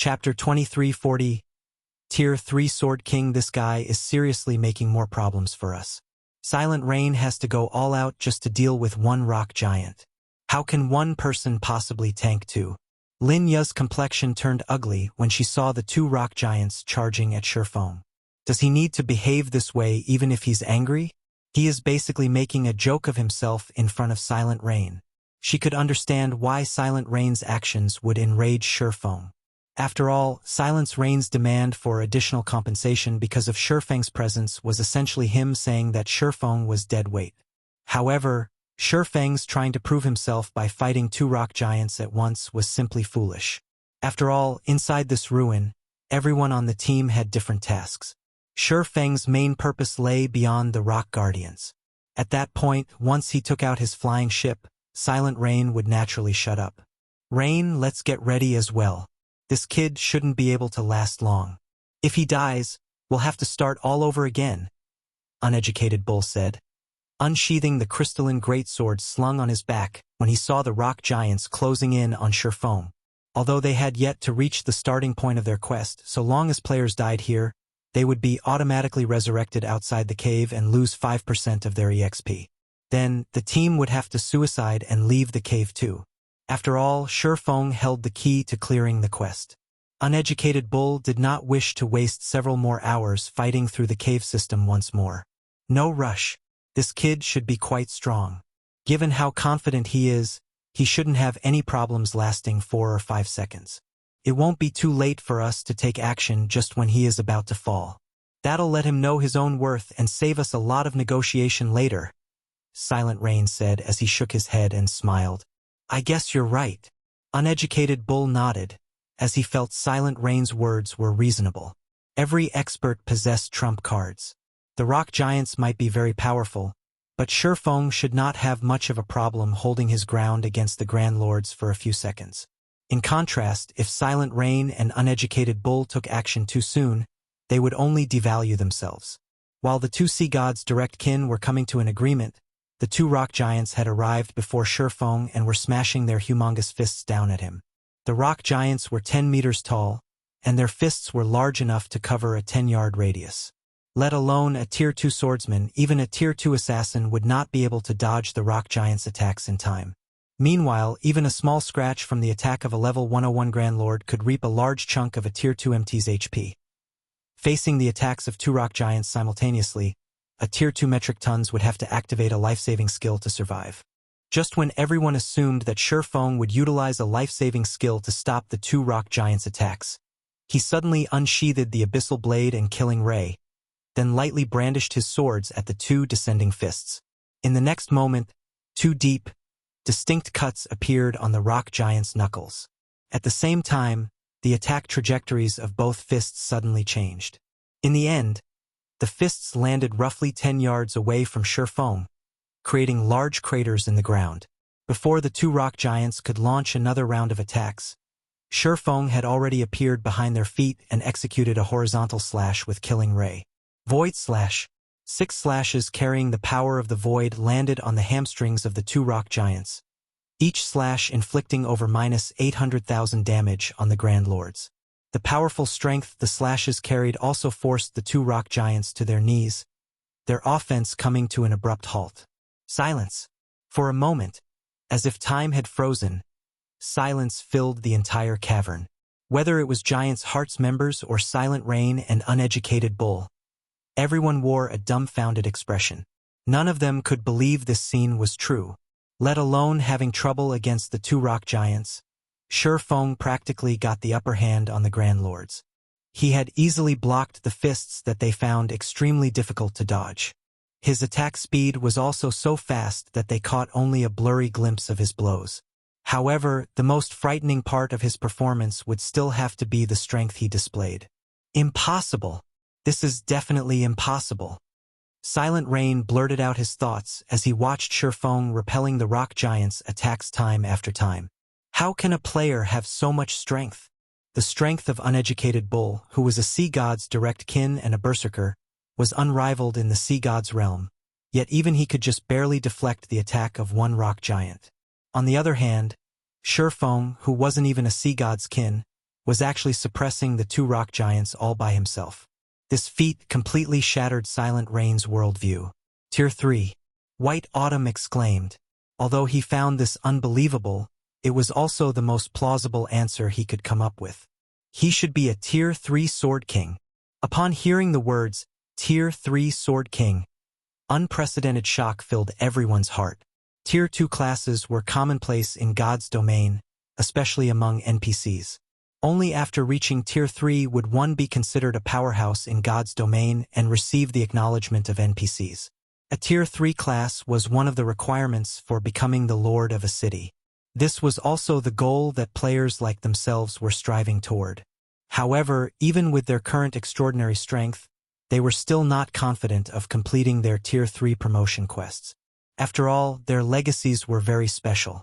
Chapter 2340. Tier 3 Sword King. This guy is seriously making more problems for us. Silent Rain has to go all out just to deal with one rock giant. How can one person possibly tank two? Lin Ya's complexion turned ugly when she saw the two rock giants charging at Shurfeng. Does he need to behave this way even if he's angry? He is basically making a joke of himself in front of Silent Rain. She could understand why Silent Rain's actions would enrage Shurfeng. After all, Silent Rain's demand for additional compensation because of Shurfeng's presence was essentially him saying that Shurfeng was dead weight. However, Shurfeng's trying to prove himself by fighting two rock giants at once was simply foolish. After all, inside this ruin, everyone on the team had different tasks. Shurfeng's main purpose lay beyond the rock guardians. At that point, once he took out his flying ship, Silent Rain would naturally shut up. Rain, let's get ready as well. This kid shouldn't be able to last long. If he dies, we'll have to start all over again, Uneducated Bull said, unsheathing the crystalline greatsword slung on his back when he saw the rock giants closing in on Shurfeng. Although they had yet to reach the starting point of their quest, so long as players died here, they would be automatically resurrected outside the cave and lose 5% of their EXP. Then, the team would have to suicide and leave the cave too. After all, Shurfeng held the key to clearing the quest. Uneducated Bull did not wish to waste several more hours fighting through the cave system once more. No rush. This kid should be quite strong. Given how confident he is, he shouldn't have any problems lasting 4 or 5 seconds. It won't be too late for us to take action just when he is about to fall. That'll let him know his own worth and save us a lot of negotiation later, Silent Rain said as he shook his head and smiled. I guess you're right. Uneducated Bull nodded, as he felt Silent Rain's words were reasonable. Every expert possessed trump cards. The rock giants might be very powerful, but Shurfeng should not have much of a problem holding his ground against the Grand Lords for a few seconds. In contrast, if Silent Rain and Uneducated Bull took action too soon, they would only devalue themselves. While the two sea gods' direct kin were coming to an agreement, the two rock giants had arrived before Shurfeng and were smashing their humongous fists down at him. The rock giants were 10 meters tall, and their fists were large enough to cover a 10-yard radius. Let alone a Tier 2 swordsman, even a Tier 2 assassin would not be able to dodge the rock giants' attacks in time. Meanwhile, even a small scratch from the attack of a level 101 Grand Lord could reap a large chunk of a Tier 2 MT's HP. Facing the attacks of two rock giants simultaneously, a Tier 2 metric tons would have to activate a life-saving skill to survive. Just when everyone assumed that Shurfeng would utilize a life-saving skill to stop the two rock giants' attacks, he suddenly unsheathed the abyssal blade and killing ray, then lightly brandished his swords at the two descending fists. In the next moment, two deep, distinct cuts appeared on the rock giant's knuckles. At the same time, the attack trajectories of both fists suddenly changed. In the end, the fists landed roughly 10 yards away from Shurfeng, creating large craters in the ground. Before the two rock giants could launch another round of attacks, Shurfeng had already appeared behind their feet and executed a horizontal slash with killing ray. Void slash. 6 slashes carrying the power of the void landed on the hamstrings of the two rock giants, each slash inflicting over -800,000 damage on the Grand Lords. The powerful strength the slashes carried also forced the two rock giants to their knees, their offense coming to an abrupt halt. Silence. For a moment, as if time had frozen, silence filled the entire cavern. Whether it was Giants' Hearts members or Silent Rain and Uneducated Bull, everyone wore a dumbfounded expression. None of them could believe this scene was true, let alone having trouble against the two rock giants. Shurfeng practically got the upper hand on the Grand Lords. He had easily blocked the fists that they found extremely difficult to dodge. His attack speed was also so fast that they caught only a blurry glimpse of his blows. However, the most frightening part of his performance would still have to be the strength he displayed. Impossible! This is definitely impossible. Silent Rain blurted out his thoughts as he watched Shurfeng repelling the rock giants' attacks time after time. How can a player have so much strength? The strength of Uneducated Bull, who was a sea god's direct kin and a berserker, was unrivaled in the sea god's realm, yet even he could just barely deflect the attack of one rock giant. On the other hand, Shurfeng, who wasn't even a sea god's kin, was actually suppressing the two rock giants all by himself. This feat completely shattered Silent Rain's worldview. Tier 3. White Autumn exclaimed. Although he found this unbelievable, it was also the most plausible answer he could come up with. He should be a Tier 3 Sword King. Upon hearing the words, Tier 3 Sword King, unprecedented shock filled everyone's heart. Tier 2 classes were commonplace in God's domain, especially among NPCs. Only after reaching Tier 3 would one be considered a powerhouse in God's domain and receive the acknowledgement of NPCs. A Tier 3 class was one of the requirements for becoming the lord of a city. This was also the goal that players like themselves were striving toward. However, even with their current extraordinary strength, they were still not confident of completing their Tier 3 promotion quests. After all, their legacies were very special.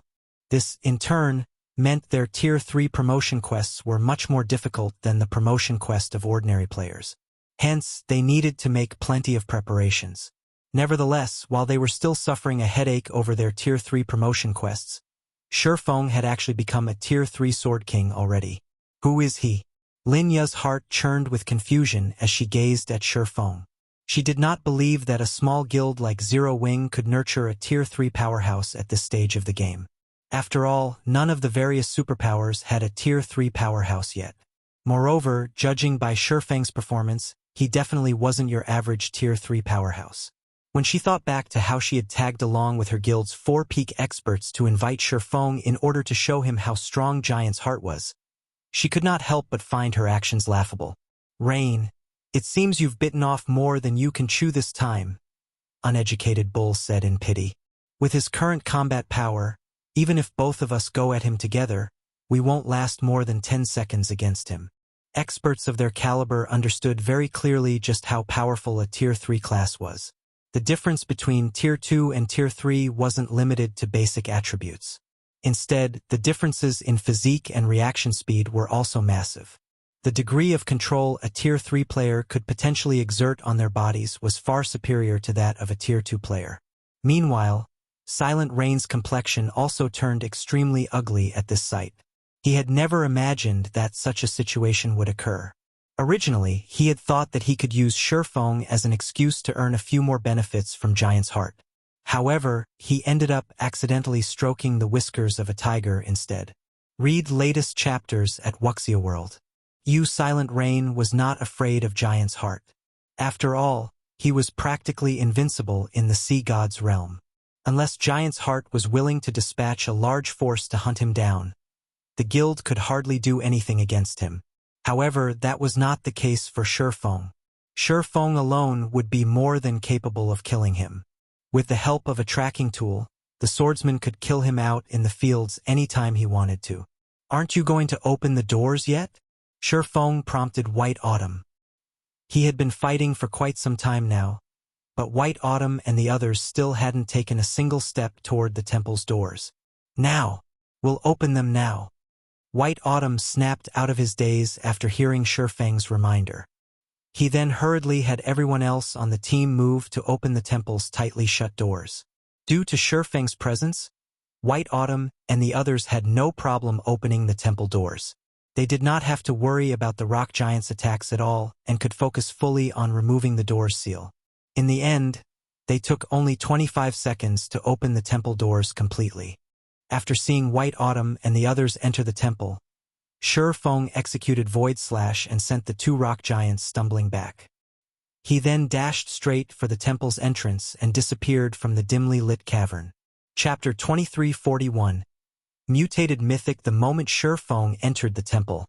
This, in turn, meant their Tier 3 promotion quests were much more difficult than the promotion quest of ordinary players. Hence, they needed to make plenty of preparations. Nevertheless, while they were still suffering a headache over their Tier 3 promotion quests, Shifeng had actually become a Tier 3 Sword King already. Who is he? Lin Ya's heart churned with confusion as she gazed at Shifeng. She did not believe that a small guild like Zero Wing could nurture a Tier 3 powerhouse at this stage of the game. After all, none of the various superpowers had a Tier 3 powerhouse yet. Moreover, judging by Shifeng's performance, he definitely wasn't your average Tier 3 powerhouse. When she thought back to how she had tagged along with her guild's 4 peak experts to invite Shifeng in order to show him how strong Giant's heart was, she could not help but find her actions laughable. Rain, it seems you've bitten off more than you can chew this time, Uneducated Bull said in pity. With his current combat power, even if both of us go at him together, we won't last more than 10 seconds against him. Experts of their caliber understood very clearly just how powerful a Tier 3 class was. The difference between Tier 2 and Tier 3 wasn't limited to basic attributes. Instead, the differences in physique and reaction speed were also massive. The degree of control a Tier 3 player could potentially exert on their bodies was far superior to that of a Tier 2 player. Meanwhile, Silent Rain's complexion also turned extremely ugly at this sight. He had never imagined that such a situation would occur. Originally, he had thought that he could use Shifeng as an excuse to earn a few more benefits from Giant's heart. However, he ended up accidentally stroking the whiskers of a tiger instead. Read latest chapters at Wuxia World. Silent Rain was not afraid of Giant's heart. After all, he was practically invincible in the sea god's realm. Unless Giant's heart was willing to dispatch a large force to hunt him down, the guild could hardly do anything against him. However, that was not the case for Shifeng. Shifeng alone would be more than capable of killing him. With the help of a tracking tool, the swordsman could kill him out in the fields anytime he wanted to. Aren't you going to open the doors yet? Shifeng prompted White Autumn. He had been fighting for quite some time now, but White Autumn and the others still hadn't taken a single step toward the temple's doors. Now! We'll open them now! White Autumn snapped out of his daze after hearing Shifeng's reminder. He then hurriedly had everyone else on the team move to open the temple's tightly shut doors. Due to Shifeng's presence, White Autumn and the others had no problem opening the temple doors. They did not have to worry about the rock giant's attacks at all and could focus fully on removing the door's seal. In the end, they took only 25 seconds to open the temple doors completely. After seeing White Autumn and the others enter the temple, Shifeng executed Void Slash and sent the 2 rock giants stumbling back. He then dashed straight for the temple's entrance and disappeared from the dimly lit cavern. Chapter 2341. Mutated Mythic. The moment Shifeng entered the temple,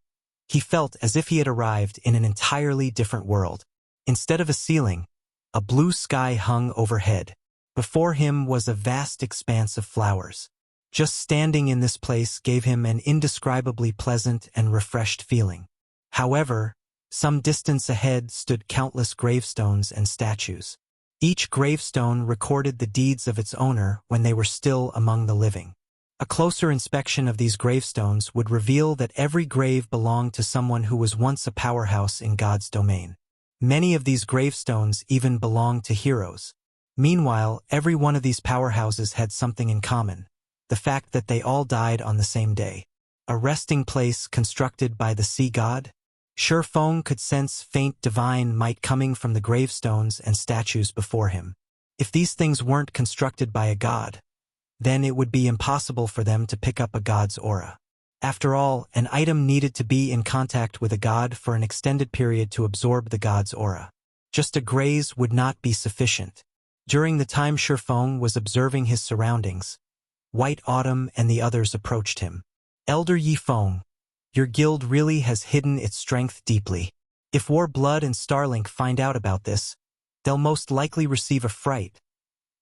he felt as if he had arrived in an entirely different world. Instead of a ceiling, a blue sky hung overhead. Before him was a vast expanse of flowers. Just standing in this place gave him an indescribably pleasant and refreshed feeling. However, some distance ahead stood countless gravestones and statues. Each gravestone recorded the deeds of its owner when they were still among the living. A closer inspection of these gravestones would reveal that every grave belonged to someone who was once a powerhouse in God's domain. Many of these gravestones even belonged to heroes. Meanwhile, every one of these powerhouses had something in common: the fact that they all died on the same day. a resting place constructed by the sea god? Shi Feng could sense faint divine might coming from the gravestones and statues before him. If these things weren't constructed by a god, then it would be impossible for them to pick up a god's aura. After all, an item needed to be in contact with a god for an extended period to absorb the god's aura. Just a graze would not be sufficient. During the time Shi Feng was observing his surroundings, White Autumn and the others approached him. Elder Yi Feng, your guild really has hidden its strength deeply. If Warblood and Starlink find out about this, they'll most likely receive a fright,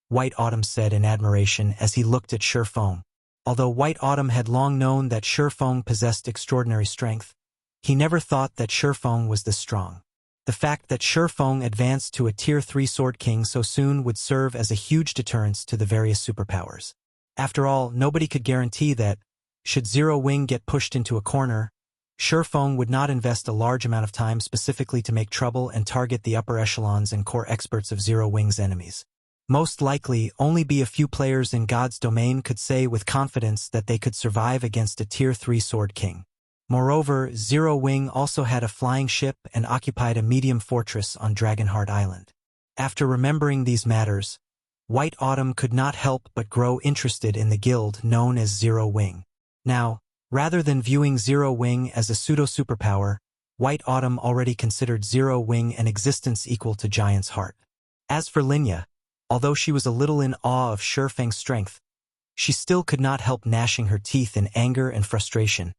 White Autumn said in admiration as he looked at Shi Feng. Although White Autumn had long known that Shi Feng possessed extraordinary strength, he never thought that Shi Feng was this strong. The fact that Shi Feng advanced to a Tier 3 Sword King so soon would serve as a huge deterrence to the various superpowers. After all, nobody could guarantee that, should Zero Wing get pushed into a corner, Shi Feng would not invest a large amount of time specifically to make trouble and target the upper echelons and core experts of Zero Wing's enemies. Most likely, only be a few players in God's domain could say with confidence that they could survive against a Tier 3 Sword King. Moreover, Zero Wing also had a flying ship and occupied a medium fortress on Dragonheart Island. After remembering these matters, White Autumn could not help but grow interested in the guild known as Zero Wing. Now, rather than viewing Zero Wing as a pseudo-superpower, White Autumn already considered Zero Wing an existence equal to Giant's Heart. As for Linya, although she was a little in awe of Shi Feng's strength, she still could not help gnashing her teeth in anger and frustration,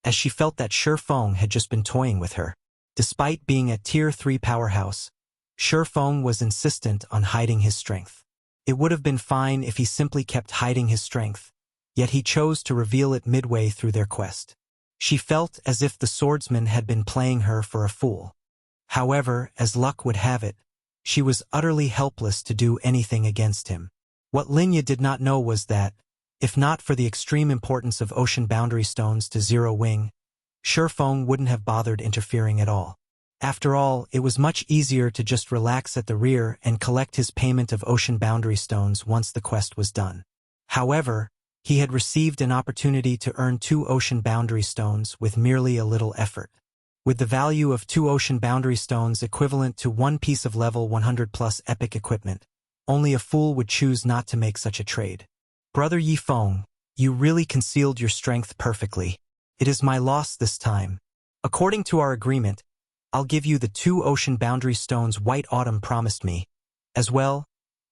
as she felt that Shi Feng had just been toying with her. Despite being a Tier 3 powerhouse, Shi Feng was insistent on hiding his strength. It would have been fine if he simply kept hiding his strength, yet he chose to reveal it midway through their quest. She felt as if the swordsman had been playing her for a fool. However, as luck would have it, she was utterly helpless to do anything against him. What Linya did not know was that, if not for the extreme importance of ocean boundary stones to Zero Wing, Shi Feng wouldn't have bothered interfering at all. After all, it was much easier to just relax at the rear and collect his payment of ocean boundary stones once the quest was done. However, he had received an opportunity to earn 2 ocean boundary stones with merely a little effort. With the value of 2 ocean boundary stones equivalent to 1 piece of level 100 plus epic equipment, only a fool would choose not to make such a trade. Brother Yi Feng, you really concealed your strength perfectly. It is my loss this time. According to our agreement, I'll give you the 2 ocean boundary stones White Autumn promised me. As well,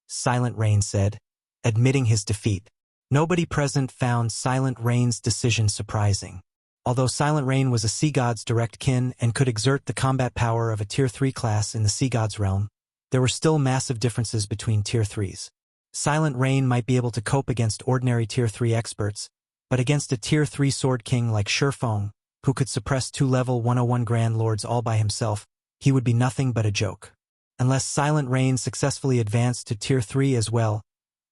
Silent Rain said, admitting his defeat. Nobody present found Silent Rain's decision surprising. Although Silent Rain was a sea god's direct kin and could exert the combat power of a Tier 3 class in the sea god's realm, there were still massive differences between Tier 3s. Silent Rain might be able to cope against ordinary Tier 3 experts, but against a Tier 3 Sword King like Shi Feng, who could suppress 2 level 101 Grand Lords all by himself, he would be nothing but a joke. Unless Silent Rain successfully advanced to Tier 3 as well,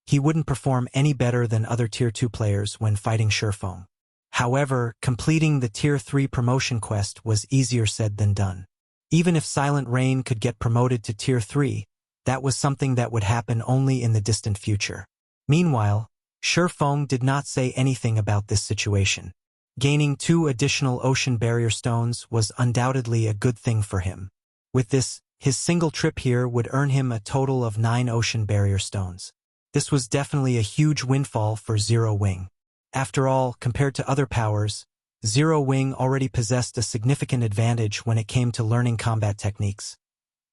he wouldn't perform any better than other Tier 2 players when fighting Shi Feng. However, completing the Tier 3 promotion quest was easier said than done. Even if Silent Rain could get promoted to Tier 3, that was something that would happen only in the distant future. Meanwhile, Shi Feng did not say anything about this situation. Gaining 2 additional ocean barrier stones was undoubtedly a good thing for him. With this, his single trip here would earn him a total of 9 ocean barrier stones. This was definitely a huge windfall for Zero Wing. After all, compared to other powers, Zero Wing already possessed a significant advantage when it came to learning combat techniques.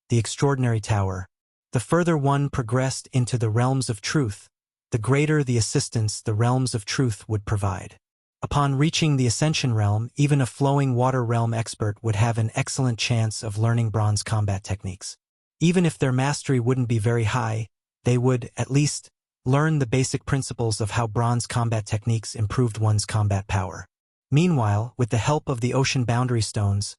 The Extraordinary Tower. The further one progressed into the Realms of Truth, the greater the assistance the Realms of Truth would provide. Upon reaching the Ascension Realm, even a Flowing Water Realm expert would have an excellent chance of learning bronze combat techniques. Even if their mastery wouldn't be very high, they would, at least, learn the basic principles of how bronze combat techniques improved one's combat power. Meanwhile, with the help of the Ocean Boundary Stones,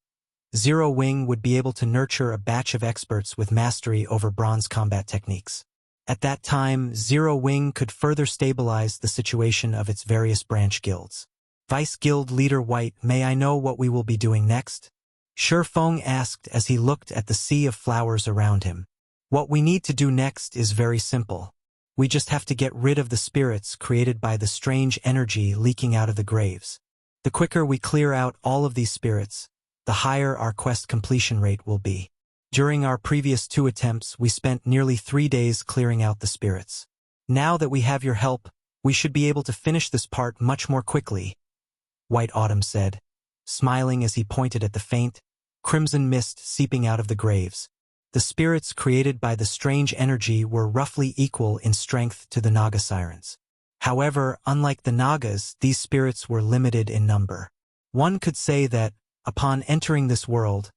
Zero Wing would be able to nurture a batch of experts with mastery over bronze combat techniques. At that time, Zero Wing could further stabilize the situation of its various branch guilds. Vice Guild Leader White, may I know what we will be doing next? Shi Feng asked as he looked at the sea of flowers around him. What we need to do next is very simple. We just have to get rid of the spirits created by the strange energy leaking out of the graves. The quicker we clear out all of these spirits, the higher our quest completion rate will be. During our previous 2 attempts, we spent nearly 3 days clearing out the spirits. Now that we have your help, we should be able to finish this part much more quickly, White Autumn said, smiling as he pointed at the faint, crimson mist seeping out of the graves. The spirits created by the strange energy were roughly equal in strength to the Naga sirens. However, unlike the Nagas, these spirits were limited in number. One could say that, upon entering this world,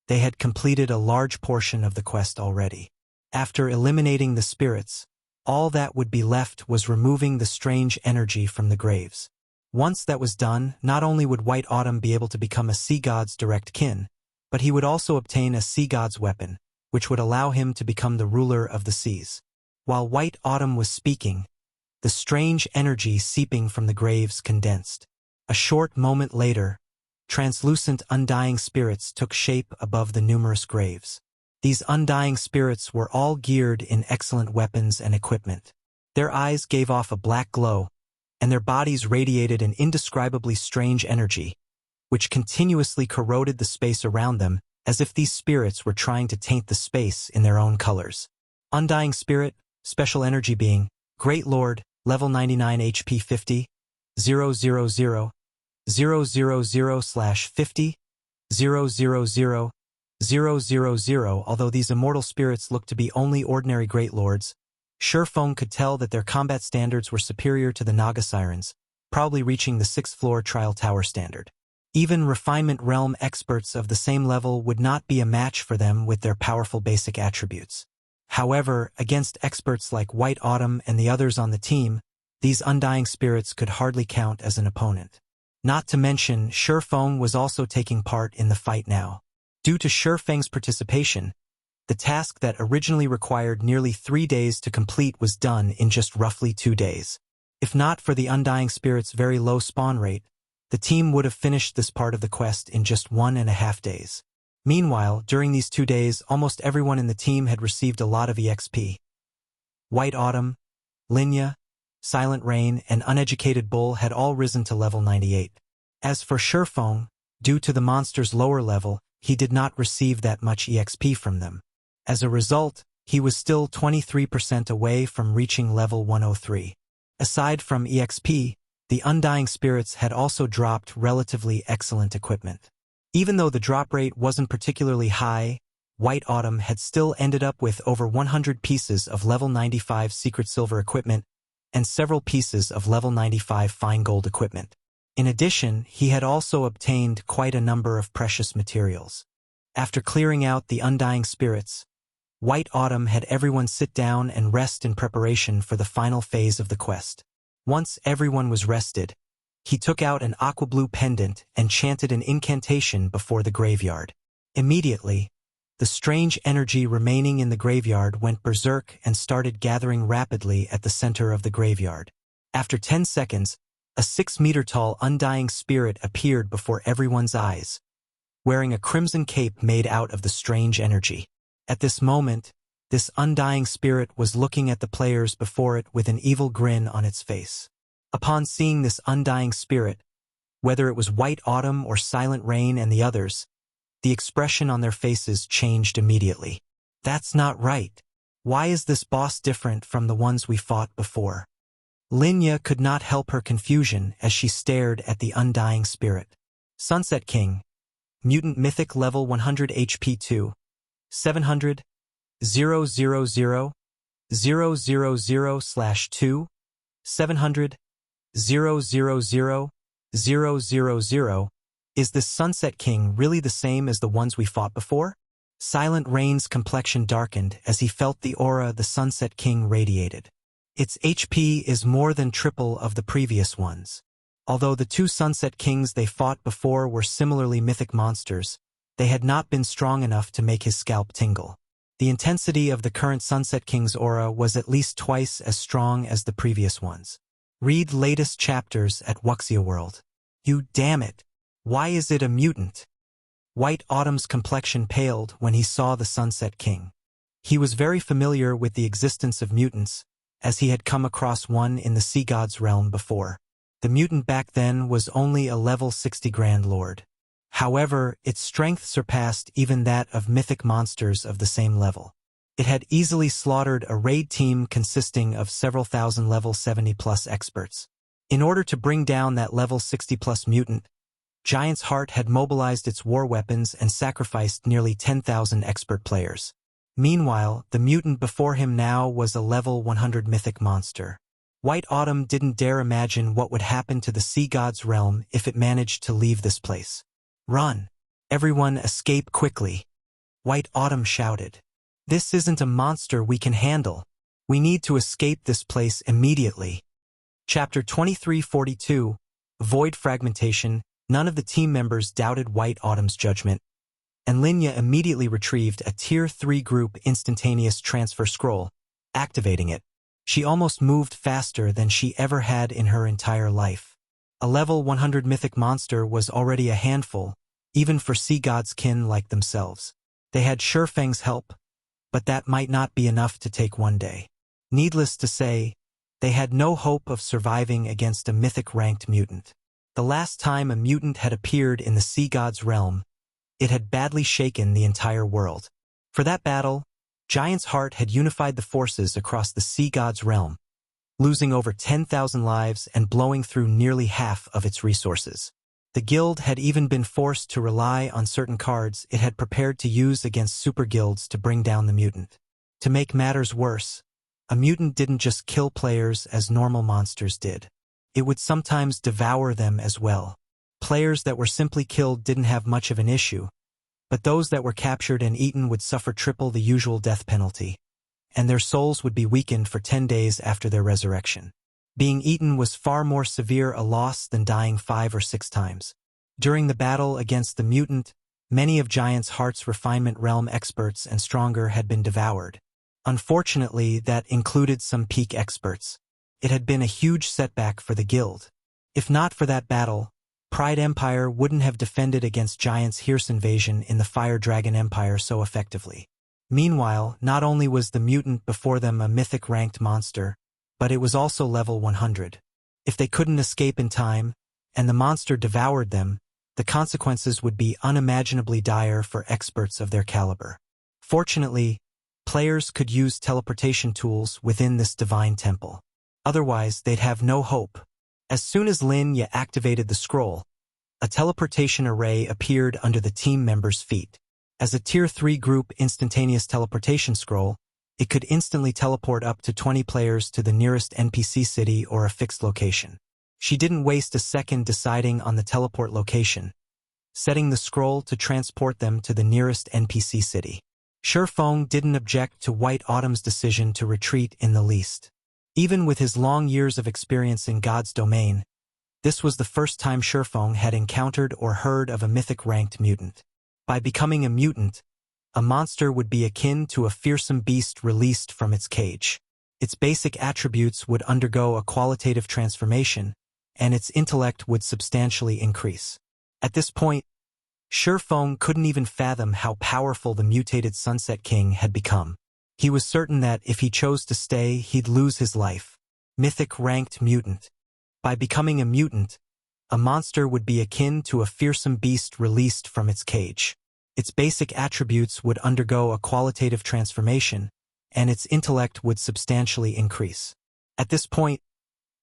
they had completed a large portion of the quest already. After eliminating the spirits, all that would be left was removing the strange energy from the graves. Once that was done, not only would White Autumn be able to become a sea god's direct kin, but he would also obtain a sea god's weapon, which would allow him to become the ruler of the seas. While White Autumn was speaking, the strange energy seeping from the graves condensed. A short moment later, translucent undying spirits took shape above the numerous graves. These undying spirits were all geared in excellent weapons and equipment. Their eyes gave off a black glow, and their bodies radiated an indescribably strange energy, which continuously corroded the space around them as if these spirits were trying to taint the space in their own colors. Undying Spirit, Special Energy Being, Great Lord, Level 99 HP 50, 000, 000/50, 000, 000. Although these immortal spirits looked to be only ordinary Great Lords, Sherfong could tell that their combat standards were superior to the Naga Sirens, probably reaching the 6th floor Trial Tower standard. Even Refinement Realm experts of the same level would not be a match for them with their powerful basic attributes. However, against experts like White Autumn and the others on the team, these undying spirits could hardly count as an opponent. Not to mention, Sherfeng was also taking part in the fight now. Due to Sherfeng's participation, the task that originally required nearly 3 days to complete was done in just roughly 2 days. If not for the undying spirit's very low spawn rate, the team would have finished this part of the quest in just 1.5 days. Meanwhile, during these 2 days, almost everyone in the team had received a lot of EXP. White Autumn, Linya, Silent Rain, and Uneducated Bull had all risen to level 98. As for Sherfeng, due to the monster's lower level, he did not receive that much EXP from them. As a result, he was still 23% away from reaching level 103. Aside from EXP, the Undying Spirits had also dropped relatively excellent equipment. Even though the drop rate wasn't particularly high, White Autumn had still ended up with over 100 pieces of level 95 Secret Silver equipment and several pieces of level 95 Fine Gold equipment. In addition, he had also obtained quite a number of precious materials. After clearing out the Undying Spirits, White Autumn had everyone sit down and rest in preparation for the final phase of the quest. Once everyone was rested, he took out an aqua blue pendant and chanted an incantation before the graveyard. Immediately, the strange energy remaining in the graveyard went berserk and started gathering rapidly at the center of the graveyard. After 10 seconds, a 6-meter-tall undying spirit appeared before everyone's eyes, wearing a crimson cape made out of the strange energy. At this moment, this undying spirit was looking at the players before it with an evil grin on its face. Upon seeing this undying spirit, whether it was White Autumn or Silent Rain and the others, the expression on their faces changed immediately. That's not right. Why is this boss different from the ones we fought before? Linya could not help her confusion as she stared at the undying spirit. Sunset King, Mutant Mythic level 100 HP 2, 700, 000, 000/2, 700, 000, 000. Is this Sunset King really the same as the ones we fought before? Silent Rain's complexion darkened as he felt the aura the Sunset King radiated. Its HP is more than triple of the previous ones. Although the 2 Sunset Kings they fought before were similarly mythic monsters, they had not been strong enough to make his scalp tingle. The intensity of the current Sunset King's aura was at least twice as strong as the previous ones. Read latest chapters at Wuxia World. You damn it! Why is it a mutant? White Autumn's complexion paled when he saw the Sunset King. He was very familiar with the existence of mutants, as he had come across one in the Sea God's realm before. The mutant back then was only a level 60 Grand Lord. However, its strength surpassed even that of mythic monsters of the same level. It had easily slaughtered a raid team consisting of several thousand level 70+ experts. In order to bring down that level 60+ mutant, Giant's Heart had mobilized its war weapons and sacrificed nearly 10,000 expert players. Meanwhile, the mutant before him now was a level 100 mythic monster. White Autumn didn't dare imagine what would happen to the Sea God's realm if it managed to leave this place. "Run! Everyone escape quickly!" White Autumn shouted. "This isn't a monster we can handle. We need to escape this place immediately." Chapter 2342, Void Fragmentation. None of the team members doubted White Autumn's judgment, and Linya immediately retrieved a Tier 3 group instantaneous transfer scroll, activating it. She almost moved faster than she ever had in her entire life. A level 100 mythic monster was already a handful, even for sea gods kin like themselves. They had Shurfeng's help, but that might not be enough to take one day. Needless to say, they had no hope of surviving against a mythic-ranked mutant. The last time a mutant had appeared in the Sea God's realm, it had badly shaken the entire world. For that battle, Giant's Heart had unified the forces across the Sea God's realm, losing over 10,000 lives and blowing through nearly half of its resources. The guild had even been forced to rely on certain cards it had prepared to use against super guilds to bring down the mutant. To make matters worse, a mutant didn't just kill players as normal monsters did. It would sometimes devour them as well. Players that were simply killed didn't have much of an issue, but those that were captured and eaten would suffer triple the usual death penalty, and their souls would be weakened for 10 days after their resurrection. Being eaten was far more severe a loss than dying 5 or 6 times. During the battle against the mutant, many of Giant's Heart's refinement realm experts and stronger had been devoured. Unfortunately, that included some peak experts. It had been a huge setback for the guild. If not for that battle, Pride Empire wouldn't have defended against Giant's Hearse invasion in the Fire Dragon Empire so effectively. Meanwhile, not only was the mutant before them a mythic-ranked monster, but it was also level 100. If they couldn't escape in time, and the monster devoured them, the consequences would be unimaginably dire for experts of their caliber. Fortunately, players could use teleportation tools within this divine temple. Otherwise, they'd have no hope. As soon as Linya activated the scroll, a teleportation array appeared under the team members' feet. As a Tier 3 group instantaneous teleportation scroll, it could instantly teleport up to 20 players to the nearest NPC city or a fixed location. She didn't waste a second deciding on the teleport location, setting the scroll to transport them to the nearest NPC city. Shurfeng didn't object to White Autumn's decision to retreat in the least. Even with his long years of experience in God's domain, this was the first time Shurfeng had encountered or heard of a mythic-ranked mutant. By becoming a mutant, a monster would be akin to a fearsome beast released from its cage. Its basic attributes would undergo a qualitative transformation, and its intellect would substantially increase. At this point, Shurfeng couldn't even fathom how powerful the mutated Sunset King had become. He was certain that if he chose to stay, he'd lose his life. Mythic-ranked mutant. By becoming a mutant, a monster would be akin to a fearsome beast released from its cage. Its basic attributes would undergo a qualitative transformation, and its intellect would substantially increase. At this point,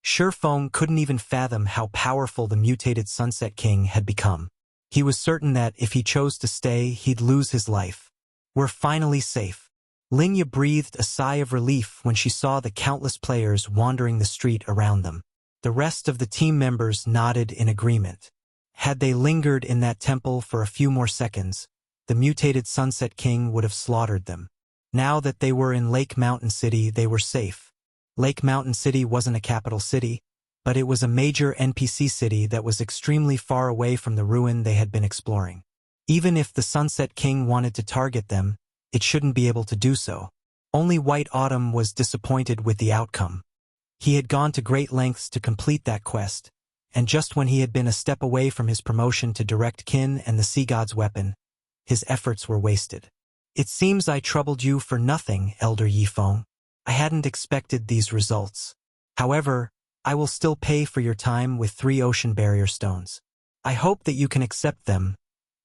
Shurfeng couldn't even fathom how powerful the mutated Sunset King had become. He was certain that if he chose to stay, he'd lose his life. "We're finally safe." Linya breathed a sigh of relief when she saw the countless players wandering the street around them. The rest of the team members nodded in agreement. Had they lingered in that temple for a few more seconds, the mutated Sunset King would have slaughtered them. Now that they were in Lake Mountain City, they were safe. Lake Mountain City wasn't a capital city, but it was a major NPC city that was extremely far away from the ruin they had been exploring. Even if the Sunset King wanted to target them, it shouldn't be able to do so. Only White Autumn was disappointed with the outcome. He had gone to great lengths to complete that quest, and just when he had been a step away from his promotion to direct kin and the Sea God's weapon, his efforts were wasted. "It seems I troubled you for nothing, Elder Yifeng. I hadn't expected these results. However, I will still pay for your time with 3 ocean barrier stones. I hope that you can accept them,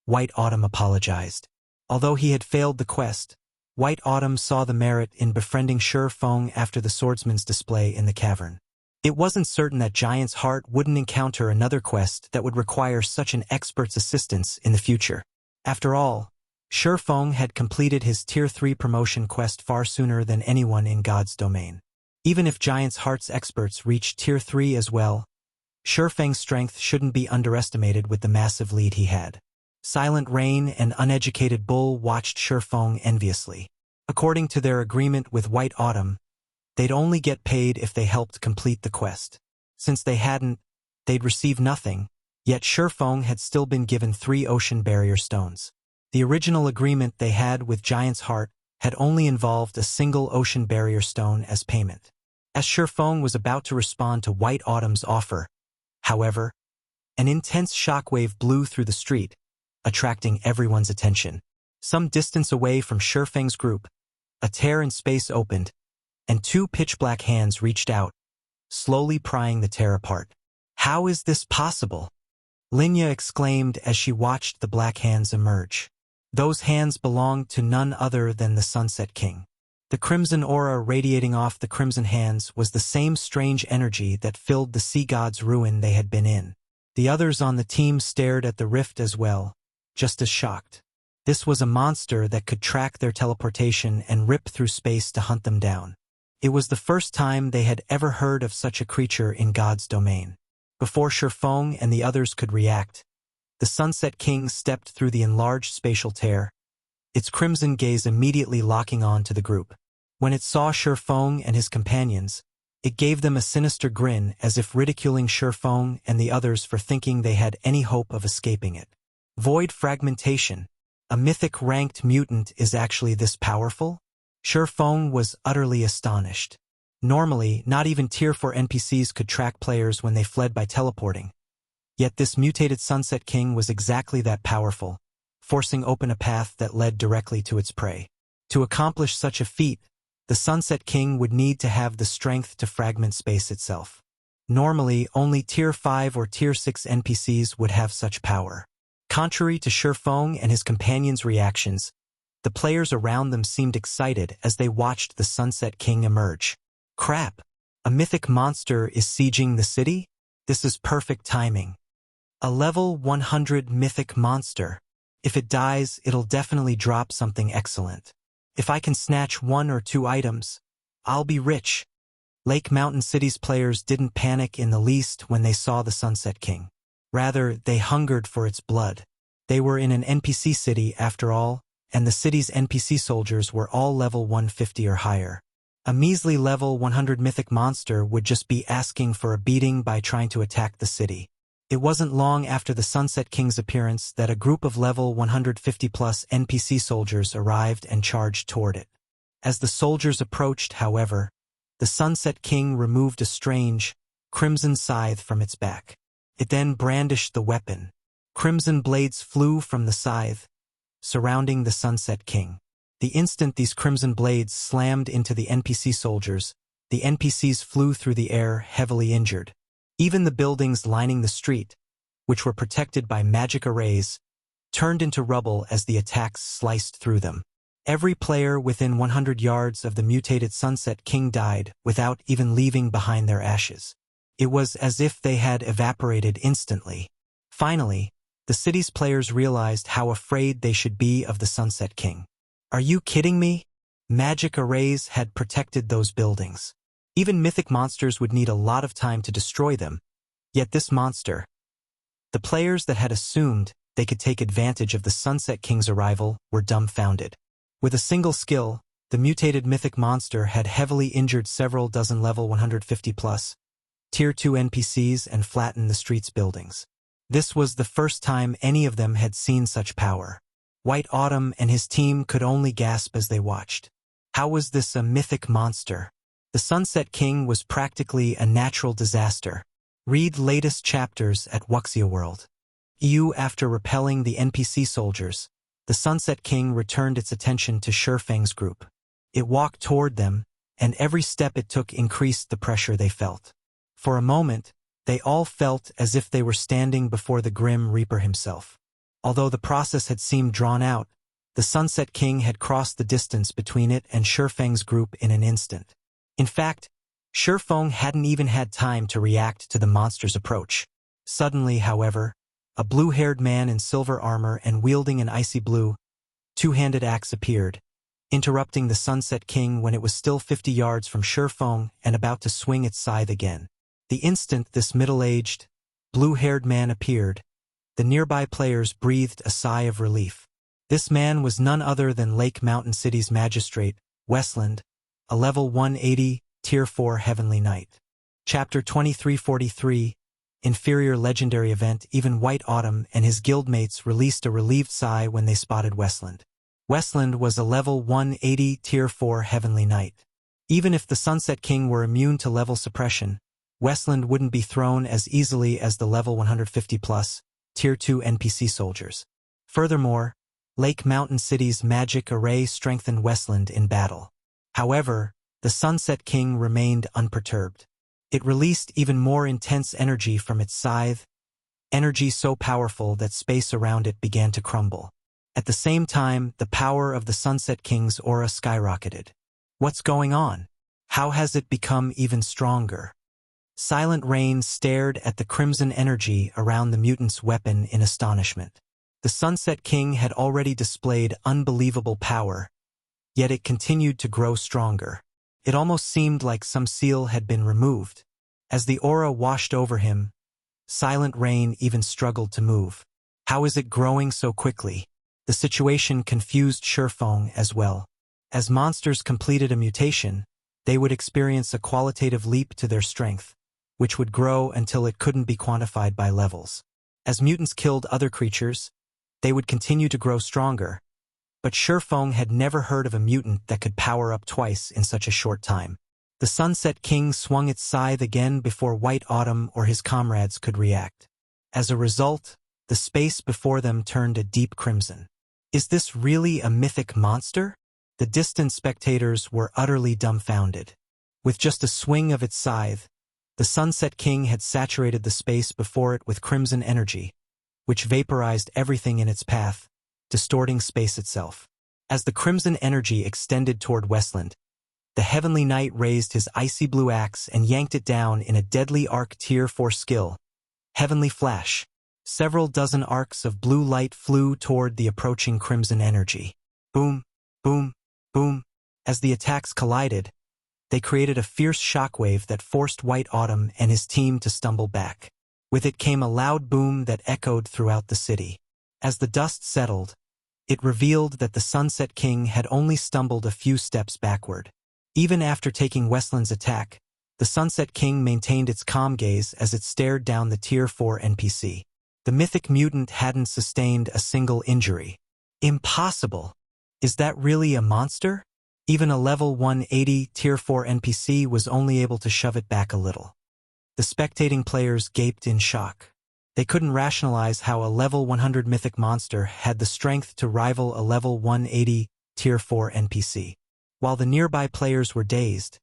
White Autumn apologized. Although he had failed the quest, White Autumn saw the merit in befriending Shi Feng after the swordsman's display in the cavern. It wasn't certain that Giant's Heart wouldn't encounter another quest that would require such an expert's assistance in the future. After all, Shi Feng had completed his Tier 3 promotion quest far sooner than anyone in God's domain. Even if Giant's Heart's experts reached Tier 3 as well, Shi Feng's strength shouldn't be underestimated with the massive lead he had. Silent Rain and Uneducated Bull watched Shi Feng enviously. According to their agreement with White Autumn, they'd only get paid if they helped complete the quest. Since they hadn't, they'd receive nothing, yet Shi Feng had still been given 3 ocean barrier stones. The original agreement they had with Giant's Heart had only involved a single ocean barrier stone as payment. As Shi Feng was about to respond to White Autumn's offer, however, an intense shockwave blew through the street, attracting everyone's attention. Some distance away from Shi Feng's group, a tear in space opened, and 2 pitch-black hands reached out, slowly prying the tear apart. How is this possible? Linya exclaimed as she watched the black hands emerge. Those hands belonged to none other than the Sunset King. The crimson aura radiating off the crimson hands was the same strange energy that filled the sea god's ruin they had been in. The others on the team stared at the rift as well, just as shocked. This was a monster that could track their teleportation and rip through space to hunt them down. It was the first time they had ever heard of such a creature in God's domain. Before Shi Feng and the others could react, the Sunset King stepped through the enlarged spatial tear, its crimson gaze immediately locking on to the group. When it saw Shi Feng and his companions, it gave them a sinister grin as if ridiculing Shi Feng and the others for thinking they had any hope of escaping it. Void Fragmentation, a mythic ranked mutant, is actually this powerful? Shi Feng was utterly astonished. Normally, not even Tier 4 NPCs could track players when they fled by teleporting. Yet this mutated Sunset King was exactly that powerful, forcing open a path that led directly to its prey. To accomplish such a feat, the Sunset King would need to have the strength to fragment space itself. Normally, only Tier 5 or Tier 6 NPCs would have such power. Contrary to Shi Feng and his companions' reactions, the players around them seemed excited as they watched the Sunset King emerge. Crap! A mythic monster is sieging the city? This is perfect timing. A level 100 mythic monster. If it dies, it'll definitely drop something excellent. If I can snatch 1 or 2 items, I'll be rich. Lake Mountain City's players didn't panic in the least when they saw the Sunset King. Rather, they hungered for its blood. They were in an NPC city after all, and the city's NPC soldiers were all level 150 or higher. A measly level 100 mythic monster would just be asking for a beating by trying to attack the city. It wasn't long after the Sunset King's appearance that a group of level 150-plus NPC soldiers arrived and charged toward it. As the soldiers approached, however, the Sunset King removed a strange, crimson scythe from its back. It then brandished the weapon. Crimson blades flew from the scythe, surrounding the Sunset King. The instant these crimson blades slammed into the NPC soldiers, the NPCs flew through the air heavily injured. Even the buildings lining the street, which were protected by magic arrays, turned into rubble as the attacks sliced through them. Every player within 100 yards of the mutated Sunset King died without even leaving behind their ashes. It was as if they had evaporated instantly. Finally, the city's players realized how afraid they should be of the Sunset King. Are you kidding me? Magic arrays had protected those buildings. Even mythic monsters would need a lot of time to destroy them. Yet this monster, the players that had assumed they could take advantage of the Sunset King's arrival, were dumbfounded. With a single skill, the mutated mythic monster had heavily injured several dozen level 150-plus Tier 2 NPCs and flattened the street's buildings. This was the first time any of them had seen such power. White Autumn and his team could only gasp as they watched. How was this a mythic monster? The Sunset King was practically a natural disaster. Read latest chapters at Wuxia World. After repelling the NPC soldiers, the Sunset King returned its attention to Shi Feng's group. It walked toward them, and every step it took increased the pressure they felt. For a moment, they all felt as if they were standing before the grim Reaper himself. Although the process had seemed drawn out, the Sunset King had crossed the distance between it and Shifeng's group in an instant. In fact, Shifeng hadn't even had time to react to the monster's approach. Suddenly, however, a blue-haired man in silver armor and wielding an icy blue, two-handed axe appeared, interrupting the Sunset King when it was still 50 yards from Shifeng and about to swing its scythe again. The instant this middle-aged, blue-haired man appeared, the nearby players breathed a sigh of relief. This man was none other than Lake Mountain City's magistrate, Westland, a level 180, Tier 4 Heavenly Knight. Chapter 2343, Inferior Legendary Event. Even White Autumn and his guildmates released a relieved sigh when they spotted Westland. Westland was a level 180, Tier 4 Heavenly Knight. Even if the Sunset King were immune to level suppression, Westland wouldn't be thrown as easily as the level 150+, Tier 2 NPC soldiers. Furthermore, Lake Mountain City's magic array strengthened Westland in battle. However, the Sunset King remained unperturbed. It released even more intense energy from its scythe, energy so powerful that space around it began to crumble. At the same time, the power of the Sunset King's aura skyrocketed. What's going on? How has it become even stronger? Silent Rain stared at the crimson energy around the mutant's weapon in astonishment. The Sunset King had already displayed unbelievable power, yet it continued to grow stronger. It almost seemed like some seal had been removed. As the aura washed over him, Silent Rain even struggled to move. How is it growing so quickly? The situation confused Shifeng as well. As monsters completed a mutation, they would experience a qualitative leap to their strength, which would grow until it couldn't be quantified by levels. As mutants killed other creatures, they would continue to grow stronger. But Shifeng had never heard of a mutant that could power up twice in such a short time. The Sunset King swung its scythe again before White Autumn or his comrades could react. As a result, the space before them turned a deep crimson. Is this really a mythic monster? The distant spectators were utterly dumbfounded. With just a swing of its scythe, the Sunset King had saturated the space before it with crimson energy, which vaporized everything in its path, distorting space itself. As the crimson energy extended toward Westland, the Heavenly Knight raised his icy blue axe and yanked it down in a deadly arc Tier 4 skill, Heavenly Flash. Several dozen arcs of blue light flew toward the approaching crimson energy. Boom, boom, boom. As the attacks collided, they created a fierce shockwave that forced White Autumn and his team to stumble back. With it came a loud boom that echoed throughout the city. As the dust settled, it revealed that the Sunset King had only stumbled a few steps backward. Even after taking Westland's attack, the Sunset King maintained its calm gaze as it stared down the Tier 4 NPC. The mythic mutant hadn't sustained a single injury. Impossible! Is that really a monster? Even a level 180 Tier 4 NPC was only able to shove it back a little. The spectating players gaped in shock. They couldn't rationalize how a level 100 mythic monster had the strength to rival a level 180 Tier 4 NPC. While the nearby players were dazed,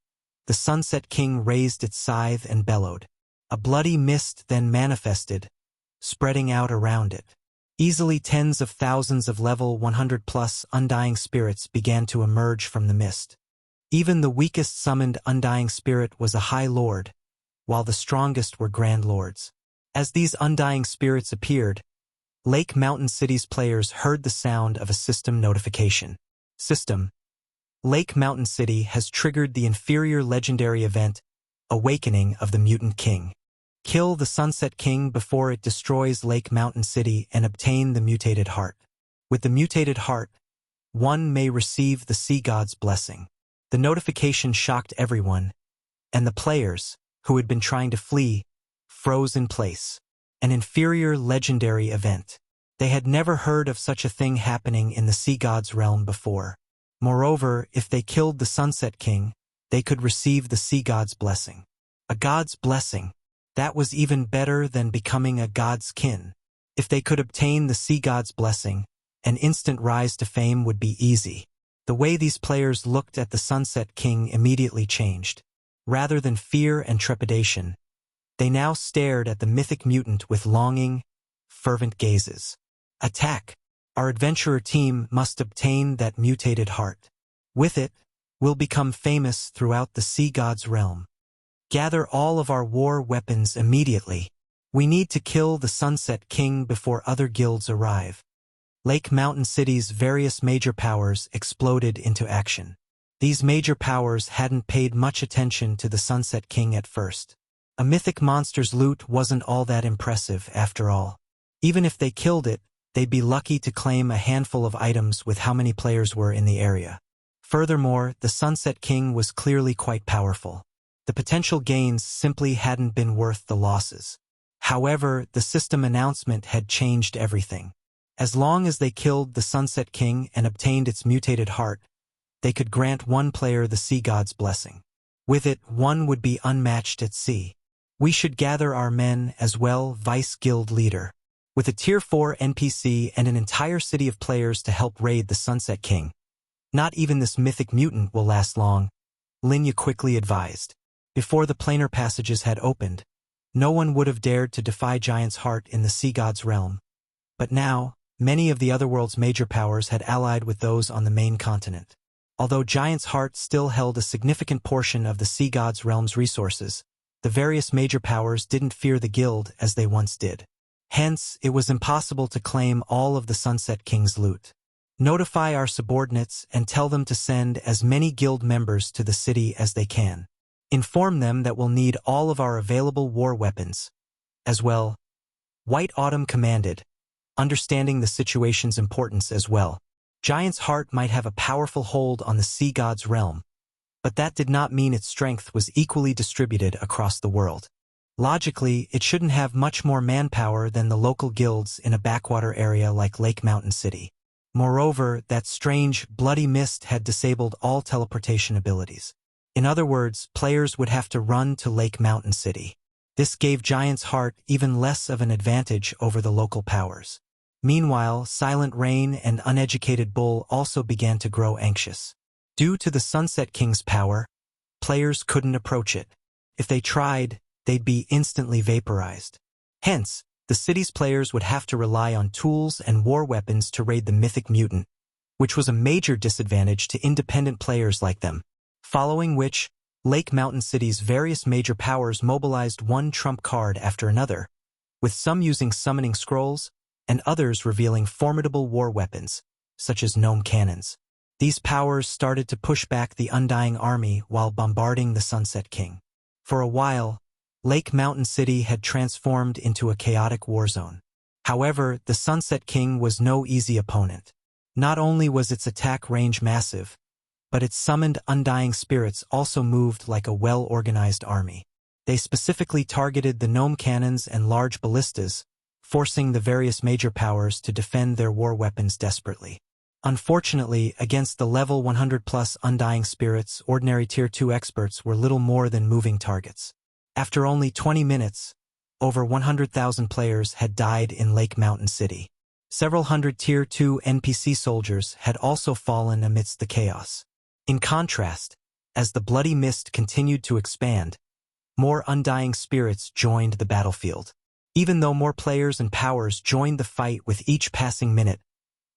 the Sunset King raised its scythe and bellowed. A bloody mist then manifested, spreading out around it. Easily tens of thousands of level 100+ undying spirits began to emerge from the mist. Even the weakest summoned undying spirit was a High Lord, while the strongest were Grand Lords. As these undying spirits appeared, Lake Mountain City's players heard the sound of a system notification. System: Lake Mountain City has triggered the inferior legendary event, Awakening of the Mutant King. Kill the Sunset King before it destroys Lake Mountain City and obtain the Mutated Heart. With the Mutated Heart, one may receive the Sea God's blessing. The notification shocked everyone, and the players, who had been trying to flee, froze in place. An inferior legendary event. They had never heard of such a thing happening in the Sea God's realm before. Moreover, if they killed the Sunset King, they could receive the Sea God's blessing. A God's blessing. That was even better than becoming a God's kin. If they could obtain the Sea God's blessing, an instant rise to fame would be easy. The way these players looked at the Sunset King immediately changed. Rather than fear and trepidation, They now stared at the mythic mutant with longing, fervent gazes. Attack! Our adventurer team must obtain that mutated heart. With it, we'll become famous throughout the sea god's realm. Gather all of our war weapons immediately. We need to kill the Sunset King before other guilds arrive. Lake Mountain City's various major powers exploded into action. These major powers hadn't paid much attention to the Sunset King at first. A mythic monster's loot wasn't all that impressive after all. Even if they killed it, they'd be lucky to claim a handful of items with how many players were in the area. Furthermore, the Sunset King was clearly quite powerful. The potential gains simply hadn't been worth the losses. However, the system announcement had changed everything. As long as they killed the Sunset King and obtained its mutated heart, they could grant one player the sea god's blessing. With it, one would be unmatched at sea. We should gather our men as well, Vice Guild Leader. With a Tier 4 NPC and an entire city of players to help raid the Sunset King. Not even this mythic mutant will last long, Linya quickly advised. Before the planar passages had opened, no one would have dared to defy Giant's Heart in the sea god's realm. But now, many of the otherworld's major powers had allied with those on the main continent. Although Giant's Heart still held a significant portion of the sea god's realm's resources, the various major powers didn't fear the guild as they once did. Hence, it was impossible to claim all of the Sunset King's loot. Notify our subordinates and tell them to send as many guild members to the city as they can. Inform them that we'll need all of our available war weapons. As well, White Autumn commanded, understanding the situation's importance as well. Giant's Heart might have a powerful hold on the sea god's realm, but that did not mean its strength was equally distributed across the world. Logically, it shouldn't have much more manpower than the local guilds in a backwater area like Lake Mountain City. Moreover, that strange, bloody mist had disabled all teleportation abilities. In other words, players would have to run to Lake Mountain City. This gave Giant's Heart even less of an advantage over the local powers. Meanwhile, Silent Rain and Uneducated Bull also began to grow anxious. Due to the Sunset King's power, players couldn't approach it. If they tried, they'd be instantly vaporized. Hence, the city's players would have to rely on tools and war weapons to raid the mythic mutant, which was a major disadvantage to independent players like them. Following which, Lake Mountain City's various major powers mobilized one trump card after another, with some using summoning scrolls, and others revealing formidable war weapons, such as gnome cannons. These powers started to push back the Undying Army while bombarding the Sunset King. For a while, Lake Mountain City had transformed into a chaotic war zone. However, the Sunset King was no easy opponent. Not only was its attack range massive, but its summoned undying spirits also moved like a well-organized army. They specifically targeted the gnome cannons and large ballistas, forcing the various major powers to defend their war weapons desperately. Unfortunately, against the level 100+ undying spirits, ordinary Tier 2 experts were little more than moving targets. After only 20 minutes, over 100,000 players had died in Lake Mountain City. Several hundred Tier 2 NPC soldiers had also fallen amidst the chaos. In contrast, as the bloody mist continued to expand, more undying spirits joined the battlefield. Even though more players and powers joined the fight with each passing minute,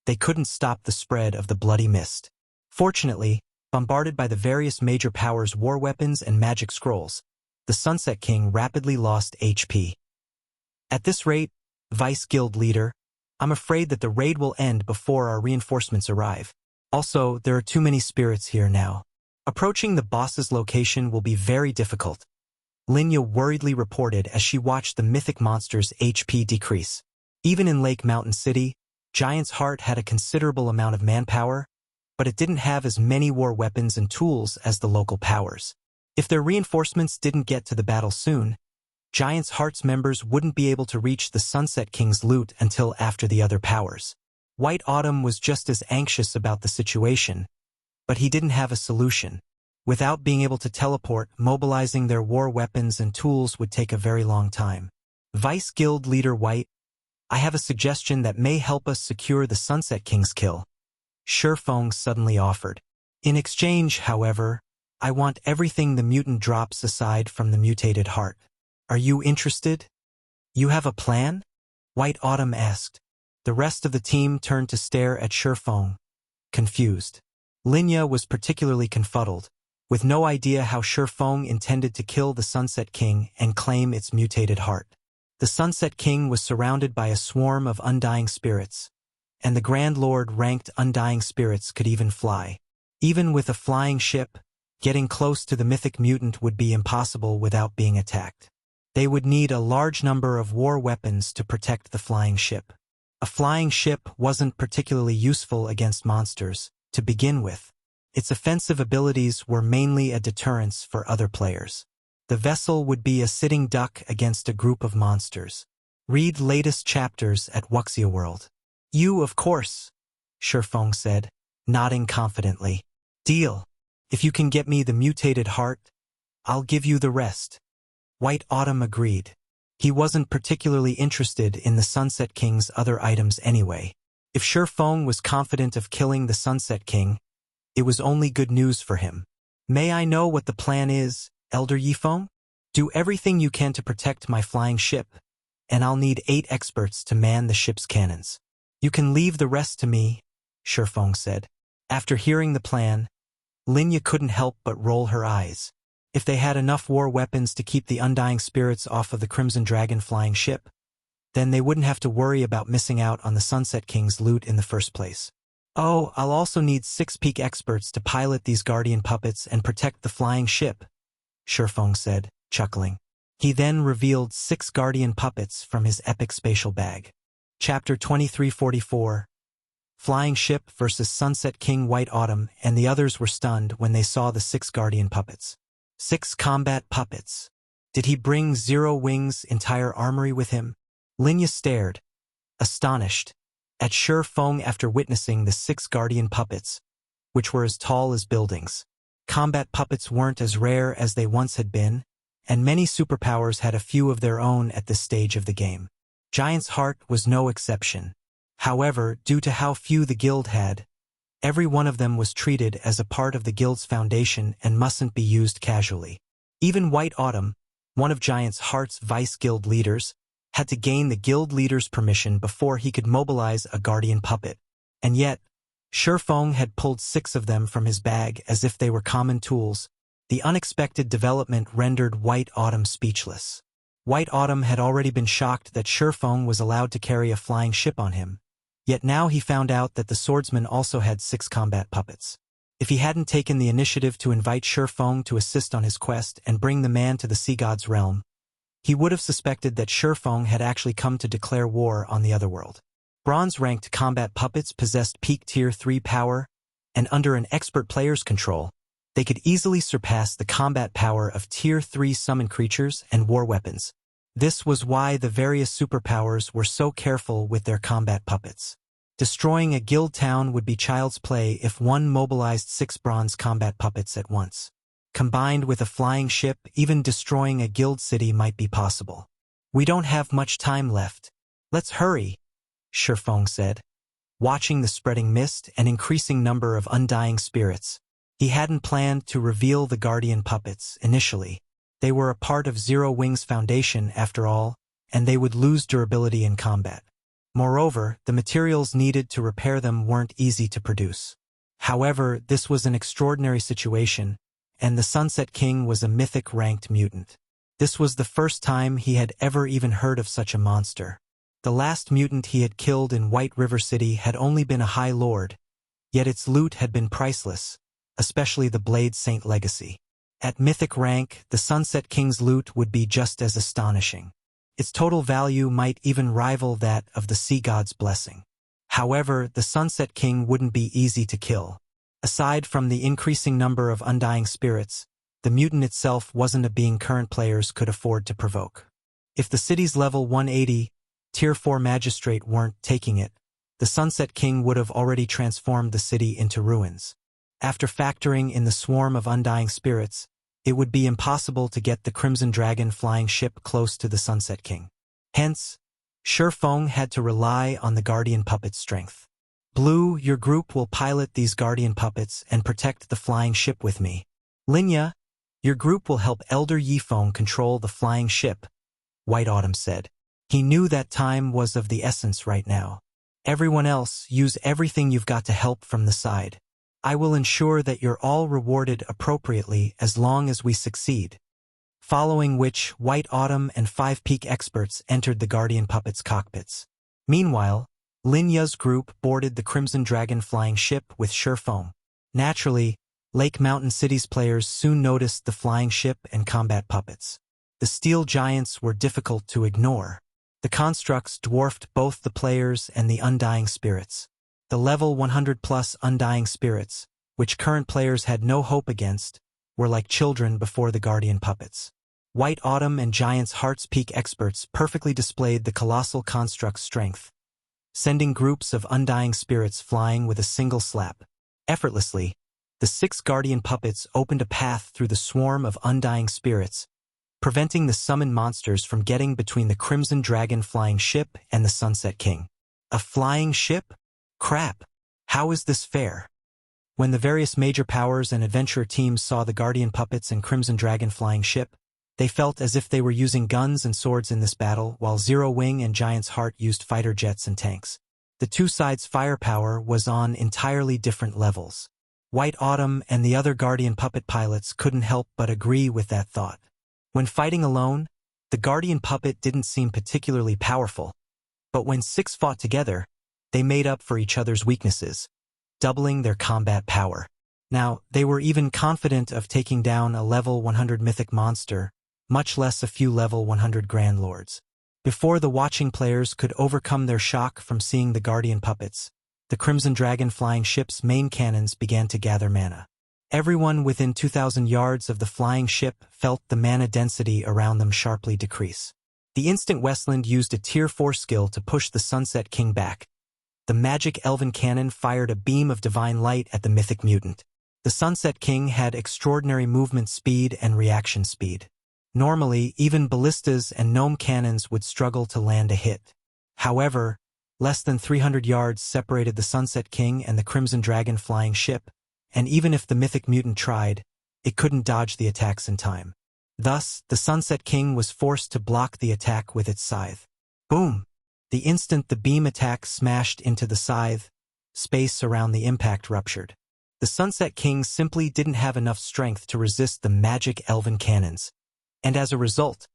they couldn't stop the spread of the bloody mist. Fortunately, bombarded by the various major powers' war weapons and magic scrolls, the Sunset King rapidly lost HP. At this rate, Vice Guild Leader, I'm afraid that the raid will end before our reinforcements arrive. Also, there are too many spirits here now. Approaching the boss's location will be very difficult, Linya worriedly reported as she watched the mythic monster's HP decrease. Even in Lake Mountain City, Giant's Heart had a considerable amount of manpower, but it didn't have as many war weapons and tools as the local powers. If their reinforcements didn't get to the battle soon, Giant's Heart's members wouldn't be able to reach the Sunset King's loot until after the other powers. White Autumn was just as anxious about the situation, but he didn't have a solution. Without being able to teleport, mobilizing their war weapons and tools would take a very long time. Vice Guild Leader White, I have a suggestion that may help us secure the Sunset King's kill. Shurfeng suddenly offered. In exchange, however, I want everything the mutant drops aside from the mutated heart. Are you interested? You have a plan? White Autumn asked. The rest of the team turned to stare at Shifeng, confused. Linya was particularly confuddled, with no idea how Shifeng intended to kill the Sunset King and claim its mutated heart. The Sunset King was surrounded by a swarm of undying spirits, and the Grand Lord ranked undying spirits could even fly. Even with a flying ship, getting close to the mythic mutant would be impossible without being attacked. They would need a large number of war weapons to protect the flying ship. A flying ship wasn't particularly useful against monsters, to begin with. Its offensive abilities were mainly a deterrence for other players. The vessel would be a sitting duck against a group of monsters. Read latest chapters at Wuxia World. You, of course, Shifeng said, nodding confidently. Deal. If you can get me the mutated heart, I'll give you the rest. White Autumn agreed. He wasn't particularly interested in the Sunset King's other items anyway. If Shifeng was confident of killing the Sunset King, it was only good news for him. May I know what the plan is, Elder Yifeng? Do everything you can to protect my flying ship, and I'll need 8 experts to man the ship's cannons. You can leave the rest to me, Shifeng said. After hearing the plan, Linya couldn't help but roll her eyes. If they had enough war weapons to keep the undying spirits off of the Crimson Dragon flying ship, then they wouldn't have to worry about missing out on the Sunset King's loot in the first place. Oh, I'll also need 6 peak experts to pilot these guardian puppets and protect the flying ship, Shifeng said, chuckling. He then revealed 6 guardian puppets from his epic spatial bag. Chapter 2344. Flying Ship versus Sunset King. White Autumn and the others were stunned when they saw the 6 guardian puppets. 6 combat puppets. Did he bring Zero Wing's entire armory with him? Linya stared, astonished, at Shifeng after witnessing the 6 guardian puppets, which were as tall as buildings. Combat puppets weren't as rare as they once had been, and many superpowers had a few of their own at this stage of the game. Giant's Heart was no exception. However, due to how few the guild had, every one of them was treated as a part of the guild's foundation and mustn't be used casually. Even White Autumn, one of Giant's Heart's vice-guild leaders, had to gain the guild leader's permission before he could mobilize a guardian puppet. And yet, Shifeng had pulled 6 of them from his bag as if they were common tools. The unexpected development rendered White Autumn speechless. White Autumn had already been shocked that Shifeng was allowed to carry a flying ship on him. Yet now he found out that the swordsman also had 6 combat puppets. If he hadn't taken the initiative to invite Shifeng to assist on his quest and bring the man to the sea god's realm, he would have suspected that Shifeng had actually come to declare war on the otherworld. Bronze-ranked combat puppets possessed peak Tier 3 power, and under an expert player's control, they could easily surpass the combat power of Tier 3 summon creatures and war weapons. This was why the various superpowers were so careful with their combat puppets. Destroying a guild town would be child's play if one mobilized 6 bronze combat puppets at once. Combined with a flying ship, even destroying a guild city might be possible. We don't have much time left. Let's hurry, Shifeng said, watching the spreading mist and increasing number of undying spirits. He hadn't planned to reveal the guardian puppets initially. They were a part of Zero Wing's foundation after all, and they would lose durability in combat. Moreover, the materials needed to repair them weren't easy to produce. However, this was an extraordinary situation, and the Sunset King was a mythic-ranked mutant. This was the first time he had ever even heard of such a monster. The last mutant he had killed in White River City had only been a High Lord, yet its loot had been priceless, especially the Blade Saint legacy. At mythic rank, the Sunset King's loot would be just as astonishing. Its total value might even rival that of the Sea God's blessing. However, the Sunset King wouldn't be easy to kill. Aside from the increasing number of undying spirits, the mutant itself wasn't a being current players could afford to provoke. If the city's level 180, Tier 4 magistrate weren't taking it, the Sunset King would have already transformed the city into ruins. After factoring in the swarm of undying spirits, it would be impossible to get the Crimson Dragon flying ship close to the Sunset King. Hence, Shifeng had to rely on the guardian puppet's strength. Blue, your group will pilot these guardian puppets and protect the flying ship with me. Linya, your group will help Elder Yifeng control the flying ship, White Autumn said. He knew that time was of the essence right now. Everyone else, use everything you've got to help from the side. I will ensure that you're all rewarded appropriately as long as we succeed. Following which, White Autumn and 5 peak experts entered the Guardian Puppets' cockpits. Meanwhile, Lin Ya's group boarded the Crimson Dragon flying ship with sure foam. Naturally, Lake Mountain City's players soon noticed the flying ship and combat puppets. The steel giants were difficult to ignore. The constructs dwarfed both the players and the Undying Spirits. The level 100+ Undying Spirits, which current players had no hope against, were like children before the Guardian Puppets. White Autumn and Giant's Heart's Peak experts perfectly displayed the colossal construct's strength, sending groups of Undying Spirits flying with a single slap. Effortlessly, the 6 Guardian Puppets opened a path through the swarm of Undying Spirits, preventing the summoned monsters from getting between the Crimson Dragon flying ship and the Sunset King. A flying ship? Crap! How is this fair? When the various major powers and adventurer teams saw the Guardian Puppets and Crimson Dragon flying ship, they felt as if they were using guns and swords in this battle, while Zero Wing and Giant's Heart used fighter jets and tanks. The two sides' firepower was on entirely different levels. White Autumn and the other Guardian Puppet pilots couldn't help but agree with that thought. When fighting alone, the Guardian Puppet didn't seem particularly powerful, but when 6 fought together, they made up for each other's weaknesses, doubling their combat power. Now, they were even confident of taking down a level 100 mythic monster, much less a few level 100 Grand Lords. Before the watching players could overcome their shock from seeing the Guardian Puppets, the Crimson Dragon flying ship's main cannons began to gather mana. Everyone within 2,000 yards of the flying ship felt the mana density around them sharply decrease. The instant Westland used a Tier 4 skill to push the Sunset King back. The magic elven cannon fired a beam of divine light at the mythic mutant. The Sunset King had extraordinary movement speed and reaction speed. Normally, even ballistas and gnome cannons would struggle to land a hit. However, less than 300 yards separated the Sunset King and the Crimson Dragon flying ship, and even if the mythic mutant tried, it couldn't dodge the attacks in time. Thus, the Sunset King was forced to block the attack with its scythe. Boom! The instant the beam attack smashed into the scythe, space around the impact ruptured. The Sunset King simply didn't have enough strength to resist the magic elven cannons, and as a result,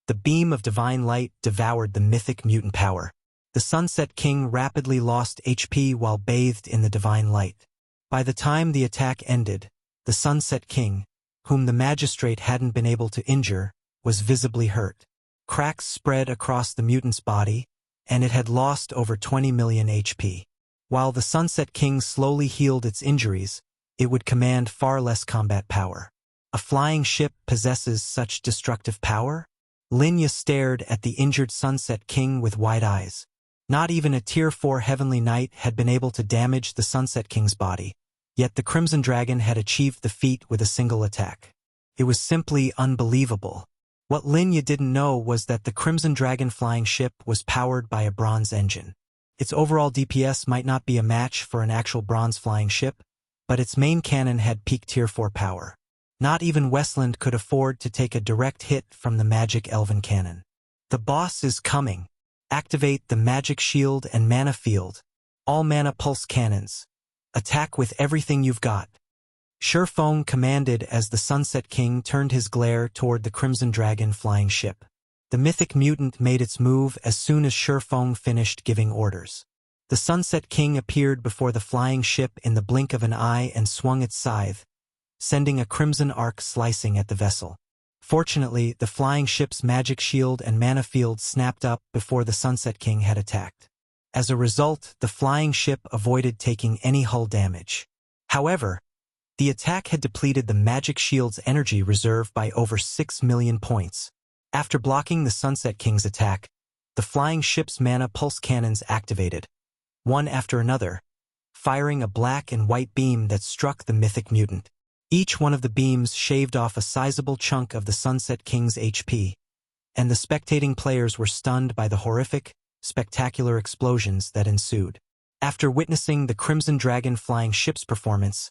the beam of divine light devoured the mythic mutant power. The Sunset King rapidly lost HP while bathed in the divine light. By the time the attack ended, the Sunset King, whom the magistrate hadn't been able to injure, was visibly hurt. Cracks spread across the mutant's body, and it had lost over 20 million HP. While the Sunset King slowly healed its injuries, it would command far less combat power. A flying ship possesses such destructive power? Lin Ya stared at the injured Sunset King with wide eyes. Not even a Tier 4 Heavenly Knight had been able to damage the Sunset King's body, yet the Crimson Dragon had achieved the feat with a single attack. It was simply unbelievable. What Lin Ya didn't know was that the Crimson Dragon flying ship was powered by a bronze engine. Its overall DPS might not be a match for an actual bronze flying ship, but its main cannon had peak Tier 4 power. Not even Westland could afford to take a direct hit from the magic elven cannon. The boss is coming. Activate the magic shield and mana field. All mana pulse cannons. Attack with everything you've got. Surefong commanded as the Sunset King turned his glare toward the Crimson Dragon flying ship. The mythic mutant made its move as soon as Surefong finished giving orders. The Sunset King appeared before the flying ship in the blink of an eye and swung its scythe, sending a crimson arc slicing at the vessel. Fortunately, the flying ship's magic shield and mana field snapped up before the Sunset King had attacked. As a result, the flying ship avoided taking any hull damage. However, the attack had depleted the magic shield's energy reserve by over 6 million points. After blocking the Sunset King's attack, the flying ship's mana pulse cannons activated, one after another, firing a black and white beam that struck the mythic mutant. Each one of the beams shaved off a sizable chunk of the Sunset King's HP, and the spectating players were stunned by the horrific, spectacular explosions that ensued. After witnessing the Crimson Dragon flying ship's performance,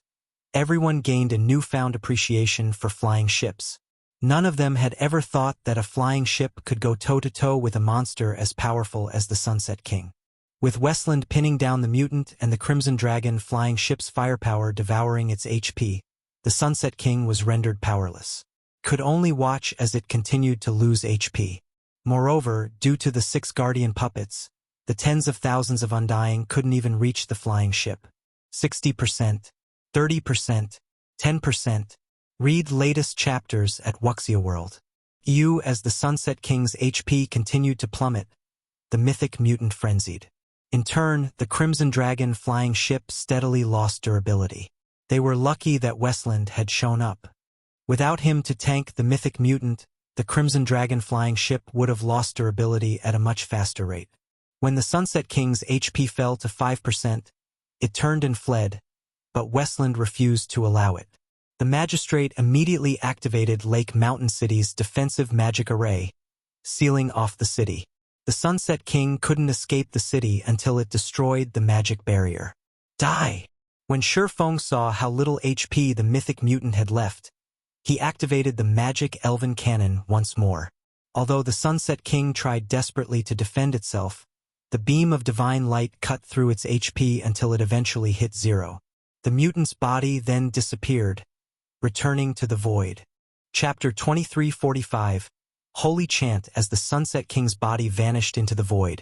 everyone gained a newfound appreciation for flying ships. None of them had ever thought that a flying ship could go toe-to-toe with a monster as powerful as the Sunset King. With Westland pinning down the mutant and the Crimson Dragon flying ship's firepower devouring its HP, the Sunset King was rendered powerless. Could only watch as it continued to lose HP. Moreover, due to the 6 guardian puppets, the tens of thousands of Undying couldn't even reach the flying ship. 60%, 30%, 10%. Read latest chapters at Wuxia World. As the Sunset King's HP continued to plummet, the Mythic mutant frenzied. In turn, the Crimson Dragon flying ship steadily lost durability. They were lucky that Westland had shown up. Without him to tank the Mythic mutant, the Crimson Dragon flying ship would have lost durability at a much faster rate. When the Sunset King's HP fell to 5%, it turned and fled, but Westland refused to allow it. The magistrate immediately activated Lake Mountain City's defensive magic array, sealing off the city. The Sunset King couldn't escape the city until it destroyed the magic barrier. Die! When Shifeng saw how little HP the Mythic mutant had left, he activated the magic elven cannon once more. Although the Sunset King tried desperately to defend itself, the beam of divine light cut through its HP until it eventually hit 0. The mutant's body then disappeared, returning to the void. Chapter 2345, Holy Chant. As the Sunset King's body vanished into the void,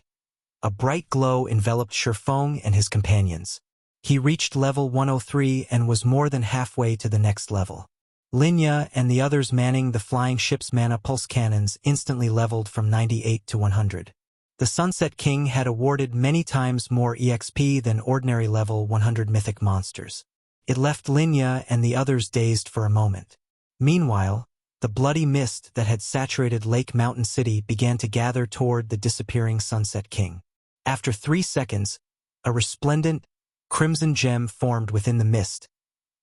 a bright glow enveloped Shifeng and his companions. He reached level 103 and was more than halfway to the next level. Linya and the others manning the flying ship's mana pulse cannons instantly leveled from 98 to 100. The Sunset King had awarded many times more EXP than ordinary level 100 mythic monsters. It left Linya and the others dazed for a moment. Meanwhile, the bloody mist that had saturated Lake Mountain City began to gather toward the disappearing Sunset King. After 3 seconds, a resplendent, crimson gem formed within the mist,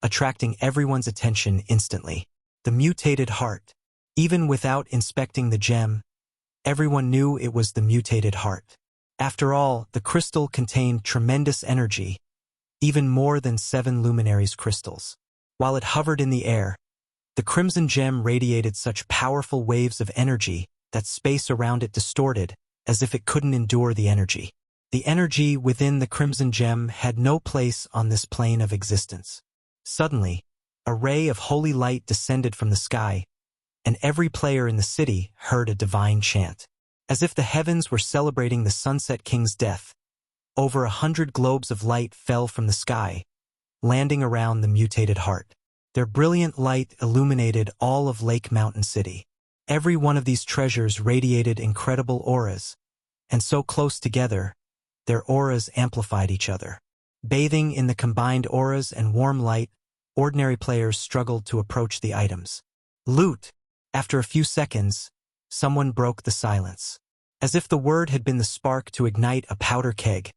attracting everyone's attention instantly. The mutated heart. Even without inspecting the gem, everyone knew it was the mutated heart. After all, the crystal contained tremendous energy, even more than 7 luminaries crystals. While it hovered in the air, the crimson gem radiated such powerful waves of energy that space around it distorted, as if it couldn't endure the energy. The energy within the crimson gem had no place on this plane of existence. Suddenly, a ray of holy light descended from the sky, and every player in the city heard a divine chant. As if the heavens were celebrating the Sunset King's death, over 100 globes of light fell from the sky, landing around the mutated heart. Their brilliant light illuminated all of Lake Mountain City. Every one of these treasures radiated incredible auras, and so close together, their auras amplified each other. Bathing in the combined auras and warm light, ordinary players struggled to approach the items. Loot! After a few seconds, someone broke the silence. As if the word had been the spark to ignite a powder keg,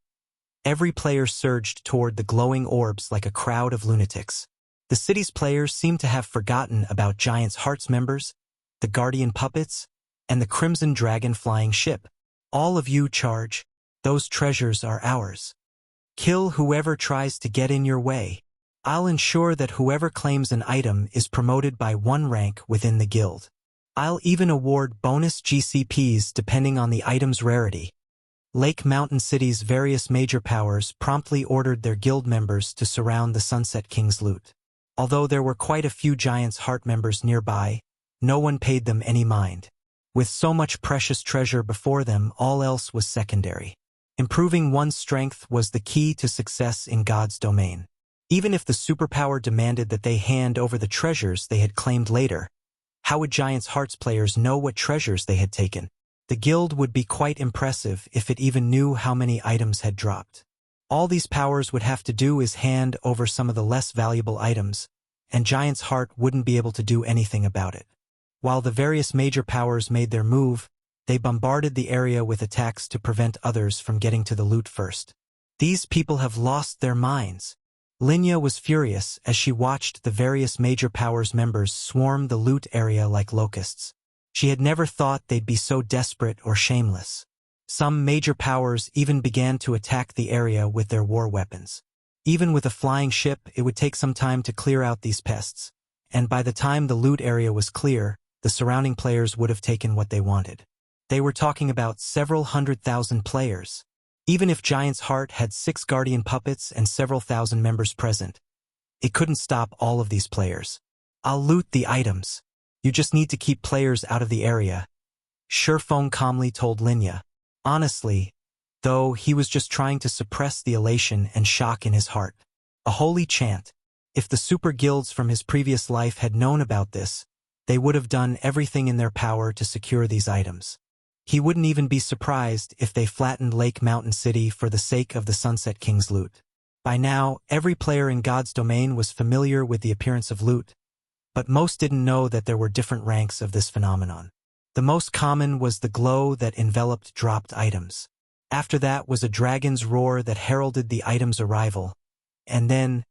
every player surged toward the glowing orbs like a crowd of lunatics. The city's players seemed to have forgotten about Giant's Heart's members, the Guardian Puppets, and the Crimson Dragon flying ship. All of you charge. Those treasures are ours. Kill whoever tries to get in your way. I'll ensure that whoever claims an item is promoted by 1 rank within the guild. I'll even award bonus GCPs depending on the item's rarity. Lake Mountain City's various major powers promptly ordered their guild members to surround the Sunset King's loot. Although there were quite a few Giant's Heart members nearby, no one paid them any mind. With so much precious treasure before them, all else was secondary. Improving one's strength was the key to success in God's domain. Even if the superpower demanded that they hand over the treasures they had claimed later, how would Giant's Hearts players know what treasures they had taken? The guild would be quite impressive if it even knew how many items had dropped. All these powers would have to do is hand over some of the less valuable items, and Giant's Heart wouldn't be able to do anything about it. While the various major powers made their move, they bombarded the area with attacks to prevent others from getting to the loot first. These people have lost their minds. Linya was furious as she watched the various major powers members swarm the loot area like locusts. She had never thought they'd be so desperate or shameless. Some major powers even began to attack the area with their war weapons. Even with a flying ship, it would take some time to clear out these pests, and by the time the loot area was clear, the surrounding players would have taken what they wanted. They were talking about several 100,000 players. Even if Giant's Heart had 6 guardian puppets and several thousand members present, it couldn't stop all of these players. "I'll loot the items. You just need to keep players out of the area," Shifeng calmly told Linya. Honestly, though, he was just trying to suppress the elation and shock in his heart. A holy chant. If the super guilds from his previous life had known about this, they would have done everything in their power to secure these items. He wouldn't even be surprised if they flattened Lake Mountain City for the sake of the Sunset King's loot. By now, every player in God's domain was familiar with the appearance of loot, but most didn't know that there were different ranks of this phenomenon. The most common was the glow that enveloped dropped items. After that was a dragon's roar that heralded the item's arrival. And then,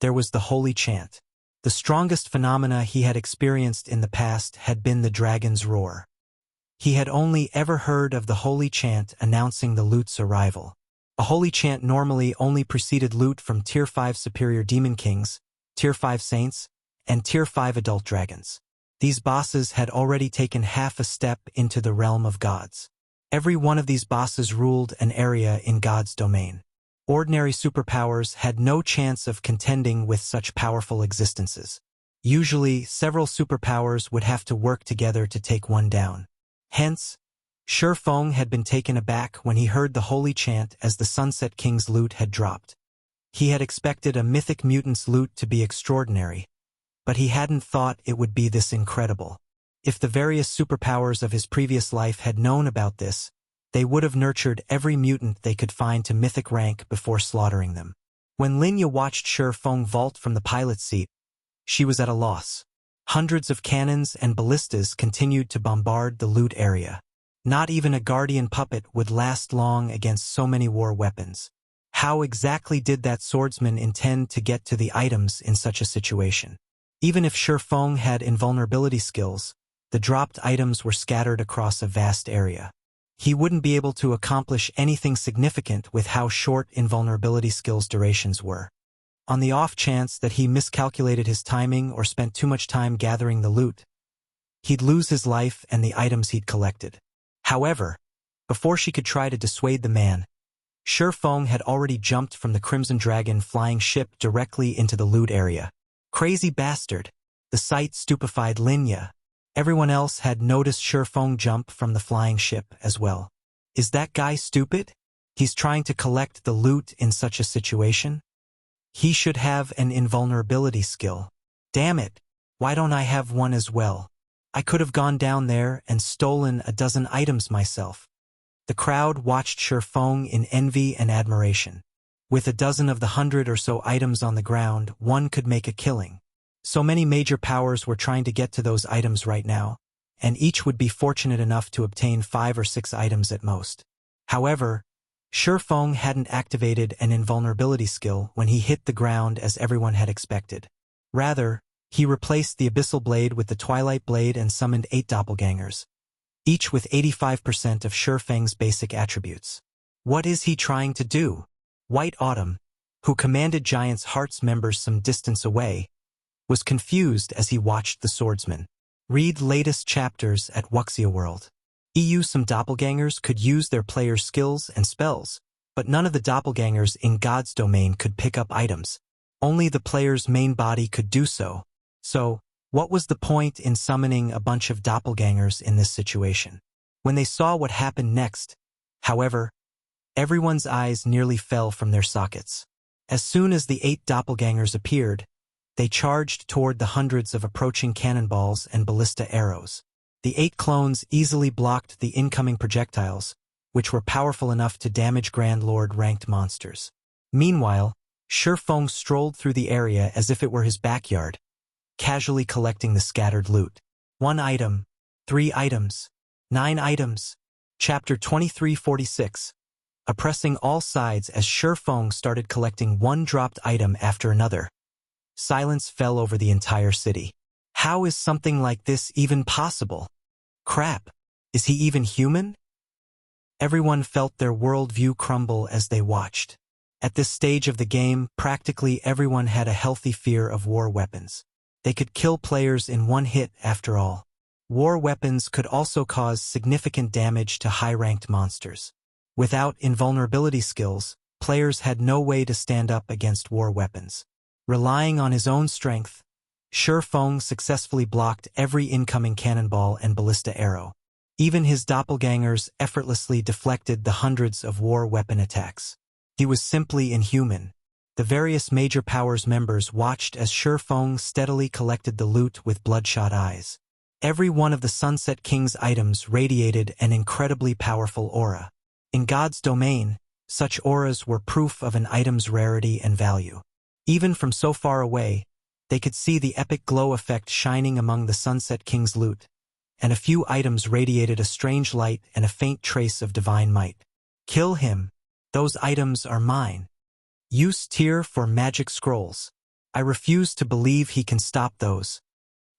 there was the holy chant. The strongest phenomena he had experienced in the past had been the dragon's roar. He had only ever heard of the holy chant announcing the loot's arrival. A holy chant normally only preceded loot from Tier 5 superior demon kings, Tier 5 saints, and Tier 5 adult dragons. These bosses had already taken half a step into the realm of gods. Every one of these bosses ruled an area in God's domain. Ordinary superpowers had no chance of contending with such powerful existences. Usually, several superpowers would have to work together to take one down. Hence, Shifeng had been taken aback when he heard the holy chant as the Sunset King's loot had dropped. He had expected a Mythic mutant's loot to be extraordinary, but he hadn't thought it would be this incredible. If the various superpowers of his previous life had known about this, they would have nurtured every mutant they could find to Mythic rank before slaughtering them. When Linya watched Shifeng vault from the pilot's seat, she was at a loss. Hundreds of cannons and ballistas continued to bombard the loot area. Not even a guardian puppet would last long against so many war weapons. How exactly did that swordsman intend to get to the items in such a situation? Even if Shifeng had invulnerability skills, the dropped items were scattered across a vast area. He wouldn't be able to accomplish anything significant with how short invulnerability skills' durations were. On the off chance that he miscalculated his timing or spent too much time gathering the loot, he'd lose his life and the items he'd collected. However, before she could try to dissuade the man, Shifeng had already jumped from the Crimson Dragon flying ship directly into the loot area. Crazy bastard! The sight stupefied Linya. Everyone else had noticed Shifeng jump from the flying ship as well. Is that guy stupid? He's trying to collect the loot in such a situation? He should have an invulnerability skill. Damn it! Why don't I have one as well? I could have gone down there and stolen a dozen items myself. The crowd watched Shifeng in envy and admiration. With a dozen of the 100 or so items on the ground, one could make a killing. So many major powers were trying to get to those items right now, and each would be fortunate enough to obtain 5 or 6 items at most. However, Shifeng hadn't activated an invulnerability skill when he hit the ground as everyone had expected. Rather, he replaced the Abyssal Blade with the Twilight Blade and summoned 8 doppelgangers, each with 85% of Shifeng's basic attributes. What is he trying to do? White Autumn, who commanded Giant's Heart's members some distance away, was confused as he watched the swordsman. Read latest chapters at Wuxia World. Some doppelgangers could use their players' skills and spells, but none of the doppelgangers in God's domain could pick up items. Only the player's main body could do so. So, what was the point in summoning a bunch of doppelgangers in this situation? When they saw what happened next, however, everyone's eyes nearly fell from their sockets. As soon as the 8 doppelgangers appeared, they charged toward the hundreds of approaching cannonballs and ballista arrows. The 8 clones easily blocked the incoming projectiles, which were powerful enough to damage Grand Lord-ranked monsters. Meanwhile, Shifeng strolled through the area as if it were his backyard, casually collecting the scattered loot. 1 item, 3 items, 9 items. Chapter 2346. Oppressing all sides as Shifeng started collecting one dropped item after another. Silence fell over the entire city. How is something like this even possible? Crap, is he even human? Everyone felt their worldview crumble as they watched. At this stage of the game, practically everyone had a healthy fear of war weapons. They could kill players in one hit after all. War weapons could also cause significant damage to high-ranked monsters. Without invulnerability skills, players had no way to stand up against war weapons. Relying on his own strength, Shifeng successfully blocked every incoming cannonball and ballista arrow. Even his doppelgangers effortlessly deflected the hundreds of war weapon attacks. He was simply inhuman. The various major powers members watched as Shifeng steadily collected the loot with bloodshot eyes. Every one of the Sunset King's items radiated an incredibly powerful aura. In God's domain, such auras were proof of an item's rarity and value. Even from so far away, they could see the epic glow effect shining among the Sunset King's loot, and a few items radiated a strange light and a faint trace of divine might. Kill him. Those items are mine. Use tier for magic scrolls. I refuse to believe he can stop those.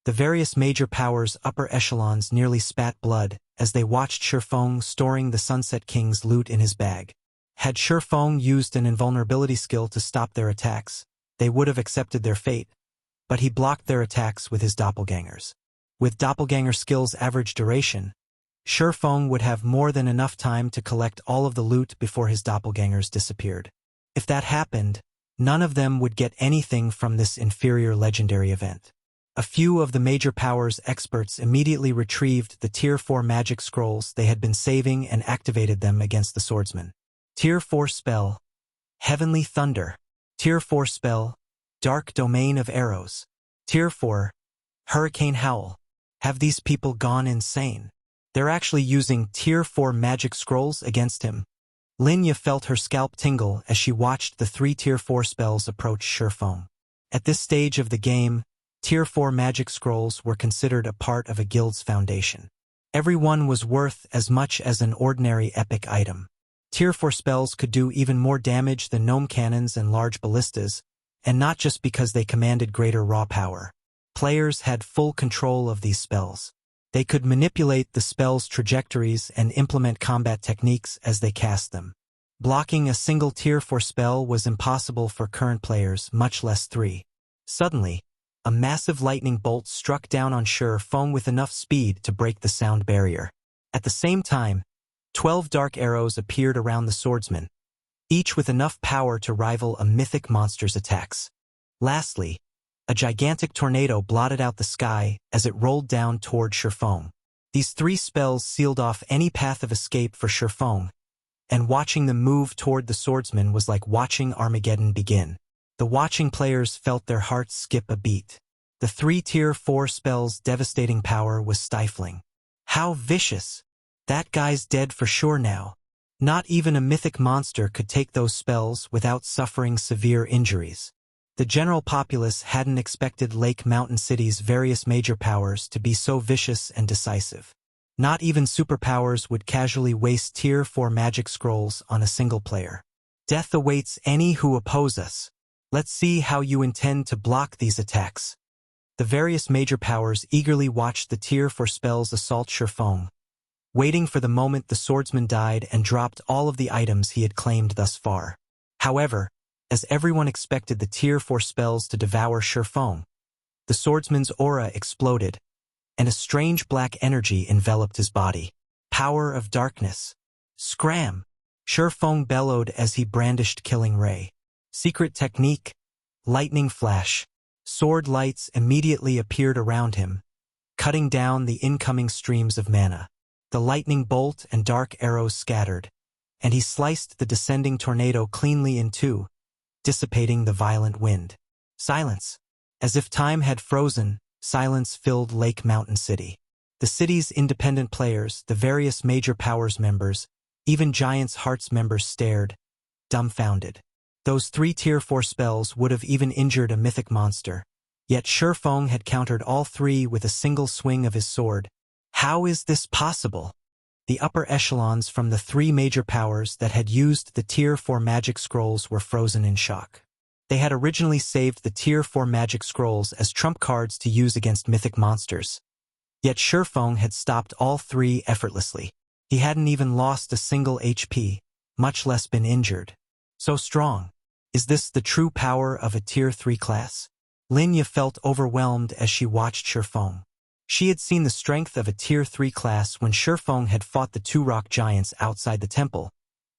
The various major powers' upper echelons nearly spat blood as they watched Shifeng storing the Sunset King's loot in his bag. Had Shifeng used an invulnerability skill to stop their attacks, they would have accepted their fate, but he blocked their attacks with his doppelgangers. With doppelganger skills' average duration, Shifeng would have more than enough time to collect all of the loot before his doppelgangers disappeared. If that happened, none of them would get anything from this inferior legendary event. A few of the major powers experts immediately retrieved the Tier 4 magic scrolls they had been saving and activated them against the swordsman. Tier 4 spell, Heavenly Thunder. Tier 4 spell, Dark Domain of Arrows. Tier 4, Hurricane Howl. Have these people gone insane? They're actually using Tier 4 magic scrolls against him. Linya felt her scalp tingle as she watched the 3 Tier 4 spells approach Shifeng. At this stage of the game, Tier 4 magic scrolls were considered a part of a guild's foundation. Every one was worth as much as an ordinary epic item. Tier 4 spells could do even more damage than gnome cannons and large ballistas, and not just because they commanded greater raw power. Players had full control of these spells. They could manipulate the spell's trajectories and implement combat techniques as they cast them. Blocking a single Tier 4 spell was impossible for current players, much less 3. Suddenly, a massive lightning bolt struck down on Shifeng with enough speed to break the sound barrier. At the same time, 12 dark arrows appeared around the swordsman, each with enough power to rival a mythic monster's attacks. Lastly, a gigantic tornado blotted out the sky as it rolled down toward Shifeng. These 3 spells sealed off any path of escape for Shifeng, and watching them move toward the swordsman was like watching Armageddon begin. The watching players felt their hearts skip a beat. The 3 Tier 4 spells' devastating power was stifling. How vicious! That guy's dead for sure now. Not even a mythic monster could take those spells without suffering severe injuries. The general populace hadn't expected Lake Mountain City's various major powers to be so vicious and decisive. Not even superpowers would casually waste Tier 4 magic scrolls on a single player. Death awaits any who oppose us. Let's see how you intend to block these attacks. The various major powers eagerly watched the Tier 4 spells assault Shifeng, waiting for the moment the swordsman died and dropped all of the items he had claimed thus far. However, as everyone expected the Tier 4 spells to devour Shifeng, the swordsman's aura exploded, and a strange black energy enveloped his body. Power of darkness. Scram! Shifeng bellowed as he brandished Killing Ray. Secret technique, lightning flash. Sword lights immediately appeared around him, cutting down the incoming streams of mana. The lightning bolt and dark arrows scattered, and he sliced the descending tornado cleanly in two, dissipating the violent wind. Silence. As if time had frozen, silence filled Lake Mountain City. The city's independent players, the various major powers members, even Giant's Hearts members stared, dumbfounded. Those 3 Tier 4 spells would have even injured a mythic monster, yet Shifeng had countered all 3 with a single swing of his sword. How is this possible? The upper echelons from the 3 major powers that had used the Tier 4 magic scrolls were frozen in shock. They had originally saved the Tier 4 magic scrolls as trump cards to use against mythic monsters. Yet Shifeng had stopped all 3 effortlessly. He hadn't even lost a single HP, much less been injured. So strong. Is this the true power of a Tier 3 class? Linya felt overwhelmed as she watched Shifeng. She had seen the strength of a Tier 3 class when Shifeng had fought the two rock giants outside the temple,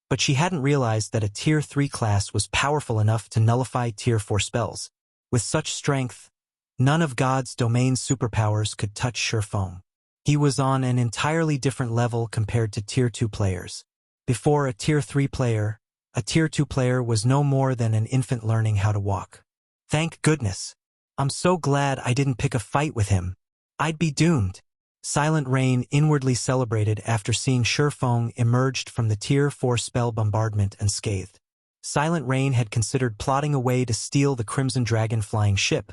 but she hadn't realized that a Tier 3 class was powerful enough to nullify Tier 4 spells. With such strength, none of God's domain's superpowers could touch Shifeng. He was on an entirely different level compared to Tier 2 players. Before a Tier 3 player, a Tier 2 player was no more than an infant learning how to walk. Thank goodness. I'm so glad I didn't pick a fight with him. I'd be doomed. Silent Rain inwardly celebrated after seeing Shifeng emerged from the Tier 4 spell bombardment unscathed. Silent Rain had considered plotting a way to steal the Crimson Dragon flying ship,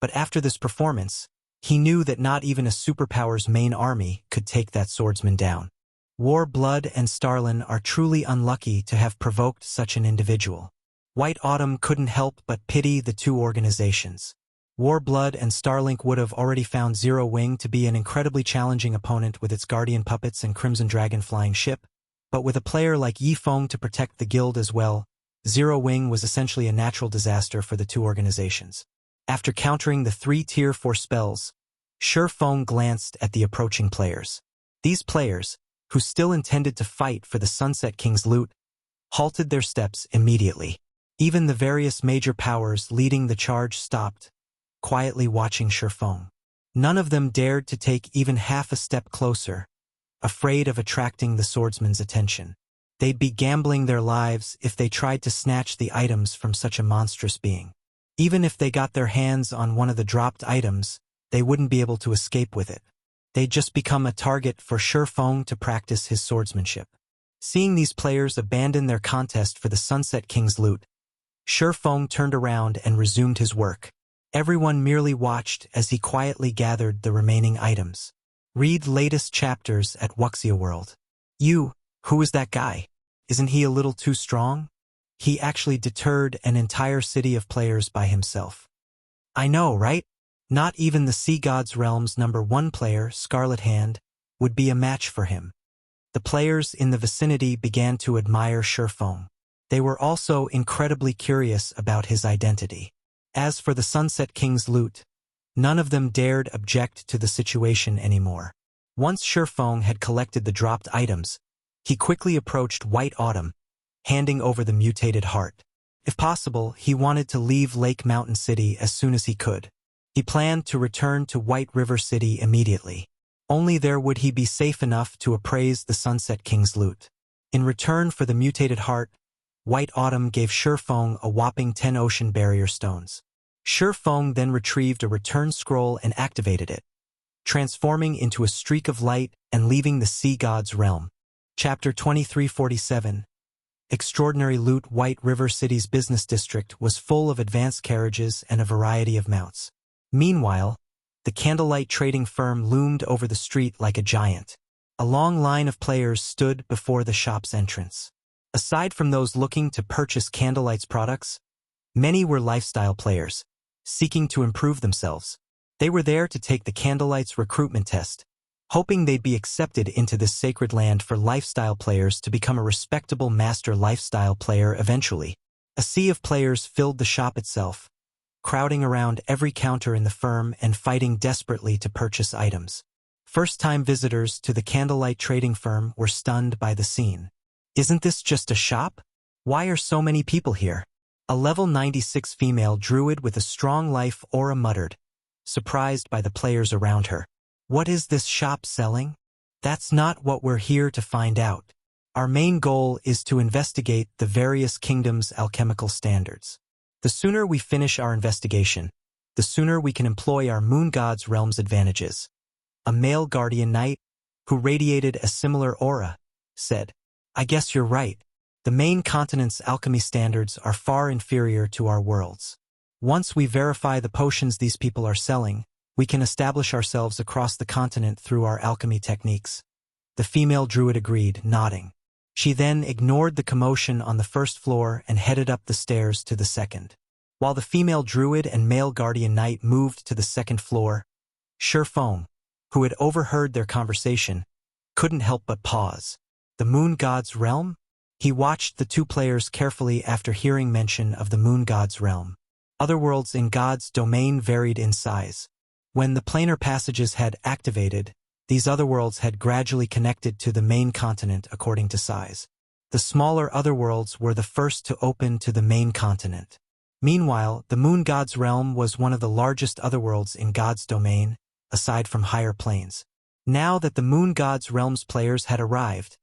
but after this performance, he knew that not even a superpower's main army could take that swordsman down. Warblood and Starlin are truly unlucky to have provoked such an individual. White Autumn couldn't help but pity the two organizations. Warblood and Starlink would have already found Zero Wing to be an incredibly challenging opponent with its Guardian Puppets and Crimson Dragon flying ship, but with a player like Yifeng to protect the guild as well, Zero Wing was essentially a natural disaster for the two organizations. After countering the 3 Tier 4 spells, Shifeng glanced at the approaching players. These players, who still intended to fight for the Sunset King's loot, halted their steps immediately. Even the various major powers leading the charge stopped, quietly watching Shifeng. None of them dared to take even half a step closer, afraid of attracting the swordsman's attention. They'd be gambling their lives if they tried to snatch the items from such a monstrous being. Even if they got their hands on one of the dropped items, they wouldn't be able to escape with it. They'd just become a target for Shifeng to practice his swordsmanship. Seeing these players abandon their contest for the Sunset King's loot, Shifeng turned around and resumed his work. Everyone merely watched as he quietly gathered the remaining items. Read latest chapters at Wuxia World. Who is that guy? Isn't he a little too strong? He actually deterred an entire city of players by himself. I know, right? Not even the Sea God's Realm's #1 player, Scarlet Hand, would be a match for him. The players in the vicinity began to admire Shifeng. They were also incredibly curious about his identity. As for the Sunset King's loot, none of them dared object to the situation anymore. Once Shifeng had collected the dropped items, he quickly approached White Autumn, handing over the mutated heart. If possible, he wanted to leave Lake Mountain City as soon as he could. He planned to return to White River City immediately. Only there would he be safe enough to appraise the Sunset King's loot. In return for the mutated heart, White Autumn gave Shifeng a whopping 10 ocean barrier stones. Shifeng then retrieved a return scroll and activated it, transforming into a streak of light and leaving the Sea God's Realm. Chapter 2347. Extraordinary loot. White River City's business district was full of advanced carriages and a variety of mounts. Meanwhile, the Candlelight trading firm loomed over the street like a giant. A long line of players stood before the shop's entrance. Aside from those looking to purchase Candlelight's products, many were lifestyle players, seeking to improve themselves. They were there to take the Candlelight's recruitment test, hoping they'd be accepted into this sacred land for lifestyle players to become a respectable master lifestyle player eventually. A sea of players filled the shop itself, crowding around every counter in the firm and fighting desperately to purchase items. First-time visitors to the Candlelight trading firm were stunned by the scene. Isn't this just a shop? Why are so many people here? A level 96 female druid with a strong life aura muttered, surprised by the players around her. What is this shop selling? That's not what we're here to find out. Our main goal is to investigate the various kingdoms' alchemical standards. The sooner we finish our investigation, the sooner we can employ our Moon God's Realm's advantages. A male guardian knight, who radiated a similar aura, said, I guess you're right. The main continent's alchemy standards are far inferior to our world's. Once we verify the potions these people are selling, we can establish ourselves across the continent through our alchemy techniques. The female druid agreed, nodding. She then ignored the commotion on the first floor and headed up the stairs to the second. While the female druid and male guardian knight moved to the second floor, Shifeng, who had overheard their conversation, couldn't help but pause. The Moon God's Realm? He watched the two players carefully after hearing mention of the Moon God's Realm. Other worlds in God's domain varied in size. When the planar passages had activated, these otherworlds had gradually connected to the main continent according to size. The smaller otherworlds were the first to open to the main continent. Meanwhile, the moon god's realm was one of the largest otherworlds in God's domain, aside from higher planes. Now that the moon god's realm's players had arrived,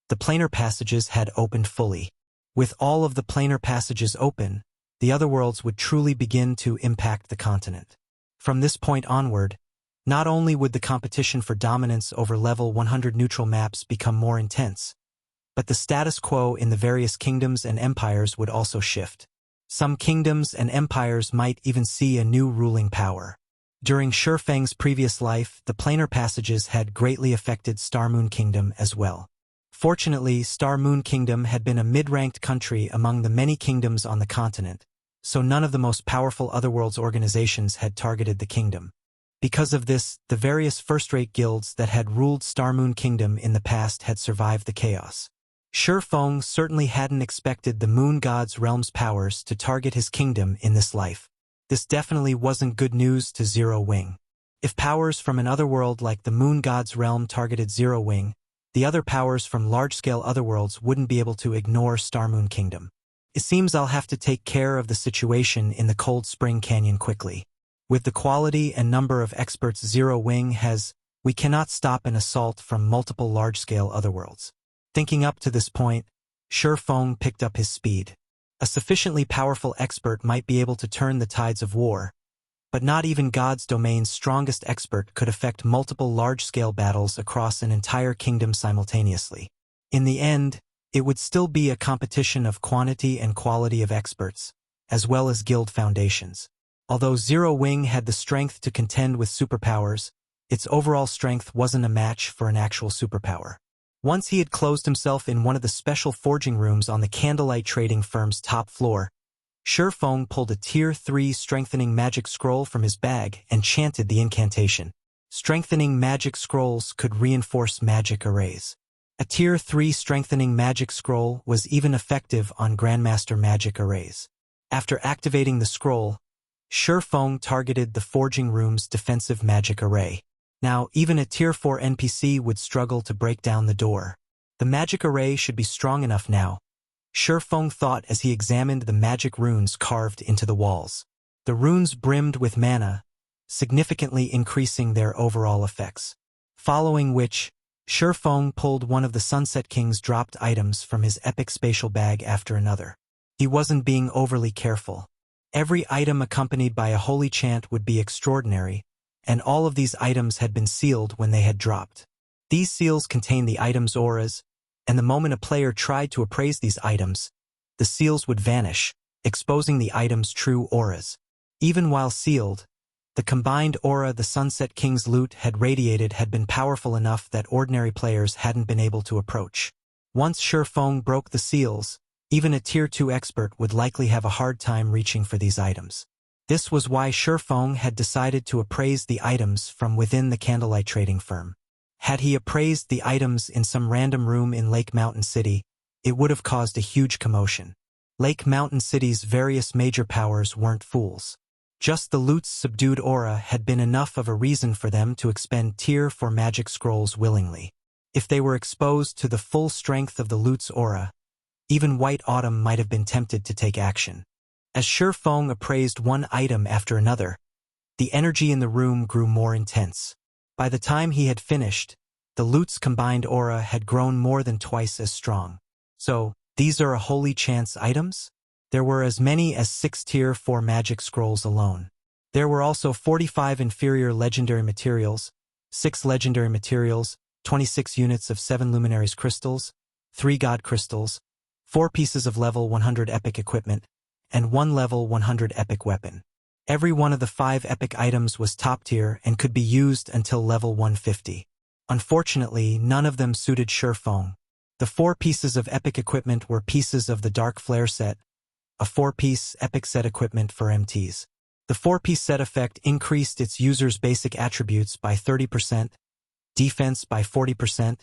the planar passages had opened fully. With all of the planar passages open, the otherworlds would truly begin to impact the continent. From this point onward, not only would the competition for dominance over level 100 neutral maps become more intense, but the status quo in the various kingdoms and empires would also shift. Some kingdoms and empires might even see a new ruling power. During Shifeng's previous life, the planar passages had greatly affected Star Moon Kingdom as well. Fortunately, Star Moon Kingdom had been a mid-ranked country among the many kingdoms on the continent, so none of the most powerful Otherworlds organizations had targeted the kingdom. Because of this, the various first-rate guilds that had ruled Star Moon Kingdom in the past had survived the chaos. Shifeng certainly hadn't expected the moon god's realm's powers to target his kingdom in this life. This definitely wasn't good news to Zero Wing. If powers from an otherworld like the moon god's realm targeted Zero Wing, the other powers from large-scale otherworlds wouldn't be able to ignore Star Moon Kingdom. It seems I'll have to take care of the situation in the Cold Spring Canyon quickly. With the quality and number of experts Zero Wing has, we cannot stop an assault from multiple large-scale otherworlds. Thinking up to this point, Shifeng picked up his speed. A sufficiently powerful expert might be able to turn the tides of war, but not even God's domain's strongest expert could affect multiple large-scale battles across an entire kingdom simultaneously. In the end, it would still be a competition of quantity and quality of experts, as well as guild foundations. Although Zero Wing had the strength to contend with superpowers, its overall strength wasn't a match for an actual superpower. Once he had closed himself in one of the special forging rooms on the Candlelight Trading Firm's top floor, Shifeng pulled a Tier 3 Strengthening Magic Scroll from his bag and chanted the incantation. Strengthening Magic Scrolls could reinforce magic arrays. A Tier 3 Strengthening Magic Scroll was even effective on Grandmaster magic arrays. After activating the scroll, Shifeng targeted the forging room's defensive magic array. Now, even a Tier 4 NPC would struggle to break down the door. The magic array should be strong enough now, Shifeng thought as he examined the magic runes carved into the walls. The runes brimmed with mana, significantly increasing their overall effects. Following which, Shifeng pulled one of the Sunset King's dropped items from his epic spatial bag after another. He wasn't being overly careful. Every item accompanied by a holy chant would be extraordinary, and all of these items had been sealed when they had dropped. These seals contain the item's auras, and the moment a player tried to appraise these items, the seals would vanish, exposing the item's true auras. Even while sealed, the combined aura the Sunset King's loot had radiated had been powerful enough that ordinary players hadn't been able to approach. Once Shifeng broke the seals, even a Tier 2 expert would likely have a hard time reaching for these items. This was why Shifeng had decided to appraise the items from within the Candlelight Trading Firm. Had he appraised the items in some random room in Lake Mountain City, it would have caused a huge commotion. Lake Mountain City's various major powers weren't fools. Just the loot's subdued aura had been enough of a reason for them to expend Tier 4 magic scrolls willingly. If they were exposed to the full strength of the loot's aura, even White Autumn might have been tempted to take action. As Shifeng appraised one item after another, the energy in the room grew more intense. By the time he had finished, the loot's combined aura had grown more than twice as strong. So, these are a holy chance items? There were as many as 6 Tier 4 magic scrolls alone. There were also 45 inferior legendary materials, 6 legendary materials, 26 units of 7 luminaries crystals, 3 god crystals, 4 pieces of level 100 epic equipment, and 1 level 100 epic weapon. Every one of the 5 epic items was top tier and could be used until level 150. Unfortunately, none of them suited Shifeng. The 4 pieces of epic equipment were pieces of the Dark Flare set, a 4-piece epic set equipment for MTs. The 4-piece set effect increased its user's basic attributes by 30%, defense by 40%,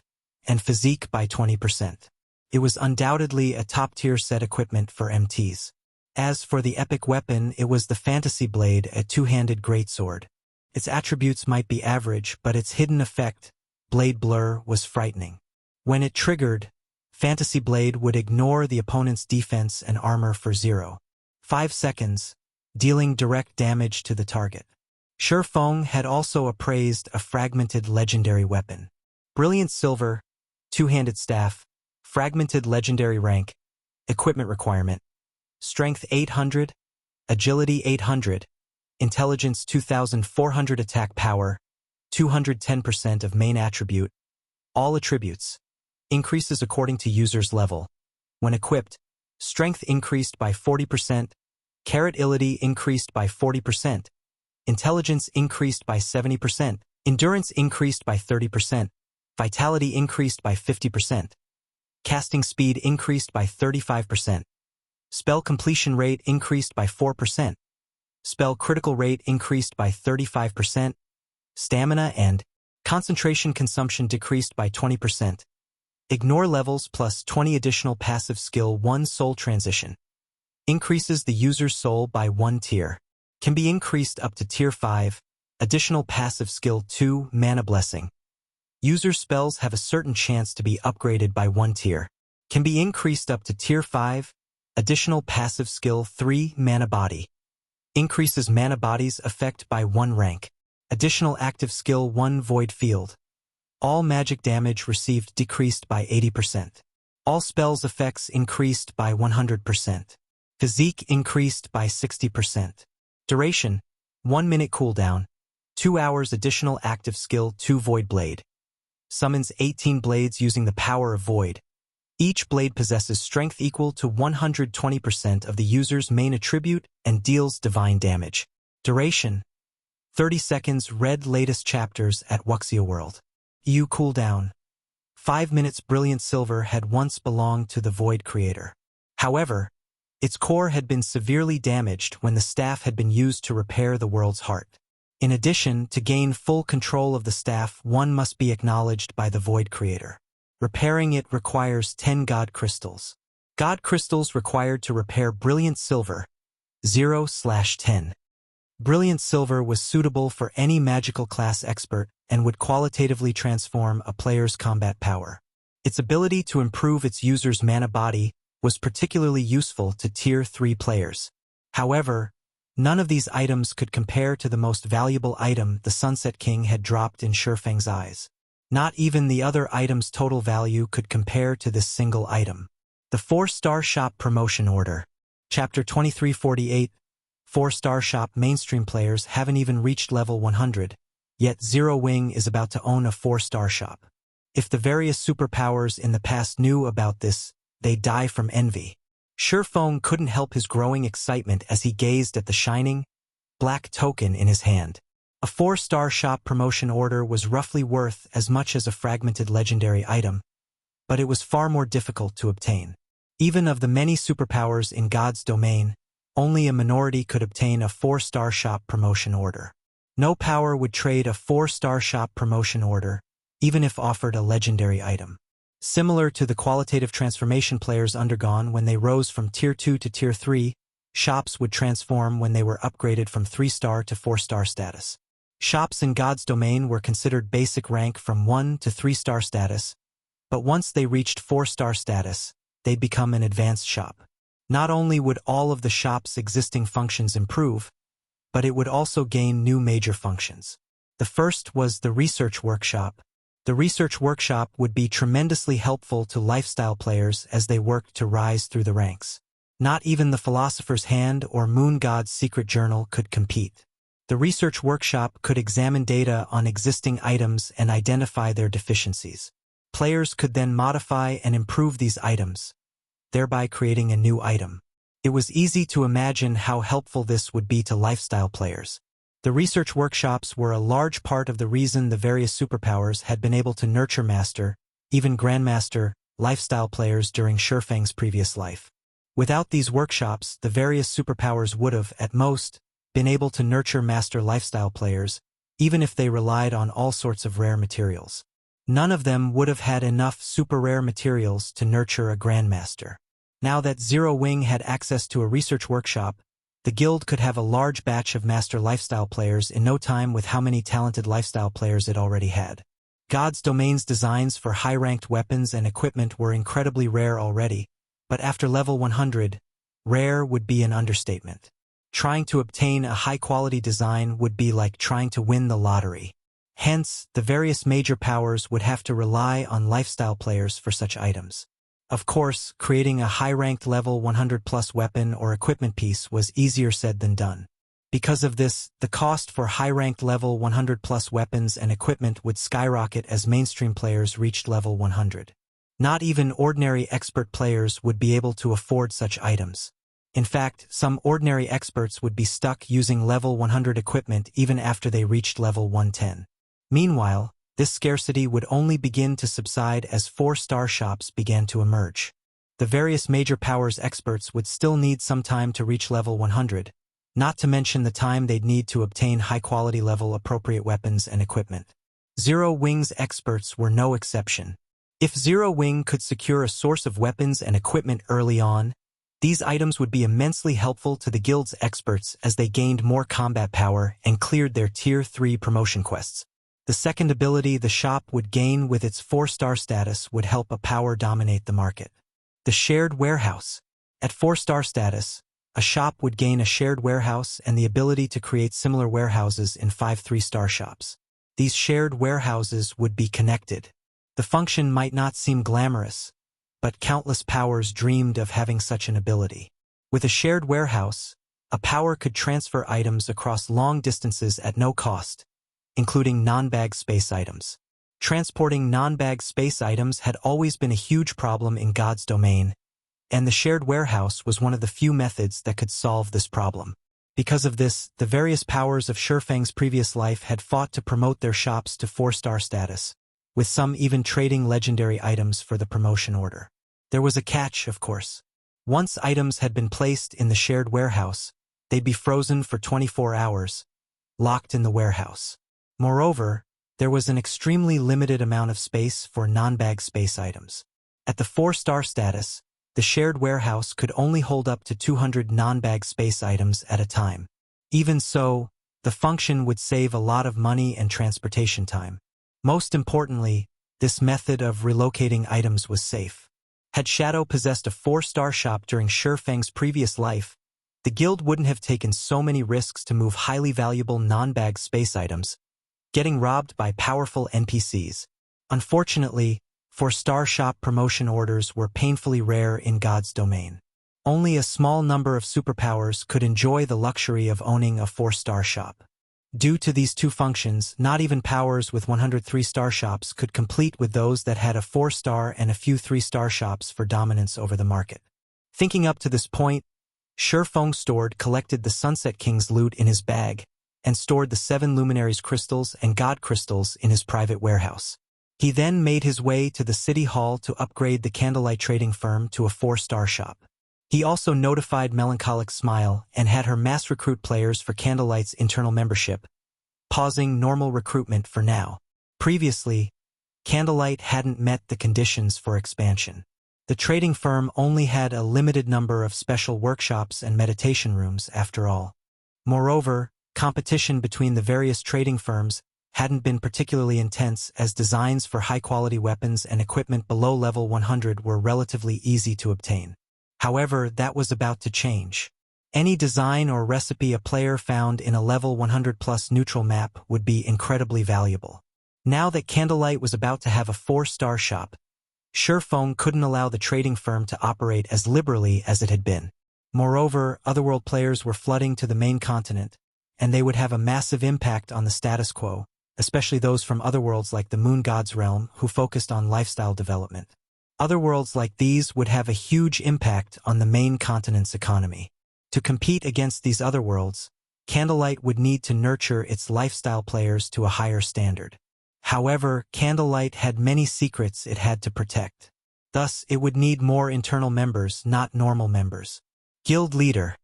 and physique by 20%. It was undoubtedly a top-tier set equipment for MTs. As for the epic weapon, it was the Fantasy Blade, a 2-handed greatsword. Its attributes might be average, but its hidden effect, Blade Blur, was frightening. When it triggered, Fantasy Blade would ignore the opponent's defense and armor for 0.5 seconds, dealing direct damage to the target. Shifeng had also appraised a fragmented legendary weapon. Brilliant Silver, two-handed staff, fragmented legendary rank, equipment requirement, strength 800, agility 800, intelligence 2400, attack power 210% of main attribute. All attributes increases according to user's level. When equipped, strength increased by 40%, carrot-ility increased by 40%, intelligence increased by 70%, endurance increased by 30%, vitality increased by 50%, casting speed increased by 35%, spell completion rate increased by 4%, spell critical rate increased by 35%, stamina and concentration consumption decreased by 20%. Ignore levels plus 20 additional passive skill 1 soul transition. Increases the user's soul by 1 tier. Can be increased up to tier 5. Additional passive skill 2 mana blessing. User spells have a certain chance to be upgraded by 1 tier. Can be increased up to tier 5. Additional passive skill 3 mana body. Increases mana body's effect by 1 rank. Additional active skill 1 void field. All magic damage received decreased by 80%. All spells effects increased by 100%. Physique increased by 60%. Duration, 1 minute cooldown, 2 hours additional active skill 2 void blade. Summons 18 blades using the power of void. Each blade possesses strength equal to 120% of the user's main attribute and deals divine damage. Duration, 30 seconds. Read latest chapters at Wuxia World. EU cooldown, 5 minutes. Brilliant Silver had once belonged to the Void Creator. However, its core had been severely damaged when the staff had been used to repair the world's heart. In addition, to gain full control of the staff, one must be acknowledged by the Void Creator. Repairing it requires 10 God Crystals. God Crystals required to repair Brilliant Silver, 0/10. Brilliant Silver was suitable for any magical class expert and would qualitatively transform a player's combat power. Its ability to improve its user's mana body was particularly useful to Tier 3 players. However, none of these items could compare to the most valuable item the Sunset King had dropped in Shifeng's eyes. Not even the other item's total value could compare to this single item. The 4-Star Shop Promotion Order. Chapter 2348. 4-Star Shop. Mainstream players haven't even reached level 100, yet Zero Wing is about to own a 4-Star Shop. If the various superpowers in the past knew about this, they'd die from envy. Shifeng couldn't help his growing excitement as he gazed at the shining, black token in his hand. A 4-Star Shop Promotion Order was roughly worth as much as a fragmented legendary item, but it was far more difficult to obtain. Even of the many superpowers in God's domain, only a minority could obtain a 4-Star Shop Promotion Order. No power would trade a 4-Star Shop Promotion Order, even if offered a legendary item. Similar to the qualitative transformation players undergone when they rose from Tier 2 to Tier 3, shops would transform when they were upgraded from 3-star to 4-star status. Shops in God's domain were considered basic rank from 1 to 3-star status, but once they reached 4-star status, they'd become an advanced shop. Not only would all of the shop's existing functions improve, but it would also gain new major functions. The first was the Research Workshop. The Research Workshop would be tremendously helpful to lifestyle players as they worked to rise through the ranks. Not even the Philosopher's Hand or Moon God's Secret Journal could compete. The Research Workshop could examine data on existing items and identify their deficiencies. Players could then modify and improve these items, thereby creating a new item. It was easy to imagine how helpful this would be to lifestyle players. The research workshops were a large part of the reason the various superpowers had been able to nurture Master, even Grandmaster, lifestyle players during Shifeng's previous life. Without these workshops, the various superpowers would have, at most, been able to nurture Master lifestyle players, even if they relied on all sorts of rare materials. None of them would have had enough super rare materials to nurture a Grandmaster. Now that Zero Wing had access to a research workshop, The guild could have a large batch of master lifestyle players in no time with how many talented lifestyle players it already had. God's Domain's designs for high-ranked weapons and equipment were incredibly rare already, but after level 100, rare would be an understatement. Trying to obtain a high-quality design would be like trying to win the lottery. Hence, the various major powers would have to rely on lifestyle players for such items. Of course, creating a high-ranked level 100+ weapon or equipment piece was easier said than done. Because of this, the cost for high-ranked level 100+ weapons and equipment would skyrocket as mainstream players reached level 100. Not even ordinary expert players would be able to afford such items. In fact, some ordinary experts would be stuck using level 100 equipment even after they reached level 110. Meanwhile, this scarcity would only begin to subside as 4-star shops began to emerge. The various major powers experts would still need some time to reach level 100, not to mention the time they'd need to obtain high-quality level appropriate weapons and equipment. Zero Wing's experts were no exception. If Zero Wing could secure a source of weapons and equipment early on, these items would be immensely helpful to the guild's experts as they gained more combat power and cleared their Tier 3 promotion quests. The second ability the shop would gain with its 4-star status would help a power dominate the market. The Shared Warehouse. At 4-star status, a shop would gain a shared warehouse and the ability to create similar warehouses in 5 3-star shops. These shared warehouses would be connected. The function might not seem glamorous, but countless powers dreamed of having such an ability. With a shared warehouse, a power could transfer items across long distances at no cost, including non-bag space items. Transporting non-bag space items had always been a huge problem in God's Domain, and the shared warehouse was one of the few methods that could solve this problem. Because of this, the various powers of Shurfeng's previous life had fought to promote their shops to 4-star status, with some even trading legendary items for the promotion order. There was a catch, of course. Once items had been placed in the shared warehouse, they'd be frozen for 24 hours, locked in the warehouse. Moreover, there was an extremely limited amount of space for non-bag space items. At the 4-star status, the shared warehouse could only hold up to 200 non-bag space items at a time. Even so, the function would save a lot of money and transportation time. Most importantly, this method of relocating items was safe. Had Shadow possessed a 4-star shop during Shurfeng's previous life, the guild wouldn't have taken so many risks to move highly valuable non-bag space items, getting robbed by powerful NPCs. Unfortunately, 4-star shop promotion orders were painfully rare in God's Domain. Only a small number of superpowers could enjoy the luxury of owning a 4-star shop. Due to these two functions, not even powers with 103-star shops could compete with those that had a 4-star and a few 3-star shops for dominance over the market. Thinking up to this point, Shurfeng collected the Sunset King's loot in his bag, and stored the 7 Luminaries crystals and God crystals in his private warehouse. He then made his way to the city hall to upgrade the Candlelight trading firm to a 4-star shop. He also notified Melancholic Smile and had her mass recruit players for Candlelight's internal membership, pausing normal recruitment for now. Previously, Candlelight hadn't met the conditions for expansion. The trading firm only had a limited number of special workshops and meditation rooms after all. Moreover, competition between the various trading firms hadn't been particularly intense as designs for high-quality weapons and equipment below level 100 were relatively easy to obtain. However, that was about to change. Any design or recipe a player found in a level 100+ neutral map would be incredibly valuable. Now that Candlelight was about to have a 4-star shop, Shurfeng couldn't allow the trading firm to operate as liberally as it had been. Moreover, otherworld players were flooding to the main continent, and they would have a massive impact on the status quo, especially those from otherworlds like the Moon God's Realm who focused on lifestyle development. Otherworlds like these would have a huge impact on the main continent's economy. To compete against these otherworlds, Candlelight would need to nurture its lifestyle players to a higher standard. However, Candlelight had many secrets it had to protect. Thus, it would need more internal members, not normal members. Guild Leader.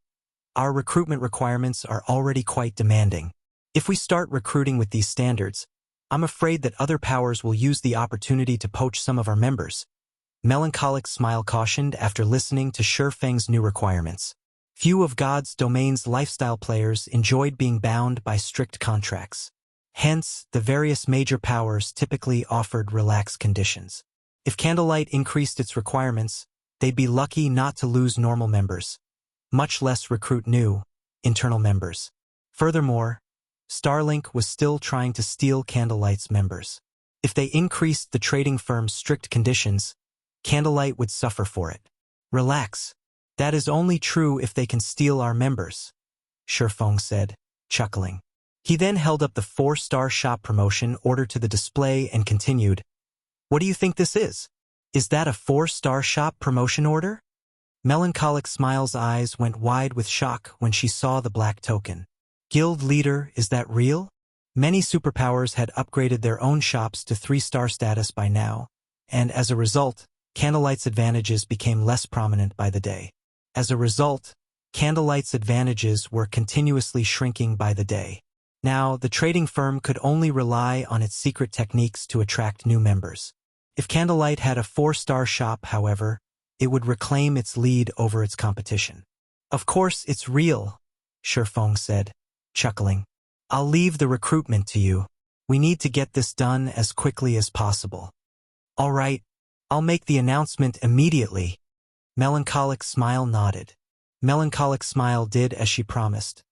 Our recruitment requirements are already quite demanding. If we start recruiting with these standards, I'm afraid that other powers will use the opportunity to poach some of our members. Melancholic Smile cautioned after listening to Shurfeng's new requirements. Few of God's domain's lifestyle players enjoyed being bound by strict contracts. Hence, the various major powers typically offered relaxed conditions. If Candlelight increased its requirements, they'd be lucky not to lose normal members, much less recruit new, internal members. Furthermore, Starlink was still trying to steal Candlelight's members. If they increased the trading firm's strict conditions, Candlelight would suffer for it. Relax. That is only true if they can steal our members, Shifeng said, chuckling. He then held up the 4-star shop promotion order to the display and continued, "What do you think this is? Is that a 4-star shop promotion order?" Melancholic Smile's eyes went wide with shock when she saw the black token. Guild leader, is that real? Many superpowers had upgraded their own shops to 3-star status by now, and as a result, Candlelight's advantages became less prominent by the day. As a result, Candlelight's advantages were continuously shrinking by the day. Now, the trading firm could only rely on its secret techniques to attract new members. If Candlelight had a 4-star shop, however, it would reclaim its lead over its competition. "Of course it's real," Shifeng said, chuckling. "I'll leave the recruitment to you. We need to get this done as quickly as possible." "All right, I'll make the announcement immediately." Melancholic Smile nodded. Melancholic Smile did as she promised,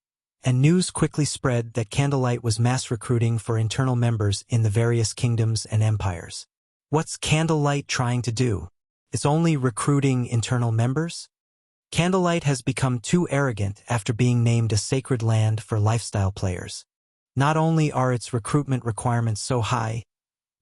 and news quickly spread that Candlelight was mass recruiting for internal members in the various kingdoms and empires. What's Candlelight trying to do? It's only recruiting internal members? Candlelight has become too arrogant after being named a sacred land for lifestyle players. Not only are its recruitment requirements so high,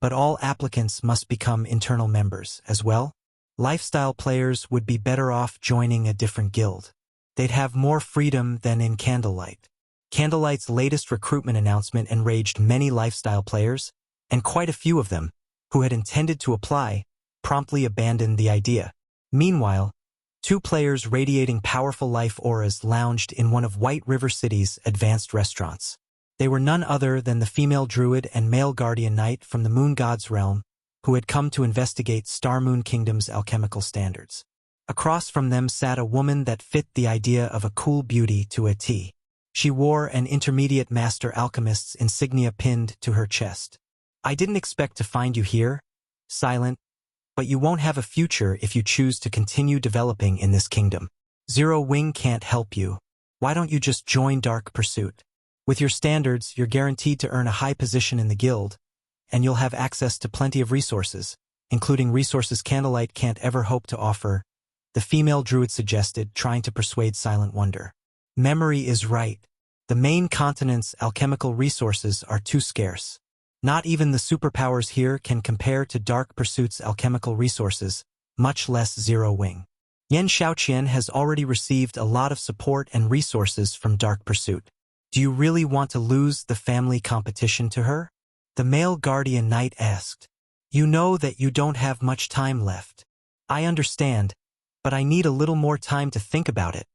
but all applicants must become internal members as well. Lifestyle players would be better off joining a different guild. They'd have more freedom than in Candlelight. Candlelight's latest recruitment announcement enraged many lifestyle players, and quite a few of them, who had intended to apply, promptly abandoned the idea. Meanwhile, 2 players radiating powerful life auras lounged in one of White River City's advanced restaurants. They were none other than the female druid and male guardian knight from the Moon God's realm, who had come to investigate Star Moon Kingdom's alchemical standards. Across from them sat a woman that fit the idea of a cool beauty to a T. She wore an intermediate master alchemist's insignia pinned to her chest. "I didn't expect to find you here, Silent, but you won't have a future if you choose to continue developing in this kingdom. Zero Wing can't help you. Why don't you just join Dark Pursuit? With your standards, you're guaranteed to earn a high position in the guild, and you'll have access to plenty of resources, including resources Candlelight can't ever hope to offer," the female druid suggested, trying to persuade Silent Wonder. Memory is right. The main continent's alchemical resources are too scarce. Not even the superpowers here can compare to Dark Pursuit's alchemical resources, much less Zero Wing. Yen Xiaoqian has already received a lot of support and resources from Dark Pursuit. Do you really want to lose the family competition to her? The male guardian knight asked. "You know that you don't have much time left. I understand, but I need a little more time to think about it,"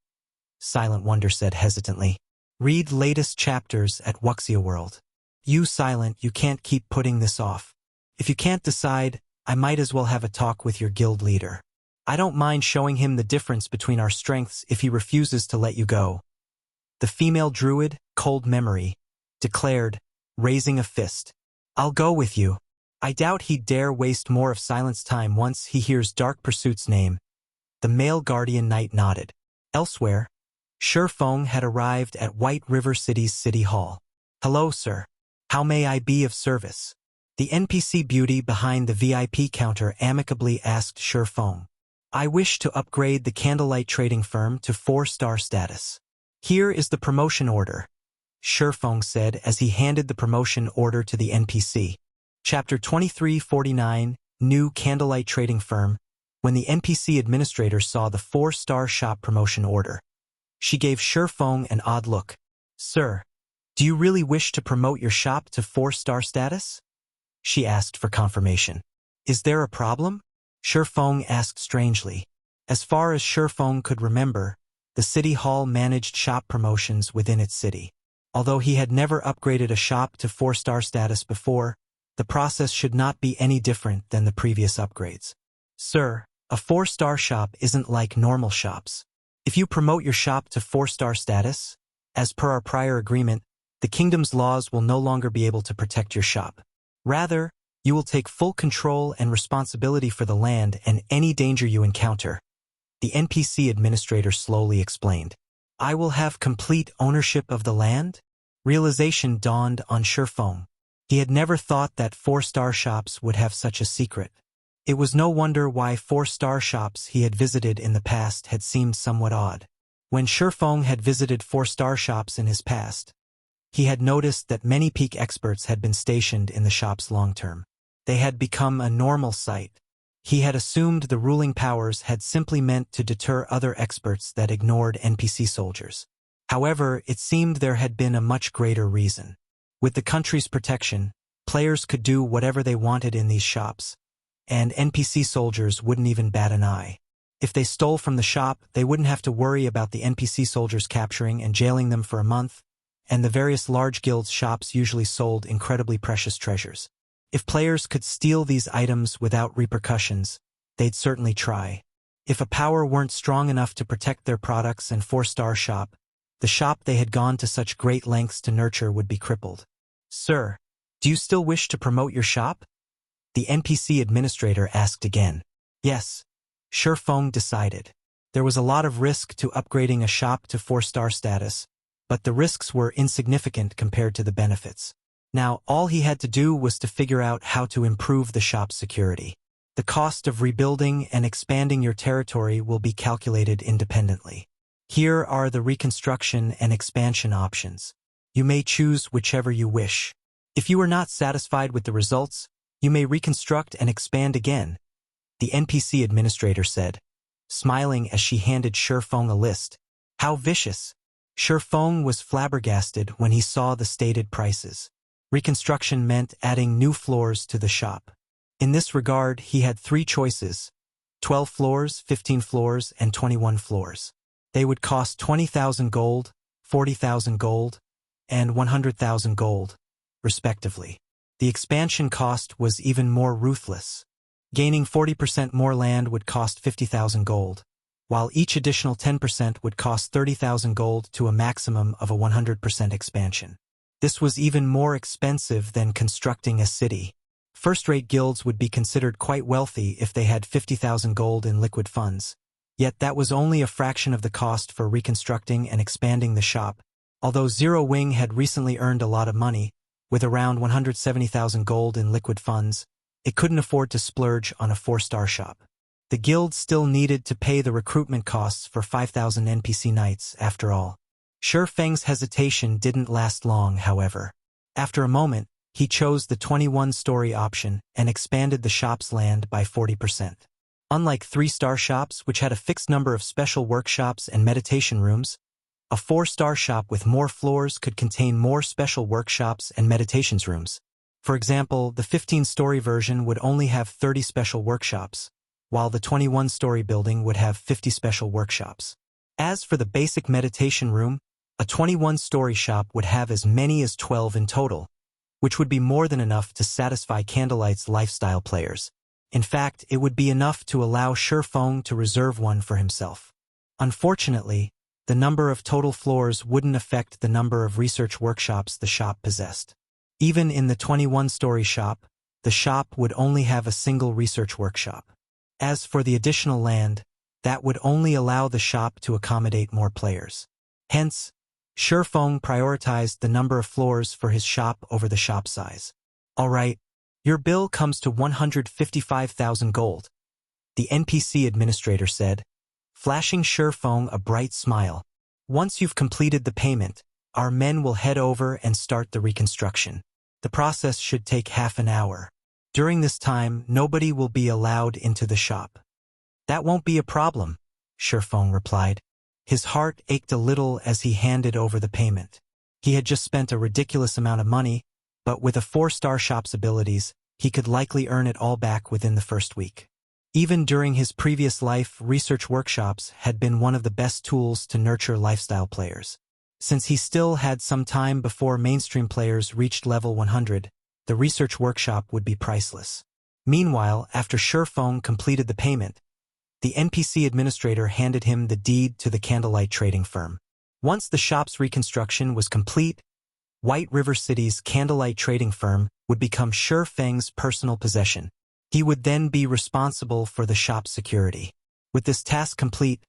Silent Wonder said hesitantly. "Read latest chapters at Wuxia World. You, Silent, you can't keep putting this off. If you can't decide, I might as well have a talk with your guild leader. I don't mind showing him the difference between our strengths if he refuses to let you go," the female druid, Cold Memory, declared, raising a fist. "I'll go with you." I doubt he'd dare waste more of Silent's time once he hears Dark Pursuit's name. The male guardian knight nodded. Elsewhere, Shifeng had arrived at White River City's City Hall. "Hello, sir. How may I be of service?" The NPC beauty behind the VIP counter amicably asked Shifeng. "I wish to upgrade the Candlelight trading firm to 4-star status." "Here is the promotion order," Shifeng said as he handed the promotion order to the NPC. Chapter 2349, New Candlelight Trading Firm. When the NPC administrator saw the 4-star shop promotion order, she gave Shifeng an odd look. "Sir, do you really wish to promote your shop to 4-star status?" she asked for confirmation. "Is there a problem?" Shifeng asked strangely. As far as Shifeng could remember, the city hall managed shop promotions within its city. Although he had never upgraded a shop to 4-star status before, the process should not be any different than the previous upgrades. "Sir, a 4-star shop isn't like normal shops. If you promote your shop to 4-star status, as per our prior agreement, the kingdom's laws will no longer be able to protect your shop. Rather, you will take full control and responsibility for the land and any danger you encounter. The NPC administrator slowly explained. I will have complete ownership of the land? Realization dawned on Shifeng. He had never thought that 4-star shops would have such a secret. It was no wonder why 4-star shops he had visited in the past had seemed somewhat odd. When Shifeng had visited 4-star shops in his past, he had noticed that many peak experts had been stationed in the shops long-term. They had become a normal sight. He had assumed the ruling powers had simply meant to deter other experts that ignored NPC soldiers. However, it seemed there had been a much greater reason. With the country's protection, players could do whatever they wanted in these shops, and NPC soldiers wouldn't even bat an eye. If they stole from the shop, they wouldn't have to worry about the NPC soldiers capturing and jailing them for a month, and the various large guilds shops usually sold incredibly precious treasures. If players could steal these items without repercussions, they'd certainly try. If a power weren't strong enough to protect their products and 4-star shop, the shop they had gone to such great lengths to nurture would be crippled. Sir, do you still wish to promote your shop? The NPC administrator asked again. Yes, Shifeng decided. There was a lot of risk to upgrading a shop to 4-star status, but the risks were insignificant compared to the benefits. Now, all he had to do was to figure out how to improve the shop's security. The cost of rebuilding and expanding your territory will be calculated independently. Here are the reconstruction and expansion options. You may choose whichever you wish. If you are not satisfied with the results, you may reconstruct and expand again, the NPC administrator said, smiling as she handed Shifeng a list. How vicious! Shifeng was flabbergasted when he saw the stated prices. Reconstruction meant adding new floors to the shop. In this regard, he had 3 choices: 12 floors, 15 floors, and 21 floors. They would cost 20,000 gold, 40,000 gold, and 100,000 gold, respectively. The expansion cost was even more ruthless. Gaining 40% more land would cost 50,000 gold, while each additional 10% would cost 30,000 gold to a maximum of a 100% expansion. This was even more expensive than constructing a city. First-rate guilds would be considered quite wealthy if they had 50,000 gold in liquid funds. Yet that was only a fraction of the cost for reconstructing and expanding the shop. Although Zero Wing had recently earned a lot of money, with around 170,000 gold in liquid funds, it couldn't afford to splurge on a 4-star shop. The guild still needed to pay the recruitment costs for 5,000 NPC knights, after all. Shifeng's hesitation didn't last long, however. After a moment, he chose the 21-story option and expanded the shop's land by 40%. Unlike 3-star shops, which had a fixed number of special workshops and meditation rooms, a 4-star shop with more floors could contain more special workshops and meditations rooms. For example, the 15-story version would only have 30 special workshops, while the 21-story building would have 50 special workshops. As for the basic meditation room, a 21-story shop would have as many as 12 in total, which would be more than enough to satisfy Candlelight's lifestyle players. In fact, it would be enough to allow Shifeng to reserve one for himself. Unfortunately, the number of total floors wouldn't affect the number of research workshops the shop possessed. Even in the 21-story shop, the shop would only have a single research workshop. As for the additional land, that would only allow the shop to accommodate more players. Hence, Shifeng prioritized the number of floors for his shop over the shop size. All right, your bill comes to 155,000 gold, the NPC administrator said, flashing Shifeng a bright smile. Once you've completed the payment, our men will head over and start the reconstruction. The process should take half an hour. During this time, nobody will be allowed into the shop. That won't be a problem, Shifeng replied. His heart ached a little as he handed over the payment. He had just spent a ridiculous amount of money, but with a 4-star shop's abilities, he could likely earn it all back within the first week. Even during his previous life, research workshops had been one of the best tools to nurture lifestyle players. Since he still had some time before mainstream players reached level 100, the research workshop would be priceless. Meanwhile, after Shifeng completed the payment, the NPC administrator handed him the deed to the Candlelight trading firm. Once the shop's reconstruction was complete, White River City's Candlelight trading firm would become Shi Feng's personal possession. He would then be responsible for the shop's security. With this task complete,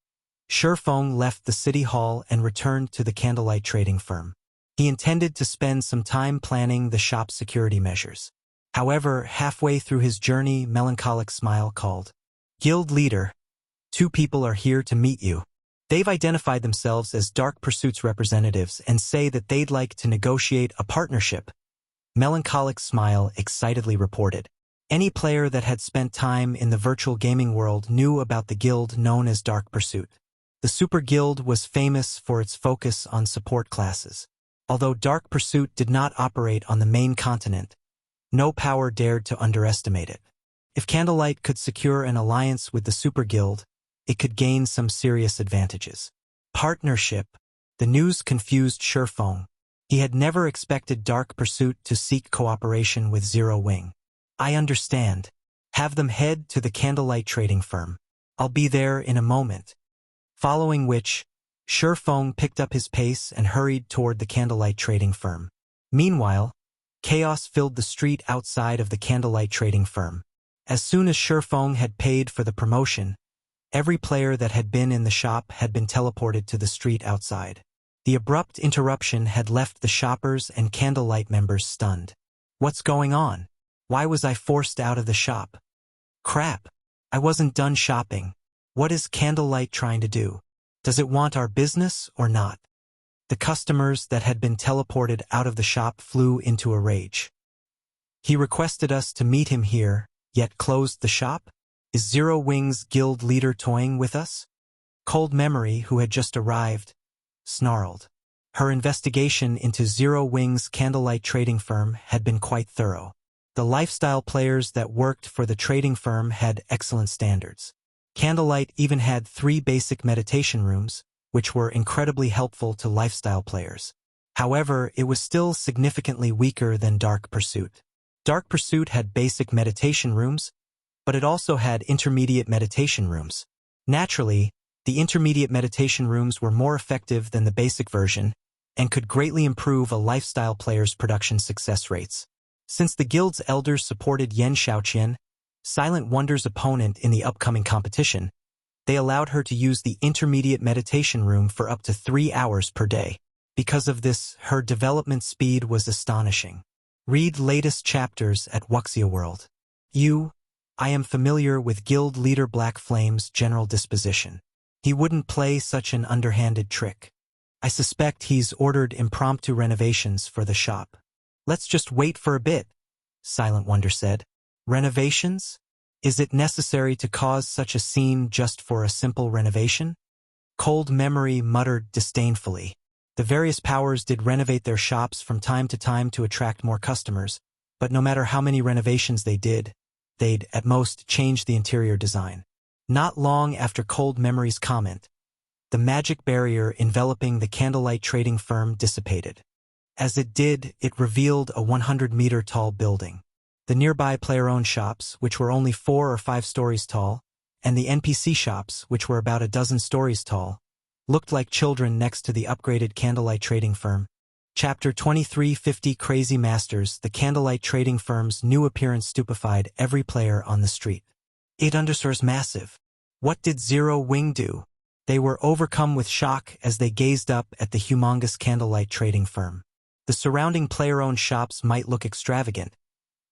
Shi Feng left the city hall and returned to the Candlelight trading firm. He intended to spend some time planning the shop's security measures. However, halfway through his journey, Melancholic Smile called. "Guild leader, 2 people are here to meet you. They've identified themselves as Dark Pursuit's representatives and say that they'd like to negotiate a partnership." Melancholic Smile excitedly reported. Any player that had spent time in the virtual gaming world knew about the guild known as Dark Pursuit. The Super Guild was famous for its focus on support classes. Although Dark Pursuit did not operate on the main continent, no power dared to underestimate it. If Candlelight could secure an alliance with the Super Guild, it could gain some serious advantages. Partnership. The news confused Shi Feng. He had never expected Dark Pursuit to seek cooperation with Zero Wing. "I understand. Have them head to the Candlelight trading firm. I'll be there in a moment." Following which, Shi Feng picked up his pace and hurried toward the Candlelight trading firm. Meanwhile, chaos filled the street outside of the Candlelight trading firm. As soon as Shi Feng had paid for the promotion, every player that had been in the shop had been teleported to the street outside. The abrupt interruption had left the shoppers and Candlelight members stunned. "What's going on? Why was I forced out of the shop? Crap! I wasn't done shopping. What is Candlelight trying to do? Does it want our business or not?" The customers that had been teleported out of the shop flew into a rage. "He requested us to meet him here, yet closed the shop? Is Zero Wing's guild leader toying with us?" Cold Memory, who had just arrived, snarled. Her investigation into Zero Wing's Candlelight trading firm had been quite thorough. The lifestyle players that worked for the trading firm had excellent standards. Candlelight even had 3 basic meditation rooms, which were incredibly helpful to lifestyle players. However, it was still significantly weaker than Dark Pursuit. Dark Pursuit had basic meditation rooms, but it also had intermediate meditation rooms. Naturally, the intermediate meditation rooms were more effective than the basic version and could greatly improve a lifestyle player's production success rates. Since the guild's elders supported Yen Xiaoqian, Silent Wonder's opponent in the upcoming competition, they allowed her to use the intermediate meditation room for up to 3 hours per day. Because of this, her development speed was astonishing. Read latest chapters at Wuxia World. I am familiar with Guild Leader Black Flame's general disposition. He wouldn't play such an underhanded trick. I suspect he's ordered impromptu renovations for the shop. Let's just wait for a bit, Silent Wonder said. Renovations? Is it necessary to cause such a scene just for a simple renovation? Cold Memory muttered disdainfully. The various powers did renovate their shops from time to time to attract more customers, but no matter how many renovations they did, they'd at most change the interior design. Not long after Cold Memory's comment, the magic barrier enveloping the Candlelight trading firm dissipated. As it did, it revealed a 100-meter-tall building. The nearby player-owned shops, which were only 4 or 5 stories tall, and the NPC shops, which were about a dozen stories tall, looked like children next to the upgraded Candlelight trading firm. Chapter 2350 Crazy Masters. The Candlelight trading firm's new appearance stupefied every player on the street. It underscores massive. What did Zero Wing do? They were overcome with shock as they gazed up at the humongous Candlelight trading firm. The surrounding player-owned shops might look extravagant,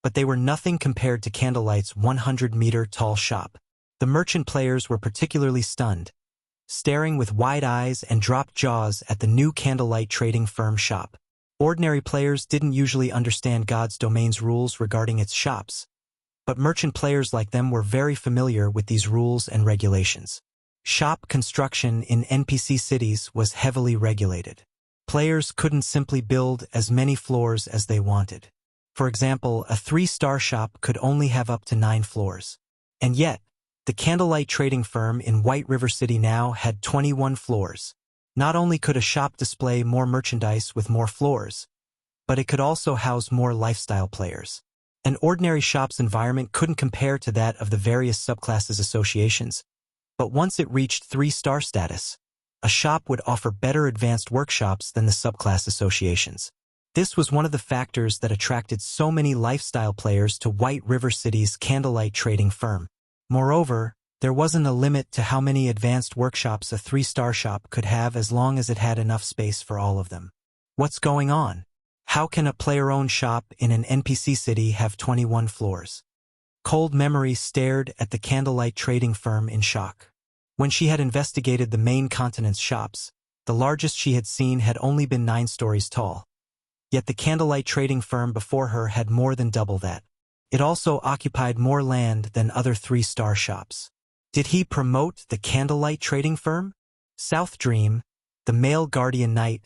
but they were nothing compared to Candlelight's 100-meter-tall shop. The merchant players were particularly stunned, staring with wide eyes and dropped jaws at the new Candlelight trading firm shop. Ordinary players didn't usually understand God's Domain's rules regarding its shops, but merchant players like them were very familiar with these rules and regulations. Shop construction in NPC cities was heavily regulated. Players couldn't simply build as many floors as they wanted. For example, a 3-star shop could only have up to 9 floors. And yet, the Candlelight trading firm in White River City now had 21 floors. Not only could a shop display more merchandise with more floors, but it could also house more lifestyle players. An ordinary shop's environment couldn't compare to that of the various subclasses associations, But once it reached 3-star status, a shop would offer better advanced workshops than the subclass associations. This was one of the factors that attracted so many lifestyle players to White River City's candlelight trading firm. Moreover, there wasn't a limit to how many advanced workshops a 3-star shop could have as long as it had enough space for all of them. What's going on? How can a player-owned shop in an NPC city have 21 floors? Cold Memory stared at the candlelight trading firm in shock. When she had investigated the main continent's shops, the largest she had seen had only been 9 stories tall. Yet the candlelight trading firm before her had more than double that. It also occupied more land than other 3-star shops. Did he promote the candlelight trading firm? South Dream, the male guardian knight,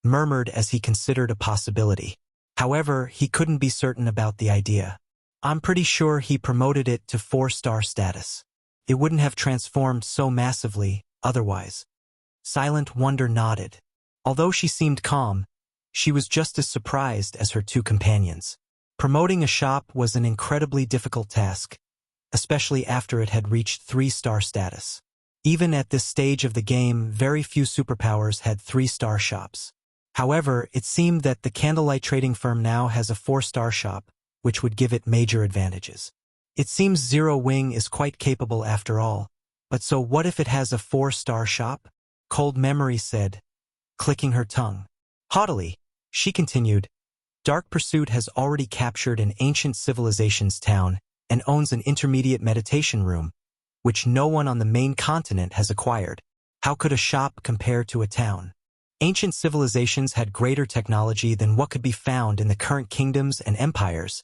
murmured as he considered a possibility. However, he couldn't be certain about the idea. I'm pretty sure he promoted it to 4-star status. It wouldn't have transformed so massively otherwise. Silent Wonder nodded. Although she seemed calm, she was just as surprised as her 2 companions. Promoting a shop was an incredibly difficult task, especially after it had reached 3-star status. Even at this stage of the game, very few superpowers had 3-star shops. However, it seemed that the candlelight trading firm now has a 4-star shop, which would give it major advantages. It seems Zero Wing is quite capable after all, but so what if it has a 4-star shop? Cold Memory said, clicking her tongue. Haughtily, she continued, Dark Pursuit has already captured an ancient civilization's town and owns an intermediate meditation room, which no one on the main continent has acquired. How could a shop compare to a town? Ancient civilizations had greater technology than what could be found in the current kingdoms and empires,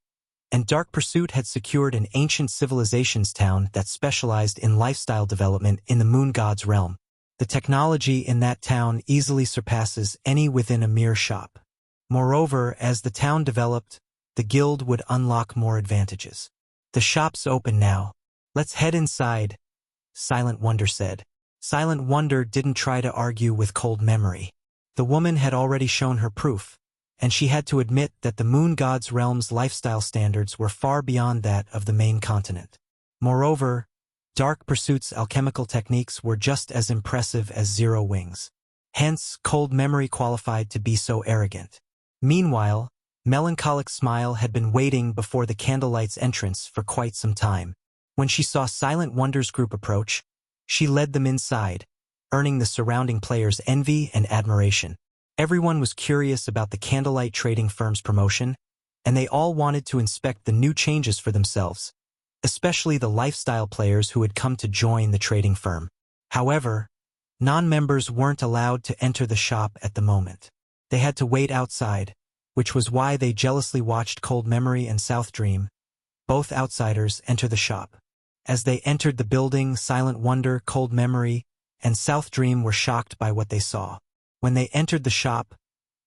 and Dark Pursuit had secured an ancient civilization's town that specialized in lifestyle development in the moon god's realm. The technology in that town easily surpasses any within a mere shop. Moreover, as the town developed, the guild would unlock more advantages. The shop's open now. Let's head inside, Silent Wonder said. Silent Wonder didn't try to argue with Cold Memory. The woman had already shown her proof, and she had to admit that the moon god's realm's lifestyle standards were far beyond that of the main continent. Moreover, Dark Pursuit's alchemical techniques were just as impressive as Zero Wing's. Hence, Cold Memory qualified to be so arrogant. Meanwhile, Melancholic Smile had been waiting before the candlelight's entrance for quite some time. When she saw Silent Wonder's group approach, she led them inside, earning the surrounding players' envy and admiration. Everyone was curious about the candlelight trading firm's promotion, and they all wanted to inspect the new changes for themselves, especially the lifestyle players who had come to join the trading firm. However, non-members weren't allowed to enter the shop at the moment. They had to wait outside, which was why they jealously watched Cold Memory and South Dream, both outsiders, enter the shop. As they entered the building, Silent Wonder, Cold Memory, and South Dream were shocked by what they saw. When they entered the shop,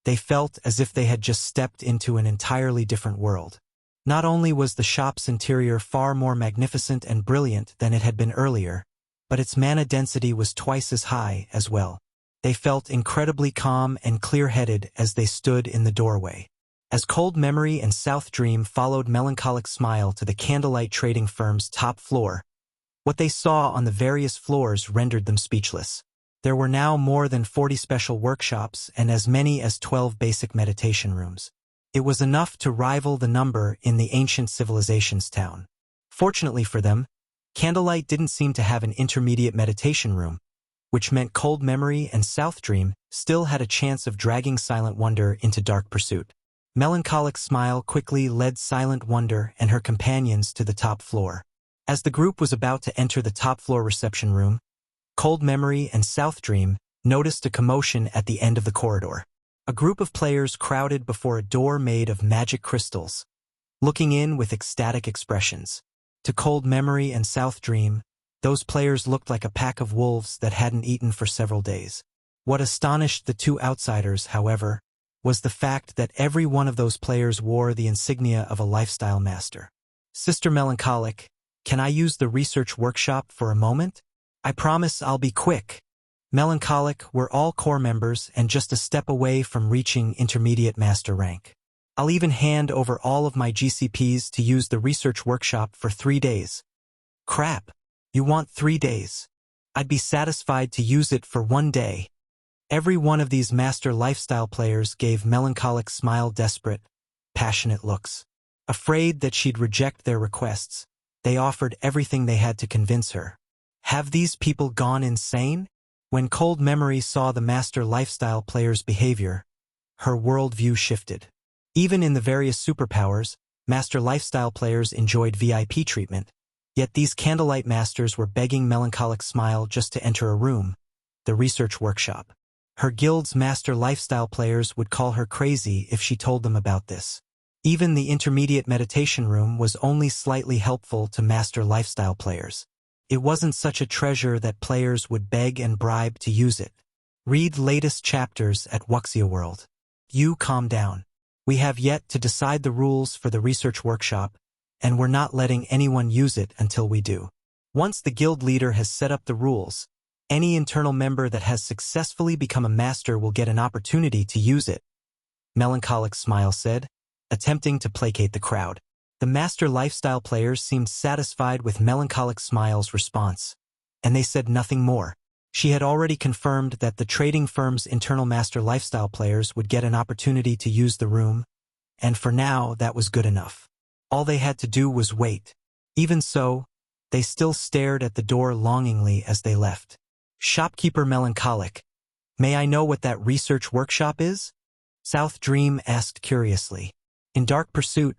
they felt as if they had just stepped into an entirely different world. Not only was the shop's interior far more magnificent and brilliant than it had been earlier, but its mana density was twice as high as well. They felt incredibly calm and clear-headed as they stood in the doorway. As Cold Memory and South Dream followed Melancholic Smile to the candlelight trading firm's top floor, what they saw on the various floors rendered them speechless. There were now more than 40 special workshops and as many as 12 basic meditation rooms. It was enough to rival the number in the ancient civilization's town. Fortunately for them, Candlelight didn't seem to have an intermediate meditation room, which meant Cold Memory and South Dream still had a chance of dragging Silent Wonder into Dark Pursuit. Melancholic Smile quickly led Silent Wonder and her companions to the top floor. As the group was about to enter the top floor reception room, Cold Memory and South Dream noticed a commotion at the end of the corridor. A group of players crowded before a door made of magic crystals, looking in with ecstatic expressions. To Cold Memory and South Dream, those players looked like a pack of wolves that hadn't eaten for several days. What astonished the 2 outsiders, however, was the fact that every one of those players wore the insignia of a lifestyle master. Sister Melancholic, can I use the research workshop for a moment? I promise I'll be quick. Melancholic were all core members and just a step away from reaching intermediate master rank. I'll even hand over all of my GCPs to use the research workshop for 3 days. Crap. You want 3 days? I'd be satisfied to use it for one day. Every one of these master lifestyle players gave melancholic smile desperate, passionate looks. Afraid that she'd reject their requests, they offered everything they had to convince her. Have these people gone insane? When Cold Memory saw the master lifestyle players' behavior, her worldview shifted. Even in the various superpowers, master lifestyle players enjoyed VIP treatment, yet these candlelight masters were begging melancholic smile just to enter a room, the research workshop. Her guild's master lifestyle players would call her crazy if she told them about this. Even the intermediate meditation room was only slightly helpful to master lifestyle players. It wasn't such a treasure that players would beg and bribe to use it. Read latest chapters at Wuxia World. You calm down. We have yet to decide the rules for the research workshop, and we're not letting anyone use it until we do. Once the guild leader has set up the rules, any internal member that has successfully become a master will get an opportunity to use it, Melancholic Smile said, attempting to placate the crowd. The master lifestyle players seemed satisfied with Melancholic Smile's response, and they said nothing more. She had already confirmed that the trading firm's internal master lifestyle players would get an opportunity to use the room, and for now that was good enough. All they had to do was wait. Even so, they still stared at the door longingly as they left. Shopkeeper Melancholic, may I know what that research workshop is? South Dream asked curiously. In Dark Pursuit,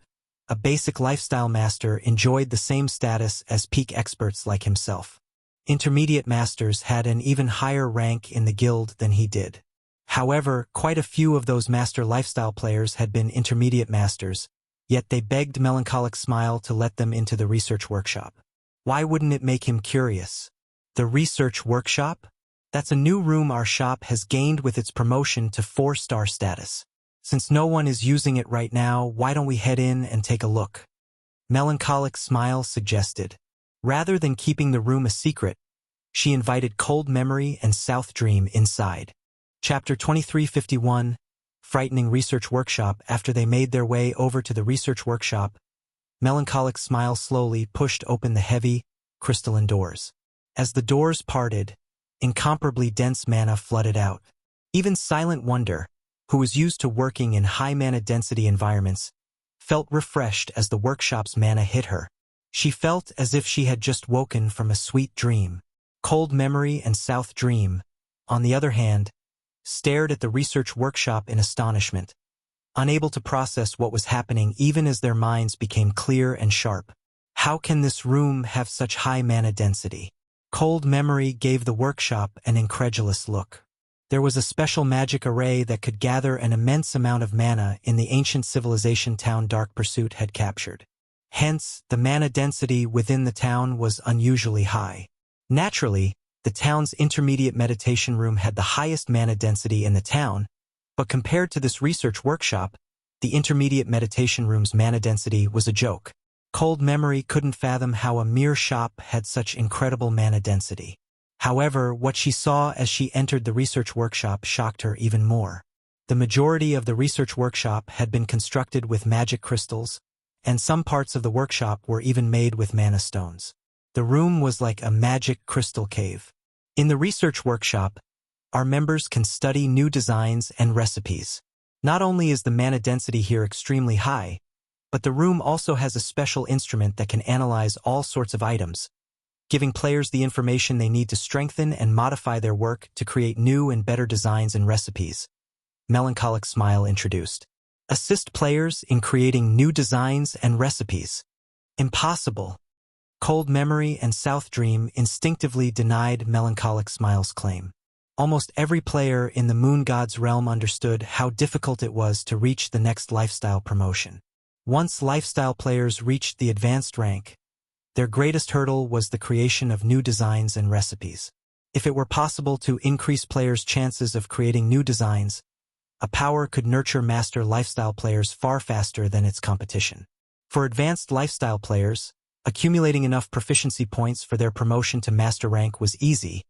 a basic lifestyle master enjoyed the same status as peak experts like himself. Intermediate masters had an even higher rank in the guild than he did. However, quite a few of those master lifestyle players had been intermediate masters, yet they begged Melancholic Smile to let them into the research workshop. Why wouldn't it make him curious? The research workshop? That's a new room our shop has gained with its promotion to 4-star status. Since no one is using it right now, why don't we head in and take a look? Melancholic Smile suggested. Rather than keeping the room a secret, she invited Cold Memory and South Dream inside. Chapter 2351, Frightening Research Workshop. After they made their way over to the research workshop, Melancholic Smile slowly pushed open the heavy, crystalline doors. As the doors parted, incomparably dense mana flooded out. Even Silent Wonder, who was used to working in high mana density environments, felt refreshed as the workshop's mana hit her. She felt as if she had just woken from a sweet dream. Cold Memory and South Dream, on the other hand, stared at the research workshop in astonishment, unable to process what was happening even as their minds became clear and sharp. How can this room have such high mana density? Cold Memory gave the workshop an incredulous look. There was a special magic array that could gather an immense amount of mana in the ancient civilization town Dark Pursuit had captured. Hence, the mana density within the town was unusually high. Naturally, the town's intermediate meditation room had the highest mana density in the town, but compared to this research workshop, the intermediate meditation room's mana density was a joke. Cold Memory couldn't fathom how a mere shop had such incredible mana density. However, what she saw as she entered the research workshop shocked her even more. The majority of the research workshop had been constructed with magic crystals, and some parts of the workshop were even made with mana stones. The room was like a magic crystal cave. In the research workshop, our members can study new designs and recipes. Not only is the mana density here extremely high, but the room also has a special instrument that can analyze all sorts of items, giving players the information they need to strengthen and modify their work to create new and better designs and recipes. Melancholic Smile introduced. Assist players in creating new designs and recipes. Impossible. Cold Memory and South Dream instinctively denied Melancholic Smile's claim. Almost every player in the Moon God's realm understood how difficult it was to reach the next lifestyle promotion. Once lifestyle players reached the advanced rank, their greatest hurdle was the creation of new designs and recipes. If it were possible to increase players' chances of creating new designs, a power could nurture master lifestyle players far faster than its competition. For advanced lifestyle players, accumulating enough proficiency points for their promotion to master rank was easy,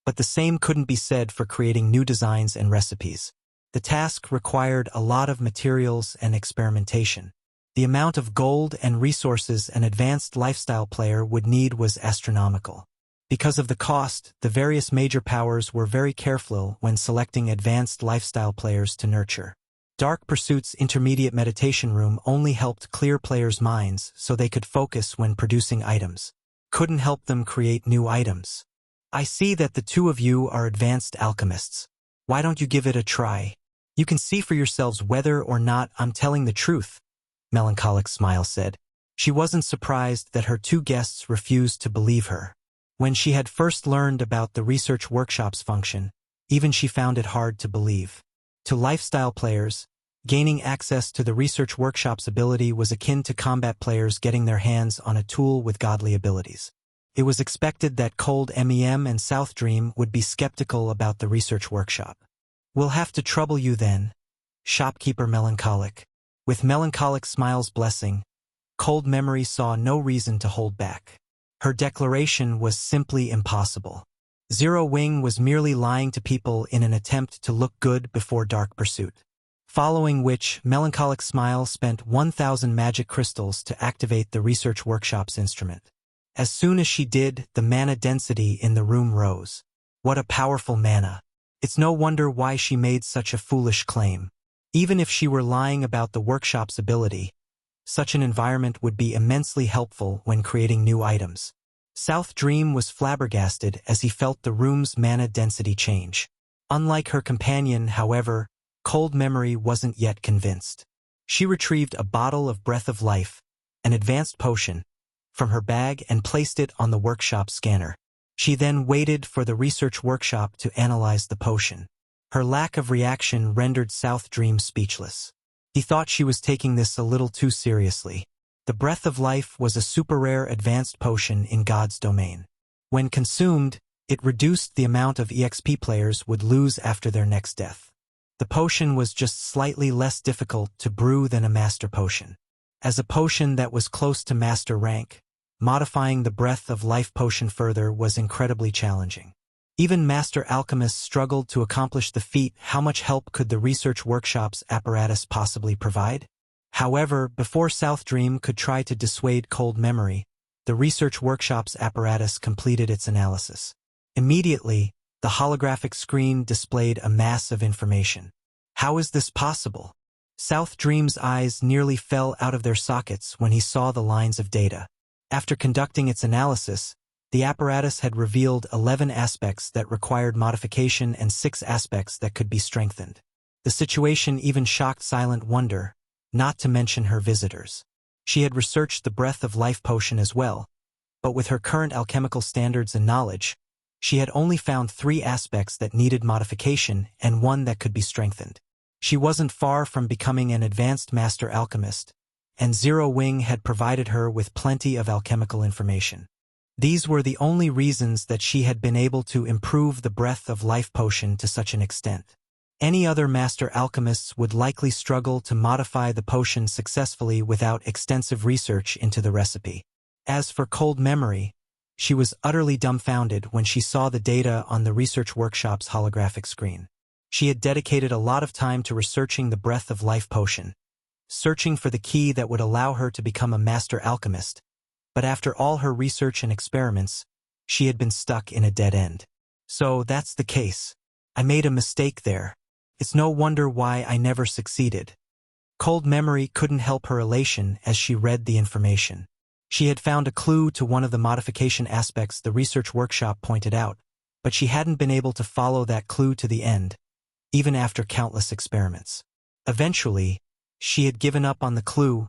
but the same couldn't be said for creating new designs and recipes. The task required a lot of materials and experimentation. The amount of gold and resources an advanced lifestyle player would need was astronomical. Because of the cost, the various major powers were very careful when selecting advanced lifestyle players to nurture. Dark Pursuit's intermediate meditation room only helped clear players' minds so they could focus when producing items. Couldn't help them create new items. I see that the two of you are advanced alchemists. Why don't you give it a try? You can see for yourselves whether or not I'm telling the truth, Melancholic Smile said. She wasn't surprised that her two guests refused to believe her. When she had first learned about the research workshop's function, even she found it hard to believe. To lifestyle players, gaining access to the research workshop's ability was akin to combat players getting their hands on a tool with godly abilities. It was expected that Cold MEM and South Dream would be skeptical about the research workshop. We'll have to trouble you then, Shopkeeper Melancholic. With Melancholic Smile's blessing, Cold Memory saw no reason to hold back. Her declaration was simply impossible. Zero Wing was merely lying to people in an attempt to look good before Dark Pursuit. Following which, Melancholic Smile spent 1,000 magic crystals to activate the research workshop's instrument. As soon as she did, the mana density in the room rose. What a powerful mana. It's no wonder why she made such a foolish claim. Even if she were lying about the workshop's ability, such an environment would be immensely helpful when creating new items. South Dream was flabbergasted as he felt the room's mana density change. Unlike her companion, however, Cold Memory wasn't yet convinced. She retrieved a bottle of Breath of Life, an advanced potion, from her bag and placed it on the workshop scanner. She then waited for the research workshop to analyze the potion. Her lack of reaction rendered South Dream speechless. He thought she was taking this a little too seriously. The Breath of Life was a super-rare advanced potion in God's domain. When consumed, it reduced the amount of EXP players would lose after their next death. The potion was just slightly less difficult to brew than a master potion. As a potion that was close to master rank, modifying the Breath of Life potion further was incredibly challenging. Even Master Alchemists struggled to accomplish the feat. How much help could the research workshop's apparatus possibly provide? However, before South Dream could try to dissuade Cold Memory, the research workshop's apparatus completed its analysis. Immediately, the holographic screen displayed a mass of information. How is this possible? South Dream's eyes nearly fell out of their sockets when he saw the lines of data. After conducting its analysis, the apparatus had revealed 11 aspects that required modification and 6 aspects that could be strengthened. The situation even shocked Silent Wonder, not to mention her visitors. She had researched the Breath of Life potion as well, but with her current alchemical standards and knowledge, she had only found 3 aspects that needed modification and 1 that could be strengthened. She wasn't far from becoming an advanced master alchemist, and Zero Wing had provided her with plenty of alchemical information. These were the only reasons that she had been able to improve the Breath of Life potion to such an extent. Any other master alchemists would likely struggle to modify the potion successfully without extensive research into the recipe. As for Cold Memory, she was utterly dumbfounded when she saw the data on the research workshop's holographic screen. She had dedicated a lot of time to researching the Breath of Life potion, searching for the key that would allow her to become a master alchemist, but after all her research and experiments, she had been stuck in a dead end. So that's the case. I made a mistake there. It's no wonder why I never succeeded. Cold Memory couldn't help her elation as she read the information. She had found a clue to one of the modification aspects the research workshop pointed out, but she hadn't been able to follow that clue to the end, even after countless experiments. Eventually, she had given up on the clue,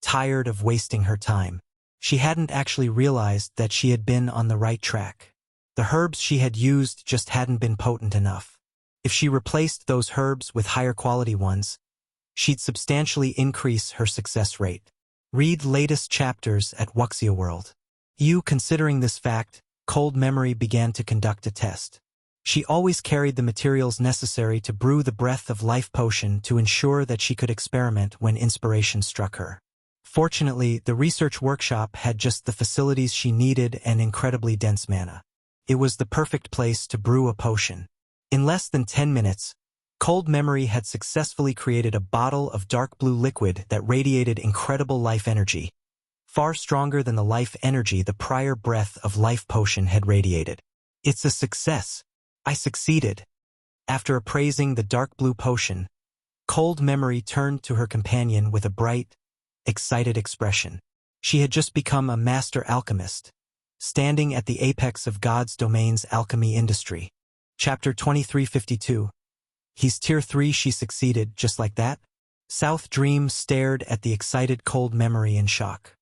tired of wasting her time. She hadn't actually realized that she had been on the right track. The herbs she had used just hadn't been potent enough. If she replaced those herbs with higher quality ones, she'd substantially increase her success rate. Read latest chapters at Wuxia World. Considering this fact, Cold Memory began to conduct a test. She always carried the materials necessary to brew the Breath of Life potion to ensure that she could experiment when inspiration struck her. Fortunately, the research workshop had just the facilities she needed and incredibly dense mana. It was the perfect place to brew a potion. In less than 10 minutes, Cold Memory had successfully created a bottle of dark blue liquid that radiated incredible life energy, far stronger than the life energy the prior breath of life potion had radiated. It's a success. I succeeded. After appraising the dark blue potion, Cold Memory turned to her companion with a bright, excited expression. She had just become a master alchemist, standing at the apex of God's domain's alchemy industry. Chapter 2352. He's Tier 3. She succeeded just like that? South Dream stared at the excited Cold Memory in shock.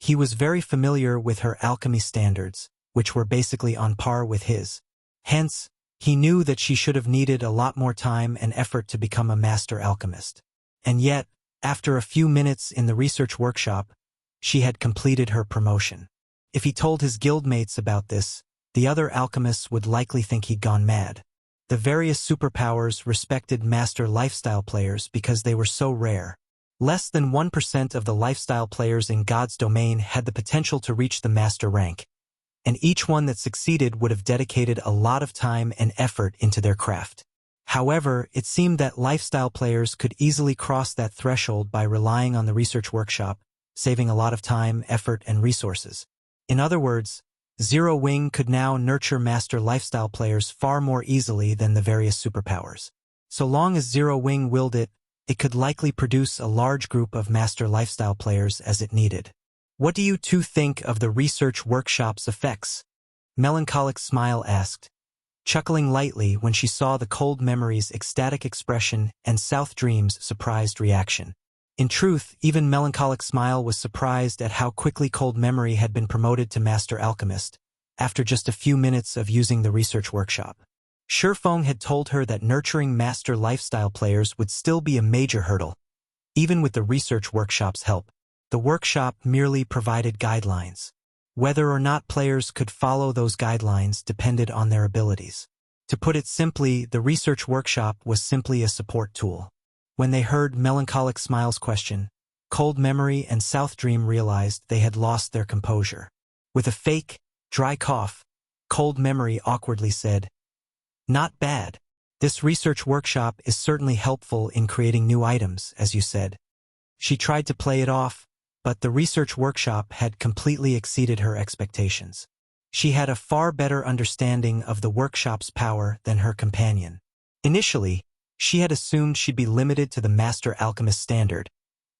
He was very familiar with her alchemy standards, which were basically on par with his. Hence, he knew that she should have needed a lot more time and effort to become a master alchemist. And yet, after a few minutes in the research workshop, she had completed her promotion. If he told his guildmates about this, the other alchemists would likely think he'd gone mad. The various superpowers respected master lifestyle players because they were so rare. Less than 1% of the lifestyle players in God's domain had the potential to reach the master rank, and each one that succeeded would have dedicated a lot of time and effort into their craft. However, it seemed that lifestyle players could easily cross that threshold by relying on the research workshop, saving a lot of time, effort, and resources. In other words, Zero Wing could now nurture master lifestyle players far more easily than the various superpowers. So long as Zero Wing willed it, it could likely produce a large group of master lifestyle players as it needed. What do you two think of the research workshop's effects? Melancholic Smile asked, chuckling lightly when she saw the Cold Memory's ecstatic expression and South Dream's surprised reaction. In truth, even Melancholic Smile was surprised at how quickly Cold Memory had been promoted to Master Alchemist, after just a few minutes of using the research workshop. Shurfeng had told her that nurturing master lifestyle players would still be a major hurdle. Even with the research workshop's help, the workshop merely provided guidelines. Whether or not players could follow those guidelines depended on their abilities. To put it simply, the research workshop was simply a support tool. When they heard Melancholic Smile's question, Cold Memory and South Dream realized they had lost their composure. With a fake, dry cough, Cold Memory awkwardly said, "Not bad. This research workshop is certainly helpful in creating new items, as you said." She tried to play it off, but the research workshop had completely exceeded her expectations. She had a far better understanding of the workshop's power than her companion. Initially, she had assumed she'd be limited to the Master Alchemist standard,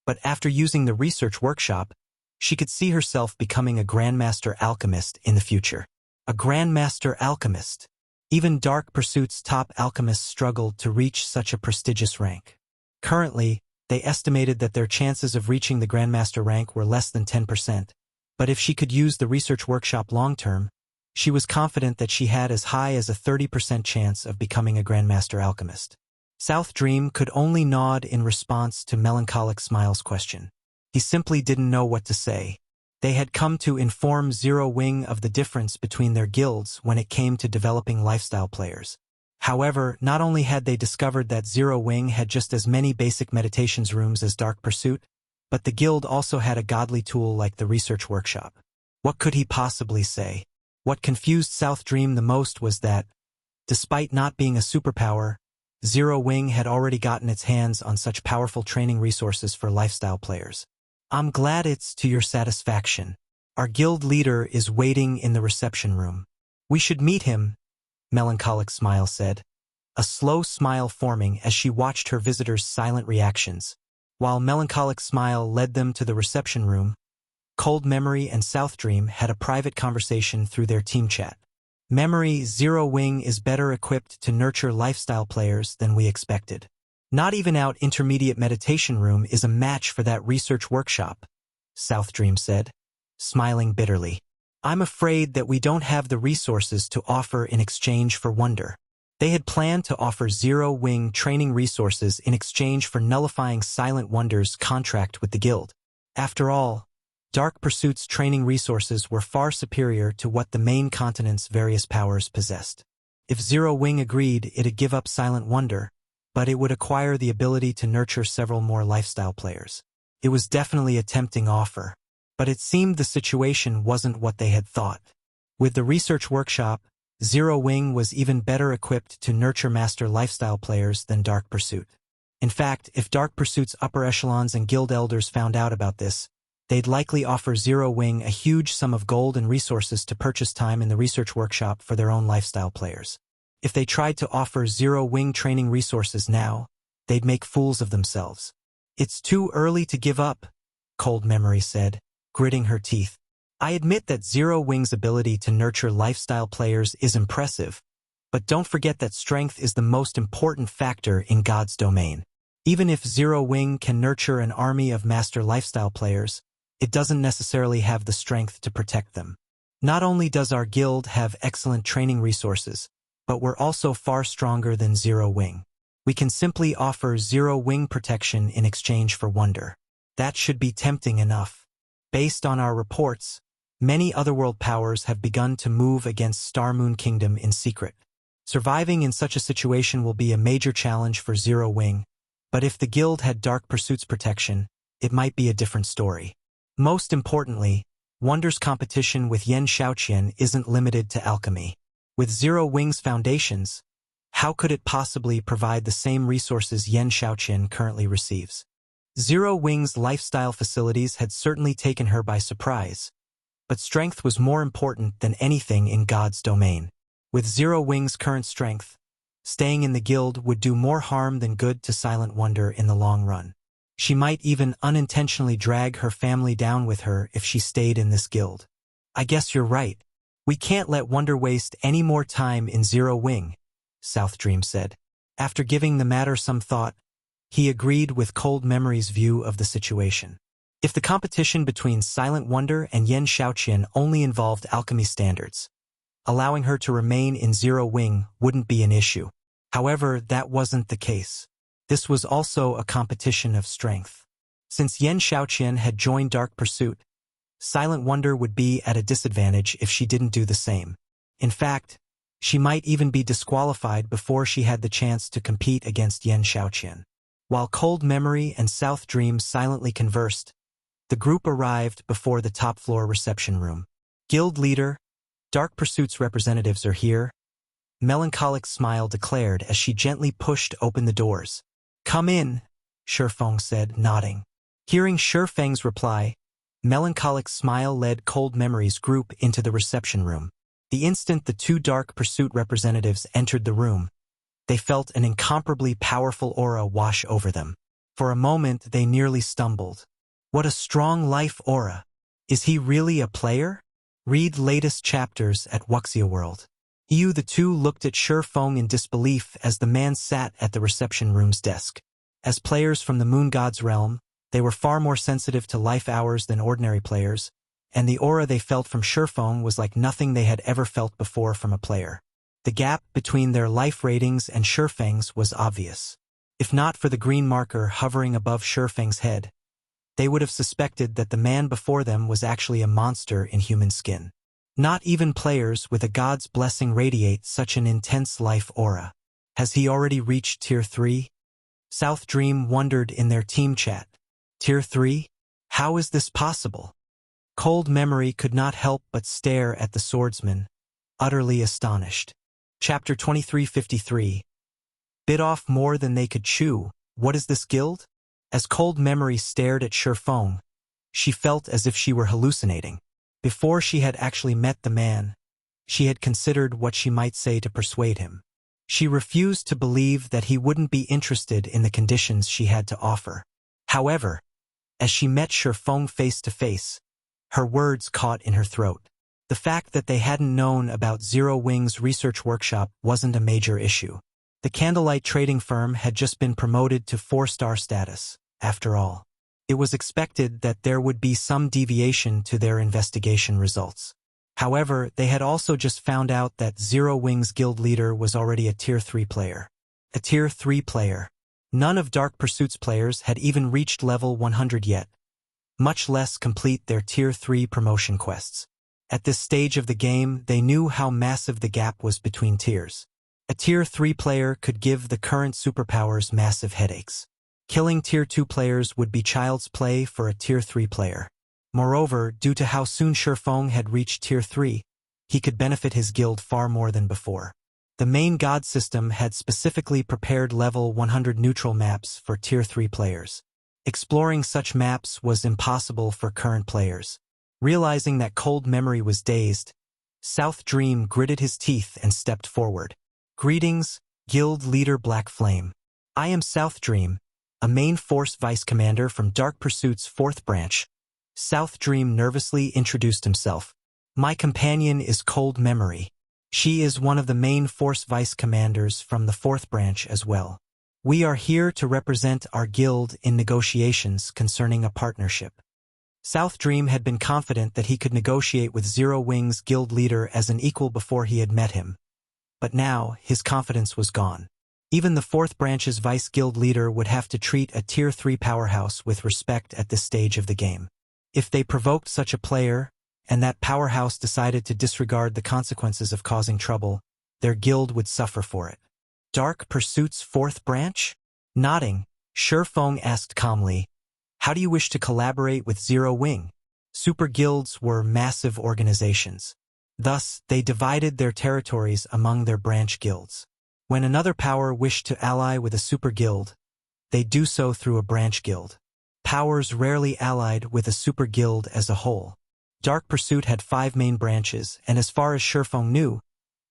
but after using the research workshop, she could see herself becoming a Grandmaster Alchemist in the future. A Grandmaster Alchemist. Even Dark Pursuit's top alchemists struggled to reach such a prestigious rank. Currently, they estimated that their chances of reaching the Grandmaster rank were less than 10%, but if she could use the research workshop long-term, she was confident that she had as high as a 30% chance of becoming a Grandmaster Alchemist. South Dream could only nod in response to Melancholic Smile's question. He simply didn't know what to say. They had come to inform Zero Wing of the difference between their guilds when it came to developing lifestyle players. However, not only had they discovered that Zero Wing had just as many basic meditations rooms as Dark Pursuit, but the guild also had a godly tool like the research workshop. What could he possibly say? What confused South Dream the most was that, despite not being a superpower, Zero Wing had already gotten its hands on such powerful training resources for lifestyle players. "I'm glad it's to your satisfaction. Our guild leader is waiting in the reception room. We should meet him," Melancholic Smile said, a slow smile forming as she watched her visitors' silent reactions. While Melancholic Smile led them to the reception room, Cold Memory and South Dream had a private conversation through their team chat. "Memory, Zero Wing is better equipped to nurture lifestyle players than we expected. Not even our intermediate meditation room is a match for that research workshop," South Dream said, smiling bitterly. "I'm afraid that we don't have the resources to offer in exchange for wonder." They had planned to offer Zero Wing training resources in exchange for nullifying Silent Wonder's contract with the guild. After all, Dark Pursuit's training resources were far superior to what the main continent's various powers possessed. If Zero Wing agreed, it'd give up Silent Wonder, but it would acquire the ability to nurture several more lifestyle players. It was definitely a tempting offer, but it seemed the situation wasn't what they had thought. With the research workshop, Zero Wing was even better equipped to nurture master lifestyle players than Dark Pursuit. In fact, if Dark Pursuit's upper echelons and guild elders found out about this, they'd likely offer Zero Wing a huge sum of gold and resources to purchase time in the research workshop for their own lifestyle players. If they tried to offer Zero Wing training resources now, they'd make fools of themselves. It's too early to give up, Cold Memory said, gritting her teeth. I admit that Zero Wing's ability to nurture lifestyle players is impressive, but don't forget that strength is the most important factor in God's domain. Even if Zero Wing can nurture an army of master lifestyle players, it doesn't necessarily have the strength to protect them. Not only does our guild have excellent training resources, but we're also far stronger than Zero Wing. We can simply offer Zero Wing protection in exchange for wonder. That should be tempting enough. Based on our reports, many otherworld powers have begun to move against Star Moon Kingdom in secret. Surviving in such a situation will be a major challenge for Zero Wing, but if the guild had Dark Pursuit's protection, it might be a different story. Most importantly, Wonder's competition with Yen Shaoqian isn't limited to alchemy. With Zero Wing's foundations, how could it possibly provide the same resources Yen Shaoqian currently receives? Zero Wing's lifestyle facilities had certainly taken her by surprise, but strength was more important than anything in God's domain. With Zero Wing's current strength, staying in the guild would do more harm than good to Silent Wonder in the long run. She might even unintentionally drag her family down with her if she stayed in this guild. I guess you're right. We can't let Wonder waste any more time in Zero Wing, South Dream said. After giving the matter some thought, he agreed with Cold Memory's view of the situation. If the competition between Silent Wonder and Yen Shaoqian only involved alchemy standards, allowing her to remain in Zero Wing wouldn't be an issue. However, that wasn't the case. This was also a competition of strength. Since Yen Shaoqian had joined Dark Pursuit, Silent Wonder would be at a disadvantage if she didn't do the same. In fact, she might even be disqualified before she had the chance to compete against Yen Shaoqian. While Cold Memory and South Dream silently conversed, the group arrived before the top-floor reception room. Guild leader, Dark Pursuit's representatives are here, Melancholic Smile declared as she gently pushed open the doors. Come in, Shifeng said, nodding. Hearing Shifeng's reply, Melancholic Smile led Cold Memory's group into the reception room. The instant the two Dark Pursuit representatives entered the room, they felt an incomparably powerful aura wash over them. For a moment, they nearly stumbled. What a strong life aura! Is he really a player? Read latest chapters at Wuxia World. The two looked at Shifeng in disbelief as the man sat at the reception room's desk. As players from the Moon God's realm, they were far more sensitive to life hours than ordinary players, and the aura they felt from Shifeng was like nothing they had ever felt before from a player. The gap between their life ratings and Shifeng's was obvious. If not for the green marker hovering above Shifeng's head, they would have suspected that the man before them was actually a monster in human skin. Not even players with a god's blessing radiate such an intense life aura. Has he already reached Tier 3? South Dream wondered in their team chat. Tier 3? How is this possible? Cold Memory could not help but stare at the swordsman, utterly astonished. Chapter 2353. Bit off more than they could chew. What is this guild? As Cold Memory stared at Shifeng, she felt as if she were hallucinating. Before she had actually met the man, she had considered what she might say to persuade him. She refused to believe that he wouldn't be interested in the conditions she had to offer. However, as she met Shifeng face to face, her words caught in her throat. The fact that they hadn't known about Zero Wing's research workshop wasn't a major issue. The Candlelight trading firm had just been promoted to 4-star status, after all. It was expected that there would be some deviation to their investigation results. However, they had also just found out that Zero Wing's guild leader was already a Tier 3 player. A Tier 3 player. None of Dark Pursuit's players had even reached level 100 yet, much less complete their Tier 3 promotion quests. At this stage of the game, they knew how massive the gap was between tiers. A Tier 3 player could give the current superpowers massive headaches. Killing Tier 2 players would be child's play for a Tier 3 player. Moreover, due to how soon Shifeng had reached Tier 3, he could benefit his guild far more than before. The main god system had specifically prepared level 100 neutral maps for Tier 3 players. Exploring such maps was impossible for current players. Realizing that Cold Memory was dazed, South Dream gritted his teeth and stepped forward. "Greetings, Guild Leader Black Flame. I am South Dream, a main force vice commander from Dark Pursuit's 4th branch." South Dream nervously introduced himself. "My companion is Cold Memory. She is one of the main force vice commanders from the 4th branch as well. We are here to represent our guild in negotiations concerning a partnership." South Dream had been confident that he could negotiate with Zero Wing's guild leader as an equal before he had met him. But now, his confidence was gone. Even the 4th branch's vice guild leader would have to treat a Tier 3 powerhouse with respect at this stage of the game. If they provoked such a player, and that powerhouse decided to disregard the consequences of causing trouble, their guild would suffer for it. "Dark Pursuit's 4th branch?" Nodding, Shifeng asked calmly, "How do you wish to collaborate with Zero Wing?" Super guilds were massive organizations. Thus, they divided their territories among their branch guilds. When another power wished to ally with a super guild, they do so through a branch guild. Powers rarely allied with a super guild as a whole. Dark Pursuit had 5 main branches, and as far as Shifeng knew,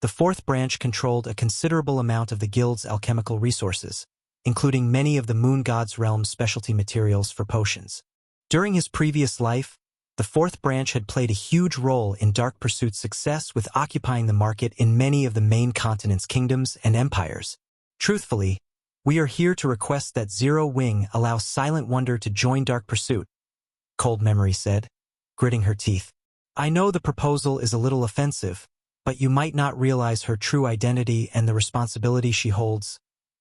the 4th branch controlled a considerable amount of the guild's alchemical resources, including many of the Moon God's realm's specialty materials for potions. During his previous life, the 4th branch had played a huge role in Dark Pursuit's success with occupying the market in many of the main continent's kingdoms and empires. "Truthfully, we are here to request that Zero Wing allow Silent Wonder to join Dark Pursuit," Cold Memory said, gritting her teeth. "I know the proposal is a little offensive, but you might not realize her true identity and the responsibility she holds."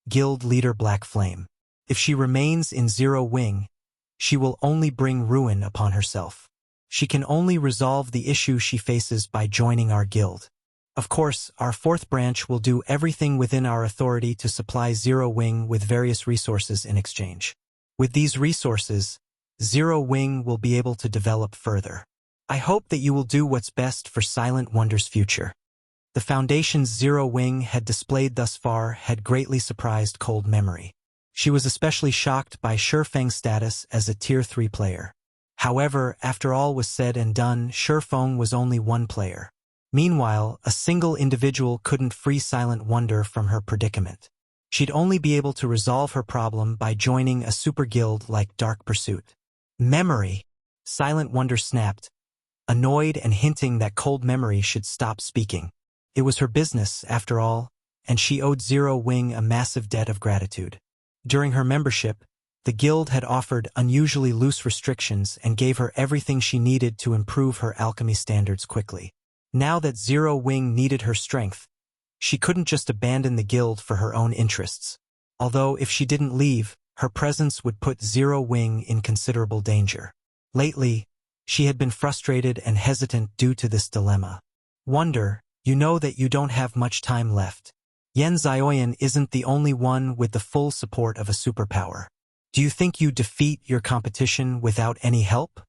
Guild Leader Black Flame. "If she remains in Zero Wing, she will only bring ruin upon herself. She can only resolve the issue she faces by joining our guild. Of course, our 4th branch will do everything within our authority to supply Zero Wing with various resources in exchange. With these resources, Zero Wing will be able to develop further. I hope that you will do what's best for Silent Wonder's future." The Foundation's Zero Wing had displayed thus far had greatly surprised Cold Memory. She was especially shocked by Shifeng's status as a Tier 3 player. However, after all was said and done, Shifeng was only one player. Meanwhile, a single individual couldn't free Silent Wonder from her predicament. She'd only be able to resolve her problem by joining a super guild like Dark Pursuit. "Memory!" Silent Wonder snapped, annoyed and hinting that Cold Memory should stop speaking. It was her business, after all, and she owed Zero Wing a massive debt of gratitude. During her membership, the guild had offered unusually loose restrictions and gave her everything she needed to improve her alchemy standards quickly. Now that Zero Wing needed her strength, she couldn't just abandon the guild for her own interests. Although if she didn't leave, her presence would put Zero Wing in considerable danger. Lately, she had been frustrated and hesitant due to this dilemma. "Wonder, you know that you don't have much time left. Yen Zioyan isn't the only one with the full support of a superpower. Do you think you defeat your competition without any help?"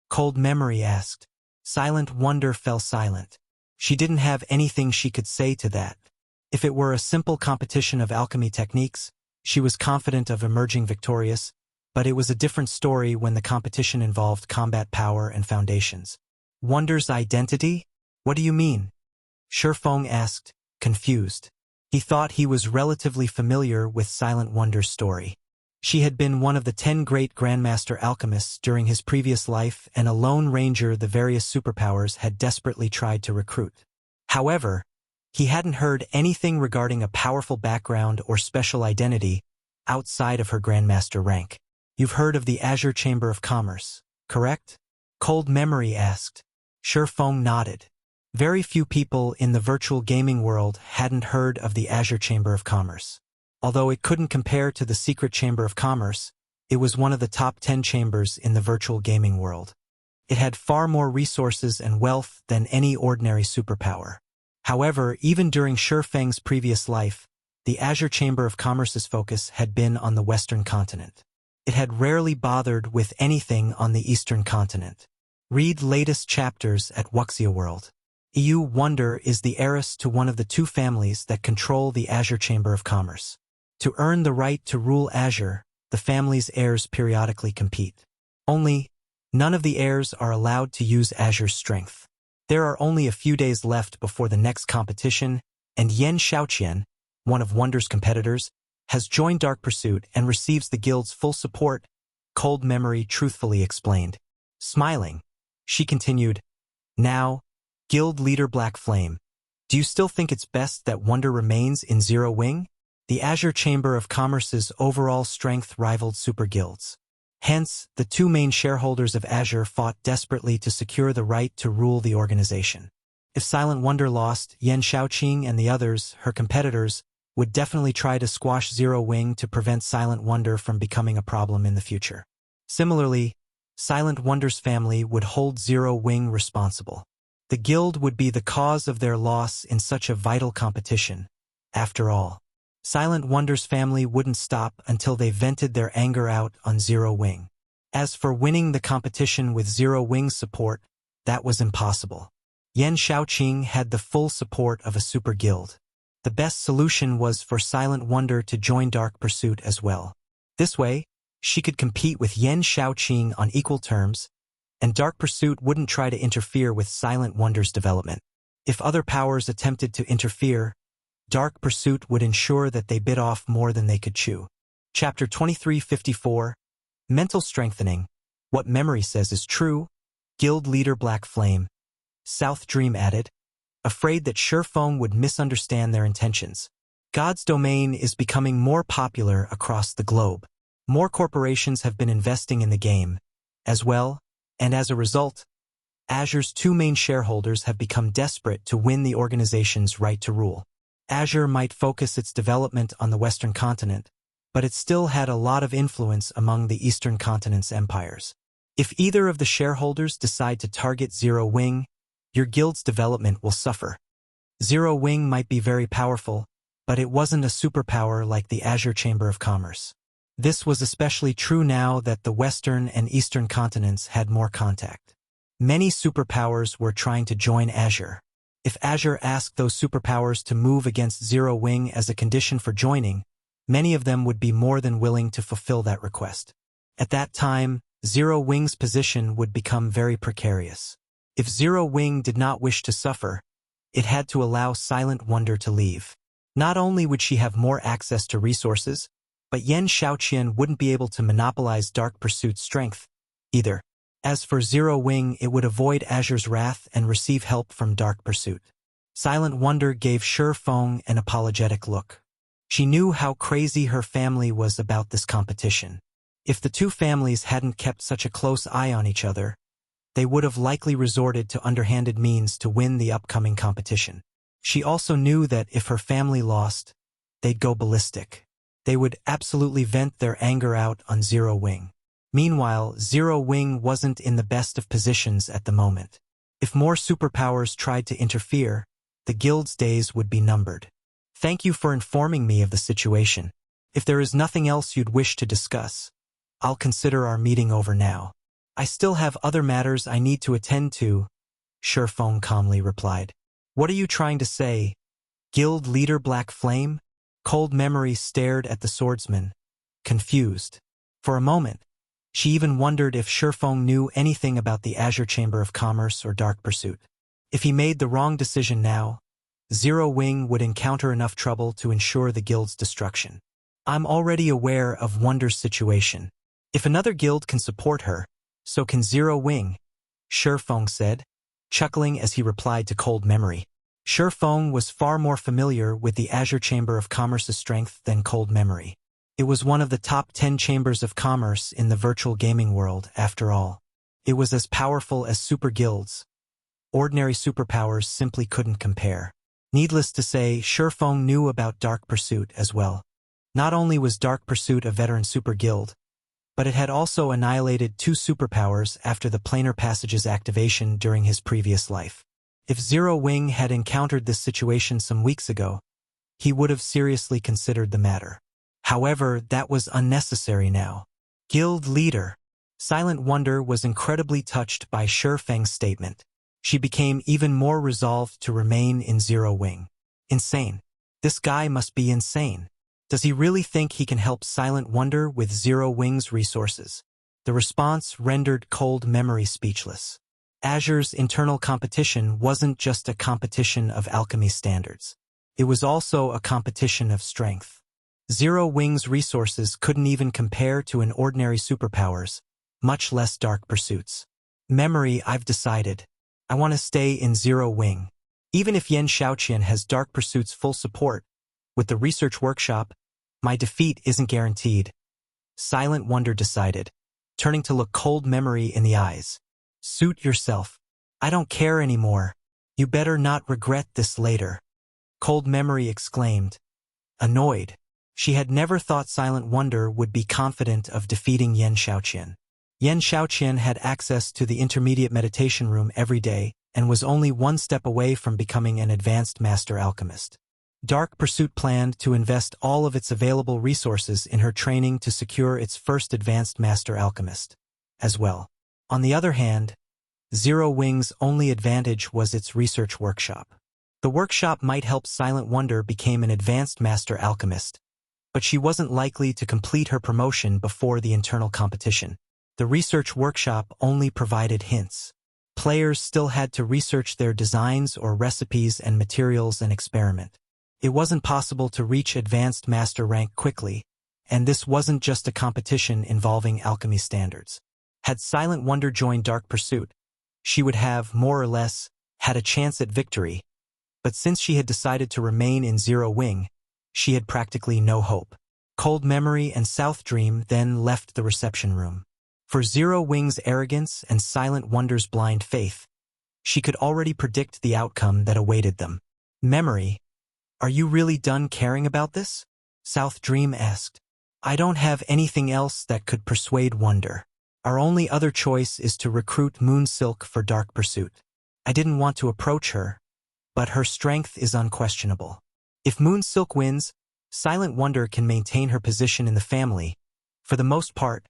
Cold Memory asked. Silent Wonder fell silent. She didn't have anything she could say to that. If it were a simple competition of alchemy techniques, she was confident of emerging victorious, but it was a different story when the competition involved combat power and foundations. "Wonder's identity? What do you mean?" Shifeng asked, confused. He thought he was relatively familiar with Silent Wonder's story. She had been one of the 10 great Grandmaster Alchemists during his previous life and a lone ranger the various superpowers had desperately tried to recruit. However, he hadn't heard anything regarding a powerful background or special identity outside of her Grandmaster rank. "You've heard of the Azure Chamber of Commerce, correct?" Cold Memory asked. Shifeng nodded. Very few people in the virtual gaming world hadn't heard of the Azure Chamber of Commerce. Although it couldn't compare to the Secret Chamber of Commerce, it was one of the top 10 chambers in the virtual gaming world. It had far more resources and wealth than any ordinary superpower. However, even during Shifeng's previous life, the Azure Chamber of Commerce's focus had been on the Western continent. It had rarely bothered with anything on the Eastern continent. Read latest chapters at Wuxia World. EU Wonder is the heiress to one of the 2 families that control the Azure Chamber of Commerce. To earn the right to rule Azure, the family's heirs periodically compete. Only, none of the heirs are allowed to use Azure's strength. There are only a few days left before the next competition, and Yen Xiaoqian, one of Wonder's competitors, has joined Dark Pursuit and receives the guild's full support, Cold Memory truthfully explained. Smiling, she continued, "Now, Guild Leader Black Flame, do you still think it's best that Wonder remains in Zero Wing? The Azure Chamber of Commerce's overall strength rivaled Super Guilds. Hence, the two main shareholders of Azure fought desperately to secure the right to rule the organization. If Silent Wonder lost, Yen Xiaoqing and the others, her competitors, would definitely try to squash Zero Wing to prevent Silent Wonder from becoming a problem in the future. Similarly, Silent Wonder's family would hold Zero Wing responsible. The guild would be the cause of their loss in such a vital competition. After all, Silent Wonder's family wouldn't stop until they vented their anger out on Zero Wing. As for winning the competition with Zero Wing's support, that was impossible. Yen Xiaoqing had the full support of a super guild. The best solution was for Silent Wonder to join Dark Pursuit as well. This way, she could compete with Yen Xiaoqing on equal terms, and Dark Pursuit wouldn't try to interfere with Silent Wonder's development. If other powers attempted to interfere, Dark Pursuit would ensure that they bit off more than they could chew. Chapter 2354, Mental Strengthening. What Memory Says is True. Guild Leader Black Flame. South Dream added, afraid that Shifeng would misunderstand their intentions. God's domain is becoming more popular across the globe. More corporations have been investing in the game, as well, and as a result, Azure's two main shareholders have become desperate to win the organization's right to rule. Azure might focus its development on the Western continent, but it still had a lot of influence among the Eastern continent's empires. If either of the shareholders decide to target Zero Wing, your guild's development will suffer. Zero Wing might be very powerful, but it wasn't a superpower like the Azure Chamber of Commerce. This was especially true now that the Western and Eastern continents had more contact. Many superpowers were trying to join Azure. If Azure asked those superpowers to move against Zero Wing as a condition for joining, many of them would be more than willing to fulfill that request. At that time, Zero Wing's position would become very precarious. If Zero Wing did not wish to suffer, it had to allow Silent Wonder to leave. Not only would she have more access to resources, but Yen Xiaoqian wouldn't be able to monopolize Dark Pursuit's strength, either. As for Zero Wing, it would avoid Azure's wrath and receive help from Dark Pursuit. Silent Wonder gave Shifeng an apologetic look. She knew how crazy her family was about this competition. If the two families hadn't kept such a close eye on each other, they would have likely resorted to underhanded means to win the upcoming competition. She also knew that if her family lost, they'd go ballistic. They would absolutely vent their anger out on Zero Wing. Meanwhile, Zero Wing wasn't in the best of positions at the moment. If more superpowers tried to interfere, the guild's days would be numbered. Thank you for informing me of the situation. If there is nothing else you'd wish to discuss, I'll consider our meeting over now. I still have other matters I need to attend to, Shifeng calmly replied. What are you trying to say? Guild Leader Black Flame? Cold Memory stared at the swordsman, confused. For a moment, she even wondered if Shifeng knew anything about the Azure Chamber of Commerce or Dark Pursuit. If he made the wrong decision now, Zero Wing would encounter enough trouble to ensure the guild's destruction. I'm already aware of Wonder's situation. If another guild can support her, so can Zero Wing, Shifeng said, chuckling as he replied to Cold Memory. Shifeng was far more familiar with the Azure Chamber of Commerce's strength than Cold Memory. It was one of the top 10 chambers of commerce in the virtual gaming world, after all. It was as powerful as super guilds. Ordinary superpowers simply couldn't compare. Needless to say, Shifeng knew about Dark Pursuit as well. Not only was Dark Pursuit a veteran super guild, but it had also annihilated two superpowers after the planar passage's activation during his previous life. If Zero Wing had encountered this situation some weeks ago, he would have seriously considered the matter. However, that was unnecessary now. Guild Leader. Silent Wonder was incredibly touched by Shifeng's statement. She became even more resolved to remain in Zero Wing. Insane. This guy must be insane. Does he really think he can help Silent Wonder with Zero Wings resources? The response rendered Cold Memory speechless. Azure's internal competition wasn't just a competition of alchemy standards. It was also a competition of strength. Zero Wings resources couldn't even compare to an ordinary superpowers, much less dark pursuits. Memory, I've decided. I want to stay in Zero Wing. Even if Yen Xiaoqian has dark pursuits full support, with the research workshop, my defeat isn't guaranteed. Silent Wonder decided, turning to look Cold Memory in the eyes. Suit yourself. I don't care anymore. You better not regret this later. Cold Memory exclaimed, annoyed. She had never thought Silent Wonder would be confident of defeating Yen Xiaoqian. Yen Xiaoqian had access to the intermediate meditation room every day and was only one step away from becoming an advanced master alchemist. Dark Pursuit planned to invest all of its available resources in her training to secure its first advanced master alchemist as well. On the other hand, Zero Wing's only advantage was its research workshop. The workshop might help Silent Wonder become an advanced master alchemist, but she wasn't likely to complete her promotion before the internal competition. The research workshop only provided hints. Players still had to research their designs or recipes and materials and experiment. It wasn't possible to reach advanced master rank quickly, and this wasn't just a competition involving alchemy standards. Had Silent Wonder joined Dark Pursuit, she would have, more or less, had a chance at victory, but since she had decided to remain in Zero Wing, she had practically no hope. Cold Memory and South Dream then left the reception room. For Zero Wing's arrogance and Silent Wonder's blind faith, she could already predict the outcome that awaited them. Memory, are you really done caring about this? South Dream asked. I don't have anything else that could persuade Wonder. Our only other choice is to recruit Moonsilk for Dark Pursuit. I didn't want to approach her, but her strength is unquestionable. If Moonsilk wins, Silent Wonder can maintain her position in the family, for the most part,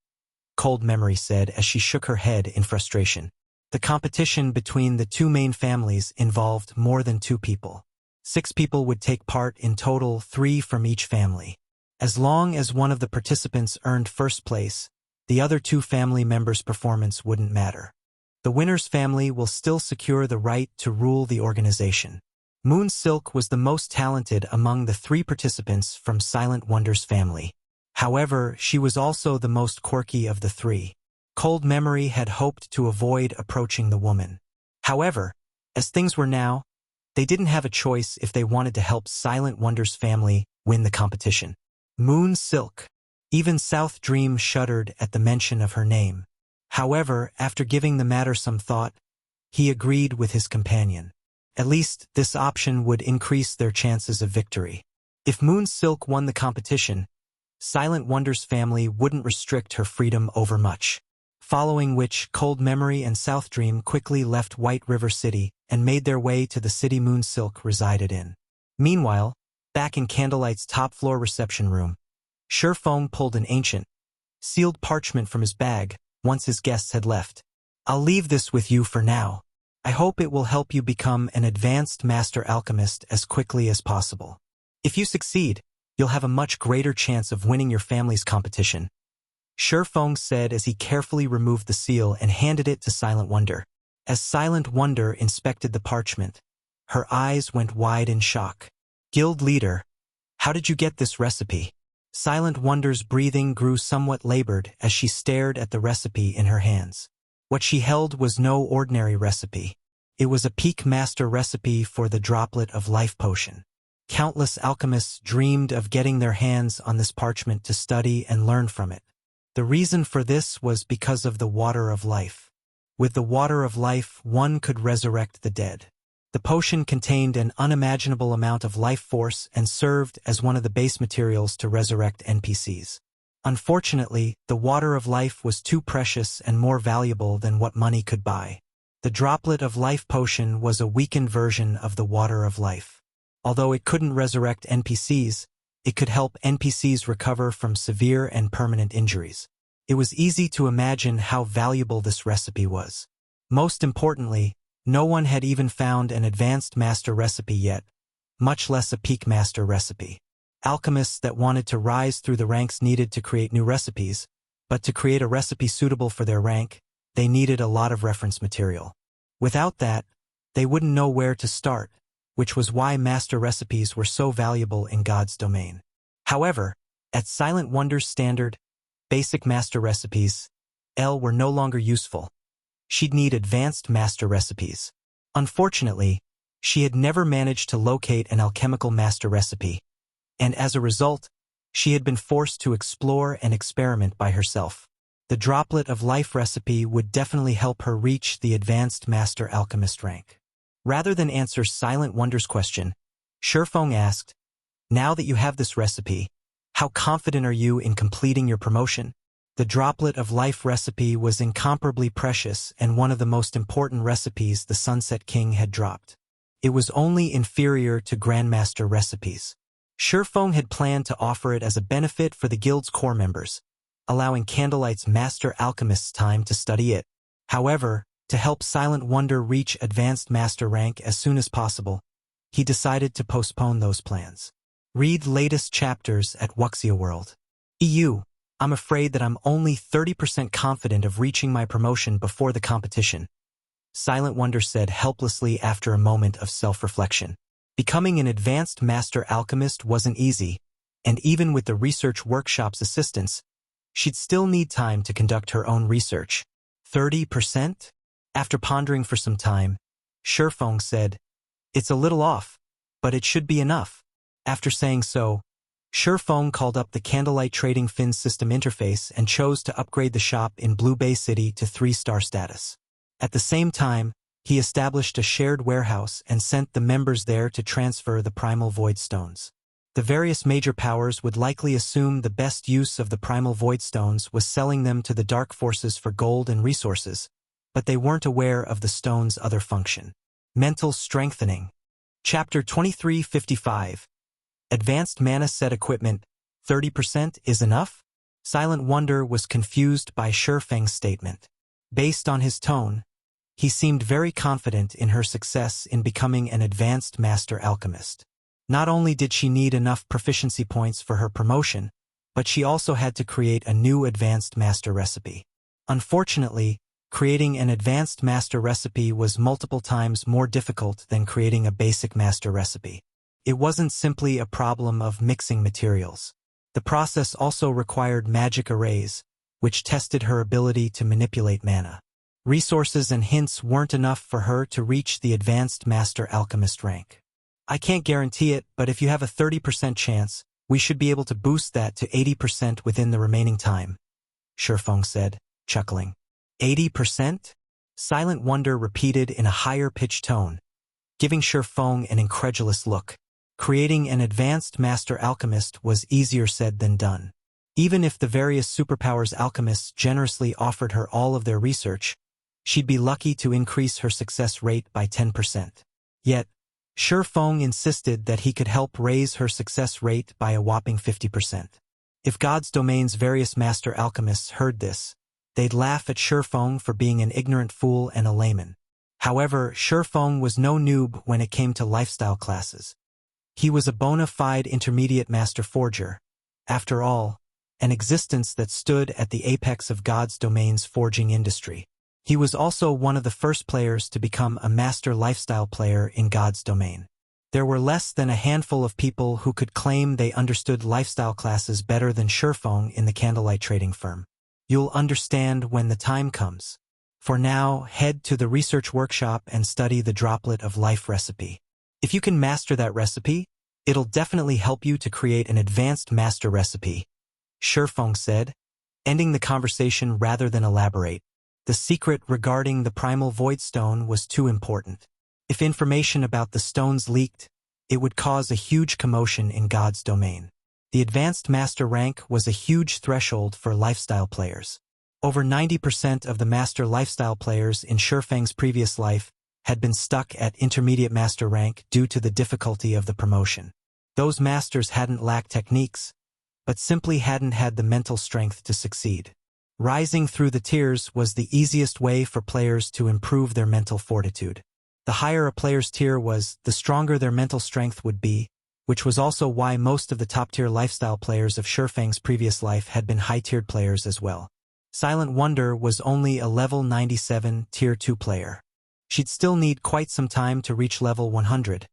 Cold Memory said as she shook her head in frustration. The competition between the two main families involved more than 2 people. 6 people would take part in total, 3 from each family. As long as one of the participants earned first place, the other 2 family members' performance wouldn't matter. The winner's family will still secure the right to rule the organization. Moonsilk was the most talented among the 3 participants from Silent Wonder's family. However, she was also the most quirky of the 3. Cold Memory had hoped to avoid approaching the woman. However, as things were now, they didn't have a choice if they wanted to help Silent Wonder's family win the competition. Moonsilk. Even South Dream shuddered at the mention of her name. However, after giving the matter some thought, he agreed with his companion. At least, this option would increase their chances of victory. If Moonsilk won the competition, Silent Wonder's family wouldn't restrict her freedom over much. Following which, Cold Memory and South Dream quickly left White River City and made their way to the city Moonsilk resided in. Meanwhile, back in Candlelight's top-floor reception room, Shurfeng pulled an ancient, sealed parchment from his bag once his guests had left. I'll leave this with you for now. I hope it will help you become an advanced master alchemist as quickly as possible. If you succeed, you'll have a much greater chance of winning your family's competition. Shurfeng said as he carefully removed the seal and handed it to Silent Wonder. As Silent Wonder inspected the parchment, her eyes went wide in shock. Guild leader, how did you get this recipe? Silent Wonder's breathing grew somewhat labored as she stared at the recipe in her hands. What she held was no ordinary recipe. It was a peak master recipe for the Droplet of Life potion. Countless alchemists dreamed of getting their hands on this parchment to study and learn from it. The reason for this was because of the Water of Life. With the Water of Life, one could resurrect the dead. The potion contained an unimaginable amount of life force and served as one of the base materials to resurrect NPCs. Unfortunately, the Water of Life was too precious and more valuable than what money could buy. The Droplet of Life potion was a weakened version of the Water of Life. Although it couldn't resurrect NPCs, it could help NPCs recover from severe and permanent injuries. It was easy to imagine how valuable this recipe was. Most importantly, no one had even found an advanced master recipe yet, much less a peak master recipe. Alchemists that wanted to rise through the ranks needed to create new recipes, but to create a recipe suitable for their rank, they needed a lot of reference material. Without that, they wouldn't know where to start, which was why master recipes were so valuable in God's domain. However, at Silent Wonder's standard, basic master recipes, were no longer useful. She'd need advanced master recipes. Unfortunately, she had never managed to locate an alchemical master recipe, and as a result, she had been forced to explore and experiment by herself. The Droplet of Life recipe would definitely help her reach the advanced master alchemist rank. Rather than answer Silent Wonder's question, Shifeng asked, "Now that you have this recipe, how confident are you in completing your promotion?" The Droplet of Life recipe was incomparably precious and one of the most important recipes the Sunset King had dropped. It was only inferior to Grandmaster recipes. Shifeng had planned to offer it as a benefit for the guild's core members, allowing Candlelight's master alchemists time to study it. However, to help Silent Wonder reach advanced master rank as soon as possible, he decided to postpone those plans. Read latest chapters at Wuxia World. I'm afraid that I'm only 30% confident of reaching my promotion before the competition, Silent Wonder said helplessly after a moment of self-reflection. Becoming an advanced master alchemist wasn't easy, and even with the research workshop's assistance, she'd still need time to conduct her own research. 30%? After pondering for some time, Shifeng said, "It's a little off, but it should be enough." After saying so, Shifeng called up the Candlelight Trading Fin system interface and chose to upgrade the shop in Blue Bay City to 3-star status. At the same time, he established a shared warehouse and sent the members there to transfer the Primal Void Stones. The various major powers would likely assume the best use of the Primal Void Stones was selling them to the Dark Forces for gold and resources, but they weren't aware of the stone's other function. Mental Strengthening. Chapter 2355. Advanced Mana Set Equipment, 30% is enough? Silent Wonder was confused by Shifeng's statement. Based on his tone, he seemed very confident in her success in becoming an advanced master alchemist. Not only did she need enough proficiency points for her promotion, but she also had to create a new advanced master recipe. Unfortunately, creating an advanced master recipe was multiple times more difficult than creating a basic master recipe. It wasn't simply a problem of mixing materials. The process also required magic arrays, which tested her ability to manipulate mana. Resources and hints weren't enough for her to reach the advanced master alchemist rank. "I can't guarantee it, but if you have a 30% chance, we should be able to boost that to 80% within the remaining time," Shifeng said, chuckling. 80%? Silent Wonder repeated in a higher-pitched tone, giving Shifeng an incredulous look. Creating an advanced master alchemist was easier said than done. Even if the various superpowers alchemists generously offered her all of their research, she'd be lucky to increase her success rate by 10%. Yet, Shifeng insisted that he could help raise her success rate by a whopping 50%. If God's domain's various master alchemists heard this, they'd laugh at Shifeng for being an ignorant fool and a layman. However, Shifeng was no noob when it came to lifestyle classes. He was a bona fide intermediate master forger. After all, an existence that stood at the apex of God's domain's forging industry. He was also one of the first players to become a master lifestyle player in God's domain. There were less than a handful of people who could claim they understood lifestyle classes better than Shifeng in the Candlelight Trading firm. You'll understand when the time comes. For now, head to the research workshop and study the Droplet of Life recipe. If you can master that recipe, it'll definitely help you to create an advanced master recipe, Shifeng said, ending the conversation rather than elaborate. The secret regarding the Primal Void Stone was too important. If information about the stones leaked, it would cause a huge commotion in God's domain. The advanced master rank was a huge threshold for lifestyle players. Over 90% of the master lifestyle players in Shifeng's previous life had been stuck at intermediate master rank due to the difficulty of the promotion. Those masters hadn't lacked techniques, but simply hadn't had the mental strength to succeed. Rising through the tiers was the easiest way for players to improve their mental fortitude. The higher a player's tier was, the stronger their mental strength would be, which was also why most of the top-tier lifestyle players of Shurfang's previous life had been high-tiered players as well. Silent Wonder was only a level 97 Tier 2 player. She'd still need quite some time to reach level 100,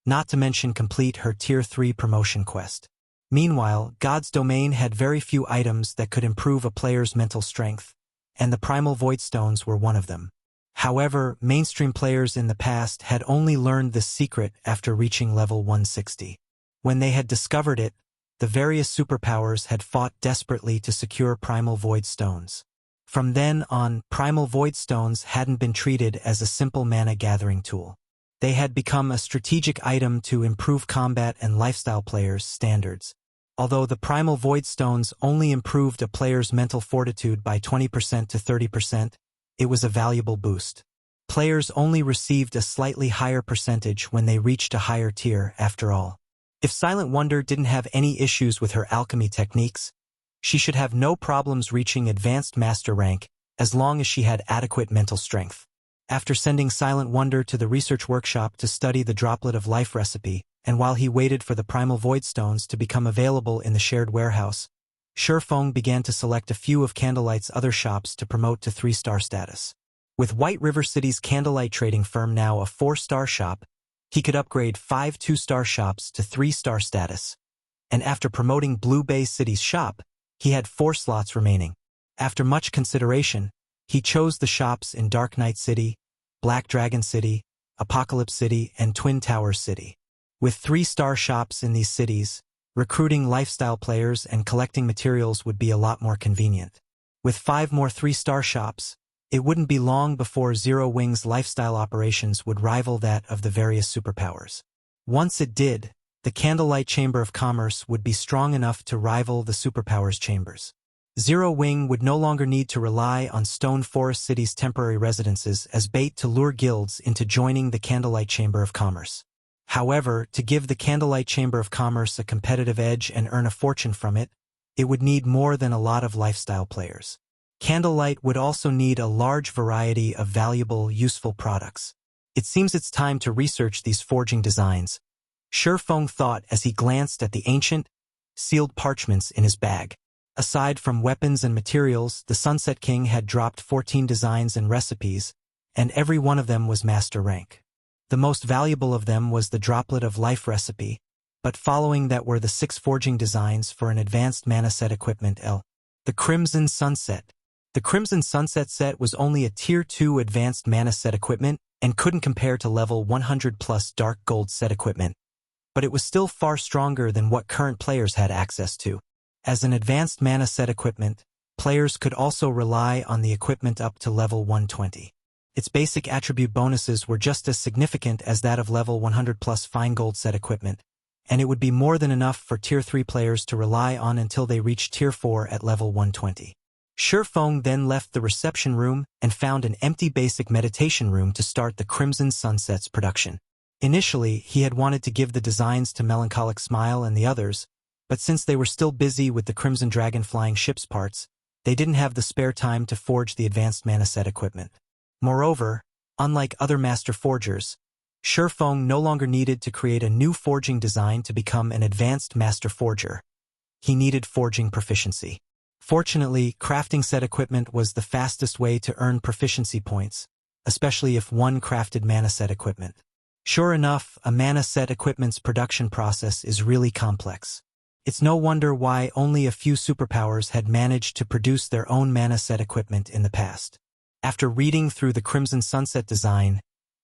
not to mention complete her Tier 3 promotion quest. Meanwhile, God's Domain had very few items that could improve a player's mental strength, and the Primal Void Stones were one of them. However, mainstream players in the past had only learned this secret after reaching level 160. When they had discovered it, the various superpowers had fought desperately to secure Primal Void Stones. From then on, Primal Void Stones hadn't been treated as a simple mana-gathering tool. They had become a strategic item to improve combat and lifestyle players' standards. Although the Primal Void Stones only improved a player's mental fortitude by 20% to 30%, it was a valuable boost. Players only received a slightly higher percentage when they reached a higher tier, after all. If Silent Wonder didn't have any issues with her alchemy techniques, she should have no problems reaching Advanced Master rank as long as she had adequate mental strength. After sending Silent Wonder to the research workshop to study the Droplet of Life recipe, and while he waited for the Primal Void Stones to become available in the shared warehouse, Shurfang began to select a few of Candlelight's other shops to promote to 3-star status. With White River City's Candlelight trading firm now a 4-star shop, he could upgrade 5 2-star shops to 3-star status. And after promoting Blue Bay City's shop, he had 4 slots remaining. After much consideration, he chose the shops in Dark Knight City, Black Dragon City, Apocalypse City, and Twin Towers City. With 3-star shops in these cities, recruiting lifestyle players and collecting materials would be a lot more convenient. With 5 more 3-star shops, it wouldn't be long before Zero Wing's lifestyle operations would rival that of the various superpowers. Once it did, the Candlelight Chamber of Commerce would be strong enough to rival the superpowers chambers. Zero Wing would no longer need to rely on Stone Forest City's temporary residences as bait to lure guilds into joining the Candlelight Chamber of Commerce. However, to give the Candlelight Chamber of Commerce a competitive edge and earn a fortune from it, it would need more than a lot of lifestyle players. Candlelight would also need a large variety of valuable, useful products. It seems it's time to research these forging designs, Shurfang thought as he glanced at the ancient, sealed parchments in his bag. Aside from weapons and materials, the Sunset King had dropped 14 designs and recipes, and every one of them was master rank. The most valuable of them was the Droplet of Life recipe, but following that were the 6 forging designs for an advanced mana set equipment the Crimson Sunset. The Crimson Sunset set was only a Tier 2 advanced mana set equipment and couldn't compare to level 100 plus Dark Gold set equipment, but it was still far stronger than what current players had access to. As an advanced mana set equipment, players could also rely on the equipment up to level 120. Its basic attribute bonuses were just as significant as that of level 100 plus Fine Gold set equipment, and it would be more than enough for Tier 3 players to rely on until they reached Tier 4 at level 120. Shurfang then left the reception room and found an empty basic meditation room to start the Crimson Sunset's production. Initially, he had wanted to give the designs to Melancholic Smile and the others, but since they were still busy with the Crimson Dragon flying ship's parts, they didn't have the spare time to forge the advanced mana set equipment. Moreover, unlike other master forgers, Shurfang no longer needed to create a new forging design to become an advanced master forger. He needed forging proficiency. Fortunately, crafting set equipment was the fastest way to earn proficiency points, especially if one crafted mana set equipment. Sure enough, a mana set equipment's production process is really complex. It's no wonder why only a few superpowers had managed to produce their own mana set equipment in the past. After reading through the Crimson Sunset design,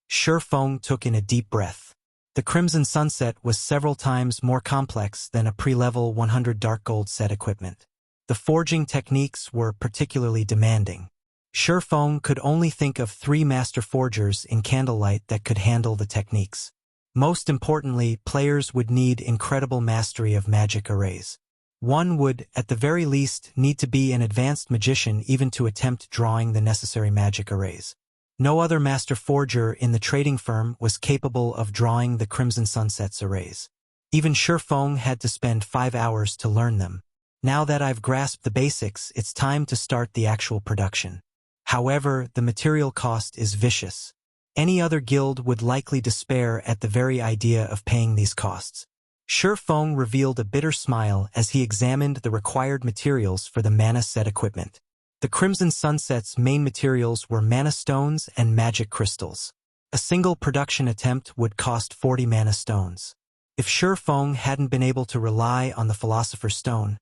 Shurfang took in a deep breath. The Crimson Sunset was several times more complex than a pre-level 100 Dark Gold set equipment. The forging techniques were particularly demanding. Shurfang could only think of 3 master forgers in Candlelight that could handle the techniques. Most importantly, players would need incredible mastery of magic arrays. One would, at the very least, need to be an advanced magician even to attempt drawing the necessary magic arrays. No other master forger in the trading firm was capable of drawing the Crimson Sunset's arrays. Even Shurfang had to spend 5 hours to learn them. Now that I've grasped the basics, it's time to start the actual production. However, the material cost is vicious. Any other guild would likely despair at the very idea of paying these costs. Feng revealed a bitter smile as he examined the required materials for the mana set equipment. The Crimson Sunset's main materials were mana stones and magic crystals. A single production attempt would cost 40 mana stones. If Feng hadn't been able to rely on the Philosopher's Stone,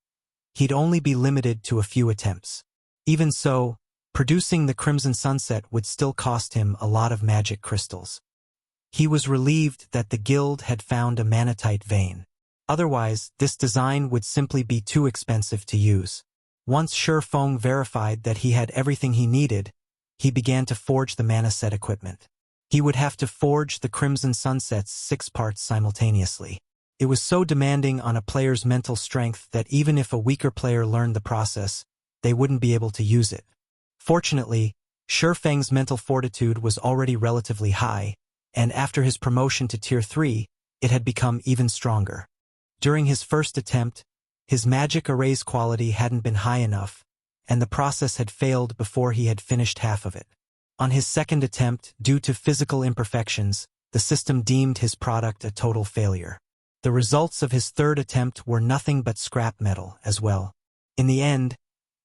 he'd only be limited to a few attempts. Even so, producing the Crimson Sunset would still cost him a lot of magic crystals. He was relieved that the guild had found a manatite vein. Otherwise, this design would simply be too expensive to use. Once Feng verified that he had everything he needed, he began to forge the mana set equipment. He would have to forge the Crimson Sunset's 6 parts simultaneously. It was so demanding on a player's mental strength that even if a weaker player learned the process, they wouldn't be able to use it. Fortunately, Feng's mental fortitude was already relatively high, and after his promotion to Tier 3, it had become even stronger. During his first attempt, his magic erase quality hadn't been high enough, and the process had failed before he had finished half of it. On his second attempt, due to physical imperfections, the system deemed his product a total failure. The results of his third attempt were nothing but scrap metal as well. In the end,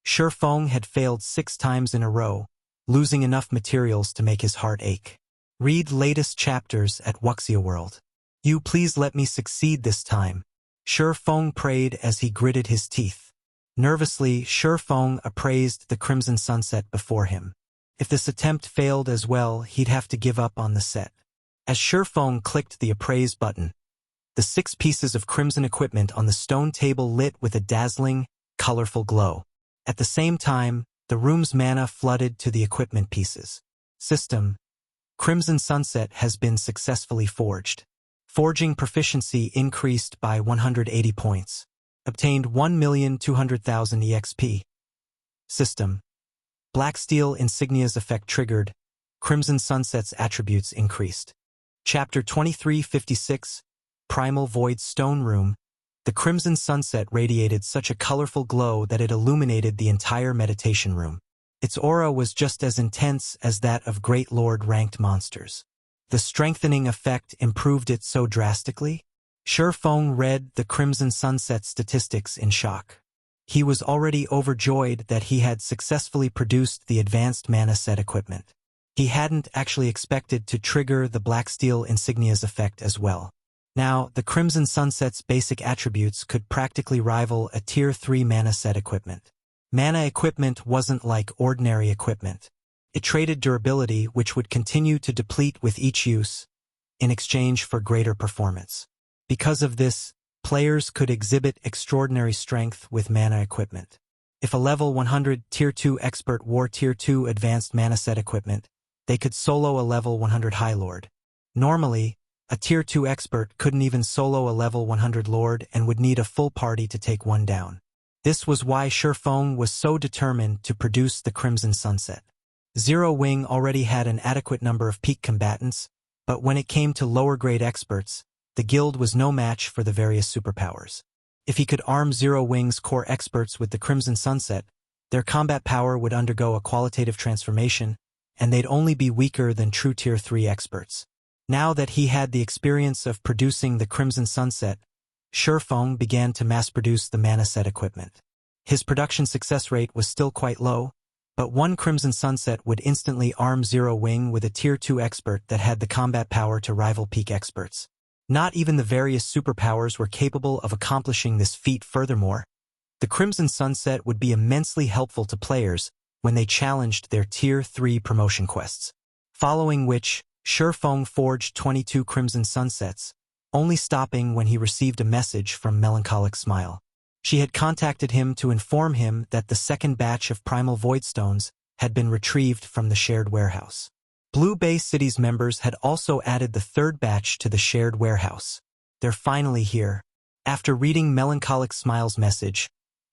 Feng had failed 6 times in a row, losing enough materials to make his heart ache. Read latest chapters at Wuxia World. You please let me succeed this time. Feng prayed as he gritted his teeth. Nervously, Feng appraised the Crimson Sunset before him. If this attempt failed as well, he'd have to give up on the set. As Feng clicked the appraise button, the 6 pieces of crimson equipment on the stone table lit with a dazzling, colorful glow. At the same time, the room's mana flooded to the equipment pieces. System: Crimson Sunset has been successfully forged. Forging proficiency increased by 180 points. Obtained 1,200,000 EXP. System: Black Steel Insignia's effect triggered. Crimson Sunset's attributes increased. Chapter 2356, Primal Void Stone Room. The Crimson Sunset radiated such a colorful glow that it illuminated the entire meditation room. Its aura was just as intense as that of Great Lord-ranked monsters. The strengthening effect improved it so drastically? Feng read the Crimson Sunset statistics in shock. He was already overjoyed that he had successfully produced the advanced mana set equipment. He hadn't actually expected to trigger the Black Steel Insignia's effect as well. Now, the Crimson Sunset's basic attributes could practically rival a Tier 3 mana set equipment. Mana equipment wasn't like ordinary equipment. It traded durability, which would continue to deplete with each use, in exchange for greater performance. Because of this, players could exhibit extraordinary strength with mana equipment. If a level 100 Tier 2 expert wore Tier 2 advanced mana set equipment, they could solo a level 100 High Lord. Normally, a Tier 2 expert couldn't even solo a level 100 Lord and would need a full party to take one down. This was why Feng was so determined to produce the Crimson Sunset. Zero Wing already had an adequate number of peak combatants, but when it came to lower-grade experts, the guild was no match for the various superpowers. If he could arm Zero Wing's core experts with the Crimson Sunset, their combat power would undergo a qualitative transformation, and they'd only be weaker than true Tier 3 experts. Now that he had the experience of producing the Crimson Sunset, Feng began to mass-produce the mana set equipment. His production success rate was still quite low, but one Crimson Sunset would instantly arm Zero Wing with a Tier 2 expert that had the combat power to rival peak experts. Not even the various superpowers were capable of accomplishing this feat. Furthermore, the Crimson Sunset would be immensely helpful to players when they challenged their Tier 3 promotion quests. Following which, Feng forged 22 Crimson Sunsets, only stopping when he received a message from Melancholic Smile. She had contacted him to inform him that the second batch of Primal Voidstones had been retrieved from the shared warehouse. Blue Bay City's members had also added the third batch to the shared warehouse. They're finally here. After reading Melancholic Smile's message,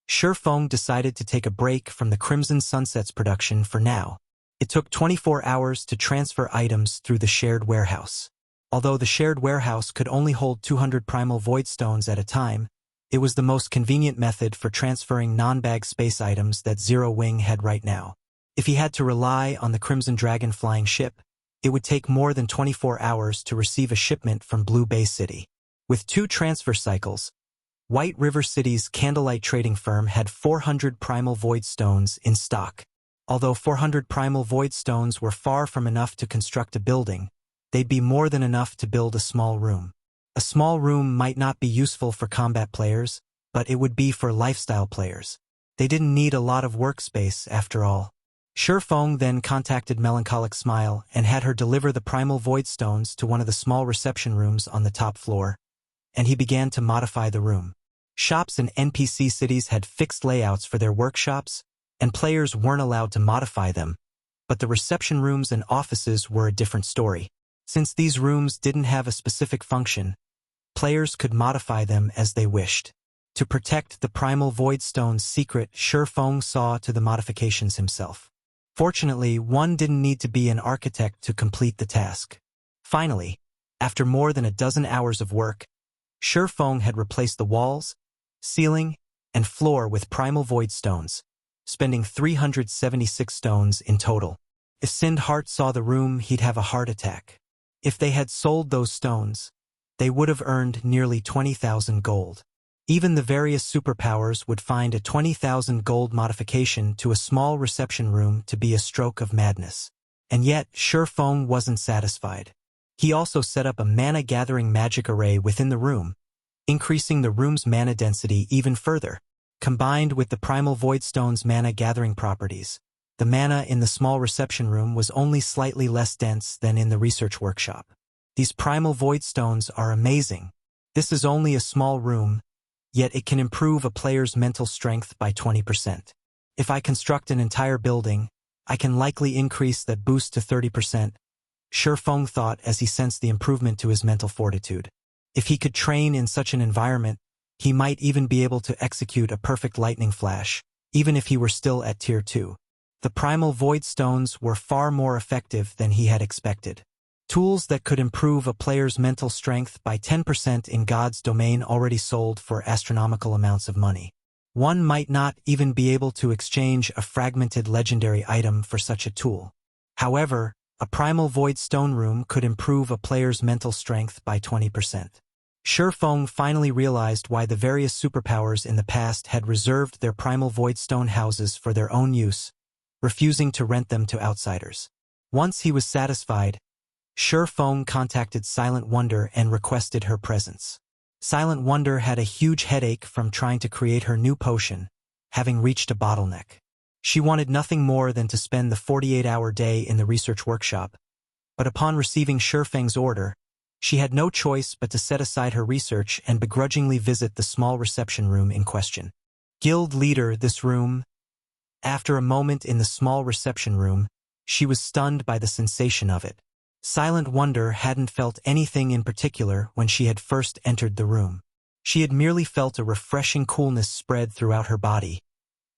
Feng decided to take a break from the Crimson Sunset's production for now. It took 24 hours to transfer items through the shared warehouse. Although the shared warehouse could only hold 200 Primal Voidstones at a time, it was the most convenient method for transferring non-bag space items that Zero Wing had right now. If he had to rely on the Crimson Dragon flying ship, it would take more than 24 hours to receive a shipment from Blue Bay City. With 2 transfer cycles, White River City's candlelight trading firm had 400 Primal Void Stones in stock. Although 400 Primal Void Stones were far from enough to construct a building, they'd be more than enough to build a small room. A small room might not be useful for combat players, but it would be for lifestyle players. They didn't need a lot of workspace, after all. Shifeng then contacted Melancholic Smile and had her deliver the Primal Void Stones to one of the small reception rooms on the top floor, and he began to modify the room. Shops in NPC cities had fixed layouts for their workshops, and players weren't allowed to modify them, but the reception rooms and offices were a different story. Since these rooms didn't have a specific function, players could modify them as they wished. To protect the Primal Void Stone's secret, Shifeng saw to the modifications himself. Fortunately, one didn't need to be an architect to complete the task. Finally, after more than a dozen hours of work, Shifeng had replaced the walls, ceiling, and floor with Primal Void Stones, spending 376 stones in total. If Sindhart saw the room, he'd have a heart attack. If they had sold those stones, they would have earned nearly 20,000 gold. Even the various superpowers would find a 20,000 gold modification to a small reception room to be a stroke of madness. And yet, Shifeng wasn't satisfied. He also set up a mana-gathering magic array within the room, increasing the room's mana density even further. Combined with the Primal Void Stone's mana-gathering properties, the mana in the small reception room was only slightly less dense than in the research workshop. These Primal Void Stones are amazing. This is only a small room, yet it can improve a player's mental strength by 20%. If I construct an entire building, I can likely increase that boost to 30%, Shifeng thought as he sensed the improvement to his mental fortitude. If he could train in such an environment, he might even be able to execute a perfect lightning flash, even if he were still at Tier 2. The Primal Void Stones were far more effective than he had expected. Tools that could improve a player's mental strength by 10% in God's domain already sold for astronomical amounts of money. One might not even be able to exchange a fragmented legendary item for such a tool. However, a Primal Void Stone room could improve a player's mental strength by 20%. Shifeng finally realized why the various superpowers in the past had reserved their Primal Void Stone houses for their own use, refusing to rent them to outsiders. Once he was satisfied, Shifeng contacted Silent Wonder and requested her presence. Silent Wonder had a huge headache from trying to create her new potion, having reached a bottleneck. She wanted nothing more than to spend the 48-hour day in the research workshop, but upon receiving Shifeng's order, she had no choice but to set aside her research and begrudgingly visit the small reception room in question. Guild leader, this room. After a moment in the small reception room, she was stunned by the sensation of it. Silent Wonder hadn't felt anything in particular when she had first entered the room. She had merely felt a refreshing coolness spread throughout her body.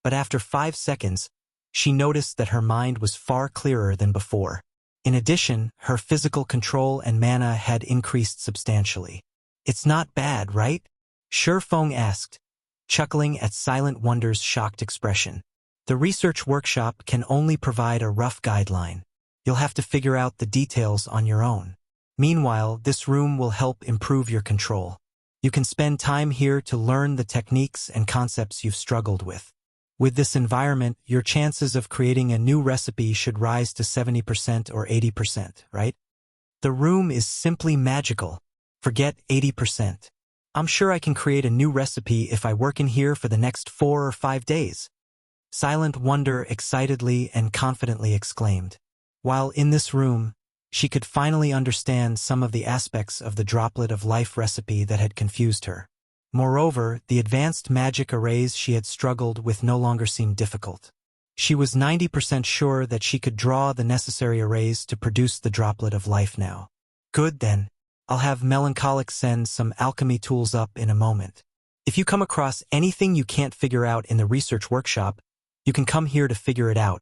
But after 5 seconds, she noticed that her mind was far clearer than before. In addition, her physical control and mana had increased substantially. "It's not bad, right?" Shifeng asked, chuckling at Silent Wonder's shocked expression. "The research workshop can only provide a rough guideline. You'll have to figure out the details on your own. Meanwhile, this room will help improve your control. You can spend time here to learn the techniques and concepts you've struggled with. With this environment, your chances of creating a new recipe should rise to 70% or 80%, right? The room is simply magical. Forget 80%. I'm sure I can create a new recipe if I work in here for the next 4 or 5 days." Silent Wonder excitedly and confidently exclaimed. While in this room, she could finally understand some of the aspects of the Droplet of Life recipe that had confused her. Moreover, the advanced magic arrays she had struggled with no longer seemed difficult. She was 90% sure that she could draw the necessary arrays to produce the Droplet of Life now. "Good then. I'll have Melancholic send some alchemy tools up in a moment. If you come across anything you can't figure out in the research workshop, you can come here to figure it out,"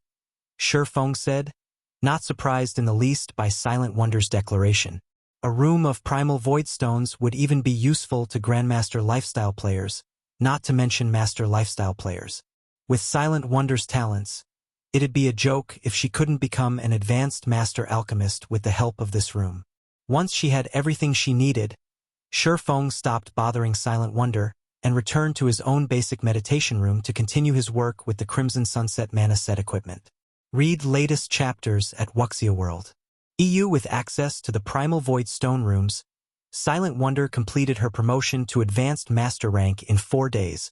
Shifeng said, not surprised in the least by Silent Wonder's declaration. A room of Primal Void Stones would even be useful to Grandmaster Lifestyle players, not to mention Master Lifestyle players. With Silent Wonder's talents, it'd be a joke if she couldn't become an advanced Master Alchemist with the help of this room. Once she had everything she needed, Feng stopped bothering Silent Wonder and returned to his own basic meditation room to continue his work with the Crimson Sunset Mana set equipment. Read latest chapters at Wuxia World. EU with access to the Primal Void Stone rooms, Silent Wonder completed her promotion to Advanced Master rank in 4 days,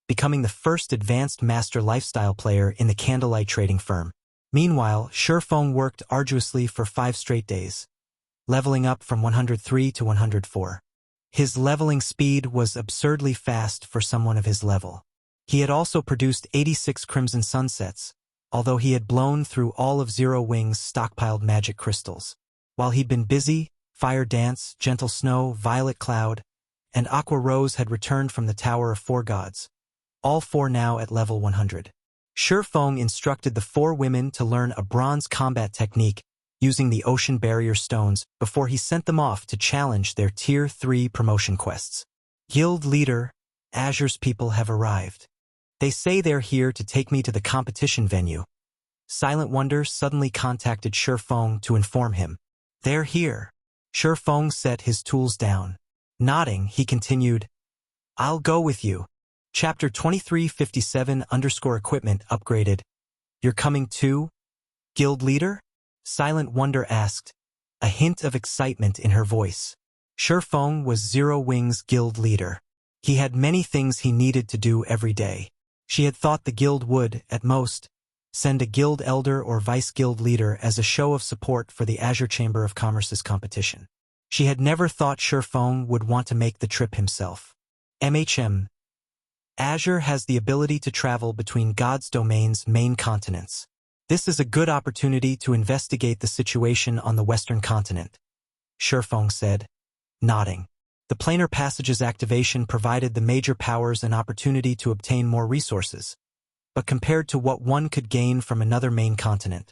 becoming the first Advanced Master lifestyle player in the Candlelight trading firm. Meanwhile, Feng worked arduously for 5 straight days, leveling up from 103 to 104. His leveling speed was absurdly fast for someone of his level. He had also produced 86 Crimson Sunsets, although he had blown through all of Zero Wing's stockpiled magic crystals. While he'd been busy, Fire Dance, Gentle Snow, Violet Cloud, and Aqua Rose had returned from the Tower of 4 Gods, all 4 now at level 100. Feng instructed the 4 women to learn a bronze combat technique using the Ocean Barrier Stones before he sent them off to challenge their Tier 3 promotion quests. Guild Leader, Azure's people have arrived. They say they're here to take me to the competition venue. Silent Wonder suddenly contacted Feng to inform him. They're here. Feng set his tools down. Nodding, he continued, I'll go with you. Chapter 2357_equipment upgraded. You're coming too? Guild Leader? Silent Wonder asked, a hint of excitement in her voice. Feng was Zero Wing's guild leader. He had many things he needed to do every day. She had thought the guild would, at most, send a guild elder or vice-guild leader as a show of support for the Azure Chamber of Commerce's competition. She had never thought Feng would want to make the trip himself. Azure has the ability to travel between God's domain's main continents. This is a good opportunity to investigate the situation on the Western continent, Feng said, nodding. The planar passage's activation provided the major powers an opportunity to obtain more resources, but compared to what one could gain from another main continent,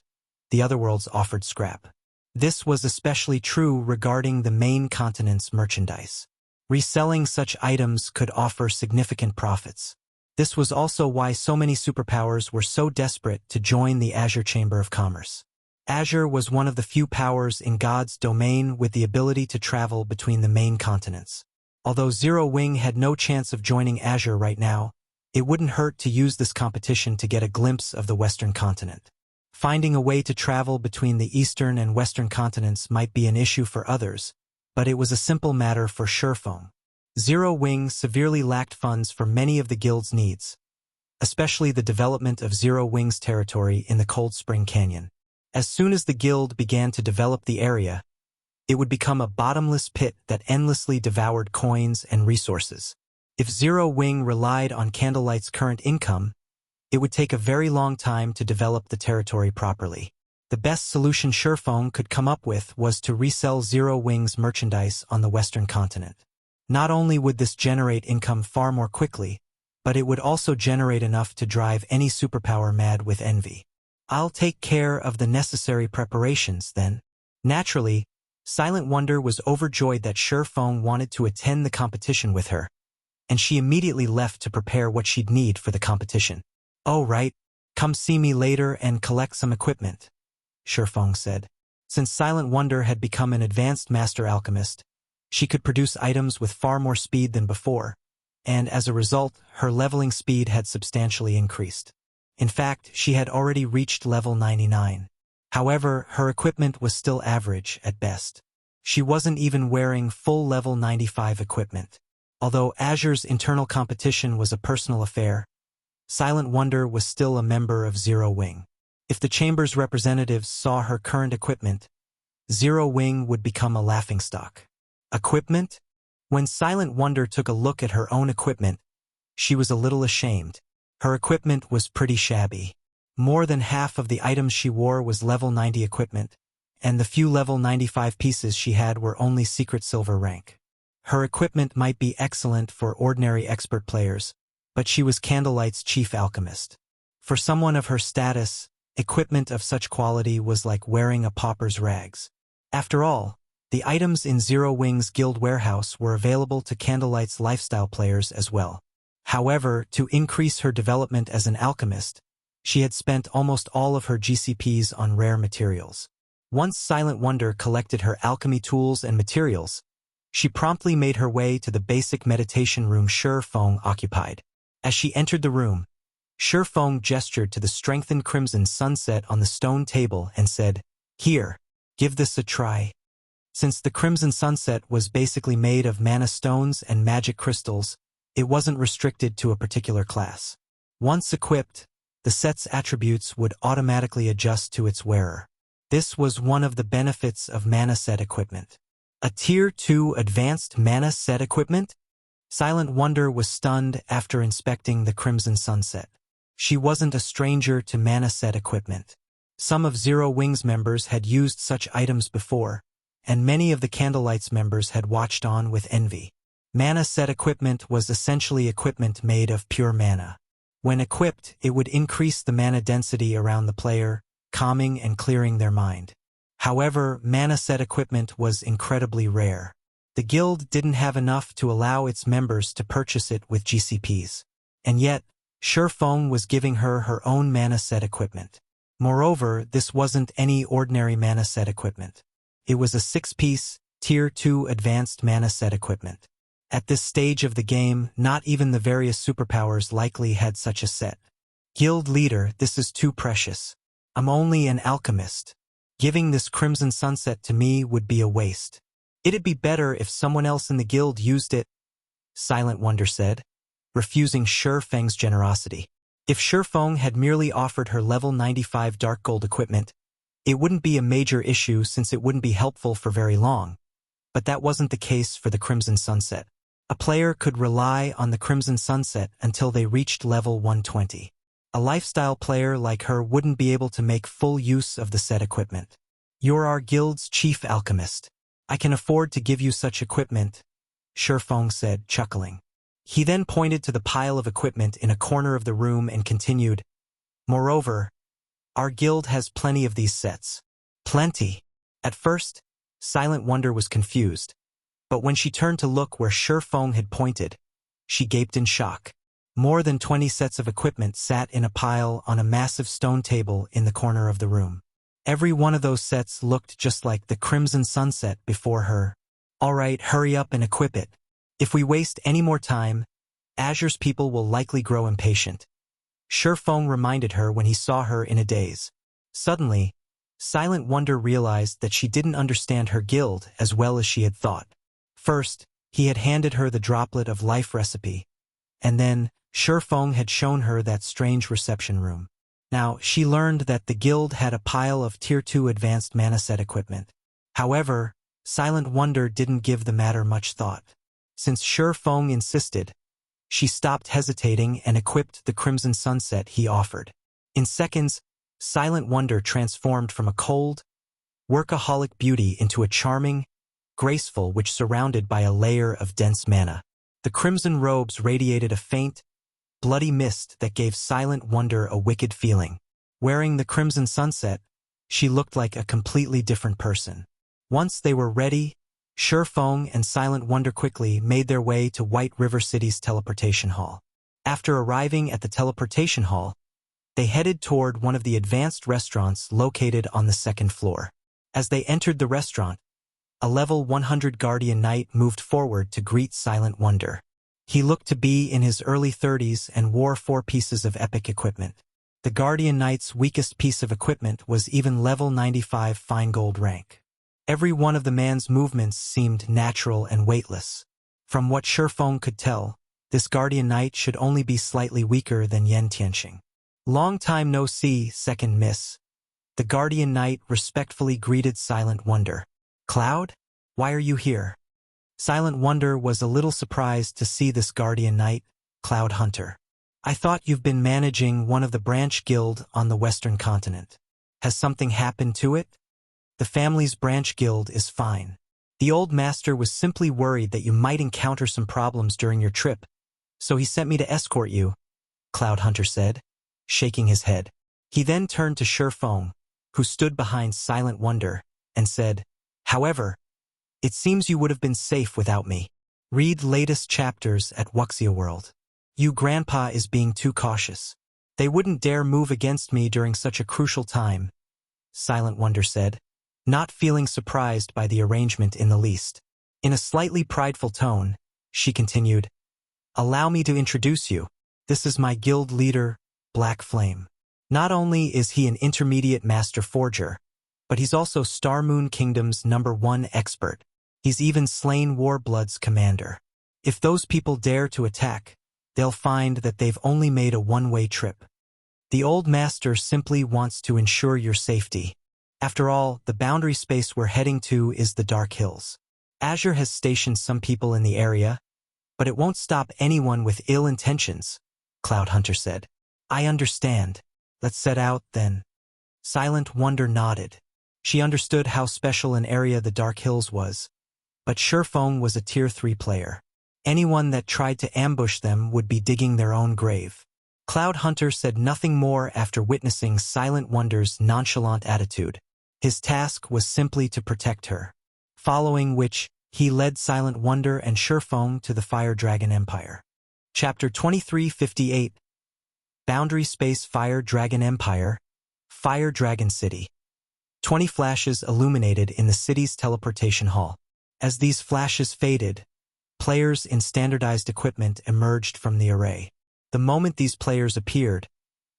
the other worlds offered scrap. This was especially true regarding the main continent's merchandise. Reselling such items could offer significant profits. This was also why so many superpowers were so desperate to join the Azure Chamber of Commerce. Azure was one of the few powers in God's domain with the ability to travel between the main continents. Although Zero Wing had no chance of joining Azure right now, it wouldn't hurt to use this competition to get a glimpse of the Western continent. Finding a way to travel between the Eastern and Western continents might be an issue for others, but it was a simple matter for Feng. Zero Wing severely lacked funds for many of the guild's needs, especially the development of Zero Wing's territory in the Cold Spring Canyon. As soon as the guild began to develop the area, it would become a bottomless pit that endlessly devoured coins and resources. If Zero Wing relied on Candlelight's current income, it would take a very long time to develop the territory properly. The best solution Feng could come up with was to resell Zero Wing's merchandise on the Western continent. Not only would this generate income far more quickly, but it would also generate enough to drive any superpower mad with envy. I'll take care of the necessary preparations, then. Naturally, Silent Wonder was overjoyed that Feng wanted to attend the competition with her, and she immediately left to prepare what she'd need for the competition. Oh right, come see me later and collect some equipment, Feng said. Since Silent Wonder had become an advanced master alchemist, she could produce items with far more speed than before, and as a result, her leveling speed had substantially increased. In fact, she had already reached level 99. However, her equipment was still average at best. She wasn't even wearing full level 95 equipment. Although Azure's internal competition was a personal affair, Silent Wonder was still a member of Zero Wing. If the Chamber's representatives saw her current equipment, Zero Wing would become a laughingstock. Equipment? When Silent Wonder took a look at her own equipment, she was a little ashamed. Her equipment was pretty shabby. More than half of the items she wore was level 90 equipment, and the few level 95 pieces she had were only secret silver rank. Her equipment might be excellent for ordinary expert players, but she was Candlelight's chief alchemist. For someone of her status, equipment of such quality was like wearing a pauper's rags. After all, the items in Zero Wing's guild warehouse were available to Candlelight's lifestyle players as well. However, to increase her development as an alchemist, she had spent almost all of her GCPs on rare materials. Once Silent Wonder collected her alchemy tools and materials, She promptly made her way to the basic meditation room Feng occupied. As she entered the room, Feng gestured to the strengthened crimson sunset on the stone table and said, "Here, give this a try." Since the crimson sunset was basically made of mana stones and magic crystals, it wasn't restricted to a particular class. Once equipped, the set's attributes would automatically adjust to its wearer. This was one of the benefits of mana set equipment. A Tier 2 advanced mana set equipment? Silent Wonder was stunned after inspecting the crimson sunset. She wasn't a stranger to mana set equipment. Some of Zero Wings members had used such items before, and many of the Candlelight's members had watched on with envy. Mana set equipment was essentially equipment made of pure mana. When equipped, it would increase the mana density around the player, calming and clearing their mind. However, mana set equipment was incredibly rare. The guild didn't have enough to allow its members to purchase it with GCPs. And yet, Feng was giving her her own mana set equipment. Moreover, this wasn't any ordinary mana set equipment. It was a 6-piece, Tier 2 advanced mana set equipment. At this stage of the game, not even the various superpowers likely had such a set. Guild leader, this is too precious. I'm only an alchemist. Giving this crimson sunset to me would be a waste. It'd be better if someone else in the guild used it, Silent Wonder said, refusing Feng's generosity. If Feng had merely offered her level 95 dark gold equipment, it wouldn't be a major issue since it wouldn't be helpful for very long. But that wasn't the case for the crimson sunset. A player could rely on the crimson sunset until they reached level 120. A lifestyle player like her wouldn't be able to make full use of the set equipment. You're our guild's chief alchemist. I can afford to give you such equipment, Feng said, chuckling. He then pointed to the pile of equipment in a corner of the room and continued, "Moreover, our guild has plenty of these sets." Plenty. At first, Silent Wonder was confused, but when she turned to look where Feng had pointed, she gaped in shock. More than 20 sets of equipment sat in a pile on a massive stone table in the corner of the room. Every one of those sets looked just like the crimson sunset before her. "All right, hurry up and equip it. If we waste any more time, Azure's people will likely grow impatient," Feng reminded her when he saw her in a daze. Suddenly, Silent Wonder realized that she didn't understand her guild as well as she had thought. First, he had handed her the droplet of life recipe, and then Feng had shown her that strange reception room. Now, she learned that the guild had a pile of Tier 2 advanced mana set equipment. However, Silent Wonder didn't give the matter much thought. Since Feng insisted, she stopped hesitating and equipped the crimson sunset he offered. In seconds, Silent Wonder transformed from a cold, workaholic beauty into a charming, graceful which surrounded by a layer of dense mana. The crimson robes radiated a faint, bloody mist that gave Silent Wonder a wicked feeling. Wearing the crimson sunset, she looked like a completely different person. Once they were ready, Feng and Silent Wonder quickly made their way to White River City's teleportation hall. After arriving at the teleportation hall, they headed toward one of the advanced restaurants located on the second floor. As they entered the restaurant, a level 100 Guardian Knight moved forward to greet Silent Wonder. He looked to be in his early 30s and wore 4 pieces of epic equipment. The Guardian Knight's weakest piece of equipment was even level 95 fine gold rank. Every one of the man's movements seemed natural and weightless. From what Feng could tell, this Guardian Knight should only be slightly weaker than Yen Tianqing. "Long time no see, second miss." The Guardian Knight respectfully greeted Silent Wonder. "Cloud? Why are you here?" Silent Wonder was a little surprised to see this Guardian Knight, Cloud Hunter. "I thought you've been managing one of the branch guild on the Western continent. Has something happened to it?" "The family's branch guild is fine. The old master was simply worried that you might encounter some problems during your trip, so he sent me to escort you," Cloud Hunter said, shaking his head. He then turned to Feng, who stood behind Silent Wonder, and said, "However, it seems you would have been safe without me. Read latest chapters at Wuxia World. You grandpa is being too cautious. They wouldn't dare move against me during such a crucial time," Silent Wonder said, not feeling surprised by the arrangement in the least. In a slightly prideful tone, she continued, "Allow me to introduce you. This is my guild leader, Black Flame. Not only is he an intermediate master forger, but he's also Star Moon Kingdom's #1 expert. He's even slain Warblood's commander. If those people dare to attack, they'll find that they've only made a one-way trip. The old master simply wants to ensure your safety. After all, the boundary space we're heading to is the Dark Hills. Azure has stationed some people in the area, but it won't stop anyone with ill intentions," Cloud Hunter said. "I understand. Let's set out, then." Silent Wonder nodded. She understood how special an area the Dark Hills was, but Shurfeng was a Tier 3 player. Anyone that tried to ambush them would be digging their own grave. Cloud Hunter said nothing more after witnessing Silent Wonder's nonchalant attitude. His task was simply to protect her. Following which, he led Silent Wonder and Shurfeng to the Fire Dragon Empire. Chapter 2358. Boundary Space Fire Dragon Empire, Fire Dragon City. 20 flashes illuminated in the city's teleportation hall. As these flashes faded, players in standardized equipment emerged from the array. The moment these players appeared,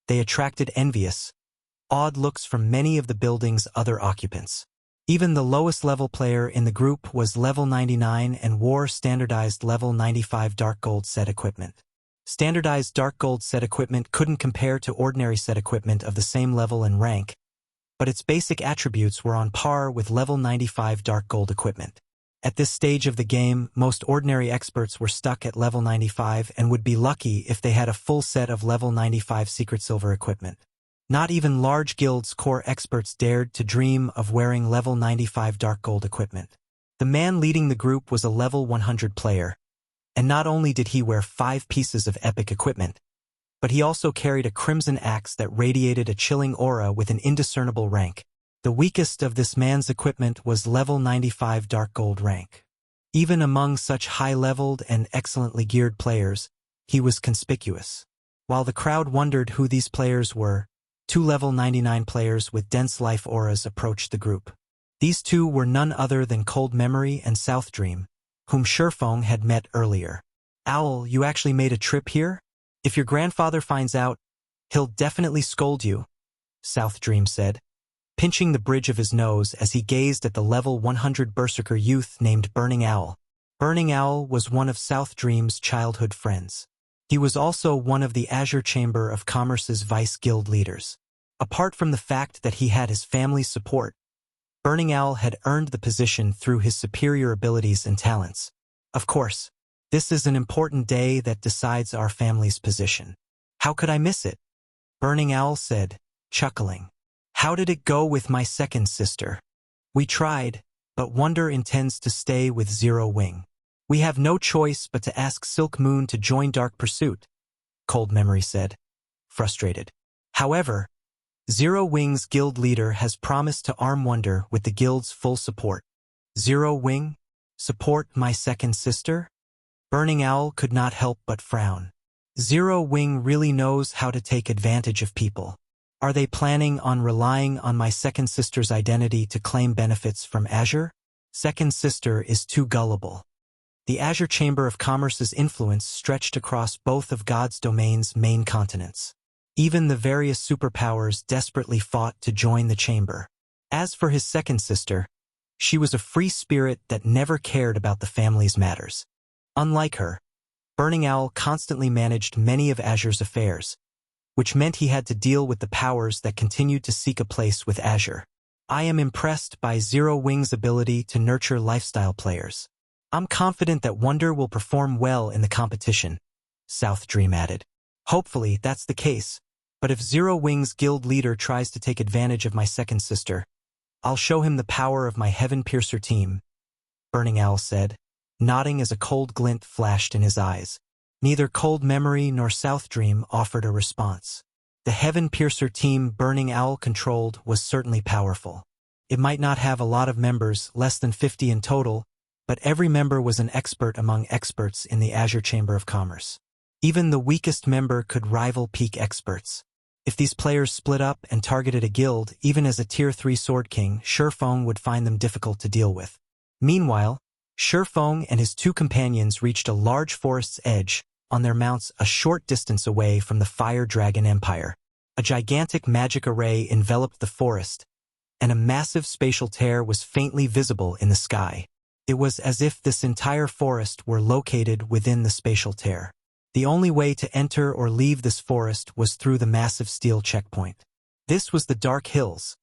they attracted envious, awed looks from many of the building's other occupants. Even the lowest level player in the group was level 99 and wore standardized level 95 Dark Gold set equipment. Standardized Dark Gold set equipment couldn't compare to ordinary set equipment of the same level and rank, but its basic attributes were on par with level 95 Dark Gold equipment. At this stage of the game, most ordinary experts were stuck at level 95 and would be lucky if they had a full set of level 95 Secret Silver equipment. Not even large guilds' core experts dared to dream of wearing level 95 Dark Gold equipment. The man leading the group was a level 100 player, and not only did he wear 5 pieces of epic equipment, but he also carried a crimson axe that radiated a chilling aura with an indiscernible rank. The weakest of this man's equipment was level 95 Dark Gold rank. Even among such high-leveled and excellently geared players, he was conspicuous. While the crowd wondered who these players were, 2 level 99 players with dense life auras approached the group. These two were none other than Cold Memory and South Dream, whom Shurfeng had met earlier. "Owl, you actually made a trip here? If your grandfather finds out, he'll definitely scold you," South Dream said, pinching the bridge of his nose as he gazed at the level 100 berserker youth named Burning Owl. Burning Owl was one of South Dream's childhood friends. He was also one of the Azure Chamber of Commerce's vice guild leaders. Apart from the fact that he had his family's support, Burning Owl had earned the position through his superior abilities and talents. Of course, this is an important day that decides our family's position. "How could I miss it?" Burning Owl said, chuckling. "How did it go with my second sister?" "We tried, but Wonder intends to stay with Zero Wing. We have no choice but to ask Silk Moon to join Dark Pursuit," Cold Memory said, frustrated. "However, Zero Wing's guild leader has promised to arm Wonder with the guild's full support." "Zero Wing? Support my second sister?" Burning Owl could not help but frown. Zero Wing really knows how to take advantage of people. Are they planning on relying on my second sister's identity to claim benefits from Azure? Second sister is too gullible. The Azure Chamber of Commerce's influence stretched across both of God's domain's main continents. Even the various superpowers desperately fought to join the chamber. As for his second sister, she was a free spirit that never cared about the family's matters. Unlike her, Burning Owl constantly managed many of Azure's affairs, which meant he had to deal with the powers that continued to seek a place with Azure. "I am impressed by Zero Wing's ability to nurture lifestyle players. I'm confident that Wonder will perform well in the competition," South Dream added. "Hopefully that's the case, but if Zero Wing's guild leader tries to take advantage of my second sister, I'll show him the power of my Heaven Piercer team," Burning Owl said, nodding as a cold glint flashed in his eyes. Neither Cold Memory nor South Dream offered a response. The Heaven Piercer team Burning Owl controlled was certainly powerful. It might not have a lot of members, less than 50 in total, but every member was an expert among experts in the Azure Chamber of Commerce. Even the weakest member could rival peak experts. If these players split up and targeted a guild, even as a Tier 3 Sword King, Shurfeng would find them difficult to deal with. Meanwhile, Shurfeng and his two companions reached a large forest's edge, on their mounts a short distance away from the Fire Dragon Empire. A gigantic magic array enveloped the forest, and a massive spatial tear was faintly visible in the sky. It was as if this entire forest were located within the spatial tear. The only way to enter or leave this forest was through the massive steel checkpoint. This was the Dark Hills,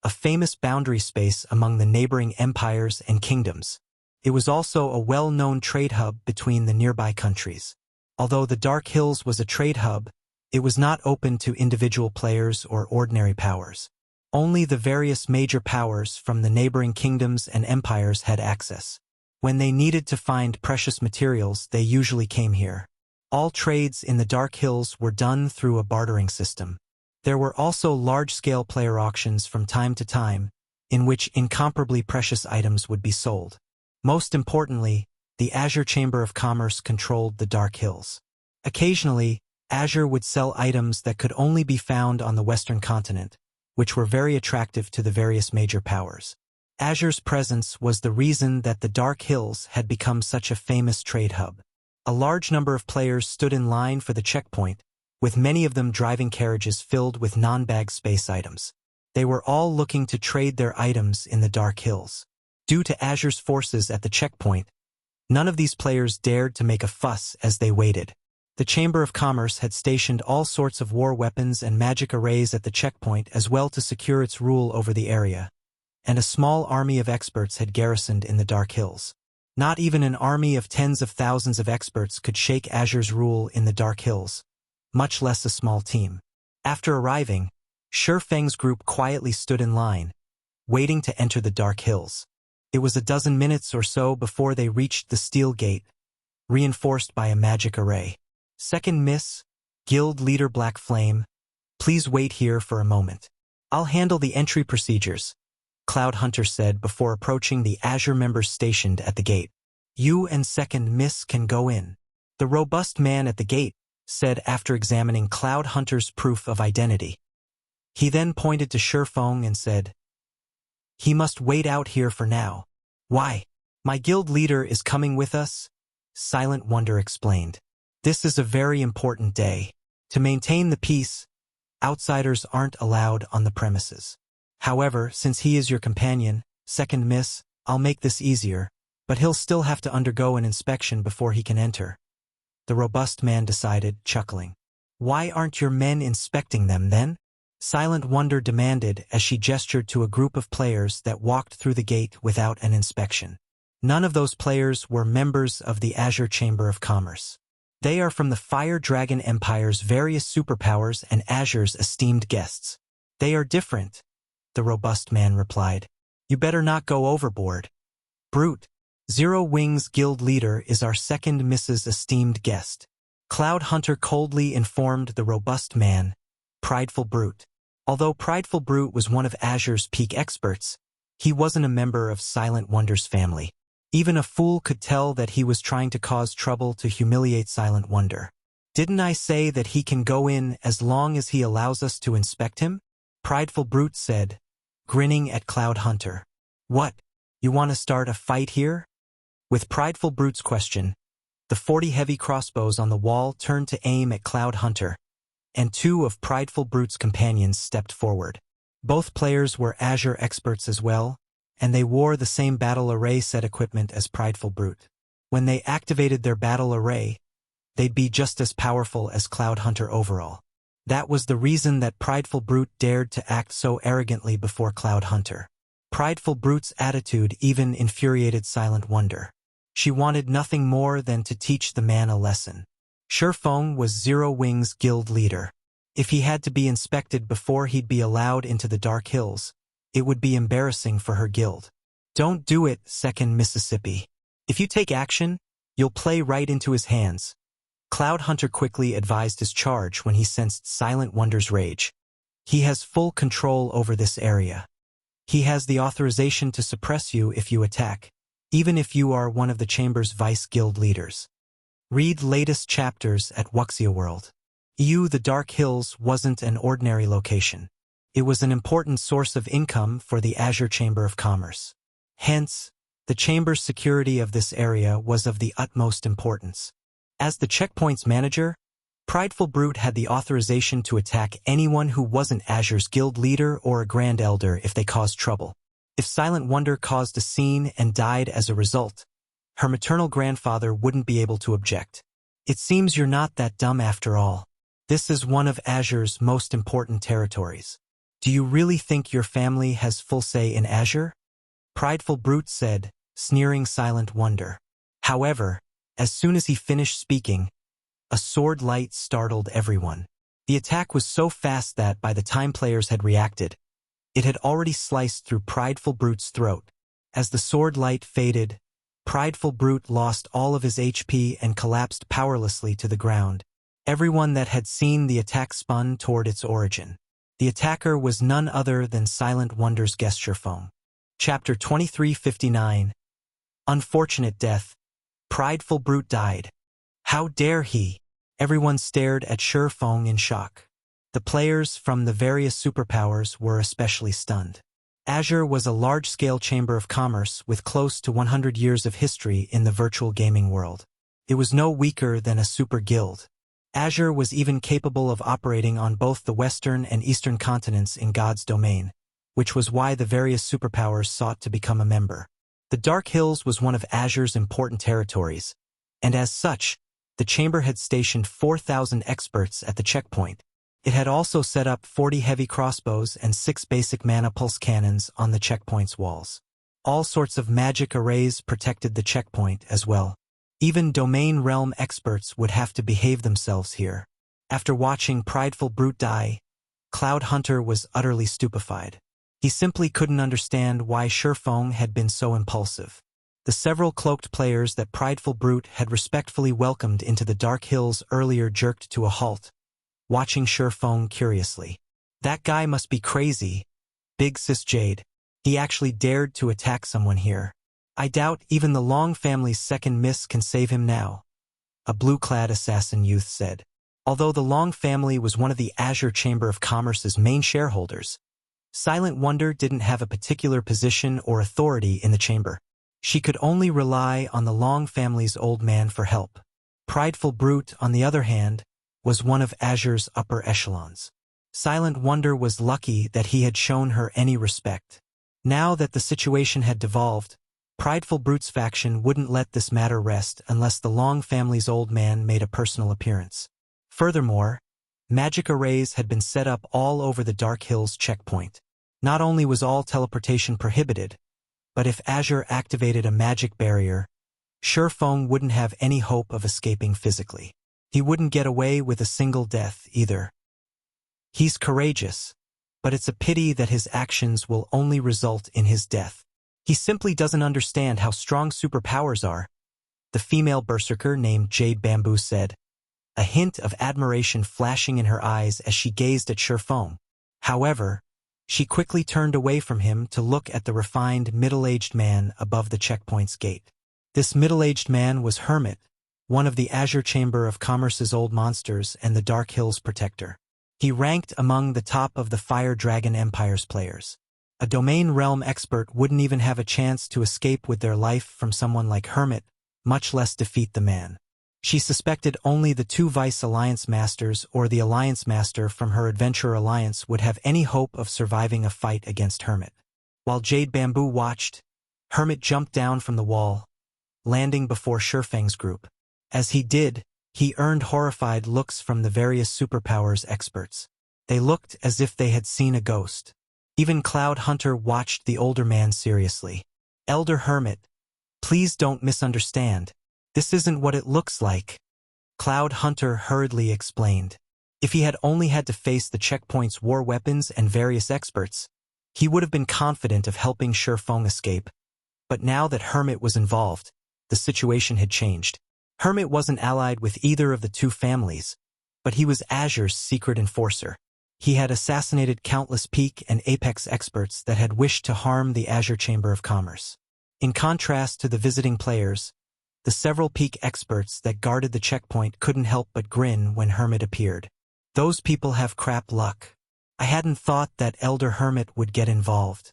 a famous boundary space among the neighboring empires and kingdoms. It was also a well-known trade hub between the nearby countries. Although the Dark Hills was a trade hub, it was not open to individual players or ordinary powers. Only the various major powers from the neighboring kingdoms and empires had access. When they needed to find precious materials, they usually came here. All trades in the Dark Hills were done through a bartering system. There were also large-scale player auctions from time to time, in which incomparably precious items would be sold. Most importantly, the Azure Chamber of Commerce controlled the Dark Hills. Occasionally, Azure would sell items that could only be found on the Western continent, which were very attractive to the various major powers. Azure's presence was the reason that the Dark Hills had become such a famous trade hub. A large number of players stood in line for the checkpoint, with many of them driving carriages filled with non-bag space items. They were all looking to trade their items in the Dark Hills. Due to Azure's forces at the checkpoint, none of these players dared to make a fuss as they waited. The Chamber of Commerce had stationed all sorts of war weapons and magic arrays at the checkpoint as well to secure its rule over the area, and a small army of experts had garrisoned in the Dark Hills. Not even an army of tens of thousands of experts could shake Azure's rule in the Dark Hills, much less a small team. After arriving, Shurfeng's group quietly stood in line, waiting to enter the Dark Hills. It was a dozen minutes or so before they reached the steel gate, reinforced by a magic array. Second Miss, Guild Leader Black Flame, please wait here for a moment. I'll handle the entry procedures, Cloud Hunter said before approaching the Azure members stationed at the gate. You and Second Miss can go in. The robust man at the gate said after examining Cloud Hunter's proof of identity. He then pointed to Shurfeng and said, he must wait out here for now. Why? My guild leader is coming with us, Silent Wonder explained. This is a very important day. To maintain the peace, outsiders aren't allowed on the premises. However, since he is your companion, Second Miss, I'll make this easier, but he'll still have to undergo an inspection before he can enter. The robust man decided, chuckling. Why aren't your men inspecting them then? Silent Wonder demanded as she gestured to a group of players that walked through the gate without an inspection. None of those players were members of the Azure Chamber of Commerce. They are from the Fire Dragon Empire's various superpowers and Azure's esteemed guests. They are different, the robust man replied. You better not go overboard. Brute. Zero Wings Guild Leader is our Second Miss's esteemed guest. Cloud Hunter coldly informed the robust man, Prideful Brute. Although Prideful Brute was one of Azure's peak experts, he wasn't a member of Silent Wonder's family. Even a fool could tell that he was trying to cause trouble to humiliate Silent Wonder. Didn't I say that he can go in as long as he allows us to inspect him? Prideful Brute said, grinning at Cloud Hunter. What? You want to start a fight here? With Prideful Brute's question, the 40 heavy crossbows on the wall turned to aim at Cloud Hunter, and two of Prideful Brute's companions stepped forward. Both players were Azure experts as well, and they wore the same battle array set equipment as Prideful Brute. When they activated their battle array, they'd be just as powerful as Cloud Hunter overall. That was the reason that Prideful Brute dared to act so arrogantly before Cloud Hunter. Prideful Brute's attitude even infuriated Silent Wonder. She wanted nothing more than to teach the man a lesson. Shurfeng was Zero Wings Guild Leader. If he had to be inspected before he'd be allowed into the Dark Hills, it would be embarrassing for her guild. Don't do it, Second Mississippi. If you take action, you'll play right into his hands. Cloud Hunter quickly advised his charge when he sensed Silent Wonder's rage. He has full control over this area. He has the authorization to suppress you if you attack, even if you are one of the Chamber's vice guild leaders. Read latest chapters at Wuxia World. The Dark Hills wasn't an ordinary location. It was an important source of income for the Azure Chamber of Commerce. Hence, The chamber's security of this area was of the utmost importance. As the checkpoint's manager, Prideful Brute had the authorization to attack anyone who wasn't Azure's guild leader or a Grand Elder if they caused trouble. If Silent Wonder caused a scene and died as a result, her maternal grandfather wouldn't be able to object. It seems you're not that dumb after all. This is one of Azure's most important territories. Do you really think your family has full say in Azure? Prideful Brute said, sneering Silent Wonder. However, as soon as he finished speaking, a sword light startled everyone. The attack was so fast that by the time players had reacted, it had already sliced through Prideful Brute's throat. As the sword light faded, Prideful Brute lost all of his HP and collapsed powerlessly to the ground. Everyone that had seen the attack spun toward its origin. The attacker was none other than Silent Wonder's guest Shurfeng. Chapter 2359. Unfortunate death. Prideful Brute died. How dare he? Everyone stared at Shurfeng in shock. The players from the various superpowers were especially stunned. Azure was a large-scale chamber of commerce with close to 100 years of history in the virtual gaming world. It was no weaker than a super guild. Azure was even capable of operating on both the western and eastern continents in God's domain, which was why the various superpowers sought to become a member. The Dark Hills was one of Azure's important territories, and as such, the chamber had stationed 4,000 experts at the checkpoint. It had also set up 40 heavy crossbows and 6 basic mana pulse cannons on the checkpoint's walls. All sorts of magic arrays protected the checkpoint as well. Even domain realm experts would have to behave themselves here. After watching Prideful Brute die, Cloud Hunter was utterly stupefied. He simply couldn't understand why Shurfeng had been so impulsive. The several cloaked players that Prideful Brute had respectfully welcomed into the Dark Hills earlier jerked to a halt, watching Shurfeng curiously. That guy must be crazy. Big Sis Jade. He actually dared to attack someone here. I doubt even the Long family's second miss can save him now, a blue-clad assassin youth said. Although the Long family was one of the Azure Chamber of Commerce's main shareholders, Silent Wonder didn't have a particular position or authority in the chamber. She could only rely on the Long family's old man for help. Prideful Brute, on the other hand, was one of Azure's upper echelons. Silent Wonder was lucky that he had shown her any respect. Now that the situation had devolved, Prideful Brute's faction wouldn't let this matter rest unless the Long family's old man made a personal appearance. Furthermore, magic arrays had been set up all over the Dark Hills checkpoint. Not only was all teleportation prohibited, but if Azure activated a magic barrier, Shurfeng wouldn't have any hope of escaping physically. He wouldn't get away with a single death either. He's courageous, but it's a pity that his actions will only result in his death. He simply doesn't understand how strong superpowers are, the female berserker named Jade Bamboo said, a hint of admiration flashing in her eyes as she gazed at Shurfeng. However, she quickly turned away from him to look at the refined middle-aged man above the checkpoint's gate. This middle-aged man was Hermit, one of the Azure Chamber of Commerce's old monsters and the Dark Hills protector. He ranked among the top of the Fire Dragon Empire's players. A domain realm expert wouldn't even have a chance to escape with their life from someone like Hermit, much less defeat the man. She suspected only the 2 Vice Alliance Masters or the Alliance Master from her Adventurer Alliance would have any hope of surviving a fight against Hermit. While Jade Bamboo watched, Hermit jumped down from the wall, landing before Shurfeng's group. As he did, he earned horrified looks from the various superpowers experts. They looked as if they had seen a ghost. Even Cloud Hunter watched the older man seriously. Elder Hermit, please don't misunderstand. This isn't what it looks like. Cloud Hunter hurriedly explained. If he had only had to face the checkpoint's war weapons and various experts, he would have been confident of helping Shurfeng escape. But now that Hermit was involved, the situation had changed. Hermit wasn't allied with either of the 2 families, but he was Azure's secret enforcer. He had assassinated countless peak and apex experts that had wished to harm the Azure Chamber of Commerce. In contrast to the visiting players, the several peak experts that guarded the checkpoint couldn't help but grin when Hermit appeared. Those people have crap luck. I hadn't thought that Elder Hermit would get involved.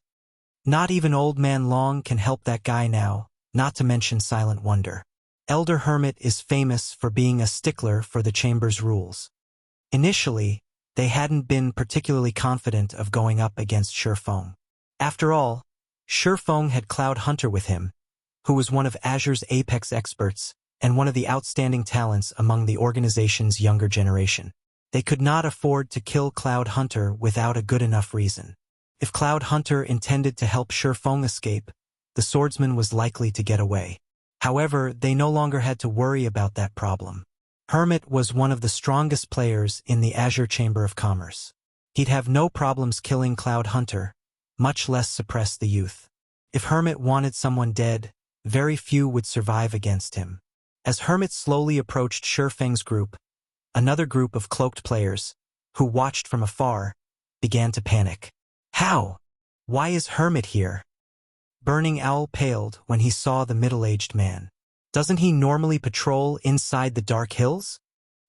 Not even Old Man Long can help that guy now, not to mention Silent Wonder. Elder Hermit is famous for being a stickler for the chamber's rules. Initially, they hadn't been particularly confident of going up against Shifeng. After all, Shifeng had Cloud Hunter with him, who was one of Azure's apex experts and one of the outstanding talents among the organization's younger generation. They could not afford to kill Cloud Hunter without a good enough reason. If Cloud Hunter intended to help Shifeng escape, the swordsman was likely to get away. However, they no longer had to worry about that problem. Hermit was one of the strongest players in the Azure Chamber of Commerce. He'd have no problems killing Cloud Hunter, much less suppress the youth. If Hermit wanted someone dead, very few would survive against him. As Hermit slowly approached Shifeng's group, another group of cloaked players, who watched from afar, began to panic. How? Why is Hermit here? Burning Owl paled when he saw the middle-aged man. Doesn't he normally patrol inside the Dark Hills?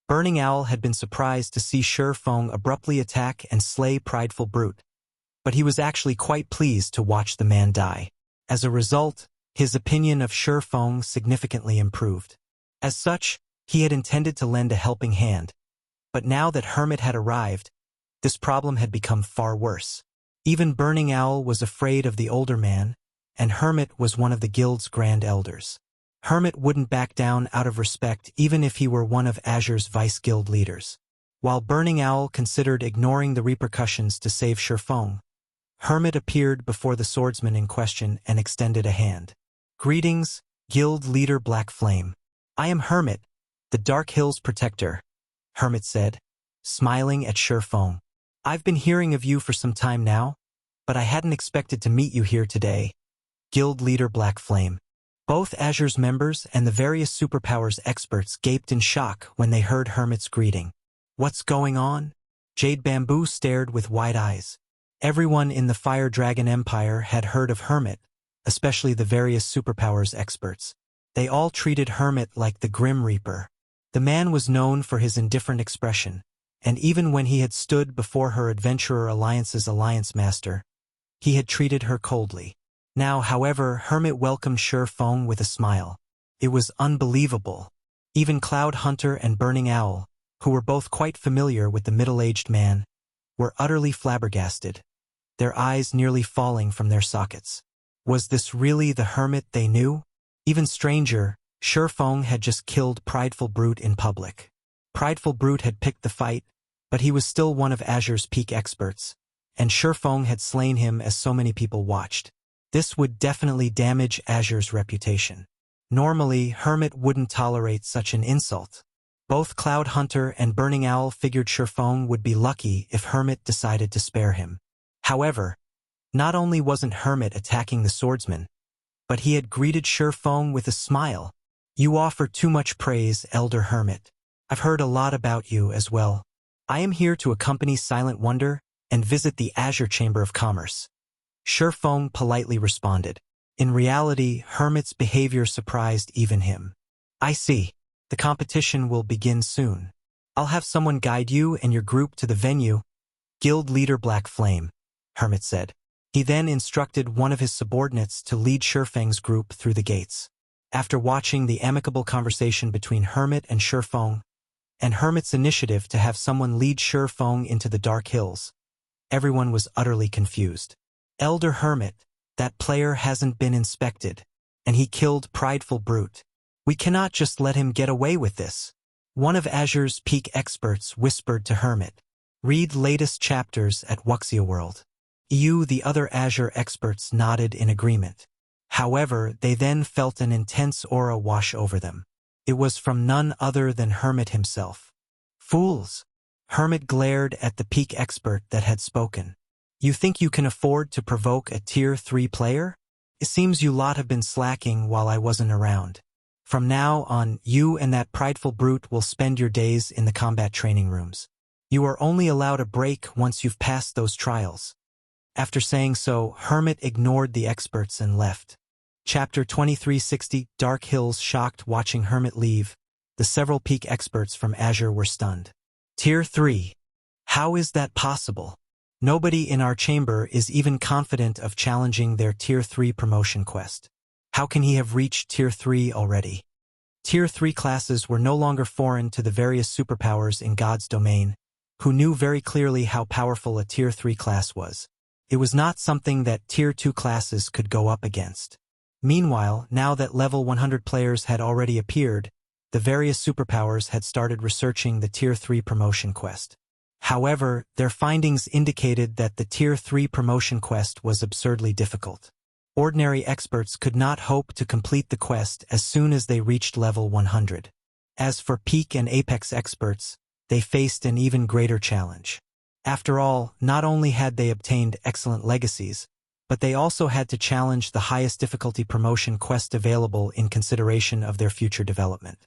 Burning Owl had been surprised to see Shifeng abruptly attack and slay Prideful Brute, but he was actually quite pleased to watch the man die. As a result, his opinion of Shifeng significantly improved. As such, he had intended to lend a helping hand, but now that Hermit had arrived, this problem had become far worse. Even Burning Owl was afraid of the older man, and Hermit was one of the guild's grand elders. Hermit wouldn't back down out of respect even if he were one of Azure's vice guild leaders. While Burning Owl considered ignoring the repercussions to save Shifeng, Hermit appeared before the swordsman in question and extended a hand. Greetings, guild leader Black Flame. I am Hermit, the Dark Hills protector, Hermit said, smiling at Shifeng. I've been hearing of you for some time now, but I hadn't expected to meet you here today. Guild leader Black Flame. Both Azure's members and the various superpowers experts gaped in shock when they heard Hermit's greeting. What's going on? Jade Bamboo stared with wide eyes. Everyone in the Fire Dragon Empire had heard of Hermit, especially the various superpowers experts. They all treated Hermit like the Grim Reaper. The man was known for his indifferent expression, and even when he had stood before her Adventurer Alliance's Alliance Master, he had treated her coldly. Now, however, Hermit welcomed Shifeng with a smile. It was unbelievable. Even Cloud Hunter and Burning Owl, who were both quite familiar with the middle-aged man, were utterly flabbergasted, their eyes nearly falling from their sockets. Was this really the Hermit they knew? Even stranger, Shifeng had just killed Prideful Brute in public. Prideful Brute had picked the fight, but he was still one of Azure's peak experts, and Shifeng had slain him as so many people watched. This would definitely damage Azure's reputation. Normally, Hermit wouldn't tolerate such an insult. Both Cloud Hunter and Burning Owl figured Shifeng would be lucky if Hermit decided to spare him. However, not only wasn't Hermit attacking the swordsman, but he had greeted Shifeng with a smile. You offer too much praise, Elder Hermit. I've heard a lot about you as well. I am here to accompany Silent Wonder and visit the Azure Chamber of Commerce. Shifeng politely responded. In reality, Hermit's behavior surprised even him. I see. The competition will begin soon. I'll have someone guide you and your group to the venue. Guild leader Black Flame, Hermit said. He then instructed one of his subordinates to lead Shifeng's group through the gates. After watching the amicable conversation between Hermit and Shifeng, and Hermit's initiative to have someone lead Shifeng into the Dark Hills, everyone was utterly confused. Elder Hermit, that player hasn't been inspected, and he killed Prideful Brute. We cannot just let him get away with this. One of Azure's peak experts whispered to Hermit. Read latest chapters at Wuxia World. The other Azure experts nodded in agreement. However, they then felt an intense aura wash over them. It was from none other than Hermit himself. Fools! Hermit glared at the peak expert that had spoken. You think you can afford to provoke a Tier 3 player? It seems you lot have been slacking while I wasn't around. From now on, you and that Prideful Brute will spend your days in the combat training rooms. You are only allowed a break once you've passed those trials. After saying so, Hermit ignored the experts and left. Chapter 2360, Dark Hills. Shocked watching Hermit leave, the several peak experts from Azure were stunned. Tier 3. How is that possible? Nobody in our chamber is even confident of challenging their Tier 3 promotion quest. How can he have reached Tier 3 already? Tier 3 classes were no longer foreign to the various superpowers in God's domain, who knew very clearly how powerful a Tier 3 class was. It was not something that Tier 2 classes could go up against. Meanwhile, now that level 100 players had already appeared, the various superpowers had started researching the Tier 3 promotion quest. However, their findings indicated that the Tier 3 promotion quest was absurdly difficult. Ordinary experts could not hope to complete the quest as soon as they reached level 100. As for peak and apex experts, they faced an even greater challenge. After all, not only had they obtained excellent legacies, but they also had to challenge the highest difficulty promotion quest available in consideration of their future development.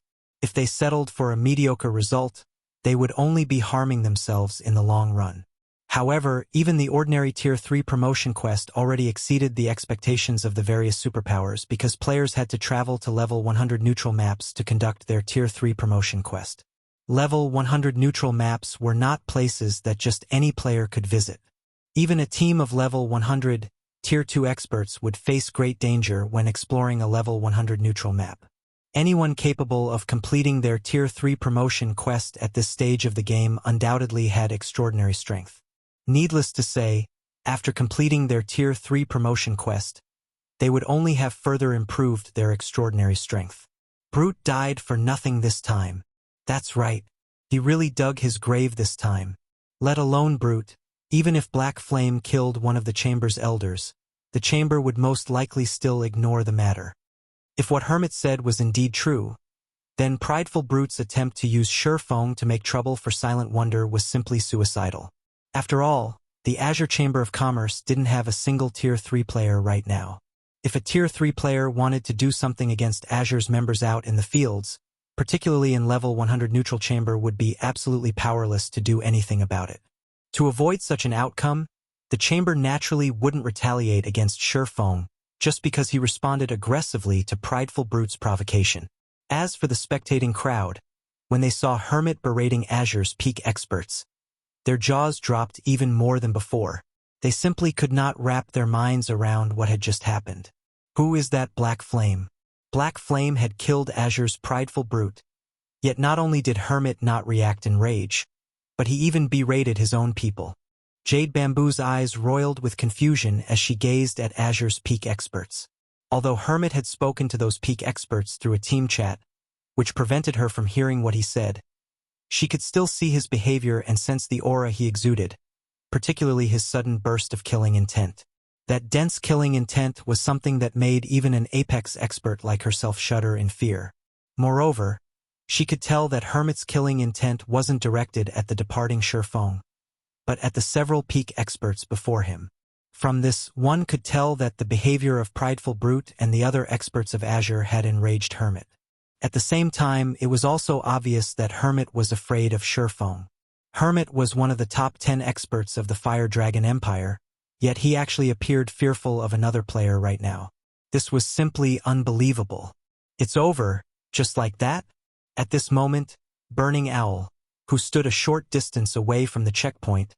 If they settled for a mediocre result, they would only be harming themselves in the long run. However, even the ordinary Tier 3 promotion quest already exceeded the expectations of the various superpowers because players had to travel to level 100 neutral maps to conduct their Tier 3 promotion quest. Level 100 neutral maps were not places that just any player could visit. Even a team of level 100 Tier 2 experts would face great danger when exploring a level 100 neutral map. Anyone capable of completing their Tier 3 promotion quest at this stage of the game undoubtedly had extraordinary strength. Needless to say, after completing their Tier 3 promotion quest, they would only have further improved their extraordinary strength. Brute died for nothing this time. That's right, he really dug his grave this time. Let alone Brute, even if Black Flame killed one of the chamber's elders, the chamber would most likely still ignore the matter. If what Hermit said was indeed true, then Prideful Brute's attempt to use Sure Fong to make trouble for Silent Wonder was simply suicidal. After all, the Azure Chamber of Commerce didn't have a single Tier 3 player right now. If a Tier 3 player wanted to do something against Azure's members out in the fields, particularly in level 100 neutral chamber, would be absolutely powerless to do anything about it. To avoid such an outcome, the chamber naturally wouldn't retaliate against Sure Fong just because he responded aggressively to Prideful Brute's provocation. As for the spectating crowd, when they saw Hermit berating Azure's peak experts, their jaws dropped even more than before. They simply could not wrap their minds around what had just happened. Who is that Black Flame? Black Flame had killed Azure's Prideful Brute. Yet not only did Hermit not react in rage, but he even berated his own people. Jade Bamboo's eyes roiled with confusion as she gazed at Azure's peak experts. Although Hermit had spoken to those peak experts through a team chat, which prevented her from hearing what he said, she could still see his behavior and sense the aura he exuded, particularly his sudden burst of killing intent. That dense killing intent was something that made even an apex expert like herself shudder in fear. Moreover, she could tell that Hermit's killing intent wasn't directed at the departing Sure Fong, but at the several peak experts before him. From this, one could tell that the behavior of Prideful Brute and the other experts of Azure had enraged Hermit. At the same time, it was also obvious that Hermit was afraid of Sure Fong. Hermit was one of the top 10 experts of the Fire Dragon Empire, yet he actually appeared fearful of another player right now. This was simply unbelievable. It's over, just like that? At this moment, Burning Owl, who stood a short distance away from the checkpoint,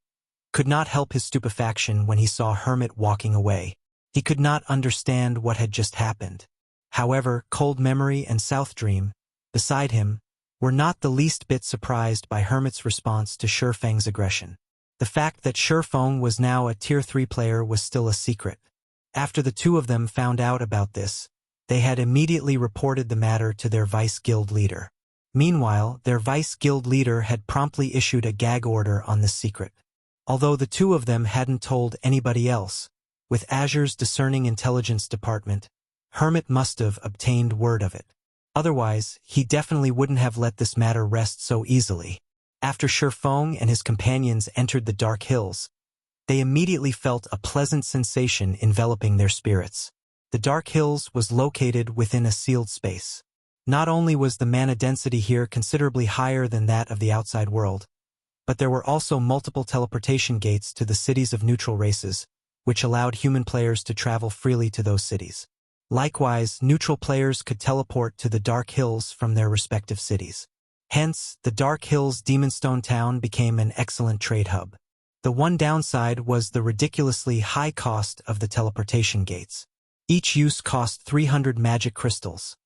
could not help his stupefaction when he saw Hermit walking away. He could not understand what had just happened. However, Cold Memory and South Dream, beside him, were not the least bit surprised by Hermit's response to Sure Feng's aggression. The fact that Sure Feng was now a Tier 3 player was still a secret. After the two of them found out about this, they had immediately reported the matter to their Vice Guild leader. Meanwhile, their Vice Guild leader had promptly issued a gag order on this secret. Although the two of them hadn't told anybody else, with Azure's discerning intelligence department, Hermit must have obtained word of it. Otherwise, he definitely wouldn't have let this matter rest so easily. After Sure Feng and his companions entered the Dark Hills, they immediately felt a pleasant sensation enveloping their spirits. The Dark Hills was located within a sealed space. Not only was the mana density here considerably higher than that of the outside world, but there were also multiple teleportation gates to the cities of neutral races, which allowed human players to travel freely to those cities. Likewise, neutral players could teleport to the Dark Hills from their respective cities. Hence, the Dark Hills Demonstone Town became an excellent trade hub. The one downside was the ridiculously high cost of the teleportation gates. Each use cost 300 magic crystals,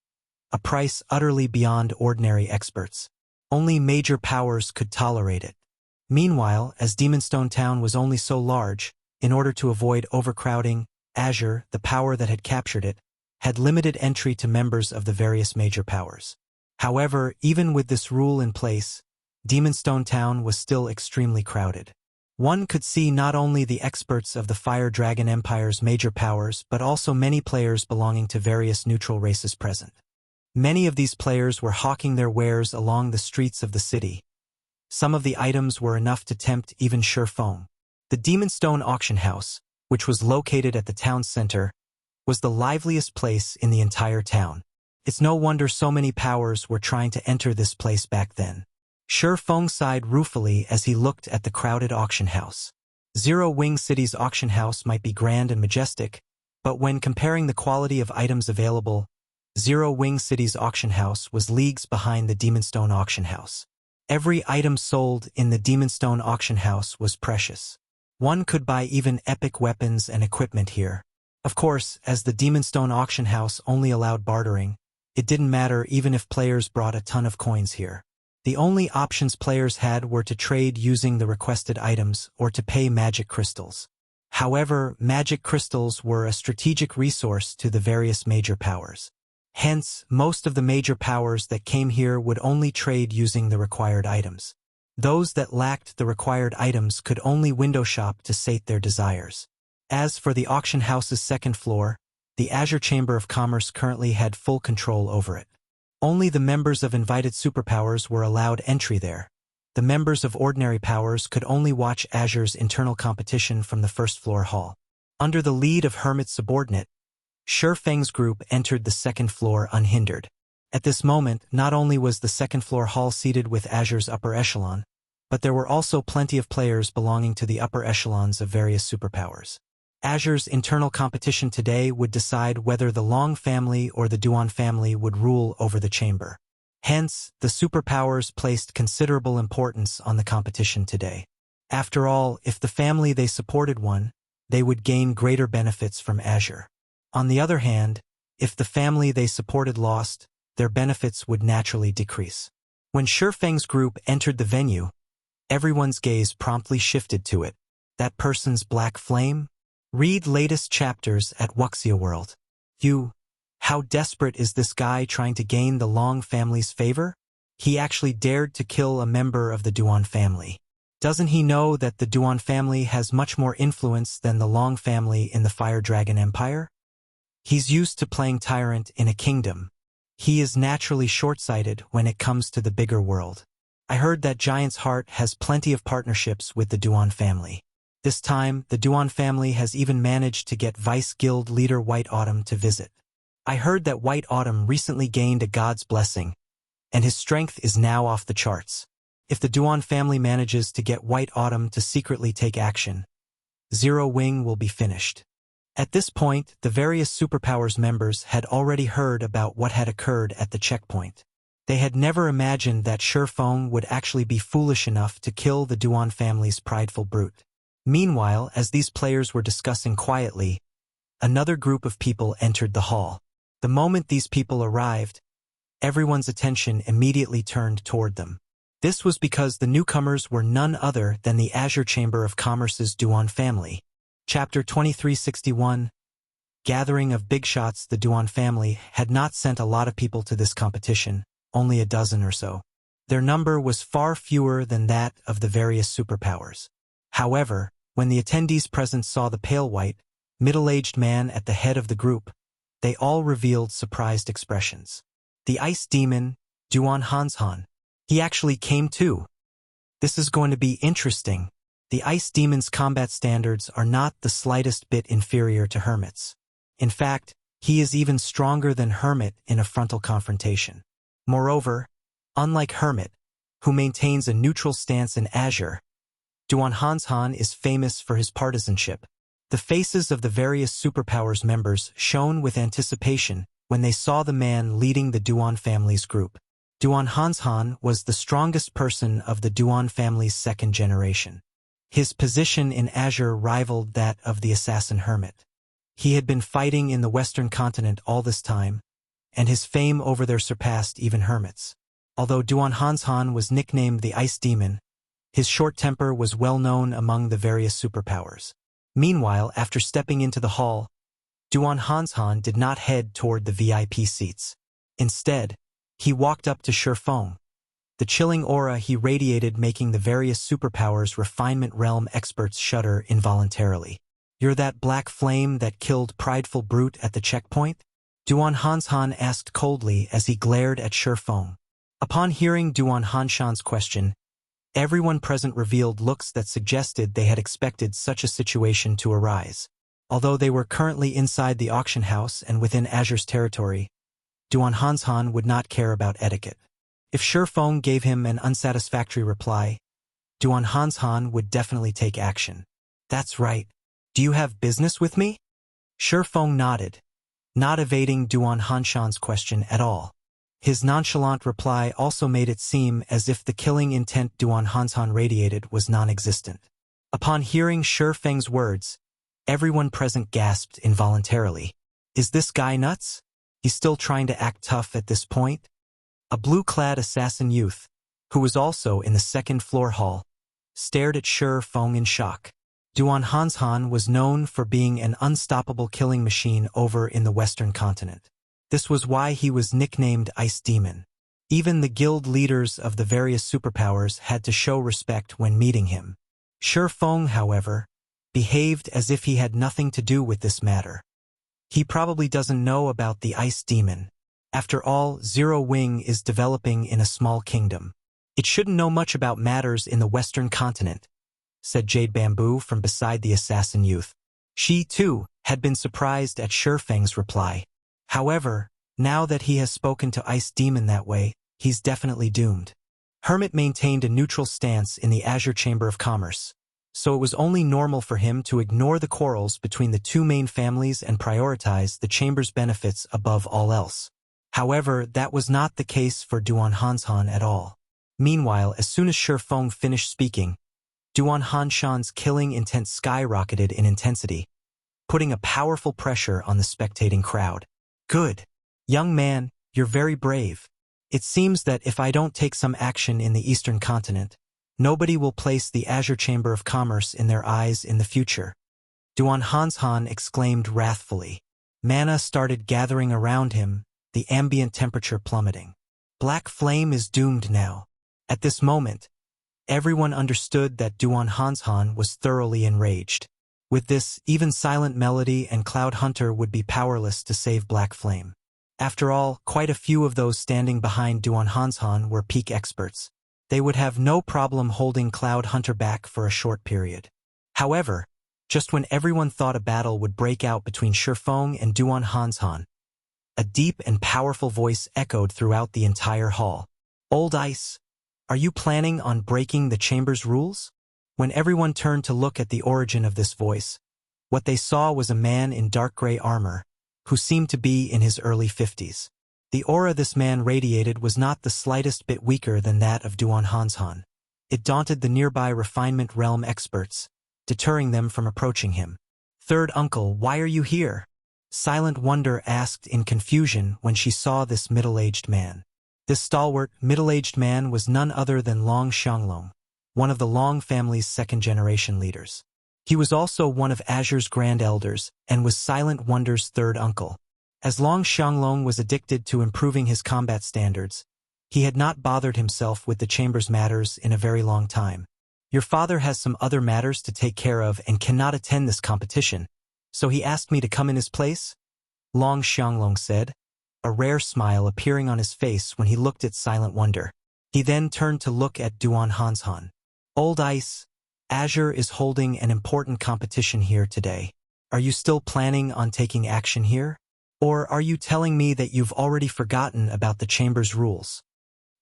a price utterly beyond ordinary experts. Only major powers could tolerate it. Meanwhile, as Demonstone Town was only so large, in order to avoid overcrowding, Azure, the power that had captured it, had limited entry to members of the various major powers. However, even with this rule in place, Demonstone Town was still extremely crowded. One could see not only the experts of the Fire Dragon Empire's major powers but also many players belonging to various neutral races present. Many of these players were hawking their wares along the streets of the city. Some of the items were enough to tempt even Shurfeng. The Demonstone Auction House, which was located at the town center, was the liveliest place in the entire town. It's no wonder so many powers were trying to enter this place back then. Shurfeng sighed ruefully as he looked at the crowded auction house. Zero Wing City's auction house might be grand and majestic, but when comparing the quality of items available, Zero Wing City's auction house was leagues behind the Demonstone auction house. Every item sold in the Demonstone auction house was precious. One could buy even epic weapons and equipment here. Of course, as the Demonstone auction house only allowed bartering, it didn't matter even if players brought a ton of coins here. The only options players had were to trade using the requested items or to pay magic crystals. However, magic crystals were a strategic resource to the various major powers. Hence, most of the major powers that came here would only trade using the required items. Those that lacked the required items could only window shop to sate their desires. As for the auction house's second floor, the Azure Chamber of Commerce currently had full control over it. Only the members of invited superpowers were allowed entry there. The members of ordinary powers could only watch Azure's internal competition from the first floor hall. Under the lead of Hermit's subordinate, Shurfeng's group entered the second floor unhindered. At this moment, not only was the second floor hall seated with Azure's upper echelon, but there were also plenty of players belonging to the upper echelons of various superpowers. Azure's internal competition today would decide whether the Long family or the Duan family would rule over the chamber. Hence, the superpowers placed considerable importance on the competition today. After all, if the family they supported won, they would gain greater benefits from Azure. On the other hand, if the family they supported lost, their benefits would naturally decrease. When Shurfeng's group entered the venue, everyone's gaze promptly shifted to it. That person's black flame? Read latest chapters at Wuxia World. How desperate is this guy trying to gain the Long family's favor? He actually dared to kill a member of the Duan family. Doesn't he know that the Duan family has much more influence than the Long family in the Fire Dragon Empire? He's used to playing tyrant in a kingdom. He is naturally short-sighted when it comes to the bigger world. I heard that Giant's Heart has plenty of partnerships with the Duan family. This time, the Duan family has even managed to get Vice Guild leader White Autumn to visit. I heard that White Autumn recently gained a god's blessing, and his strength is now off the charts. If the Duan family manages to get White Autumn to secretly take action, Zero Wing will be finished. At this point, the various superpowers members had already heard about what had occurred at the checkpoint. They had never imagined that Shurfeng would actually be foolish enough to kill the Duan family's prideful brute. Meanwhile, as these players were discussing quietly, another group of people entered the hall. The moment these people arrived, everyone's attention immediately turned toward them. This was because the newcomers were none other than the Azure Chamber of Commerce's Duan family. Chapter 2361, Gathering of Bigshots. The Duan family had not sent a lot of people to this competition, only a dozen or so. Their number was far fewer than that of the various superpowers. However, when the attendees present saw the pale white, middle-aged man at the head of the group, they all revealed surprised expressions. The ice demon, Duan Hanshan. He actually came too. This is going to be interesting. The ice demon's combat standards are not the slightest bit inferior to Hermit's. In fact, he is even stronger than Hermit in a frontal confrontation. Moreover, unlike Hermit, who maintains a neutral stance in Azure, Duan Hanshan is famous for his partisanship. The faces of the various superpowers members shone with anticipation when they saw the man leading the Duan family's group. Duan Hanshan was the strongest person of the Duan family's second generation. His position in Azure rivaled that of the assassin hermit. He had been fighting in the Western continent all this time, and his fame over there surpassed even hermits. Although Duan Hanshan was nicknamed the Ice Demon, his short temper was well known among the various superpowers. Meanwhile, after stepping into the hall, Duan Hanshan did not head toward the VIP seats. Instead, he walked up to Shifeng. The chilling aura he radiated making the various superpowers refinement realm experts shudder involuntarily. "You're that black flame that killed prideful brute at the checkpoint?" Duan Hanshan asked coldly as he glared at Shifeng. Upon hearing Duan Hanshan's question, everyone present revealed looks that suggested they had expected such a situation to arise. Although they were currently inside the auction house and within Azure's territory, Duan Hanshan would not care about etiquette. If Shifeng gave him an unsatisfactory reply, Duan Hanshan would definitely take action. "That's right. Do you have business with me?" Shifeng nodded, not evading Duan Hanshan's question at all. His nonchalant reply also made it seem as if the killing intent Duan Hanshan radiated was non-existent. Upon hearing Shifeng's words, everyone present gasped involuntarily. "Is this guy nuts? He's still trying to act tough at this point?" A blue-clad assassin youth, who was also in the second-floor hall, stared at Shifeng in shock. Duan Hanshan was known for being an unstoppable killing machine over in the Western continent. This was why he was nicknamed Ice Demon. Even the guild leaders of the various superpowers had to show respect when meeting him. Shifeng, however, behaved as if he had nothing to do with this matter. He probably doesn't know about the Ice Demon. After all, Zero Wing is developing in a small kingdom. It shouldn't know much about matters in the Western continent, said Jade Bamboo from beside the assassin youth. She, too, had been surprised at Shifeng's reply. However, now that he has spoken to Ice Demon that way, he's definitely doomed. Hermit maintained a neutral stance in the Azure Chamber of Commerce, so it was only normal for him to ignore the quarrels between the two main families and prioritize the chamber's benefits above all else. However, that was not the case for Duan Hanshan at all. Meanwhile, as soon as Shifeng finished speaking, Duan Hanshan's killing intent skyrocketed in intensity, putting a powerful pressure on the spectating crowd. "Good. Young man, you're very brave. It seems that if I don't take some action in the Eastern continent, nobody will place the Azure Chamber of Commerce in their eyes in the future," Duan Hanshan exclaimed wrathfully. Mana started gathering around him, the ambient temperature plummeting. Black Flame is doomed now. At this moment, everyone understood that Duan Hanshan was thoroughly enraged. With this, even Silent Melody and Cloud Hunter would be powerless to save Black Flame. After all, quite a few of those standing behind Duan Hanshan were peak experts. They would have no problem holding Cloud Hunter back for a short period. However, just when everyone thought a battle would break out between Shifeng and Duan Hanshan, a deep and powerful voice echoed throughout the entire hall. "Old Ice, are you planning on breaking the chamber's rules?" When everyone turned to look at the origin of this voice, what they saw was a man in dark gray armor, who seemed to be in his early 50s. The aura this man radiated was not the slightest bit weaker than that of Duan Hanshan. It daunted the nearby refinement realm experts, deterring them from approaching him. "Third uncle, why are you here?" Silent Wonder asked in confusion when she saw this middle-aged man. This stalwart, middle-aged man was none other than Long Xianglong, one of the Long family's second-generation leaders. He was also one of Azure's Grand Elders and was Silent Wonder's third uncle. As Long Xianglong was addicted to improving his combat standards, he had not bothered himself with the chamber's matters in a very long time. "Your father has some other matters to take care of and cannot attend this competition, so he asked me to come in his place?" Long Xianglong said, a rare smile appearing on his face when he looked at Silent Wonder. He then turned to look at Duan Hanshan. "Old Ice, Azure is holding an important competition here today. Are you still planning on taking action here? Or are you telling me that you've already forgotten about the chamber's rules?"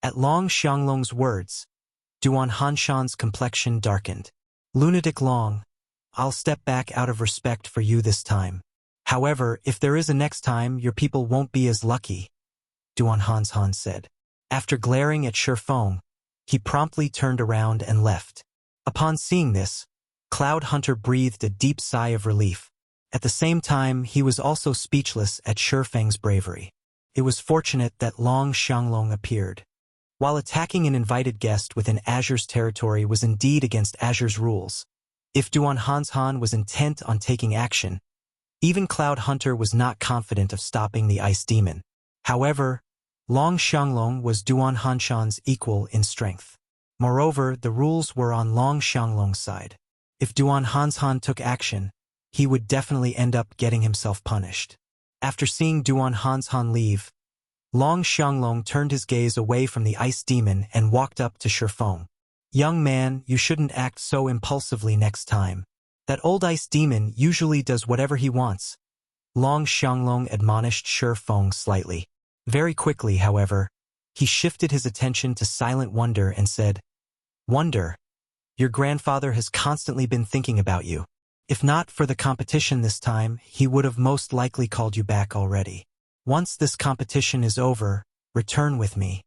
At Long Xianglong's words, Duan Hanshan's complexion darkened. "Lunatic Long, I'll step back out of respect for you this time. However, if there is a next time, your people won't be as lucky," Duan Hanshan said. After glaring at Shifeng, he promptly turned around and left. Upon seeing this, Cloud Hunter breathed a deep sigh of relief. At the same time, he was also speechless at Shifeng's bravery. It was fortunate that Long Xianglong appeared. While attacking an invited guest within Azure's territory was indeed against Azure's rules, if Duan Hanshan was intent on taking action, even Cloud Hunter was not confident of stopping the Ice Demon. However, Long Xianglong was Duan Hanshan's equal in strength. Moreover, the rules were on Long Xianglong's side. If Duan Hanshan took action, he would definitely end up getting himself punished. After seeing Duan Hanshan leave, Long Xianglong turned his gaze away from the Ice Demon and walked up to Shifeng. "Young man, you shouldn't act so impulsively next time. That old Ice Demon usually does whatever he wants." Long Xianglong admonished Shifeng slightly. Very quickly, however, he shifted his attention to Silent Wonder and said, "Wonder, your grandfather has constantly been thinking about you. If not for the competition this time, he would have most likely called you back already. Once this competition is over, return with me."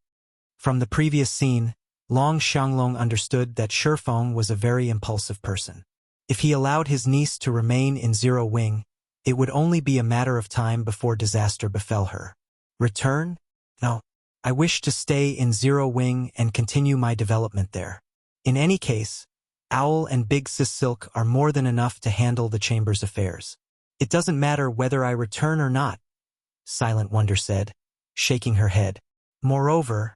From the previous scene, Long Xianglong understood that Shifeng was a very impulsive person. If he allowed his niece to remain in Zero Wing, it would only be a matter of time before disaster befell her. Return? No. I wish to stay in Zero Wing and continue my development there. In any case, Owl and Big Sis Silk are more than enough to handle the chamber's affairs. It doesn't matter whether I return or not, Silent Wonder said, shaking her head. Moreover,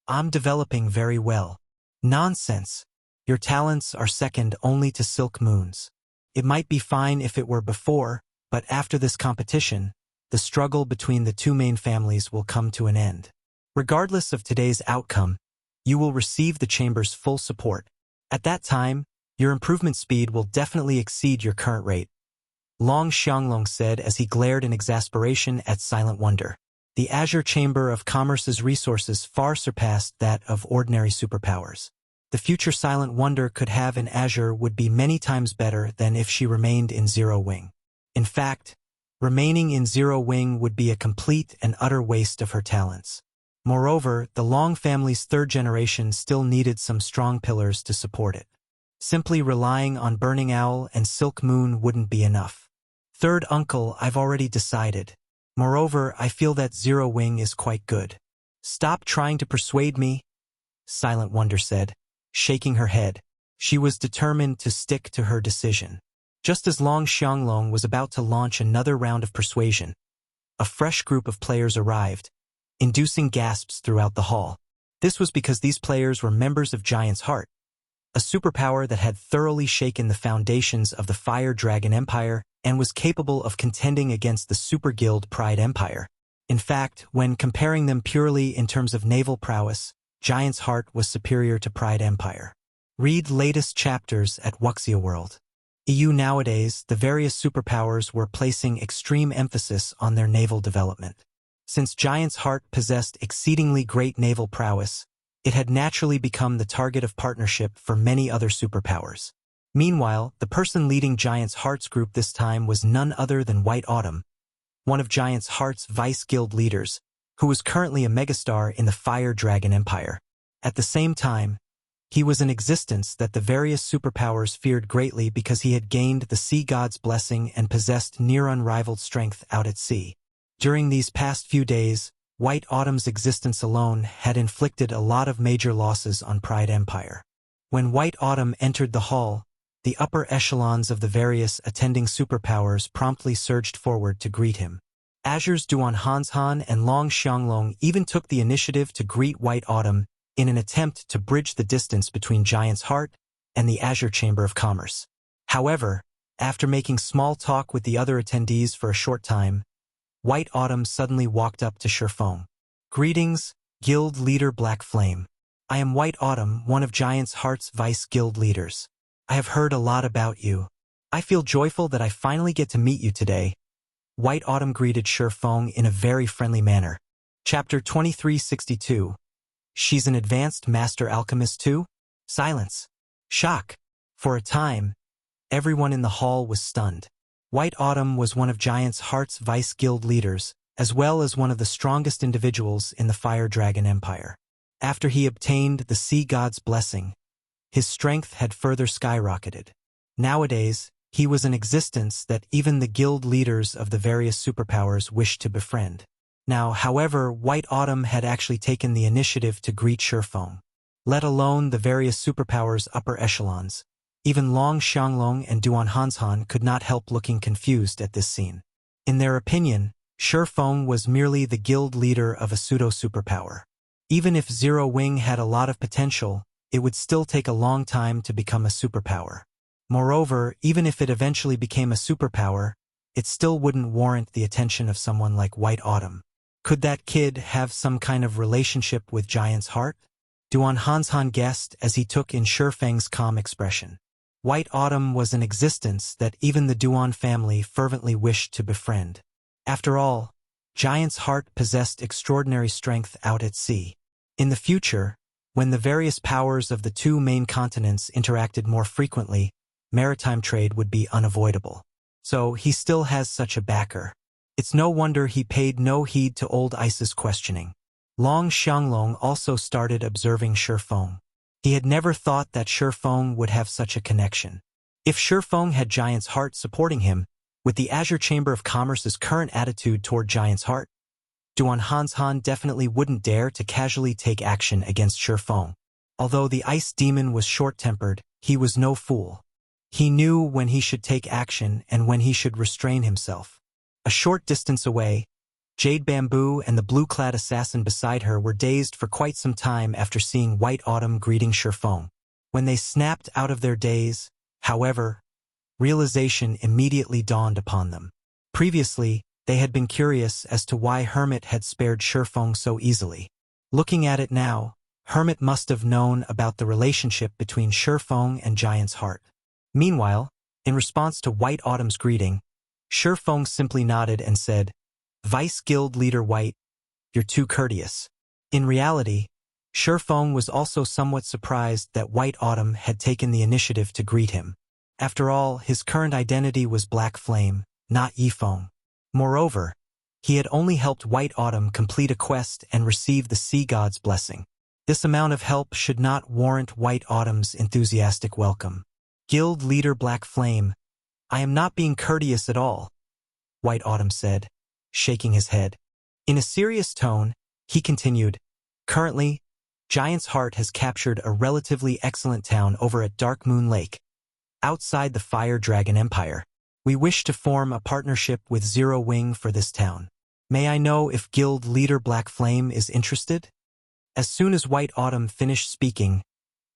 I'm developing very well. Nonsense. Your talents are second only to Silk Moon's. It might be fine if it were before, but after this competition, the struggle between the two main families will come to an end. Regardless of today's outcome, you will receive the chamber's full support. At that time, your improvement speed will definitely exceed your current rate, Long Xianglong said as he glared in exasperation at Silent Wonder. The Azure Chamber of Commerce's resources far surpassed that of ordinary superpowers. The future Silent Wonder could have in Azure would be many times better than if she remained in Zero Wing. In fact, remaining in Zero Wing would be a complete and utter waste of her talents. Moreover, the Long family's third generation still needed some strong pillars to support it. Simply relying on Burning Owl and Silk Moon wouldn't be enough. Third uncle, I've already decided. Moreover, I feel that Zero Wing is quite good. Stop trying to persuade me, Silent Wonder said, shaking her head. She was determined to stick to her decision. Just as Long Xianglong was about to launch another round of persuasion, a fresh group of players arrived, inducing gasps throughout the hall. This was because these players were members of Giant's Heart, a superpower that had thoroughly shaken the foundations of the Fire Dragon Empire and was capable of contending against the Super Guild Pride Empire. In fact, when comparing them purely in terms of naval prowess, Giant's Heart was superior to Pride Empire. Read latest chapters at Wuxia World. Nowadays, the various superpowers were placing extreme emphasis on their naval development. Since Giant's Heart possessed exceedingly great naval prowess, it had naturally become the target of partnership for many other superpowers. Meanwhile, the person leading Giant's Heart's group this time was none other than White Autumn, one of Giant's Heart's vice guild leaders, who was currently a megastar in the Fire Dragon Empire. At the same time, he was an existence that the various superpowers feared greatly because he had gained the sea god's blessing and possessed near unrivaled strength out at sea. During these past few days, White Autumn's existence alone had inflicted a lot of major losses on Pride Empire. When White Autumn entered the hall, the upper echelons of the various attending superpowers promptly surged forward to greet him. Azure's Duan Hanshan and Long Xianglong even took the initiative to greet White Autumn in an attempt to bridge the distance between Giant's Heart and the Azure Chamber of Commerce. However, after making small talk with the other attendees for a short time, White Autumn suddenly walked up to Shifeng. Greetings, Guild Leader Black Flame. I am White Autumn, one of Giant's Heart's vice guild leaders. I have heard a lot about you. I feel joyful that I finally get to meet you today. White Autumn greeted Shifeng in a very friendly manner. Chapter 2362. She's an advanced master alchemist too? Silence. Shock. For a time, everyone in the hall was stunned. White Autumn was one of Giant's Heart's vice guild leaders, as well as one of the strongest individuals in the Fire Dragon Empire. After he obtained the sea god's blessing, his strength had further skyrocketed. Nowadays, he was an existence that even the guild leaders of the various superpowers wished to befriend. Now, however, White Autumn had actually taken the initiative to greet Shifeng. Let alone the various superpowers' upper echelons. Even Long Xianglong and Duan Hanshan could not help looking confused at this scene. In their opinion, Shifeng was merely the guild leader of a pseudo-superpower. Even if Zero Wing had a lot of potential, it would still take a long time to become a superpower. Moreover, even if it eventually became a superpower, it still wouldn't warrant the attention of someone like White Autumn. Could that kid have some kind of relationship with Giant's heart? Duan Hanshan guessed as he took in Shifeng's calm expression. White Autumn was an existence that even the Duan family fervently wished to befriend. After all, Giant's heart possessed extraordinary strength out at sea. In the future, when the various powers of the two main continents interacted more frequently, maritime trade would be unavoidable. So he still has such a backer. It's no wonder he paid no heed to old Ice's questioning. Long Xianglong also started observing Shifeng. He had never thought that Shifeng would have such a connection. If Shifeng had Giant's heart supporting him, with the Azure Chamber of Commerce's current attitude toward Giant's heart, Duan Hanshan definitely wouldn't dare to casually take action against Shifeng. Although the ice demon was short-tempered, he was no fool. He knew when he should take action and when he should restrain himself. A short distance away, Jade Bamboo and the blue-clad assassin beside her were dazed for quite some time after seeing White Autumn greeting Shifeng. When they snapped out of their daze, however, realization immediately dawned upon them. Previously, they had been curious as to why Hermit had spared Shifeng so easily. Looking at it now, Hermit must have known about the relationship between Shifeng and Giant's heart. Meanwhile, in response to White Autumn's greeting, Shifeng simply nodded and said, "Vice Guild Leader White, you're too courteous." In reality, Shifeng was also somewhat surprised that White Autumn had taken the initiative to greet him. After all, his current identity was Black Flame, not Yifeng. Moreover, he had only helped White Autumn complete a quest and receive the Sea God's blessing. This amount of help should not warrant White Autumn's enthusiastic welcome. "Guild Leader Black Flame, I am not being courteous at all," White Autumn said, shaking his head. In a serious tone, he continued, "Currently, Giant's Heart has captured a relatively excellent town over at Dark Moon Lake, outside the Fire Dragon Empire. We wish to form a partnership with Zero Wing for this town. May I know if Guild Leader Black Flame is interested?" As soon as White Autumn finished speaking,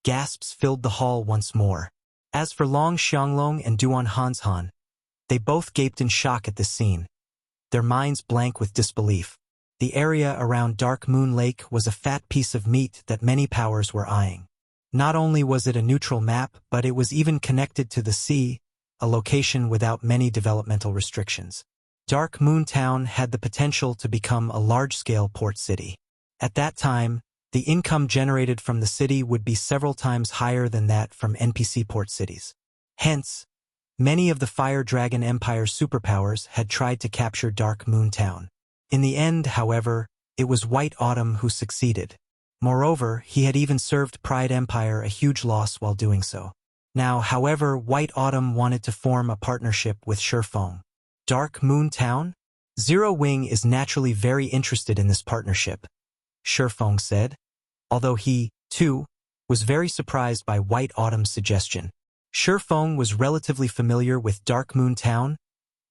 gasps filled the hall once more. As for Long Xianglong and Duan Hanshan, they both gaped in shock at this scene, their minds blank with disbelief. The area around Dark Moon Lake was a fat piece of meat that many powers were eyeing. Not only was it a neutral map, but it was even connected to the sea, a location without many developmental restrictions. Dark Moon Town had the potential to become a large-scale port city. At that time, the income generated from the city would be several times higher than that from NPC port cities. Hence, many of the Fire Dragon Empire's superpowers had tried to capture Dark Moon Town. In the end, however, it was White Autumn who succeeded. Moreover, he had even served Pride Empire a huge loss while doing so. Now, however, White Autumn wanted to form a partnership with Shifeng. Dark Moon Town? Zero Wing is naturally very interested in this partnership, Shifeng said, although he, too, was very surprised by White Autumn's suggestion. Shifeng was relatively familiar with Dark Moon Town,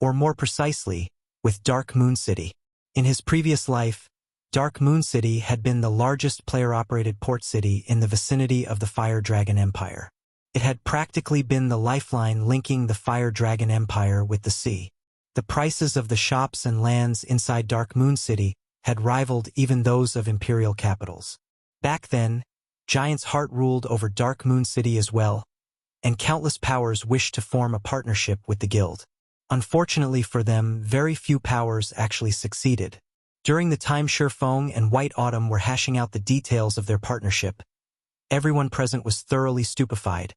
or more precisely, with Dark Moon City. In his previous life, Dark Moon City had been the largest player-operated port city in the vicinity of the Fire Dragon Empire. It had practically been the lifeline linking the Fire Dragon Empire with the sea. The prices of the shops and lands inside Dark Moon City had rivaled even those of imperial capitals. Back then, Giant's Heart ruled over Dark Moon City as well, and countless powers wished to form a partnership with the guild. Unfortunately for them, very few powers actually succeeded. During the time Shifeng and White Autumn were hashing out the details of their partnership, everyone present was thoroughly stupefied,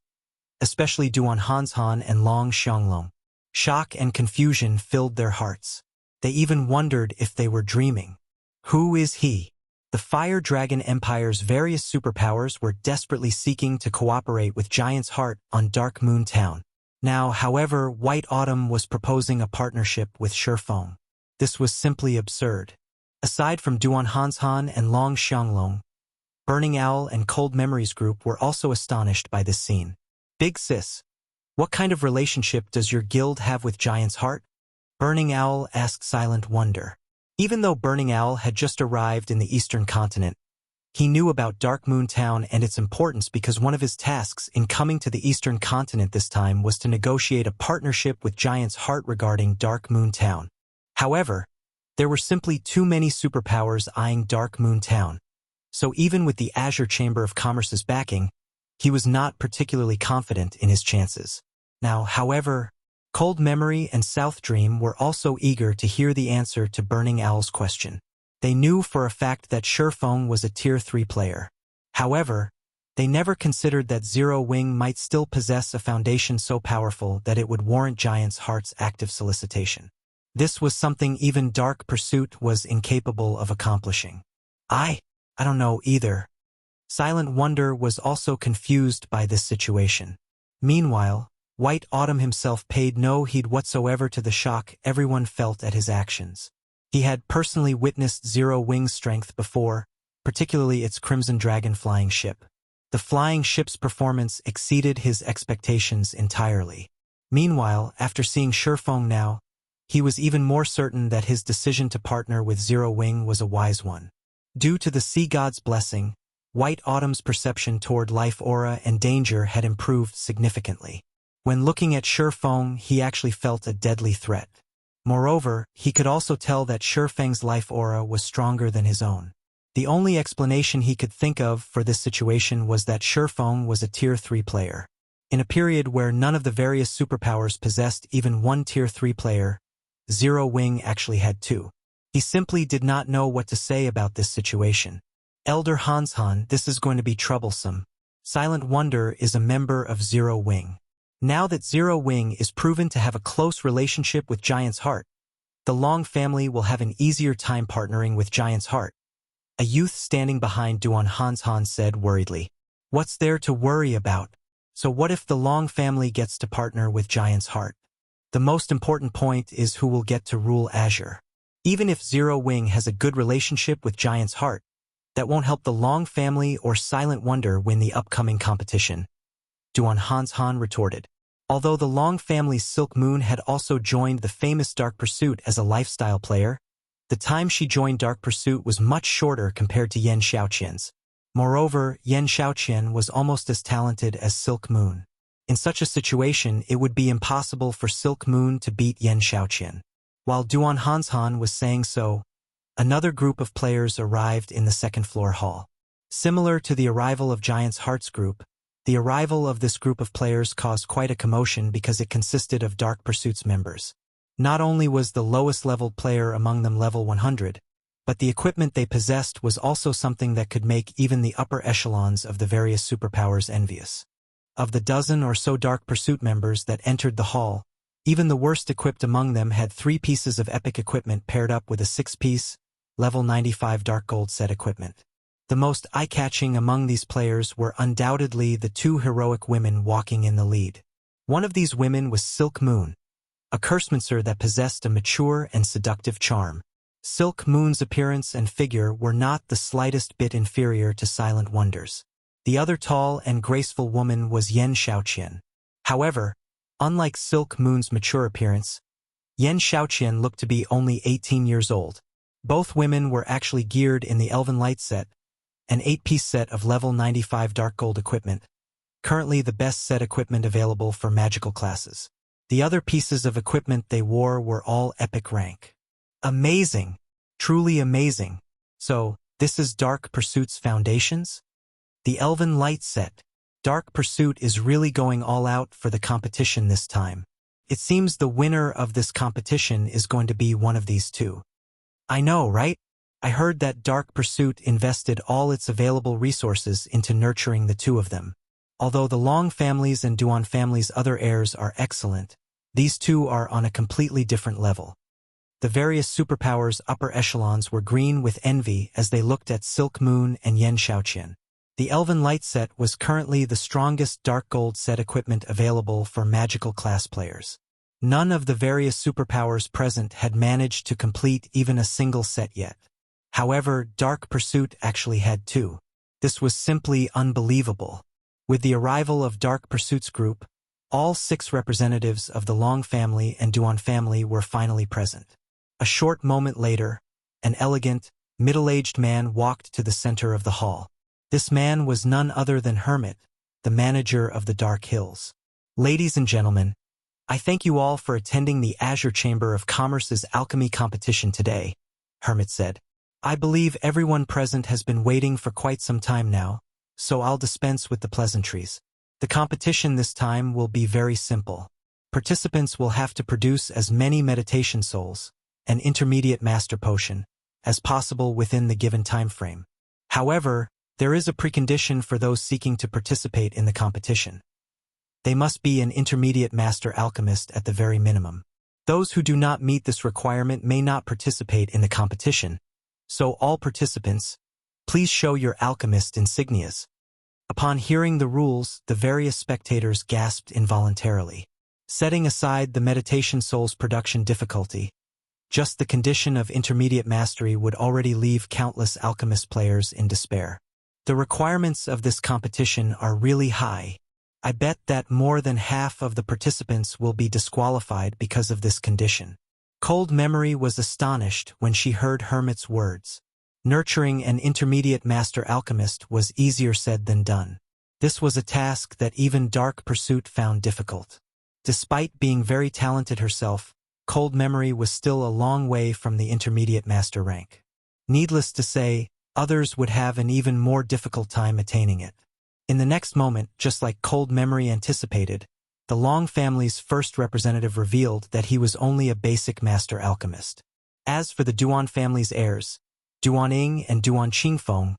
especially Duan Hanshan and Long Xianglong. Shock and confusion filled their hearts. They even wondered if they were dreaming. Who is he? The Fire Dragon Empire's various superpowers were desperately seeking to cooperate with Giant's Heart on Dark Moon Town. Now, however, White Autumn was proposing a partnership with Shifeng. This was simply absurd. Aside from Duan Hanshan and Long Xianglong, Burning Owl and Cold Memories group were also astonished by this scene. Big sis, what kind of relationship does your guild have with Giant's Heart? Burning Owl asked Silent Wonder. Even though Burning Owl had just arrived in the Eastern Continent, he knew about Dark Moon Town and its importance because one of his tasks in coming to the Eastern Continent this time was to negotiate a partnership with Giant's Heart regarding Dark Moon Town. However, there were simply too many superpowers eyeing Dark Moon Town, so even with the Azure Chamber of Commerce's backing, he was not particularly confident in his chances. Now, however, Cold Memory and South Dream were also eager to hear the answer to Burning Owl's question. They knew for a fact that Shifeng was a Tier 3 player. However, they never considered that Zero Wing might still possess a foundation so powerful that it would warrant Giant's Heart's active solicitation. This was something even Dark Pursuit was incapable of accomplishing. I don't know either. Silent Wonder was also confused by this situation. Meanwhile, White Autumn himself paid no heed whatsoever to the shock everyone felt at his actions. He had personally witnessed Zero Wing's strength before, particularly its Crimson Dragon flying ship. The flying ship's performance exceeded his expectations entirely. Meanwhile, after seeing Shifeng now, he was even more certain that his decision to partner with Zero Wing was a wise one. Due to the Sea God's blessing, White Autumn's perception toward life aura and danger had improved significantly. When looking at Shifeng, he actually felt a deadly threat. Moreover, he could also tell that Shifeng's life aura was stronger than his own. The only explanation he could think of for this situation was that Shifeng was a Tier 3 player. In a period where none of the various superpowers possessed even one Tier 3 player, Zero Wing actually had two. He simply did not know what to say about this situation. Elder Hanshan, this is going to be troublesome. Silent Wonder is a member of Zero Wing. Now that Zero Wing is proven to have a close relationship with Giant's Heart, the Long family will have an easier time partnering with Giant's Heart. A youth standing behind Duan Hanshan said worriedly. What's there to worry about? So what if the Long family gets to partner with Giant's Heart? The most important point is who will get to rule Azure. Even if Zero Wing has a good relationship with Giant's Heart, that won't help the Long family or Silent Wonder win the upcoming competition. Duan Hanshan retorted. Although the Long family's Silk Moon had also joined the famous Dark Pursuit as a lifestyle player, the time she joined Dark Pursuit was much shorter compared to Yan Xiaoqian's. Moreover, Yan Xiaoqian was almost as talented as Silk Moon. In such a situation, it would be impossible for Silk Moon to beat Yan Xiaoqian. While Duan Hanshan was saying so, another group of players arrived in the second-floor hall. Similar to the arrival of Giant's Heart's group, the arrival of this group of players caused quite a commotion because it consisted of Dark Pursuit's members. Not only was the lowest-leveled player among them level 100, but the equipment they possessed was also something that could make even the upper echelons of the various superpowers envious. Of the dozen or so Dark Pursuit members that entered the hall, even the worst equipped among them had 3 pieces of epic equipment paired up with a 6-piece, level 95 Dark Gold set equipment. The most eye-catching among these players were undoubtedly the 2 heroic women walking in the lead. One of these women was Silk Moon, a cursemancer that possessed a mature and seductive charm. Silk Moon's appearance and figure were not the slightest bit inferior to Silent Wonder's. The other tall and graceful woman was Yan Xiaoqian. However, unlike Silk Moon's mature appearance, Yan Xiaoqian looked to be only 18 years old. Both women were actually geared in the Elven Light set, an 8-piece set of level 95 Dark Gold equipment, currently the best set equipment available for magical classes. The other pieces of equipment they wore were all epic rank. Amazing! Truly amazing. So, this is Dark Pursuit's foundations? The Elven Light set. Dark Pursuit is really going all out for the competition this time. It seems the winner of this competition is going to be one of these two. I know, right? I heard that Dark Pursuit invested all its available resources into nurturing the 2 of them. Although the Long family's and Duan family's other heirs are excellent, these 2 are on a completely different level. The various superpowers' upper echelons were green with envy as they looked at Silk Moon and Yan Xiaoqian. The Elven Light set was currently the strongest Dark Gold set equipment available for magical class players. None of the various superpowers present had managed to complete even a single set yet. However, Dark Pursuit actually had two. This was simply unbelievable. With the arrival of Dark Pursuit's group, all 6 representatives of the Long family and Duan family were finally present. A short moment later, an elegant, middle-aged man walked to the center of the hall. This man was none other than Hermit, the manager of the Dark Hills. Ladies and gentlemen, I thank you all for attending the Azure Chamber of Commerce's alchemy competition today, Hermit said. I believe everyone present has been waiting for quite some time now, so I'll dispense with the pleasantries. The competition this time will be very simple. Participants will have to produce as many meditation souls, an intermediate master potion, as possible within the given time frame. However, there is a precondition for those seeking to participate in the competition. They must be an intermediate master alchemist at the very minimum. Those who do not meet this requirement may not participate in the competition, so all participants, please show your alchemist insignias. Upon hearing the rules, the various spectators gasped involuntarily. Setting aside the meditation soul's production difficulty, just the condition of intermediate mastery would already leave countless alchemist players in despair. The requirements of this competition are really high. I bet that more than half of the participants will be disqualified because of this condition. Cold Memory was astonished when she heard Hermit's words. Nurturing an intermediate master alchemist was easier said than done. This was a task that even Dark Pursuit found difficult. Despite being very talented herself, Cold Memory was still a long way from the intermediate master rank. Needless to say, others would have an even more difficult time attaining it. In the next moment, just like Cold Memory anticipated, the Long family's first representative revealed that he was only a basic master alchemist. As for the Duan family's heirs, Duan Ying and Duan Qingfeng,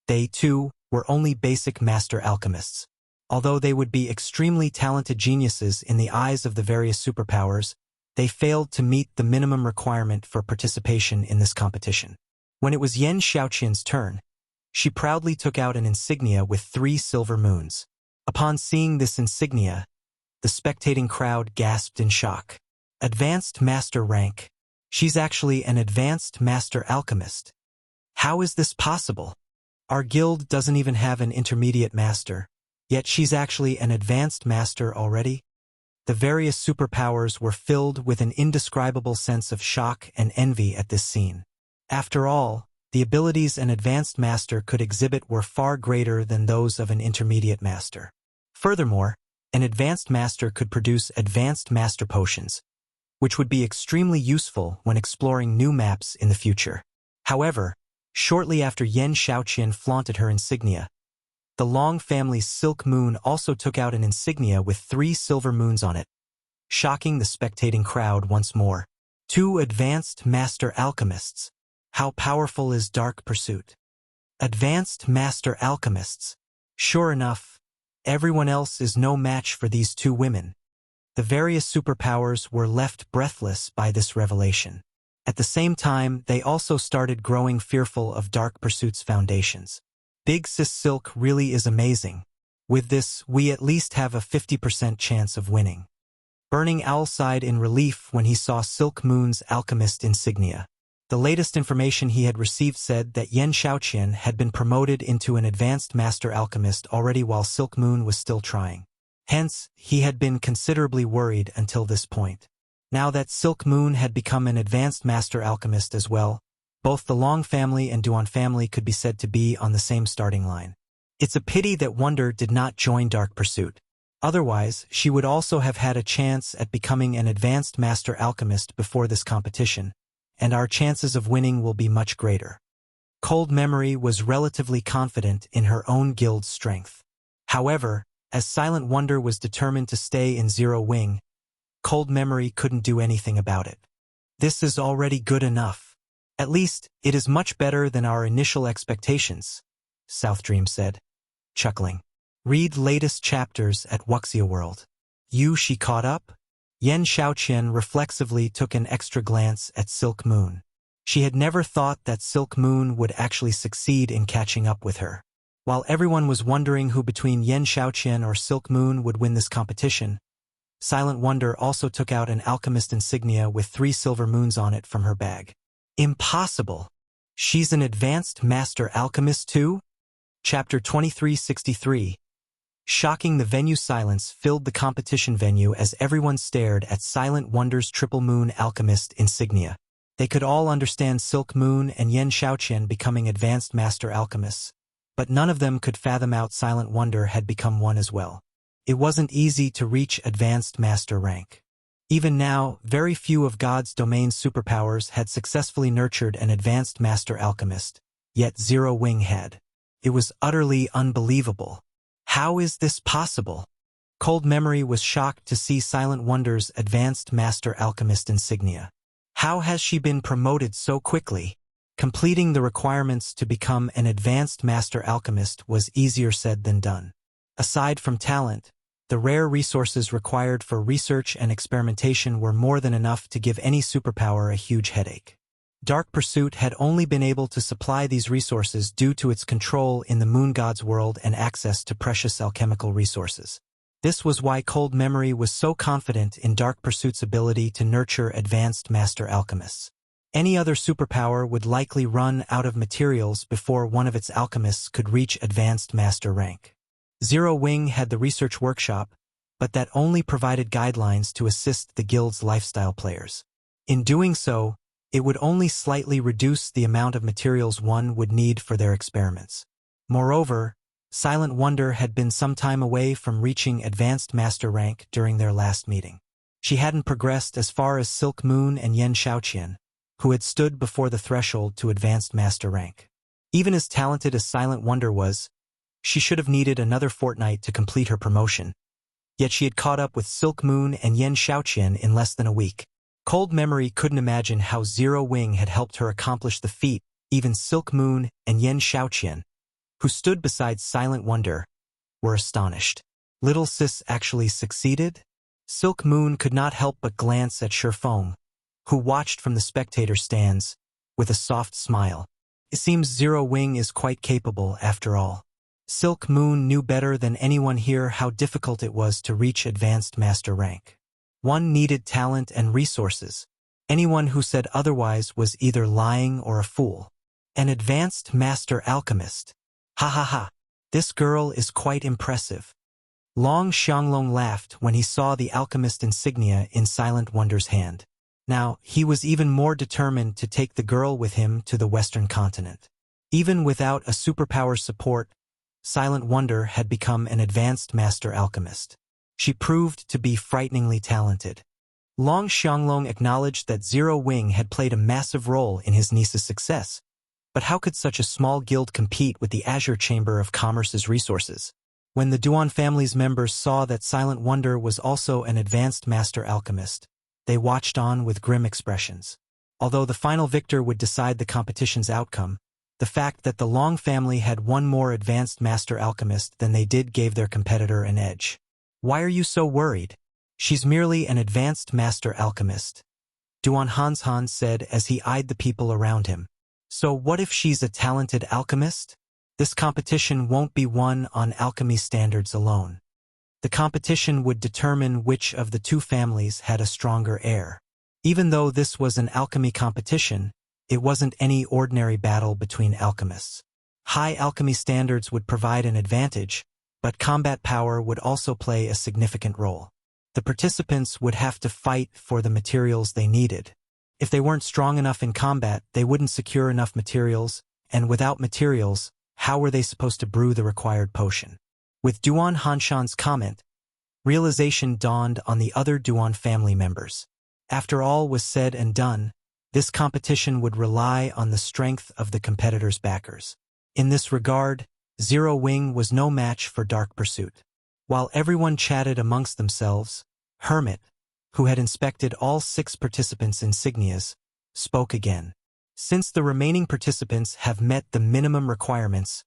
they, too, were only basic master alchemists. Although they would be extremely talented geniuses in the eyes of the various superpowers, they failed to meet the minimum requirement for participation in this competition. When it was Yen Xiaoqian's turn, she proudly took out an insignia with 3 silver moons. Upon seeing this insignia, the spectating crowd gasped in shock. Advanced Master rank. She's actually an Advanced Master Alchemist. How is this possible? Our guild doesn't even have an Intermediate Master, yet she's actually an Advanced Master already? The various superpowers were filled with an indescribable sense of shock and envy at this scene. After all, the abilities an Advanced Master could exhibit were far greater than those of an Intermediate Master. Furthermore, an Advanced Master could produce Advanced Master Potions, which would be extremely useful when exploring new maps in the future. However, shortly after Yen Xiaoqian flaunted her insignia, the Long family's Silk Moon also took out an insignia with 3 silver moons on it, shocking the spectating crowd once more. 2 Advanced Master Alchemists. How powerful is Dark Pursuit? Advanced Master Alchemists. Sure enough, everyone else is no match for these 2 women. The various superpowers were left breathless by this revelation. At the same time, they also started growing fearful of Dark Pursuit's foundations. Big Sis Silk really is amazing. With this, we at least have a 50% chance of winning. Burning Owl sighed in relief when he saw Silk Moon's alchemist insignia. The latest information he had received said that Yen Xiaoqian had been promoted into an Advanced Master Alchemist already while Silk Moon was still trying. Hence, he had been considerably worried until this point. Now that Silk Moon had become an Advanced Master Alchemist as well, both the Long family and Duan family could be said to be on the same starting line. It's a pity that Wonder did not join Dark Pursuit. Otherwise, she would also have had a chance at becoming an Advanced Master Alchemist before this competition, and our chances of winning will be much greater. Cold Memory was relatively confident in her own guild's strength. However, as Silent Wonder was determined to stay in Zero Wing, Cold Memory couldn't do anything about it. This is already good enough. At least, it is much better than our initial expectations, South Dream said, chuckling. Read latest chapters at Wuxia World. She caught up? Yen Xiaoqian reflexively took an extra glance at Silk Moon. She had never thought that Silk Moon would actually succeed in catching up with her. While everyone was wondering who between Yen Xiaoqian or Silk Moon would win this competition, Silent Wonder also took out an alchemist insignia with 3 silver moons on it from her bag. Impossible! She's an advanced master alchemist too? Chapter 2363. Shocking, the venue silence filled the competition venue as everyone stared at Silent Wonder's triple moon alchemist insignia. They could all understand Silk Moon and Yen Xiaoqian becoming advanced master alchemists, but none of them could fathom out Silent Wonder had become one as well. It wasn't easy to reach advanced master rank. Even now, very few of God's domain's superpowers had successfully nurtured an advanced master alchemist, yet Zero Wing had. It was utterly unbelievable. How is this possible? Cold Memory was shocked to see Silent Wonder's advanced master alchemist insignia. How has she been promoted so quickly? Completing the requirements to become an advanced master alchemist was easier said than done. Aside from talent, the rare resources required for research and experimentation were more than enough to give any superpower a huge headache. Dark Pursuit had only been able to supply these resources due to its control in the Moon God's world and access to precious alchemical resources. This was why Cold Memory was so confident in Dark Pursuit's ability to nurture advanced master alchemists. Any other superpower would likely run out of materials before one of its alchemists could reach advanced master rank. Zero Wing had the research workshop, but that only provided guidelines to assist the guild's lifestyle players. In doing so, it would only slightly reduce the amount of materials one would need for their experiments. Moreover, Silent Wonder had been some time away from reaching advanced master rank during their last meeting. She hadn't progressed as far as Silk Moon and Yen Xiaoqian, who had stood before the threshold to advanced master rank. Even as talented as Silent Wonder was, she should have needed another fortnight to complete her promotion. Yet she had caught up with Silk Moon and Yen Xiaoqian in less than a week. Cold Memory couldn't imagine how Zero Wing had helped her accomplish the feat. Even Silk Moon and Yen Xiaoqian, who stood beside Silent Wonder, were astonished. Little sis actually succeeded? Silk Moon could not help but glance at Shifeng, who watched from the spectator stands, with a soft smile. It seems Zero Wing is quite capable after all. Silk Moon knew better than anyone here how difficult it was to reach advanced master rank. One needed talent and resources. Anyone who said otherwise was either lying or a fool. An advanced master alchemist. Ha ha ha. This girl is quite impressive. Long Xianglong laughed when he saw the alchemist insignia in Silent Wonder's hand. Now, he was even more determined to take the girl with him to the Western continent. Even without a superpower support, Silent Wonder had become an advanced master alchemist. She proved to be frighteningly talented. Long Xianglong acknowledged that Zero Wing had played a massive role in his niece's success. But how could such a small guild compete with the Azure Chamber of Commerce's resources? When the Duan family's members saw that Silent Wonder was also an advanced master alchemist, they watched on with grim expressions. Although the final victor would decide the competition's outcome, the fact that the Long family had one more advanced master alchemist than they did gave their competitor an edge. Why are you so worried? She's merely an advanced master alchemist, Duan Hanshan said as he eyed the people around him. So what if she's a talented alchemist? This competition won't be won on alchemy standards alone. The competition would determine which of the two families had a stronger heir. Even though this was an alchemy competition, it wasn't any ordinary battle between alchemists. High alchemy standards would provide an advantage, but combat power would also play a significant role. The participants would have to fight for the materials they needed. If they weren't strong enough in combat, they wouldn't secure enough materials, and without materials, how were they supposed to brew the required potion? With Duan Hanshan's comment, realization dawned on the other Duan family members. After all was said and done, this competition would rely on the strength of the competitors' backers. In this regard, Zero Wing was no match for Dark Pursuit. While everyone chatted amongst themselves, Hermit, who had inspected all 6 participants' insignias, spoke again. Since the remaining participants have met the minimum requirements,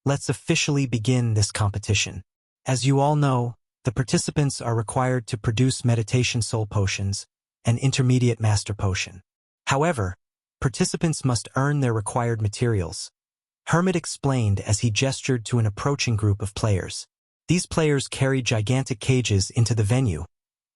let's officially begin this competition. As you all know, the participants are required to produce meditation soul potions, an intermediate master potion. However, participants must earn their required materials. Hermit explained as he gestured to an approaching group of players. These players carried gigantic cages into the venue,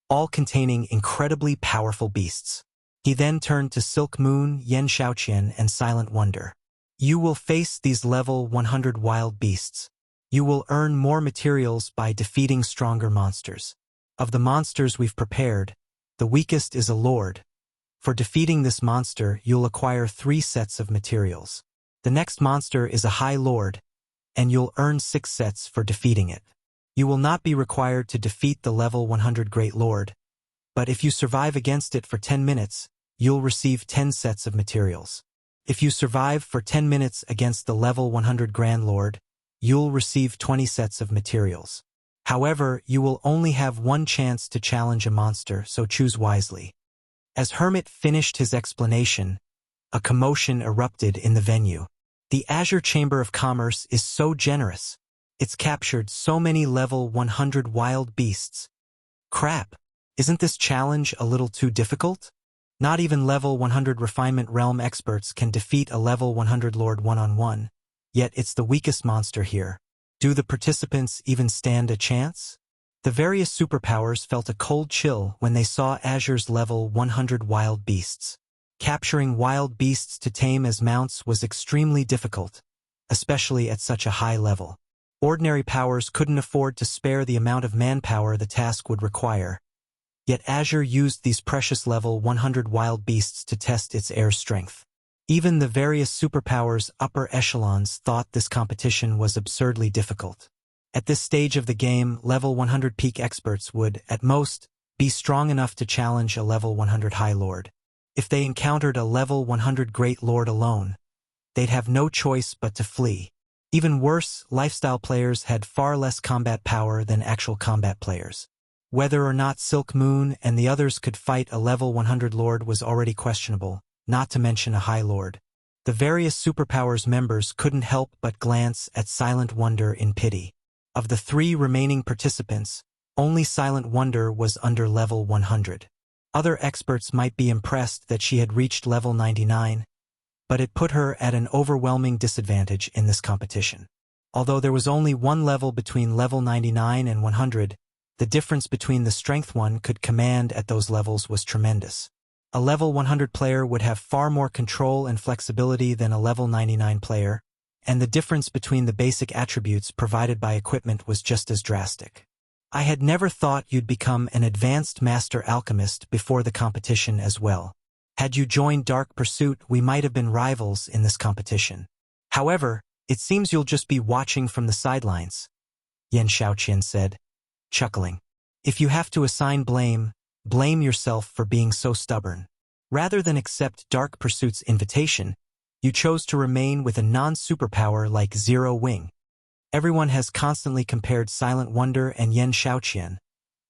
all containing incredibly powerful beasts. He then turned to Silk Moon, Yen Xiaoqian, and Silent Wonder. You will face these level 100 wild beasts. You will earn more materials by defeating stronger monsters. Of the monsters we've prepared, the weakest is a lord. For defeating this monster, you'll acquire 3 sets of materials. The next monster is a high lord, and you'll earn 6 sets for defeating it. You will not be required to defeat the level 100 Great Lord, but if you survive against it for 10 minutes, you'll receive 10 sets of materials. If you survive for 10 minutes against the level 100 Grand Lord, you'll receive 20 sets of materials. However, you will only have one chance to challenge a monster, so choose wisely. As Hermit finished his explanation, a commotion erupted in the venue. The Azure Chamber of Commerce is so generous. It's captured so many level 100 wild beasts. Crap! Isn't this challenge a little too difficult? Not even level 100 Refinement Realm experts can defeat a level 100 Lord one-on-one, yet it's the weakest monster here. Do the participants even stand a chance? The various superpowers felt a cold chill when they saw Azure's level 100 wild beasts. Capturing wild beasts to tame as mounts was extremely difficult, especially at such a high level. Ordinary powers couldn't afford to spare the amount of manpower the task would require. Yet Azure used these precious level 100 wild beasts to test its air strength. Even the various superpowers' upper echelons thought this competition was absurdly difficult. At this stage of the game, level 100 peak experts would, at most, be strong enough to challenge a level 100 High Lord. If they encountered a level 100 Great Lord alone, they'd have no choice but to flee. Even worse, lifestyle players had far less combat power than actual combat players. Whether or not Silk Moon and the others could fight a level 100 Lord was already questionable, not to mention a High Lord. The various superpowers members couldn't help but glance at Silent Wonder in pity. Of the 3 remaining participants, only Silent Wonder was under level 100. Other experts might be impressed that she had reached level 99, but it put her at an overwhelming disadvantage in this competition. Although there was only one level between level 99 and 100, the difference between the strength one could command at those levels was tremendous. A level 100 player would have far more control and flexibility than a level 99 player, and the difference between the basic attributes provided by equipment was just as drastic. I had never thought you'd become an advanced master alchemist before the competition as well. Had you joined Dark Pursuit, we might have been rivals in this competition. However, it seems you'll just be watching from the sidelines, Yen Xiaoqian said, chuckling. If you have to assign blame, blame yourself for being so stubborn. Rather than accept Dark Pursuit's invitation, you chose to remain with a non-superpower like Zero Wing. Everyone has constantly compared Silent Wonder and Yen Xiaoqian,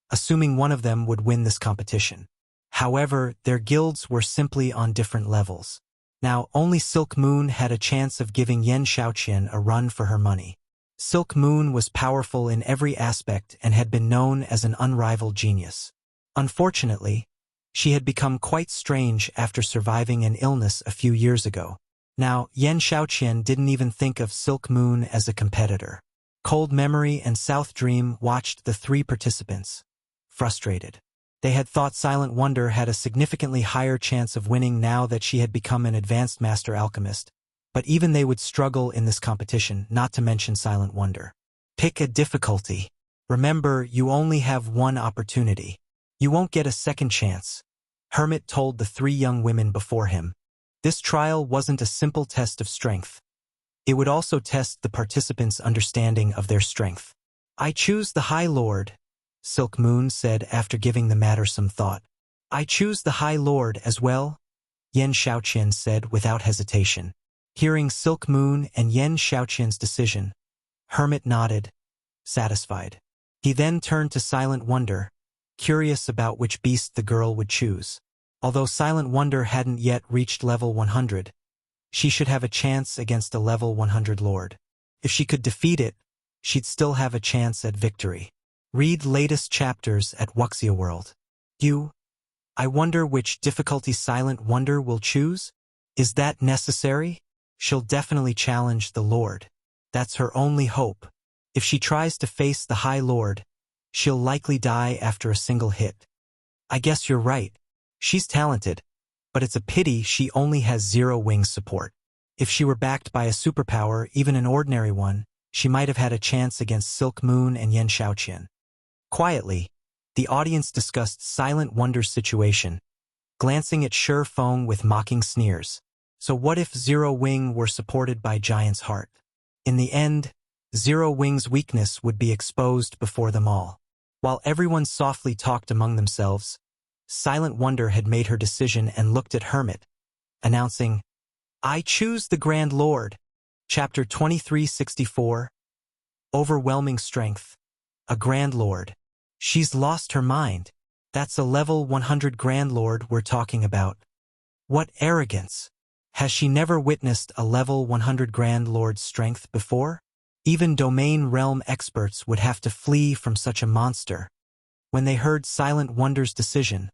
assuming one of them would win this competition. However, their guilds were simply on different levels. Now, only Silk Moon had a chance of giving Yen Xiaoqian a run for her money. Silk Moon was powerful in every aspect and had been known as an unrivaled genius. Unfortunately, she had become quite strange after surviving an illness a few years ago. Now, Yen Xiaoqian didn't even think of Silk Moon as a competitor. Cold Memory and South Dream watched the 3 participants, frustrated. They had thought Silent Wonder had a significantly higher chance of winning now that she had become an advanced master alchemist, but even they would struggle in this competition, not to mention Silent Wonder. Pick a difficulty. Remember, you only have one opportunity. You won't get a second chance, Hermit told the 3 young women before him. This trial wasn't a simple test of strength. It would also test the participants' understanding of their strength. I choose the High Lord, Silk Moon said after giving the matter some thought. I choose the High Lord as well, Yen Xiaoqian said without hesitation. Hearing Silk Moon and Yen Xiaoqian's decision, Hermit nodded, satisfied. He then turned to Silent Wonder, curious about which beast the girl would choose. Although Silent Wonder hadn't yet reached level 100, she should have a chance against a level 100 Lord. If she could defeat it, she'd still have a chance at victory. Read latest chapters at Wuxia World. I wonder which difficulty Silent Wonder will choose? Is that necessary? she'll definitely challenge the Lord. That's her only hope. If she tries to face the High Lord, she'll likely die after a single hit. I guess you're right. She's talented, but it's a pity she only has 0 wings support. If she were backed by a superpower, even an ordinary one, she might have had a chance against Silk Moon and Yen Xiaoqian. Quietly, the audience discussed Silent Wonder's situation, glancing at Shi Feng with mocking sneers. So what if Zero Wing were supported by Giant's Heart? In the end, Zero Wing's weakness would be exposed before them all. While everyone softly talked among themselves, Silent Wonder had made her decision and looked at Hermit, announcing, "I choose the Grand Lord." Chapter 2364. Overwhelming Strength. A Grand Lord. She's lost her mind. That's a level 100 Grand Lord we're talking about. What arrogance! Has she never witnessed a level 100 Grand Lord's strength before? Even domain realm experts would have to flee from such a monster. When they heard Silent Wonder's decision,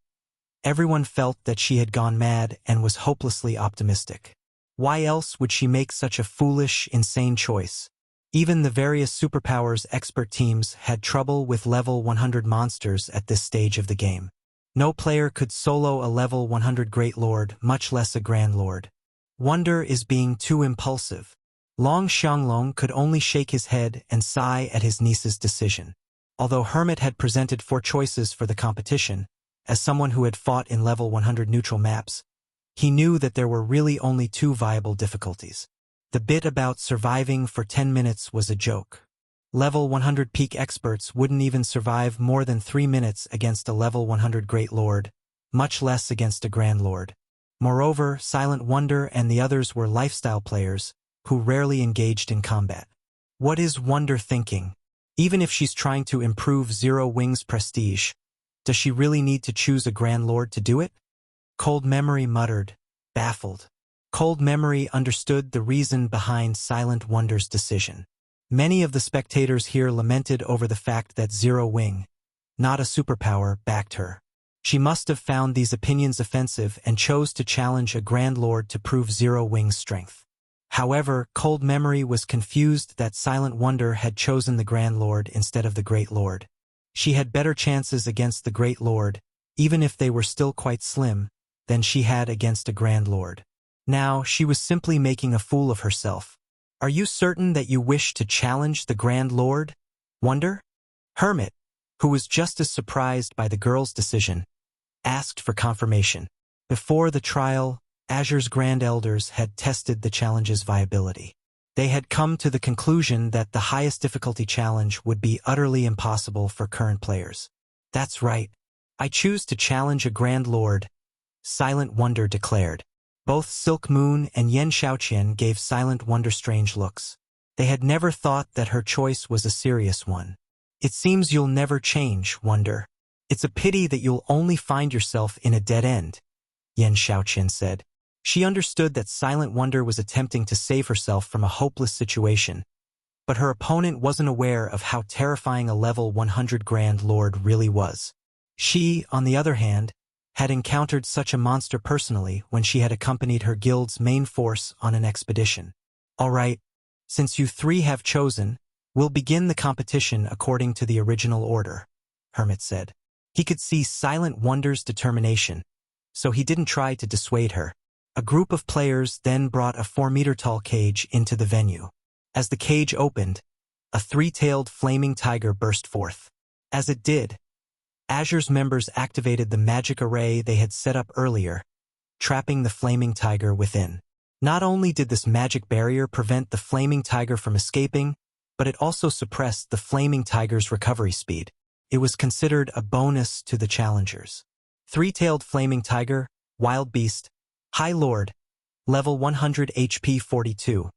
everyone felt that she had gone mad and was hopelessly optimistic. Why else would she make such a foolish, insane choice? Even the various superpowers expert teams had trouble with level 100 monsters at this stage of the game. No player could solo a level 100 Great Lord, much less a Grand Lord. Wonder is being too impulsive. Long Xianglong could only shake his head and sigh at his niece's decision. Although Hermit had presented 4 choices for the competition, as someone who had fought in level 100 neutral maps, he knew that there were really only 2 viable difficulties. The bit about surviving for 10 minutes was a joke. Level 100 peak experts wouldn't even survive more than 3 minutes against a level 100 Great Lord, much less against a Grand Lord. Moreover, Silent Wonder and the others were lifestyle players who rarely engaged in combat. What is Wonder thinking? Even if she's trying to improve Zero Wing's prestige, does she really need to choose a Grand Lord to do it? Cold Memory muttered, baffled. Cold Memory understood the reason behind Silent Wonder's decision. Many of the spectators here lamented over the fact that Zero Wing, not a superpower, backed her. She must have found these opinions offensive and chose to challenge a Grand Lord to prove Zero Wing's strength. However, Cold Memory was confused that Silent Wonder had chosen the Grand Lord instead of the Great Lord. She had better chances against the Great Lord, even if they were still quite slim, than she had against a Grand Lord. Now, she was simply making a fool of herself. Are you certain that you wish to challenge the Grand Lord? Wonder? Hermit, who was just as surprised by the girl's decision, asked for confirmation. Before the trial, Azure's Grand Elders had tested the challenge's viability. They had come to the conclusion that the highest difficulty challenge would be utterly impossible for current players. That's right. I choose to challenge a Grand Lord, Silent Wonder declared. Both Silk Moon and Yen Xiaoqian gave Silent Wonder strange looks. They had never thought that her choice was a serious one. It seems you'll never change, Wonder. It's a pity that you'll only find yourself in a dead end, Yen Xiaoqian said. She understood that Silent Wonder was attempting to save herself from a hopeless situation, but her opponent wasn't aware of how terrifying a level 100 Grand Lord really was. She, on the other hand, had encountered such a monster personally when she had accompanied her guild's main force on an expedition. All right, since you 3 have chosen, we'll begin the competition according to the original order, Hermit said. He could see Silent Wonder's determination, so he didn't try to dissuade her. A group of players then brought a 4-meter-tall cage into the venue. As the cage opened, a 3-tailed flaming tiger burst forth. As it did, Azure's members activated the magic array they had set up earlier, trapping the flaming tiger within. Not only did this magic barrier prevent the flaming tiger from escaping, but it also suppressed the flaming tiger's recovery speed. It was considered a bonus to the challengers. 3-tailed flaming tiger, wild beast, High Lord, level 100 HP 42.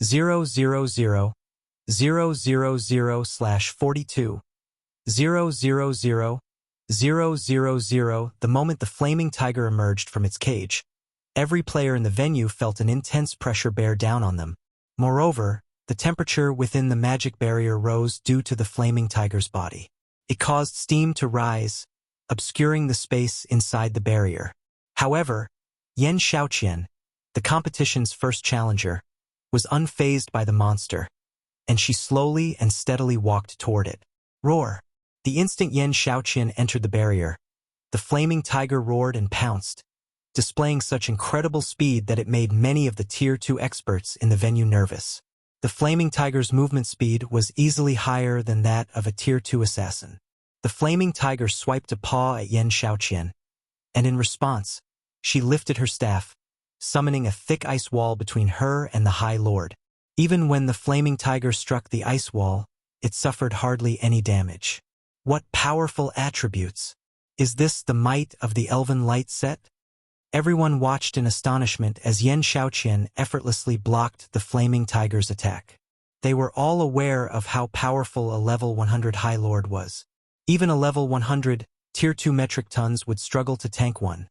000 000/42. 000 000. The moment the flaming tiger emerged from its cage, every player in the venue felt an intense pressure bear down on them. Moreover, the temperature within the magic barrier rose due to the flaming tiger's body. It caused steam to rise, obscuring the space inside the barrier. However, Yen Xiaoqian, the competition's first challenger, was unfazed by the monster, and she slowly and steadily walked toward it. Roar! The instant Yan Shaoqian entered the barrier, the flaming tiger roared and pounced, displaying such incredible speed that it made many of the Tier 2 experts in the venue nervous. The flaming tiger's movement speed was easily higher than that of a Tier 2 assassin. The flaming tiger swiped a paw at Yan Shaoqian, and in response, she lifted her staff, summoning a thick ice wall between her and the High Lord. Even when the flaming tiger struck the ice wall, it suffered hardly any damage. What powerful attributes! Is this the might of the Elven Light set? Everyone watched in astonishment as Yan Shaoqian effortlessly blocked the flaming tiger's attack. They were all aware of how powerful a level 100 High Lord was. Even a level 100, Tier 2 metric tons would struggle to tank one.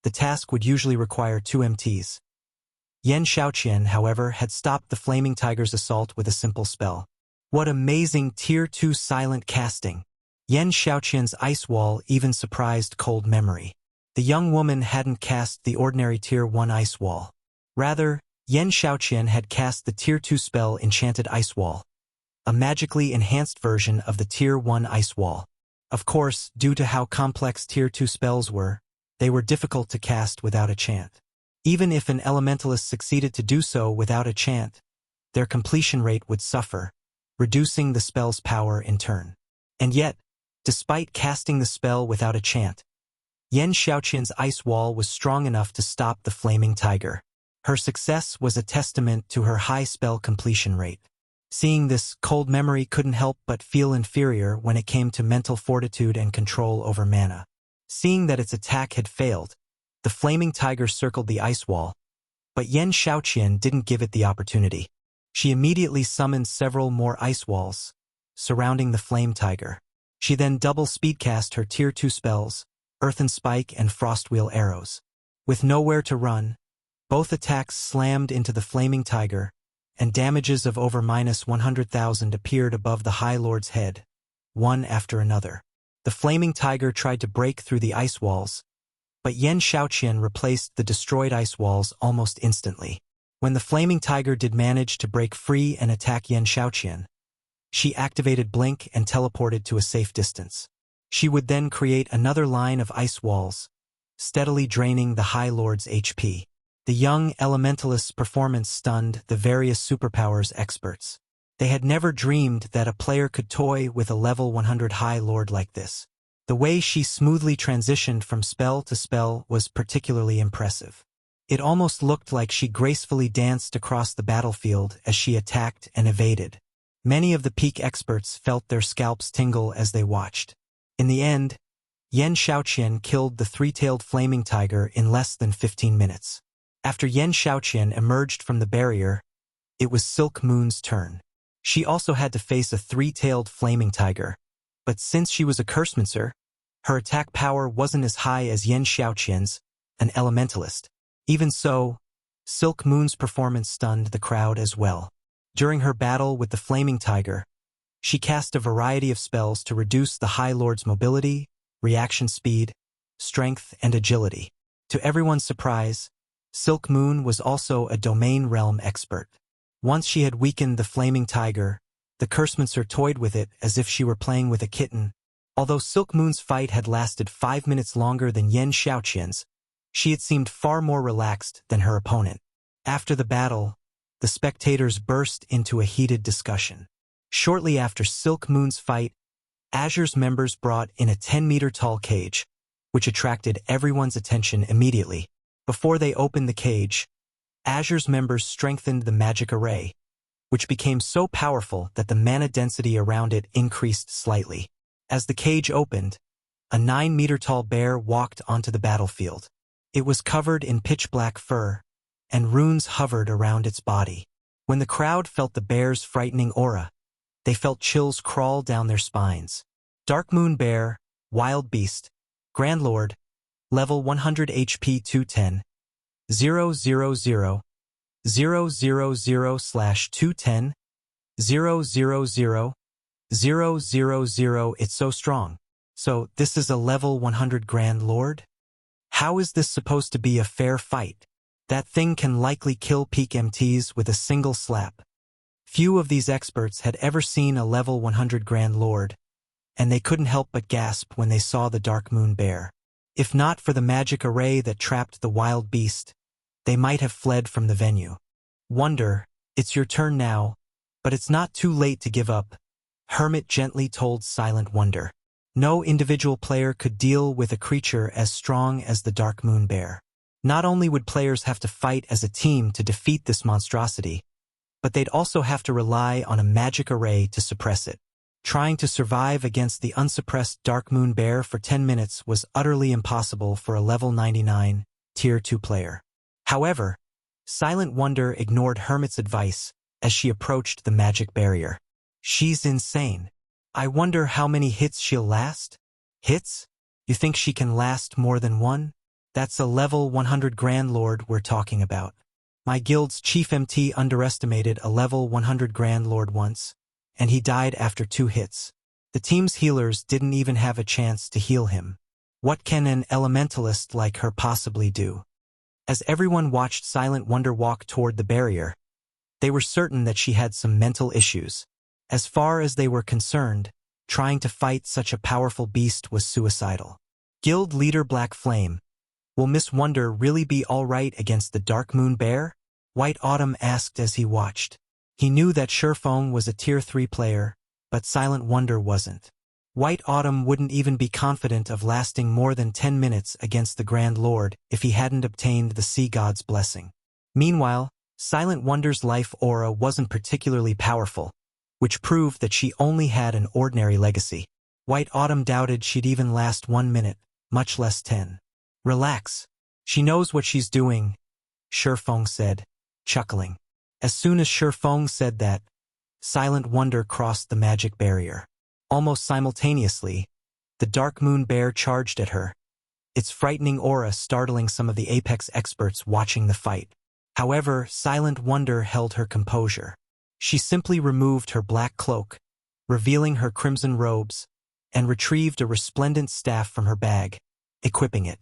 The task would usually require 2 MTs. Yan Shaoqian, however, had stopped the flaming tiger's assault with a simple spell. What amazing Tier 2 silent casting! Yan Shaoqian's ice wall even surprised Cold Memory. The young woman hadn't cast the ordinary Tier 1 ice wall. Rather, Yan Shaoqian had cast the Tier 2 spell Enchanted Ice Wall, a magically enhanced version of the Tier 1 ice wall. Of course, due to how complex Tier 2 spells were, they were difficult to cast without a chant. Even if an elementalist succeeded to do so without a chant, their completion rate would suffer, reducing the spell's power in turn. And yet, despite casting the spell without a chant, Yan Shaoqian's ice wall was strong enough to stop the flaming tiger. Her success was a testament to her high spell completion rate. Seeing this, Cold Memory couldn't help but feel inferior when it came to mental fortitude and control over mana. Seeing that its attack had failed, the flaming tiger circled the ice wall, but Yan Shaoqian didn't give it the opportunity. She immediately summoned several more ice walls, surrounding the flame tiger. She then double speedcast her Tier 2 spells, Earthen Spike and Frostwheel arrows. With nowhere to run, both attacks slammed into the flaming tiger, and damages of over -100,000 appeared above the High Lord's head, one after another. The flaming tiger tried to break through the ice walls, but Yan Shaoqian replaced the destroyed ice walls almost instantly. When the flaming tiger did manage to break free and attack Yan Shaoqian, she activated Blink and teleported to a safe distance. She would then create another line of ice walls, steadily draining the High Lord's HP. The young elementalist's performance stunned the various superpowers experts. They had never dreamed that a player could toy with a level 100 High Lord like this. The way she smoothly transitioned from spell to spell was particularly impressive. It almost looked like she gracefully danced across the battlefield as she attacked and evaded. Many of the peak experts felt their scalps tingle as they watched. In the end, Yan Shaoqian killed the three-tailed flaming tiger in less than 15 minutes. After Yan Shaoqian emerged from the barrier, it was Silk Moon's turn. She also had to face a three-tailed flaming tiger, but since she was a Cursemancer, her attack power wasn't as high as Yan Shaoqian's, an elementalist. Even so, Silk Moon's performance stunned the crowd as well. During her battle with the flaming tiger, she cast a variety of spells to reduce the High Lord's mobility, reaction speed, strength, and agility. To everyone's surprise, Silk Moon was also a domain realm expert. Once she had weakened the flaming tiger, the Cursemancer toyed with it as if she were playing with a kitten. Although Silk Moon's fight had lasted 5 minutes longer than Yan Shaoqian's, she had seemed far more relaxed than her opponent. After the battle, the spectators burst into a heated discussion. Shortly after Silk Moon's fight, Azure's members brought in a 10-meter-tall cage, which attracted everyone's attention immediately. Before they opened the cage, Azure's members strengthened the magic array, which became so powerful that the mana density around it increased slightly. As the cage opened, a 9-meter-tall bear walked onto the battlefield. It was covered in pitch-black fur, and runes hovered around its body. When the crowd felt the bear's frightening aura, they felt chills crawl down their spines. Dark Moon Bear, Wild Beast, Grand Lord, level 100 HP 210, 000, 000/210, 000, it's so strong. So this is a level 100 Grand Lord? How is this supposed to be a fair fight? That thing can likely kill peak MTs with a single slap. Few of these experts had ever seen a level 100 Grand Lord, and they couldn't help but gasp when they saw the Dark Moon Bear. If not for the magic array that trapped the wild beast, they might have fled from the venue. Wonder, it's your turn now, but it's not too late to give up, Hermit gently told Silent Wonder. No individual player could deal with a creature as strong as the Dark Moon Bear. Not only would players have to fight as a team to defeat this monstrosity, but they'd also have to rely on a magic array to suppress it. Trying to survive against the unsuppressed Dark Moon Bear for 10 minutes was utterly impossible for a level 99, Tier 2 player. However, Silent Wonder ignored Hermit's advice as she approached the magic barrier. She's insane. I wonder how many hits she'll last? Hits? You think she can last more than one? That's a level 100 Grand Lord we're talking about. My guild's chief MT underestimated a level 100 Grand Lord once, and he died after 2 hits. The team's healers didn't even have a chance to heal him. What can an elementalist like her possibly do? As everyone watched Silent Wonder walk toward the barrier, they were certain that she had some mental issues. As far as they were concerned, trying to fight such a powerful beast was suicidal. Guild leader Black Flame, will Miss Wonder really be all right against the Dark Moon Bear? White Autumn asked as he watched. He knew that Sherfong was a Tier 3 player, but Silent Wonder wasn't. White Autumn wouldn't even be confident of lasting more than 10 minutes against the Grand Lord if he hadn't obtained the Sea God's blessing. Meanwhile, Silent Wonder's life aura wasn't particularly powerful, which proved that she only had an ordinary legacy. White Autumn doubted she'd even last 1 minute, much less 10. Relax. She knows what she's doing, Sherfong said, chuckling. As soon as Sherfong said that, Silent Wonder crossed the magic barrier. Almost simultaneously, the Dark Moon Bear charged at her, its frightening aura startling some of the Apex experts watching the fight. However, Silent Wonder held her composure. She simply removed her black cloak, revealing her crimson robes, and retrieved a resplendent staff from her bag, equipping it.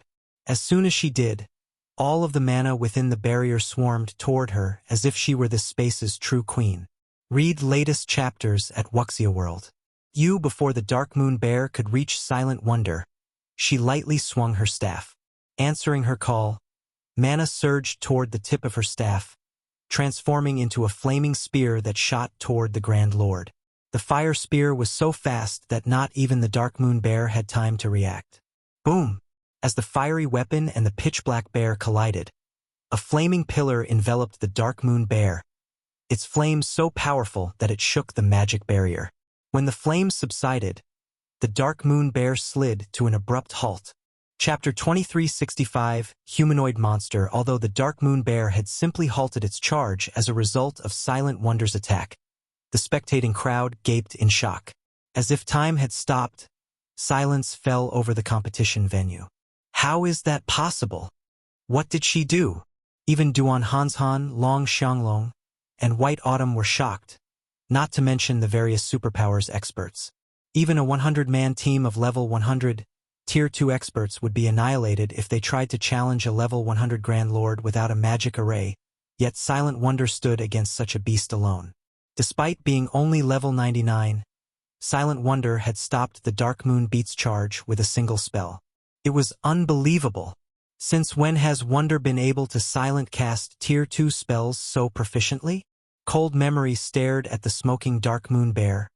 As soon as she did, all of the mana within the barrier swarmed toward her as if she were this space's true queen. Read latest chapters at Wuxia World. Before the Dark Moon Bear could reach Silent Wonder, she lightly swung her staff. Answering her call, mana surged toward the tip of her staff, transforming into a flaming spear that shot toward the Grand Lord. The fire spear was so fast that not even the Dark Moon Bear had time to react. Boom! As the fiery weapon and the pitch-black bear collided, a flaming pillar enveloped the Dark Moon Bear, its flames so powerful that it shook the magic barrier. When the flames subsided, the Dark Moon Bear slid to an abrupt halt. Chapter 2365, Humanoid Monster. Although the Dark Moon Bear had simply halted its charge as a result of Silent Wonder's attack, the spectating crowd gaped in shock. As if time had stopped, silence fell over the competition venue. How is that possible? What did she do? Even Duan Hanshan, Long Xianglong, and White Autumn were shocked, not to mention the various superpowers experts. Even a 100-man team of level 100, Tier 2 experts would be annihilated if they tried to challenge a level 100 Grand Lord without a magic array, yet Silent Wonder stood against such a beast alone. Despite being only level 99, Silent Wonder had stopped the Dark Moon Beat's charge with a single spell. It was unbelievable. Since when has Wonder been able to silent cast Tier 2 spells so proficiently? Cold Memory stared at the smoking Dark Moon Bear,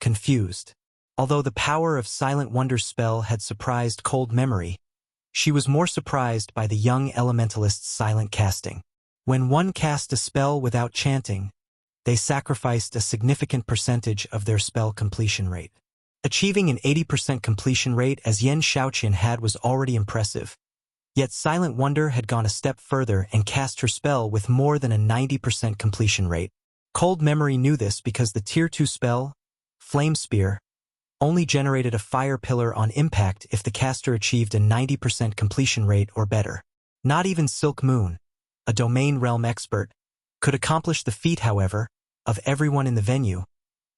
confused. Although the power of Silent Wonder's spell had surprised Cold Memory, she was more surprised by the young elementalist's silent casting. When one cast a spell without chanting, they sacrificed a significant percentage of their spell completion rate. Achieving an 80% completion rate as Yen Shaoqian had was already impressive, yet Silent Wonder had gone a step further and cast her spell with more than a 90% completion rate. Cold Memory knew this because the Tier 2 spell, Flame Spear, only generated a fire pillar on impact if the caster achieved a 90% completion rate or better. Not even Silk Moon, a domain realm expert, could accomplish the feat. However, of everyone in the venue,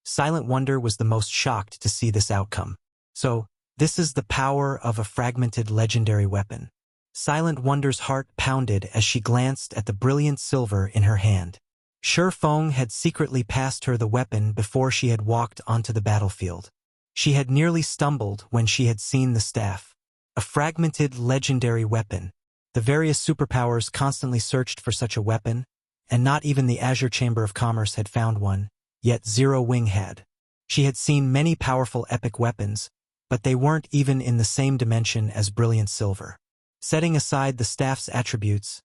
Silent Wonder was the most shocked to see this outcome. So, this is the power of a fragmented legendary weapon. Silent Wonder's heart pounded as she glanced at the brilliant silver in her hand. Shi Feng had secretly passed her the weapon before she had walked onto the battlefield. She had nearly stumbled when she had seen the staff. A fragmented legendary weapon. The various superpowers constantly searched for such a weapon, and not even the Azure Chamber of Commerce had found one, yet Zero Wing had. She had seen many powerful epic weapons, but they weren't even in the same dimension as Brilliant Silver. Setting aside the staff's attributes,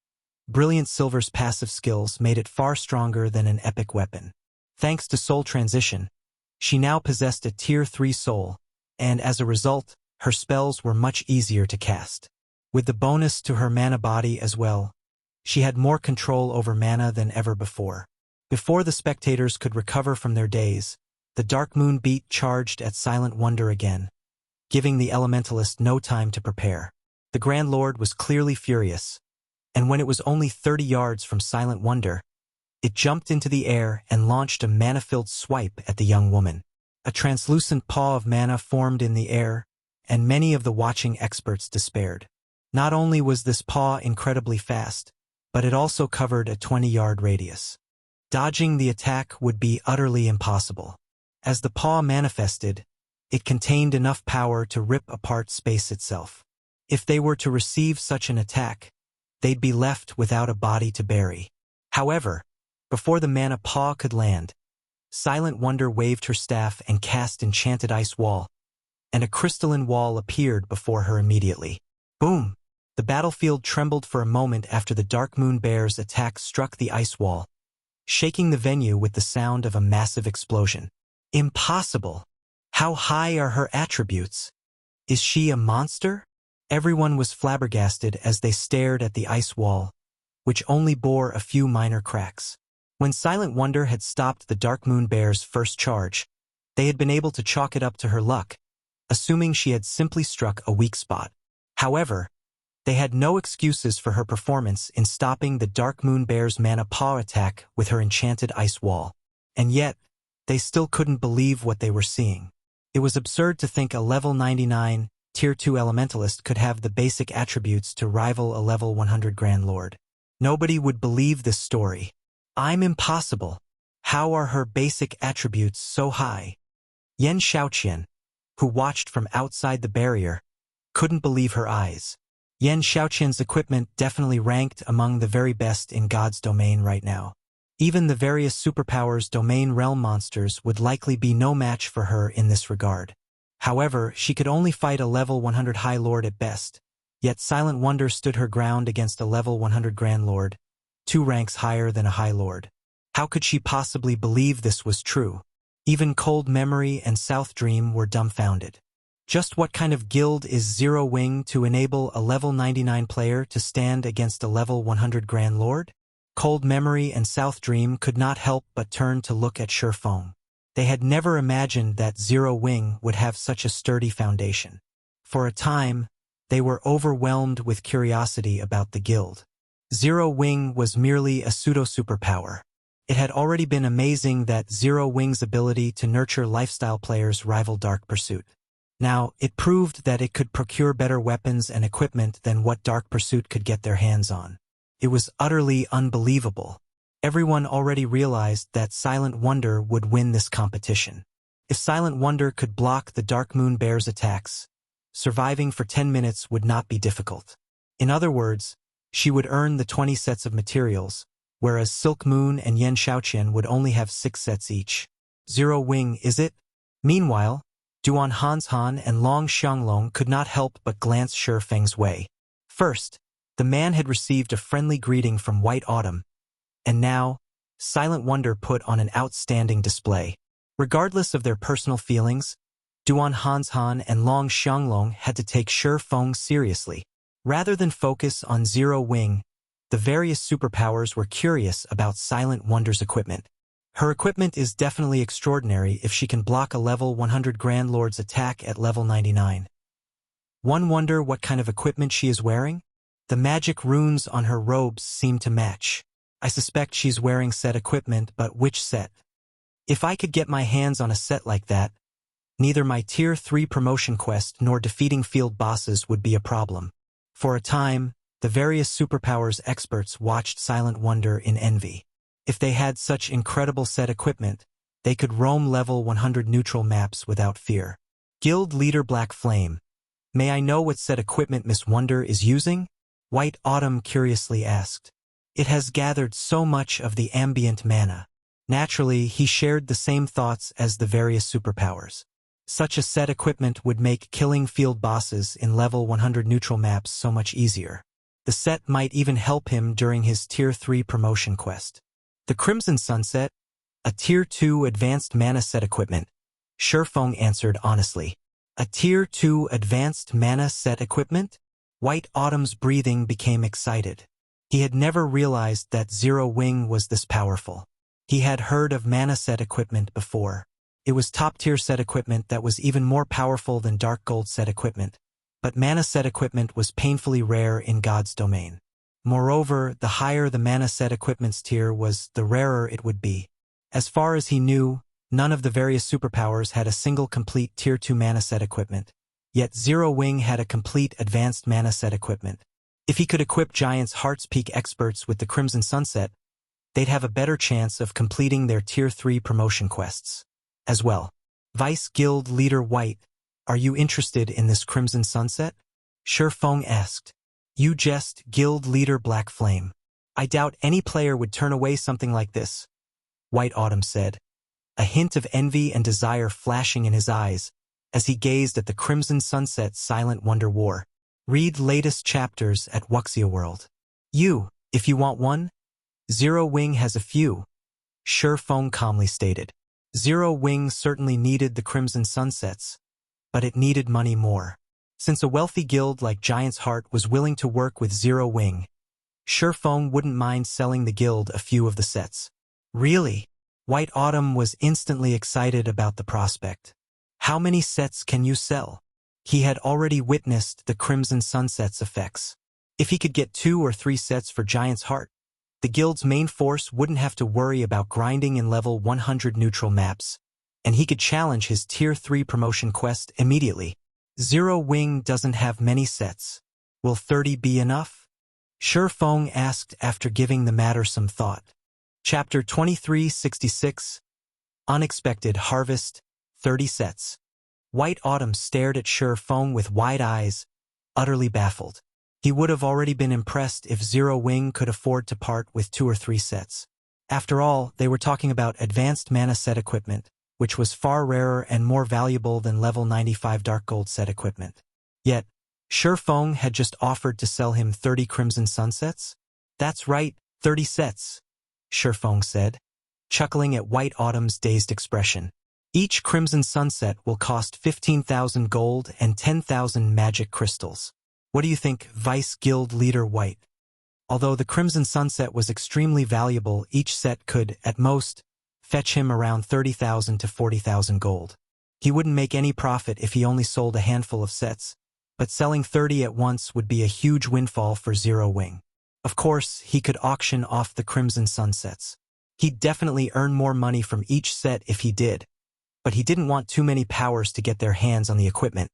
Brilliant Silver's passive skills made it far stronger than an epic weapon. Thanks to soul transition, she now possessed a Tier 3 soul, and as a result, her spells were much easier to cast. With the bonus to her mana body as well, she had more control over mana than ever before. Before the spectators could recover from their daze, the Dark Moon Beat charged at Silent Wonder again, giving the Elementalist no time to prepare. The Grand Lord was clearly furious, and when it was only 30 yards from Silent Wonder, it jumped into the air and launched a mana-filled swipe at the young woman. A translucent paw of mana formed in the air, and many of the watching experts despaired. Not only was this paw incredibly fast, but it also covered a 20-yard radius. Dodging the attack would be utterly impossible. As the paw manifested, it contained enough power to rip apart space itself. If they were to receive such an attack, they'd be left without a body to bury. However, before the mana paw could land, Silent Wonder waved her staff and cast Enchanted Ice Wall, and a crystalline wall appeared before her immediately. Boom! The battlefield trembled for a moment after the Dark Moon Bear's attack struck the ice wall, shaking the venue with the sound of a massive explosion. Impossible! How high are her attributes? Is she a monster? Everyone was flabbergasted as they stared at the ice wall, which only bore a few minor cracks. When Silent Wonder had stopped the Dark Moon Bear's first charge, they had been able to chalk it up to her luck, assuming she had simply struck a weak spot. However, they had no excuses for her performance in stopping the Dark Moon Bear's mana paw attack with her enchanted ice wall. And yet, they still couldn't believe what they were seeing. It was absurd to think a level 99, Tier 2 Elementalist could have the basic attributes to rival a level 100 Grand Lord. Nobody would believe this story. I'm impossible. How are her basic attributes so high? Yan Xiaoqian, who watched from outside the barrier, couldn't believe her eyes. Yan Xiaoqian's equipment definitely ranked among the very best in God's domain right now. Even the various superpowers domain realm monsters would likely be no match for her in this regard. However, she could only fight a level 100 High Lord at best, yet Silent Wonder stood her ground against a level 100 Grand Lord, 2 ranks higher than a High Lord. How could she possibly believe this was true? Even Cold Memory and South Dream were dumbfounded. Just what kind of guild is Zero Wing to enable a level 99 player to stand against a level 100 Grand Lord? Cold Memory and South Dream could not help but turn to look at Shi Feng. They had never imagined that Zero Wing would have such a sturdy foundation. For a time, they were overwhelmed with curiosity about the guild. Zero Wing was merely a pseudo-superpower. It had already been amazing that Zero Wing's ability to nurture lifestyle players rivaled Dark Pursuit. Now, it proved that it could procure better weapons and equipment than what Dark Pursuit could get their hands on. It was utterly unbelievable. Everyone already realized that Silent Wonder would win this competition. If Silent Wonder could block the Dark Moon Bear's attacks, surviving for 10 minutes would not be difficult. In other words, she would earn the 20 sets of materials, whereas Silk Moon and Yan Xiaoqian would only have 6 sets each. Zero Wing, is it? Meanwhile, Duan Hanshan and Long Xianglong could not help but glance Shi Feng's way. First, the man had received a friendly greeting from White Autumn, and now, Silent Wonder put on an outstanding display. Regardless of their personal feelings, Duan Hanshan and Long Xianglong had to take Shi Feng seriously. Rather than focus on Zero Wing, the various superpowers were curious about Silent Wonder's equipment. Her equipment is definitely extraordinary if she can block a level 100 Grand Lord's attack at level 99. One wonder what kind of equipment she is wearing? The magic runes on her robes seem to match. I suspect she's wearing set equipment, but which set? If I could get my hands on a set like that, neither my Tier 3 promotion quest nor defeating field bosses would be a problem. For a time, The various superpowers experts watched Silent Wonder in envy. If they had such incredible set equipment, they could roam level 100 neutral maps without fear. Guild Leader Black Flame. May I know what set equipment Miss Wonder is using? White Autumn curiously asked. It has gathered so much of the ambient mana. Naturally, he shared the same thoughts as the various superpowers. Such a set equipment would make killing field bosses in level 100 neutral maps so much easier. The set might even help him during his Tier 3 promotion quest. The Crimson Sunset, a Tier 2 advanced mana set equipment. Shurfeng answered honestly. A Tier 2 advanced mana set equipment? White Autumn's breathing became excited. He had never realized that Zero Wing was this powerful. He had heard of mana set equipment before. It was top-tier set equipment that was even more powerful than Dark Gold set equipment, but mana set equipment was painfully rare in God's domain. Moreover, the higher the mana set equipment's tier was, the rarer it would be. As far as he knew, none of the various superpowers had a single complete Tier 2 mana set equipment, yet Zero Wing had a complete advanced mana set equipment. If he could equip Giant's Heart's Peak experts with the Crimson Sunset, they'd have a better chance of completing their Tier 3 promotion quests. As well. Vice Guild Leader White, are you interested in this Crimson Sunset? Shurfeng asked. You jest, Guild Leader Black Flame. I doubt any player would turn away something like this, White Autumn said, a hint of envy and desire flashing in his eyes as he gazed at the Crimson Sunset Silent Wonder War. Read latest chapters at Wuxia World. If you want one, Zero Wing has a few, Shurfeng calmly stated. Zero Wing certainly needed the Crimson Sunsets, but it needed money more. Since a wealthy guild like Giant's Heart was willing to work with Zero Wing, Shurfeng wouldn't mind selling the guild a few of the sets. Really? White Autumn was instantly excited about the prospect. How many sets can you sell? He had already witnessed the Crimson Sunset's effects. If he could get 2 or 3 sets for Giant's Heart, the guild's main force wouldn't have to worry about grinding in level 100 neutral maps, and he could challenge his Tier 3 promotion quest immediately. Zero Wing doesn't have many sets. Will 30 be enough? Shurfeng asked after giving the matter some thought. Chapter 2366. Unexpected Harvest, 30 sets. White Autumn stared at Shurfeng with wide eyes, utterly baffled. He would have already been impressed if Zero Wing could afford to part with 2 or 3 sets. After all, they were talking about advanced mana set equipment, which was far rarer and more valuable than level 95 Dark Gold set equipment. Yet, Shurfeng had just offered to sell him 30 Crimson Sunsets? That's right, 30 sets, Shurfeng said, chuckling at White Autumn's dazed expression. Each Crimson Sunset will cost 15,000 gold and 10,000 magic crystals. What do you think, Vice Guild Leader White? Although the Crimson Sunset was extremely valuable, each set could, at most, fetch him around 30,000 to 40,000 gold. He wouldn't make any profit if he only sold a handful of sets, but selling 30 at once would be a huge windfall for Zero Wing. Of course, he could auction off the Crimson Sunsets. He'd definitely earn more money from each set if he did, but he didn't want too many powers to get their hands on the equipment,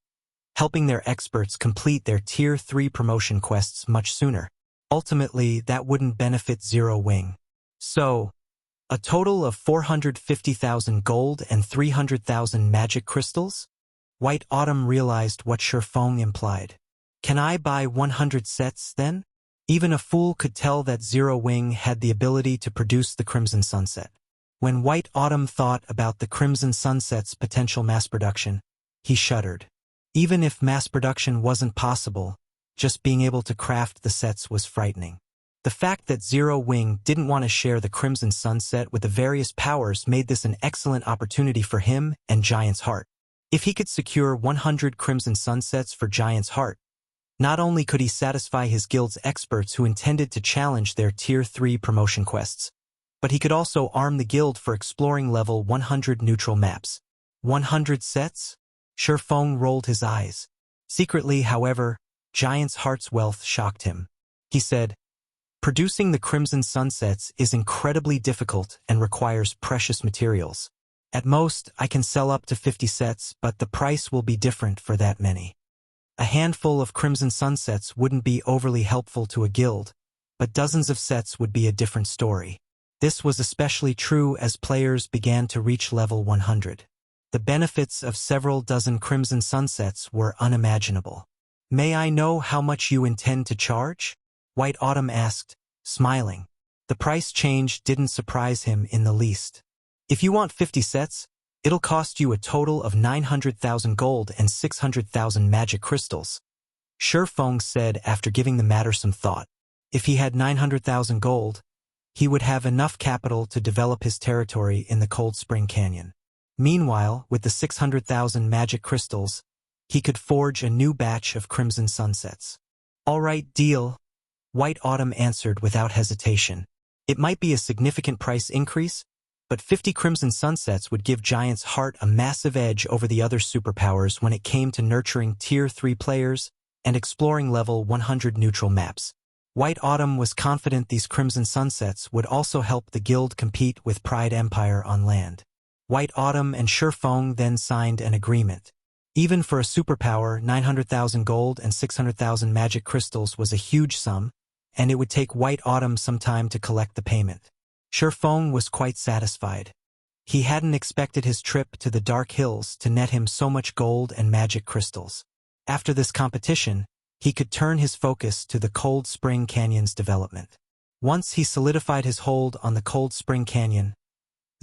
helping their experts complete their Tier 3 promotion quests much sooner. Ultimately, that wouldn't benefit Zero Wing. So, a total of 450,000 gold and 300,000 magic crystals? White Autumn realized what Shurfeng implied. Can I buy 100 sets, then? Even a fool could tell that Zero Wing had the ability to produce the Crimson Sunset. When White Autumn thought about the Crimson Sunset's potential mass production, he shuddered. Even if mass production wasn't possible, just being able to craft the sets was frightening. The fact that Zero Wing didn't want to share the Crimson Sunset with the various powers made this an excellent opportunity for him and Giant's Heart. If he could secure 100 Crimson Sunsets for Giant's Heart, not only could he satisfy his guild's experts who intended to challenge their Tier 3 promotion quests, but he could also arm the guild for exploring level 100 neutral maps. 100 sets? Shurfeng rolled his eyes. Secretly, however, Giant's Heart's wealth shocked him. He said, "Producing the Crimson Sunsets is incredibly difficult and requires precious materials. At most, I can sell up to 50 sets, but the price will be different for that many." A handful of Crimson Sunsets wouldn't be overly helpful to a guild, but dozens of sets would be a different story. This was especially true as players began to reach level 100. The benefits of several dozen Crimson Sunsets were unimaginable. "May I know how much you intend to charge?" White Autumn asked, smiling. The price change didn't surprise him in the least. "If you want 50 sets, it'll cost you a total of 900,000 gold and 600,000 magic crystals," Shifeng said after giving the matter some thought. If he had 900,000 gold, he would have enough capital to develop his territory in the Cold Spring Canyon. Meanwhile, with the 600,000 magic crystals, he could forge a new batch of Crimson Sunsets. "All right, deal," White Autumn answered without hesitation. It might be a significant price increase, but 50 Crimson Sunsets would give Giant's Heart a massive edge over the other superpowers when it came to nurturing Tier 3 players and exploring level 100 neutral maps. White Autumn was confident these Crimson Sunsets would also help the guild compete with Pride Empire on land. White Autumn and Shifeng then signed an agreement. Even for a superpower, 900,000 gold and 600,000 magic crystals was a huge sum, and it would take White Autumn some time to collect the payment. Shifeng was quite satisfied. He hadn't expected his trip to the Dark Hills to net him so much gold and magic crystals. After this competition, he could turn his focus to the Cold Spring Canyon's development. Once he solidified his hold on the Cold Spring Canyon,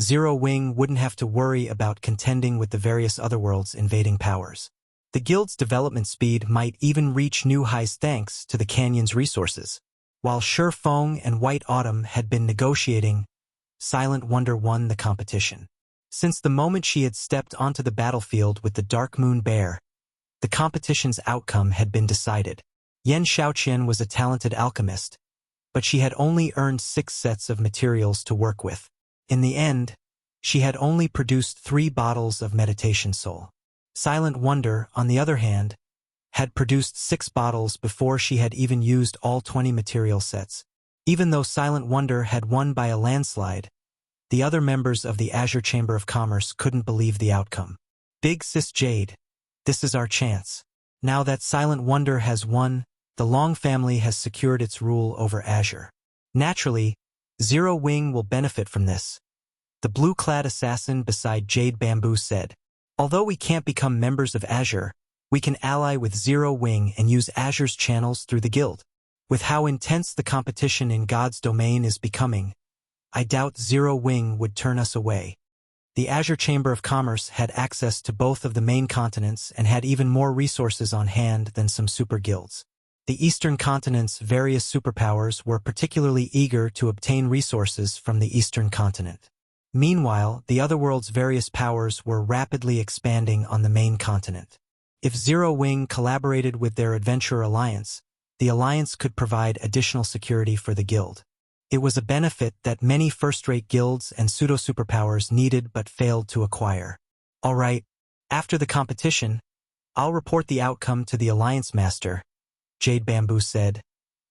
Zero Wing wouldn't have to worry about contending with the various otherworld's invading powers. The guild's development speed might even reach new highs thanks to the canyon's resources. While Shifeng and White Autumn had been negotiating, Silent Wonder won the competition. Since the moment she had stepped onto the battlefield with the Dark Moon Bear, the competition's outcome had been decided. Yan Xiaoqian was a talented alchemist, but she had only earned 6 sets of materials to work with. In the end, she had only produced 3 bottles of meditation soul. Silent Wonder, on the other hand, had produced 6 bottles before she had even used all 20 material sets. Even though Silent Wonder had won by a landslide, the other members of the Azure Chamber of Commerce couldn't believe the outcome. "Big Sis Jade, this is our chance. Now that Silent Wonder has won, the Long family has secured its rule over Azure. Naturally, Zero Wing will benefit from this," the blue-clad assassin beside Jade Bamboo said. "Although we can't become members of Azure, we can ally with Zero Wing and use Azure's channels through the guild. With how intense the competition in God's domain is becoming, I doubt Zero Wing would turn us away." The Azure Chamber of Commerce had access to both of the main continents and had even more resources on hand than some super guilds. The Eastern continent's various superpowers were particularly eager to obtain resources from the Eastern continent. Meanwhile, the otherworld's various powers were rapidly expanding on the main continent. If Zero Wing collaborated with their Adventurer Alliance, the alliance could provide additional security for the guild. It was a benefit that many first-rate guilds and pseudo-superpowers needed but failed to acquire. "All right, after the competition, I'll report the outcome to the Alliance Master," Jade Bamboo said,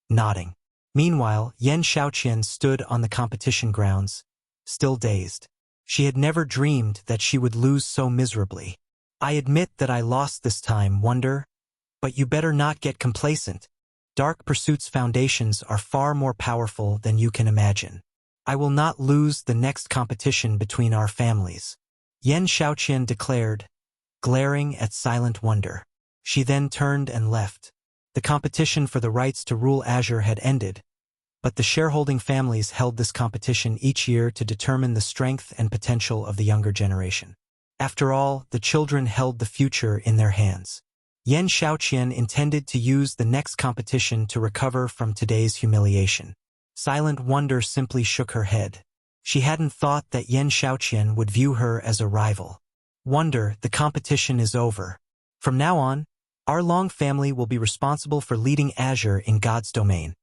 nodding. Meanwhile, Yan Xiaoqian stood on the competition grounds, still dazed. She had never dreamed that she would lose so miserably. "I admit that I lost this time, Wonder, but you better not get complacent. Dark Pursuit's foundations are far more powerful than you can imagine. I will not lose the next competition between our families," Yan Xiaoqian declared, glaring at Silent Wonder. She then turned and left. The competition for the rights to rule Azure had ended, but the shareholding families held this competition each year to determine the strength and potential of the younger generation. After all, the children held the future in their hands. Yan Xiaoqian intended to use the next competition to recover from today's humiliation. Silent Wonder simply shook her head. She hadn't thought that Yan Xiaoqian would view her as a rival. "Wonder, the competition is over. From now on, our Long family will be responsible for leading Azure in God's domain,"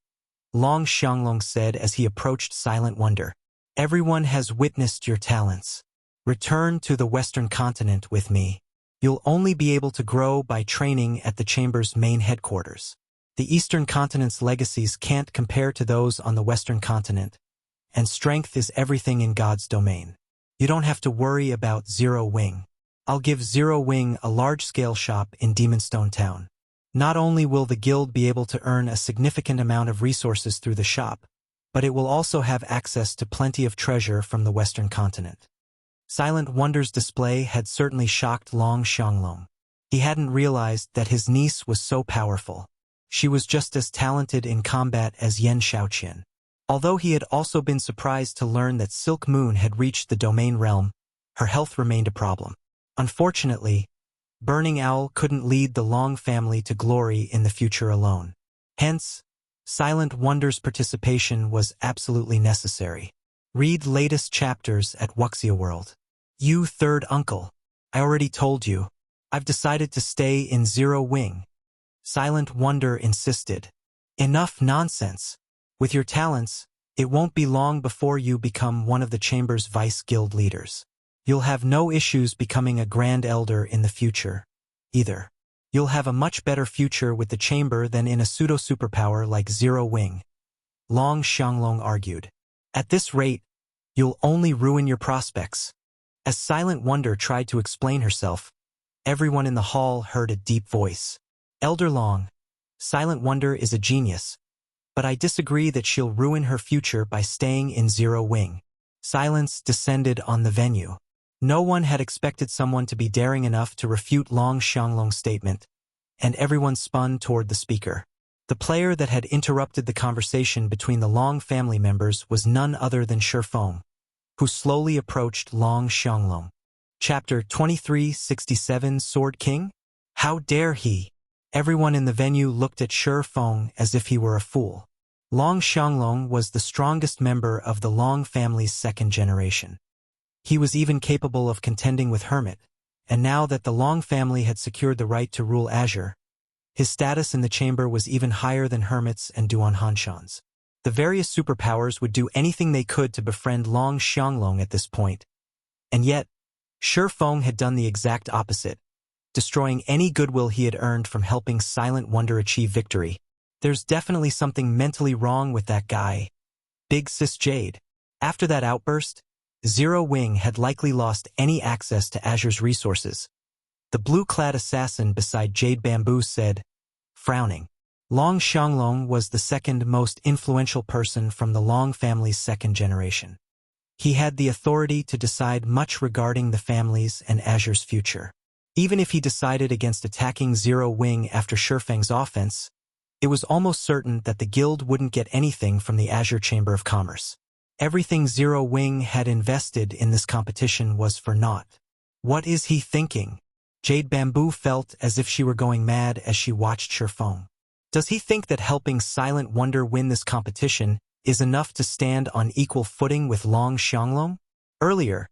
Long Xianglong said as he approached Silent Wonder. "Everyone has witnessed your talents. Return to the Western continent with me. You'll only be able to grow by training at the Chamber's main headquarters. The Eastern continent's legacies can't compare to those on the Western continent, and strength is everything in God's domain. You don't have to worry about Zero Wing. I'll give Zero Wing a large-scale shop in Demonstone Town. Not only will the guild be able to earn a significant amount of resources through the shop, but it will also have access to plenty of treasure from the Western continent. Silent Wonder's display had certainly shocked Long Xianglong. He hadn't realized that his niece was so powerful. She was just as talented in combat as Yen Shaoqian. Although he had also been surprised to learn that Silk Moon had reached the domain realm, her health remained a problem. Unfortunately, Burning Owl couldn't lead the Long family to glory in the future alone. Hence, Silent Wonder's participation was absolutely necessary. Read latest chapters at Wuxia World. You third uncle. I already told you. I've decided to stay in Zero Wing. Silent Wonder insisted. Enough nonsense. With your talents, it won't be long before you become one of the Chamber's vice guild leaders. You'll have no issues becoming a Grand Elder in the future, either. You'll have a much better future with the Chamber than in a pseudo-superpower like Zero Wing. Long Xianglong argued. At this rate, you'll only ruin your prospects. As Silent Wonder tried to explain herself, everyone in the hall heard a deep voice. Elder Long, Silent Wonder is a genius, but I disagree that she'll ruin her future by staying in Zero Wing. Silence descended on the venue. No one had expected someone to be daring enough to refute Long Xianglong's statement, and everyone spun toward the speaker. The player that had interrupted the conversation between the Long family members was none other than Shifeng, who slowly approached Long Xianglong. Chapter 2367 Sword King? How dare he? Everyone in the venue looked at Shifeng as if he were a fool. Long Xianglong was the strongest member of the Long family's second generation. He was even capable of contending with Hermit, and now that the Long family had secured the right to rule Azure, his status in the chamber was even higher than Hermit's and Duan Hanshan's. The various superpowers would do anything they could to befriend Long Xianglong at this point. And yet, Shifeng had done the exact opposite, destroying any goodwill he had earned from helping Silent Wonder achieve victory. There's definitely something mentally wrong with that guy. Big Sis Jade. After that outburst, Zero Wing had likely lost any access to Azure's resources. The blue-clad assassin beside Jade Bamboo said, frowning. Long Xianglong was the second most influential person from the Long family's second generation. He had the authority to decide much regarding the family's and Azure's future. Even if he decided against attacking Zero Wing after Shifeng's offense, it was almost certain that the guild wouldn't get anything from the Azure Chamber of Commerce. Everything Zero Wing had invested in this competition was for naught. What is he thinking? Jade Bamboo felt as if she were going mad as she watched Shifeng. Does he think that helping Silent Wonder win this competition is enough to stand on equal footing with Long Xianglong? Earlier,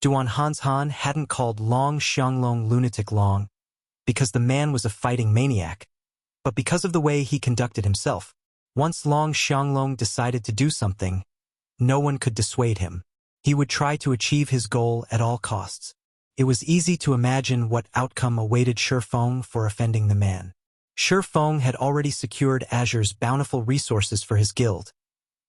Duan Hanshan hadn't called Long Xianglong Lunatic Long because the man was a fighting maniac, but because of the way he conducted himself. Once Long Xianglong decided to do something, no one could dissuade him. He would try to achieve his goal at all costs. It was easy to imagine what outcome awaited Shifeng for offending the man. Shifeng had already secured Azure's bountiful resources for his guild,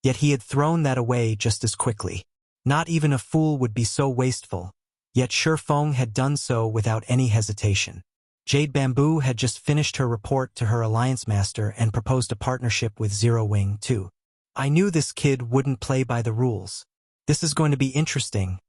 yet he had thrown that away just as quickly. Not even a fool would be so wasteful, yet Shifeng had done so without any hesitation. Jade Bamboo had just finished her report to her alliance master and proposed a partnership with Zero Wing too. I knew this kid wouldn't play by the rules. This is going to be interesting,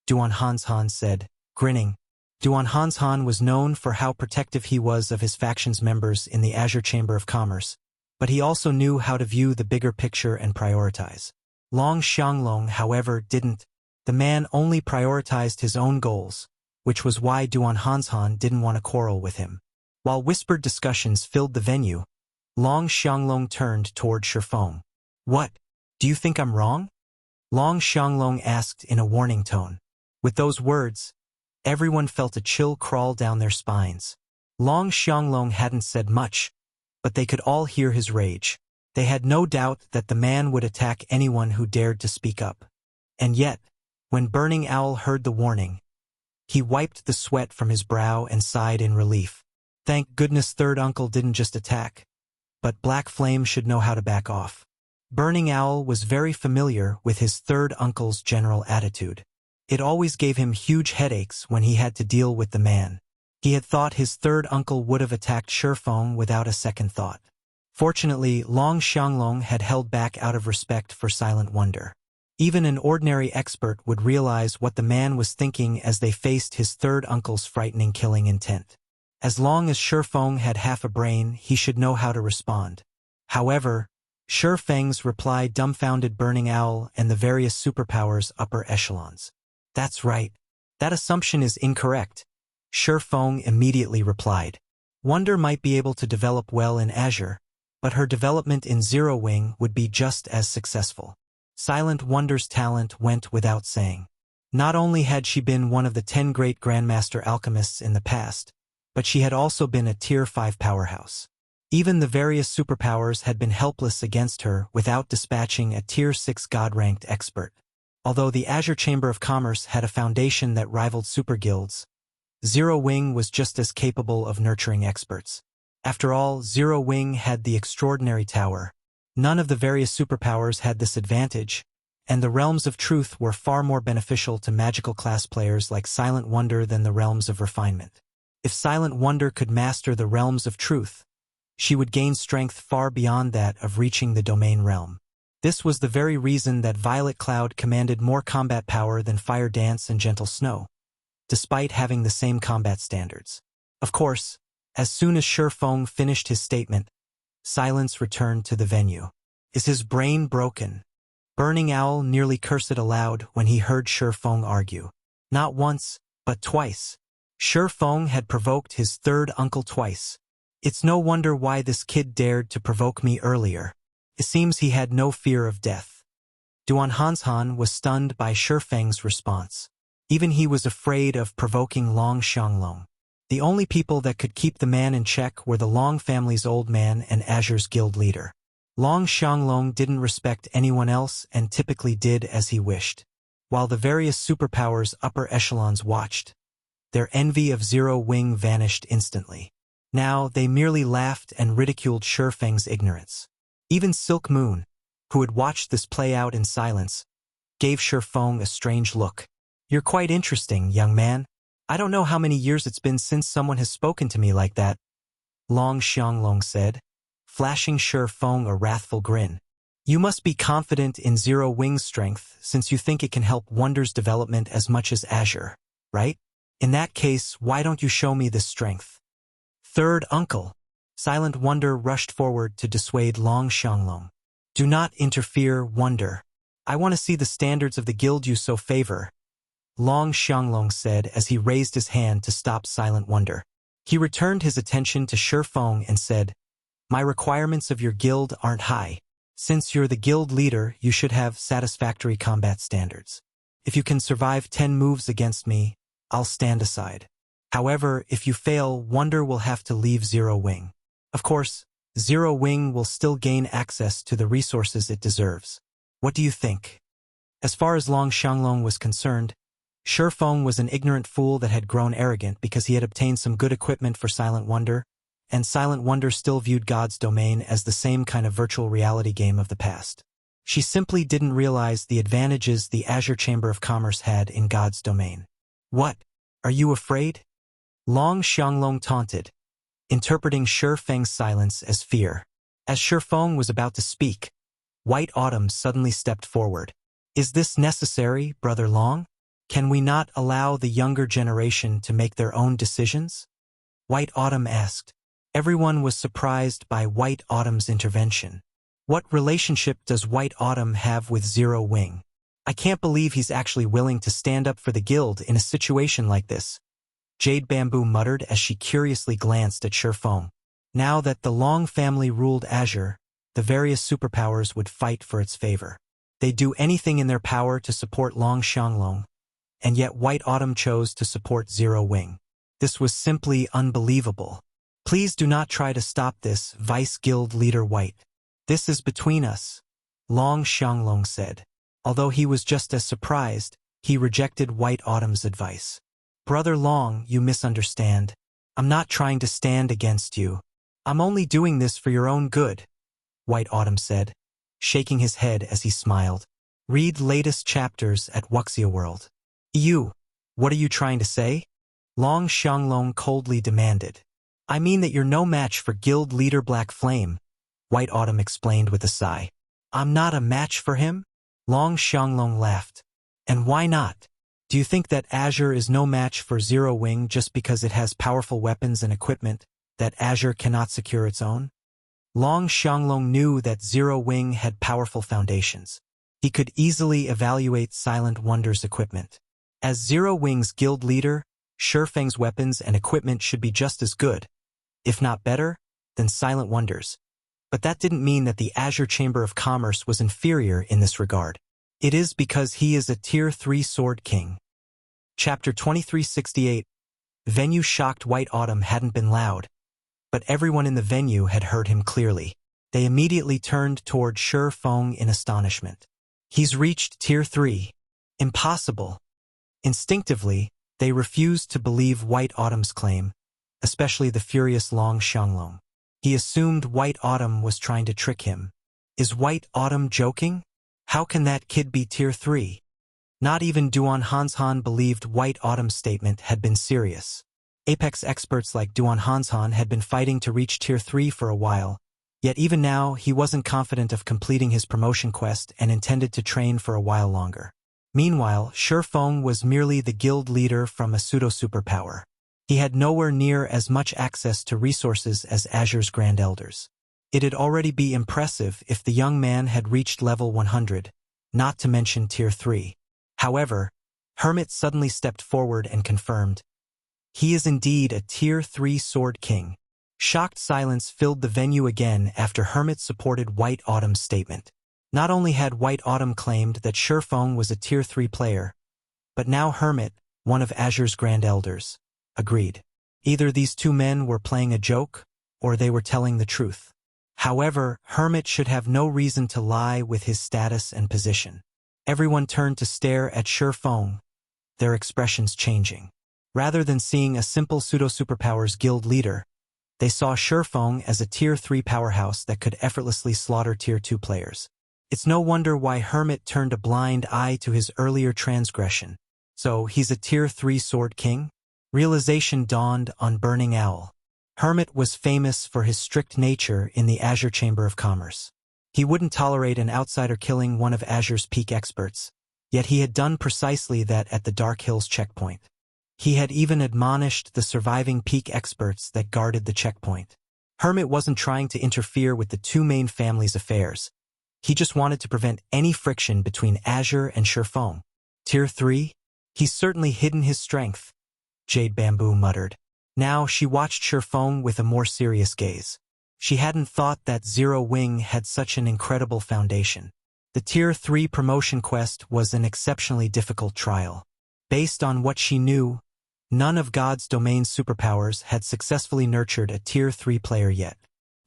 Duan Hanshan said, grinning. Duan Hanshan was known for how protective he was of his faction's members in the Azure Chamber of Commerce, but he also knew how to view the bigger picture and prioritize. Long Xianglong, however, didn't. The man only prioritized his own goals, which was why Duan Hanshan didn't want to quarrel with him. While whispered discussions filled the venue, Long Xianglong turned toward Shifeng. What? Do you think I'm wrong? Long Xianglong asked in a warning tone. With those words, everyone felt a chill crawl down their spines. Long Xianglong hadn't said much, but they could all hear his rage. They had no doubt that the man would attack anyone who dared to speak up. And yet, when Burning Owl heard the warning, he wiped the sweat from his brow and sighed in relief. Thank goodness third uncle didn't just attack, but Black Flame should know how to back off. Burning Owl was very familiar with his third uncle's general attitude. It always gave him huge headaches when he had to deal with the man. He had thought his third uncle would have attacked Shifeng without a second thought. Fortunately, Long Xianglong had held back out of respect for Silent Wonder. Even an ordinary expert would realize what the man was thinking as they faced his third uncle's frightening killing intent. As long as Shifeng had half a brain, he should know how to respond. However, Shifeng's reply dumbfounded Burning Owl and the various superpowers upper echelons. That's right. That assumption is incorrect. Shifeng immediately replied. Wonder might be able to develop well in Azure, but her development in Zero Wing would be just as successful. Silent Wonder's talent went without saying. Not only had she been one of the 10 great Grandmaster Alchemists in the past, but she had also been a Tier 5 powerhouse. Even the various superpowers had been helpless against her without dispatching a Tier 6 God-ranked expert. Although the Azure Chamber of Commerce had a foundation that rivaled super guilds, Zero Wing was just as capable of nurturing experts. After all, Zero Wing had the extraordinary tower. None of the various superpowers had this advantage, and the Realms of Truth were far more beneficial to magical class players like Silent Wonder than the Realms of Refinement. If Silent Wonder could master the Realms of Truth, she would gain strength far beyond that of reaching the Domain Realm. This was the very reason that Violet Cloud commanded more combat power than Fire Dance and Gentle Snow, despite having the same combat standards. Of course, as soon as Shifeng finished his statement, silence returned to the venue. Is his brain broken? Burning Owl nearly cursed aloud when he heard Shifeng argue. Not once, but twice. Shifeng had provoked his third uncle twice. It's no wonder why this kid dared to provoke me earlier. It seems he had no fear of death. Duan Hanshan was stunned by Shifeng's response. Even he was afraid of provoking Long Xianglong. The only people that could keep the man in check were the Long family's old man and Azure's guild leader. Long Xianglong didn't respect anyone else and typically did as he wished. While the various superpowers upper echelons watched, their envy of Zero Wing vanished instantly. Now they merely laughed and ridiculed Shifeng's ignorance. Even Silk Moon, who had watched this play out in silence, gave Shifeng a strange look. You're quite interesting, young man. I don't know how many years it's been since someone has spoken to me like that, Long Xianglong said, flashing Shifeng a wrathful grin. You must be confident in Zero Wing's strength since you think it can help Wonder's development as much as Azure, right? In that case, why don't you show me this strength? Third uncle. Silent Wonder rushed forward to dissuade Long Xianglong. Do not interfere, Wonder. I want to see the standards of the guild you so favor, Long Xianglong said as he raised his hand to stop Silent Wonder. He returned his attention to Shifeng and said, My requirements of your guild aren't high. Since you're the guild leader, you should have satisfactory combat standards. If you can survive 10 moves against me, I'll stand aside. However, if you fail, Wonder will have to leave Zero Wing. Of course, Zero Wing will still gain access to the resources it deserves. What do you think? As far as Long Xianglong was concerned, Shifeng was an ignorant fool that had grown arrogant because he had obtained some good equipment for Silent Wonder, and Silent Wonder still viewed God's Domain as the same kind of virtual reality game of the past. She simply didn't realize the advantages the Azure Chamber of Commerce had in God's Domain. What? Are you afraid? Long Xianglong taunted, interpreting Shifeng's silence as fear. As Shifeng was about to speak, White Autumn suddenly stepped forward. Is this necessary, Brother Long? Can we not allow the younger generation to make their own decisions? White Autumn asked. Everyone was surprised by White Autumn's intervention. What relationship does White Autumn have with Zero Wing? I can't believe he's actually willing to stand up for the guild in a situation like this, Jade Bamboo muttered as she curiously glanced at Shifeng. Now that the Long family ruled Azure, the various superpowers would fight for its favor. They'd do anything in their power to support Long Xianglong, and yet White Autumn chose to support Zero Wing. This was simply unbelievable. Please do not try to stop this, Vice Guild Leader White. This is between us, Long Xianglong said. Although he was just as surprised, he rejected White Autumn's advice. Brother Long, you misunderstand. I'm not trying to stand against you. I'm only doing this for your own good, White Autumn said, shaking his head as he smiled. Read latest chapters at Wuxia World. You, what are you trying to say? Long Xianglong coldly demanded. I mean that you're no match for guild leader Black Flame, White Autumn explained with a sigh. I'm not a match for him? Long Xianglong laughed. And why not? Do you think that Azure is no match for Zero Wing just because it has powerful weapons and equipment that Azure cannot secure its own? Long Xianglong knew that Zero Wing had powerful foundations. He could easily evaluate Silent Wonder's equipment. As Zero Wing's guild leader, Shifeng's weapons and equipment should be just as good, if not better, than Silent Wonder's. But that didn't mean that the Azure Chamber of Commerce was inferior in this regard. It is because he is a Tier 3 Sword King. Chapter 2368. Venue shocked White Autumn hadn't been loud, but everyone in the venue had heard him clearly. They immediately turned toward Shifeng in astonishment. He's reached Tier 3. Impossible. Instinctively, they refused to believe White Autumn's claim, especially the furious Long Xianglong. He assumed White Autumn was trying to trick him. Is White Autumn joking? How can that kid be Tier 3? Not even Duan Hanshan believed White Autumn's statement had been serious. Apex experts like Duan Hanshan had been fighting to reach Tier 3 for a while, yet even now he wasn't confident of completing his promotion quest and intended to train for a while longer. Meanwhile, Shifeng was merely the guild leader from a pseudo-superpower. He had nowhere near as much access to resources as Azure's Grand Elders. It'd already be impressive if the young man had reached level 100, not to mention Tier 3. However, Hermit suddenly stepped forward and confirmed. He is indeed a Tier 3 Sword King. Shocked silence filled the venue again after Hermit supported White Autumn's statement. Not only had White Autumn claimed that Shifeng was a Tier 3 player, but now Hermit, one of Azure's Grand Elders, agreed. Either these two men were playing a joke, or they were telling the truth. However, Hermit should have no reason to lie with his status and position. Everyone turned to stare at Shifeng, their expressions changing. Rather than seeing a simple pseudo-superpower's guild leader, they saw Shifeng as a Tier 3 powerhouse that could effortlessly slaughter Tier 2 players. It's no wonder why Hermit turned a blind eye to his earlier transgression. So, he's a Tier 3 Sword King? Realization dawned on Burning Owl. Hermit was famous for his strict nature in the Azure Chamber of Commerce. He wouldn't tolerate an outsider killing one of Azure's peak experts, yet he had done precisely that at the Dark Hills checkpoint. He had even admonished the surviving peak experts that guarded the checkpoint. Hermit wasn't trying to interfere with the two main families' affairs. He just wanted to prevent any friction between Azure and Shifeng. Tier 3? He's certainly hidden his strength, Jade Bamboo muttered. Now she watched Shifeng with a more serious gaze. She hadn't thought that Zero Wing had such an incredible foundation. The Tier 3 promotion quest was an exceptionally difficult trial. Based on what she knew, none of God's domain's superpowers had successfully nurtured a Tier 3 player yet.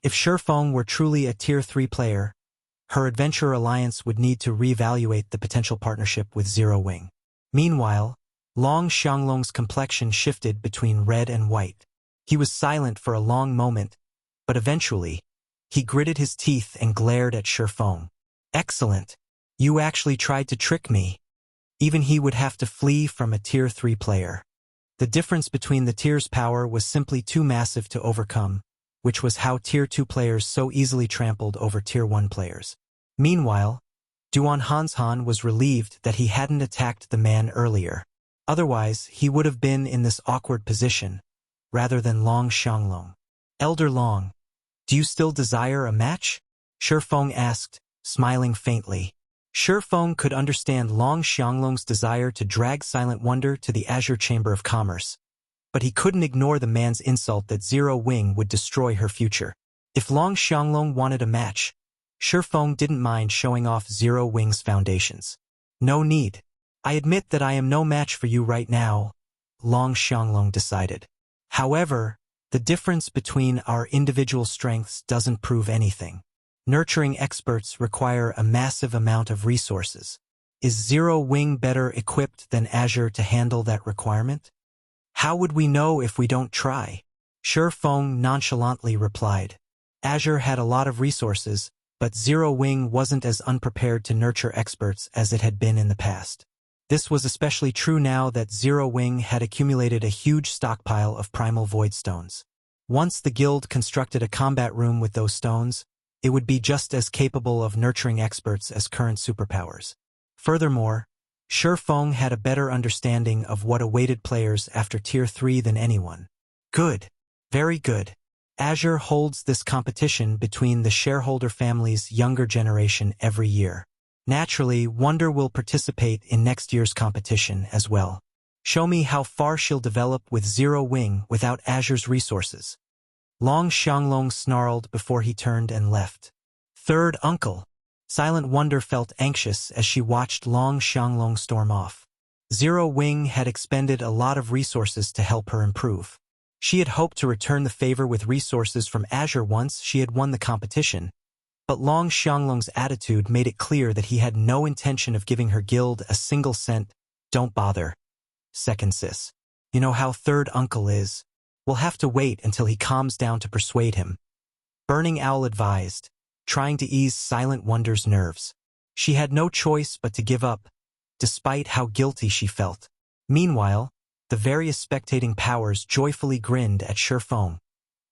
If Shifeng were truly a Tier 3 player, her Adventure Alliance would need to reevaluate the potential partnership with Zero Wing. Meanwhile, Long Xianglong's complexion shifted between red and white. He was silent for a long moment, but eventually, he gritted his teeth and glared at Shifeng. Excellent. You actually tried to trick me. Even he would have to flee from a Tier 3 player. The difference between the tiers' power was simply too massive to overcome, which was how Tier 2 players so easily trampled over Tier 1 players. Meanwhile, Duan Hanshan was relieved that he hadn't attacked the man earlier. Otherwise, he would have been in this awkward position, rather than Long Xianglong. Elder Long, do you still desire a match? Shifeng asked, smiling faintly. Shifeng could understand Long Xianglong's desire to drag Silent Wonder to the Azure Chamber of Commerce, but he couldn't ignore the man's insult that Zero Wing would destroy her future. If Long Xianglong wanted a match, Shifeng didn't mind showing off Zero Wing's foundations. No need. I admit that I am no match for you right now, Long Xianglong decided. However, the difference between our individual strengths doesn't prove anything. Nurturing experts require a massive amount of resources. Is Zero Wing better equipped than Azure to handle that requirement? How would we know if we don't try? Shifeng nonchalantly replied. Azure had a lot of resources, but Zero Wing wasn't as unprepared to nurture experts as it had been in the past. This was especially true now that Zero Wing had accumulated a huge stockpile of primal void stones. Once the guild constructed a combat room with those stones, it would be just as capable of nurturing experts as current superpowers. Furthermore, Shifeng had a better understanding of what awaited players after Tier 3 than anyone. Good. Very good. Azure holds this competition between the shareholder family's younger generation every year. Naturally, Wonder will participate in next year's competition as well. Show me how far she'll develop with Zero Wing without Azure's resources. Long Xianglong snarled before he turned and left. Third uncle. Silent Wonder felt anxious as she watched Long Xianglong storm off. Zero Wing had expended a lot of resources to help her improve. She had hoped to return the favor with resources from Azure once she had won the competition, but Long Xianglong's attitude made it clear that he had no intention of giving her guild a single cent. Don't bother. Second sis. You know how third uncle is. We'll have to wait until he calms down to persuade him. Burning Owl advised, trying to ease Silent Wonder's nerves. She had no choice but to give up, despite how guilty she felt. Meanwhile, the various spectating powers joyfully grinned at Shifeng,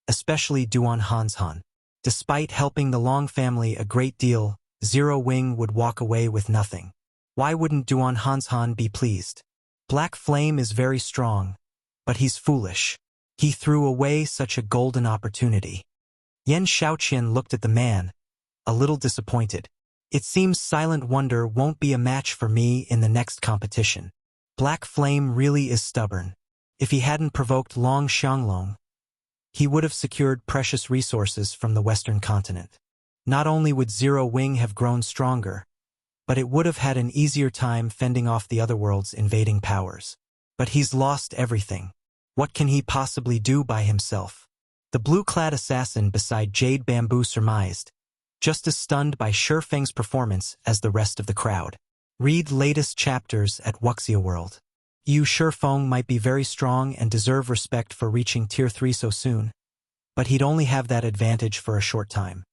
especially Duan Hanshan. Despite helping the Long family a great deal, Zero Wing would walk away with nothing. Why wouldn't Duan Hanshan be pleased? Black Flame is very strong, but he's foolish. He threw away such a golden opportunity. Yan Shaoqian looked at the man, a little disappointed. It seems Silent Wonder won't be a match for me in the next competition. Black Flame really is stubborn. If he hadn't provoked Long Xianglong, he would have secured precious resources from the Western continent. Not only would Zero Wing have grown stronger, but it would have had an easier time fending off the otherworld's invading powers. But he's lost everything. What can he possibly do by himself? The blue-clad assassin beside Jade Bamboo surmised, just as stunned by Shifeng's performance as the rest of the crowd. Read latest chapters at Wuxia World. Shifeng might be very strong and deserve respect for reaching Tier 3 so soon, but he'd only have that advantage for a short time.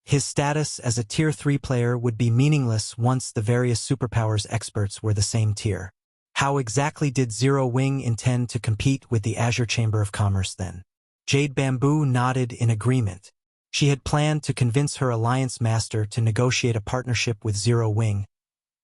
His status as a Tier 3 player would be meaningless once the various superpowers experts were the same tier. How exactly did Zero Wing intend to compete with the Azure Chamber of Commerce then? Jade Bamboo nodded in agreement. She had planned to convince her alliance master to negotiate a partnership with Zero Wing,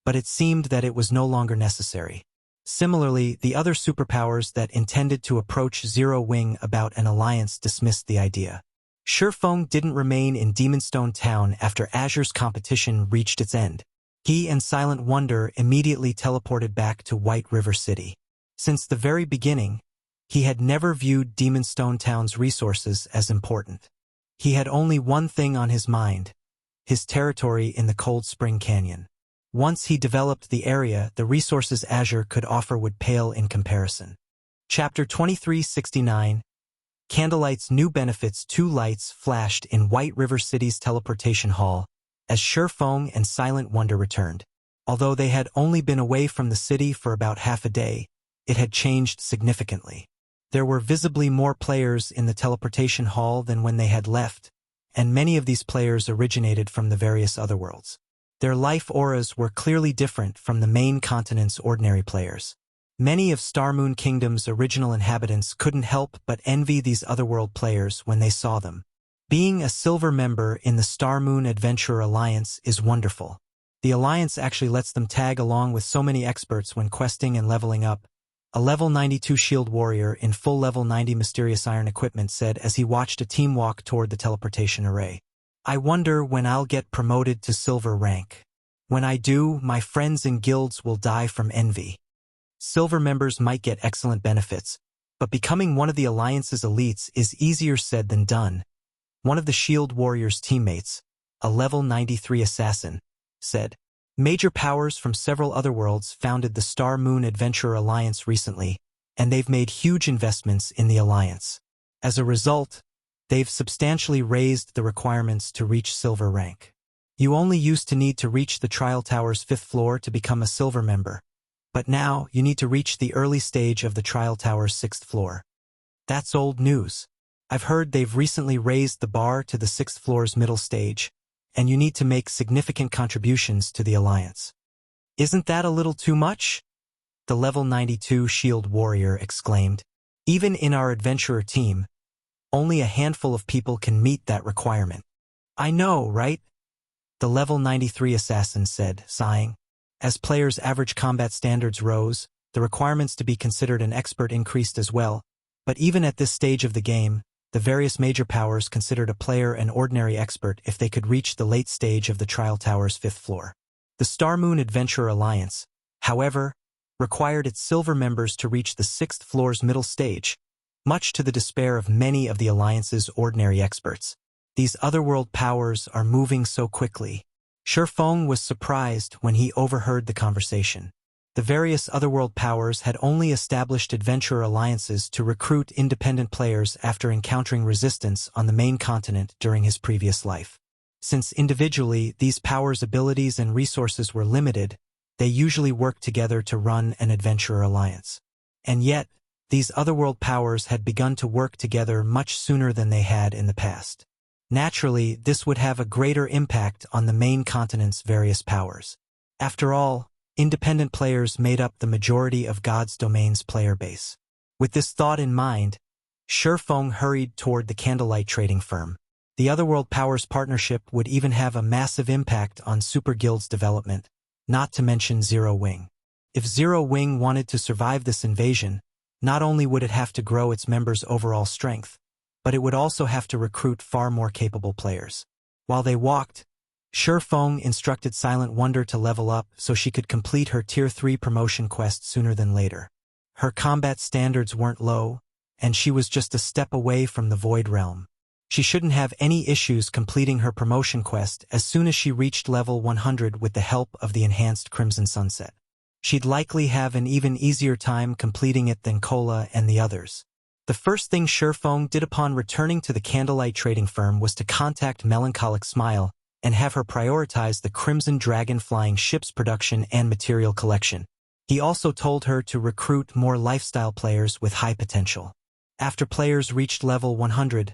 but it seemed that it was no longer necessary. Similarly, the other superpowers that intended to approach Zero Wing about an alliance dismissed the idea. Shifeng didn't remain in Demonstone Town after Azure's competition reached its end. He and Silent Wonder immediately teleported back to White River City. Since the very beginning, he had never viewed Demonstone Town's resources as important. He had only one thing on his mind: his territory in the Cold Spring Canyon. Once he developed the area, the resources Azure could offer would pale in comparison. Chapter 2369. Candlelight's new benefits. 2 lights flashed in White River City's teleportation hall as Shifeng and Silent Wonder returned. Although they had only been away from the city for about half a day, it had changed significantly. There were visibly more players in the teleportation hall than when they had left, and many of these players originated from the various otherworlds. Their life auras were clearly different from the main continent's ordinary players. Many of Star Moon Kingdom's original inhabitants couldn't help but envy these otherworld players when they saw them. Being a silver member in the Star Moon Adventurer Alliance is wonderful. The Alliance actually lets them tag along with so many experts when questing and leveling up. A level 92 shield warrior in full level 90 mysterious iron equipment said as he watched a team walk toward the teleportation array. I wonder when I'll get promoted to silver rank. When I do, my friends in guilds will die from envy. Silver members might get excellent benefits, but becoming one of the Alliance's elites is easier said than done. One of the shield warrior's teammates, a level 93 assassin, said. Major powers from several other worlds founded the Star Moon Adventurer Alliance recently, and they've made huge investments in the Alliance. As a result, they've substantially raised the requirements to reach silver rank. You only used to need to reach the Trial Tower's 5th floor to become a silver member, but now you need to reach the early stage of the Trial Tower's 6th floor. That's old news. I've heard they've recently raised the bar to the 6th floor's middle stage, and you need to make significant contributions to the Alliance. Isn't that a little too much? the level 92 shield warrior exclaimed. Even in our adventurer team, only a handful of people can meet that requirement. I know, right? The level 93 assassin said, sighing. As players' average combat standards rose, the requirements to be considered an expert increased as well, but even at this stage of the game, the various major powers considered a player an ordinary expert if they could reach the late stage of the Trial Tower's 5th floor. The Star Moon Adventurer Alliance, however, required its silver members to reach the 6th floor's middle stage, much to the despair of many of the Alliance's ordinary experts. These otherworld powers are moving so quickly. Shifeng was surprised when he overheard the conversation. The various otherworld powers had only established adventurer alliances to recruit independent players after encountering resistance on the main continent during his previous life. Since individually these powers' abilities and resources were limited, they usually worked together to run an adventurer alliance. And yet, these otherworld powers had begun to work together much sooner than they had in the past. Naturally, this would have a greater impact on the main continent's various powers. After all, independent players made up the majority of God's Domain's player base. With this thought in mind, Shifeng hurried toward the candlelight trading firm. The Otherworld Powers partnership would even have a massive impact on Super Guild's development, not to mention Zero Wing. If Zero Wing wanted to survive this invasion, not only would it have to grow its members' overall strength, but it would also have to recruit far more capable players. While they walked, Shifeng instructed Silent Wonder to level up so she could complete her Tier 3 promotion quest sooner than later. Her combat standards weren't low, and she was just a step away from the Void Realm. She shouldn't have any issues completing her promotion quest as soon as she reached level 100 with the help of the enhanced Crimson Sunset. She'd likely have an even easier time completing it than Kola and the others. The first thing Shifeng did upon returning to the candlelight trading firm was to contact Melancholic Smile and have her prioritize the Crimson Dragon flying ship's production and material collection. He also told her to recruit more lifestyle players with high potential. After players reached level 100,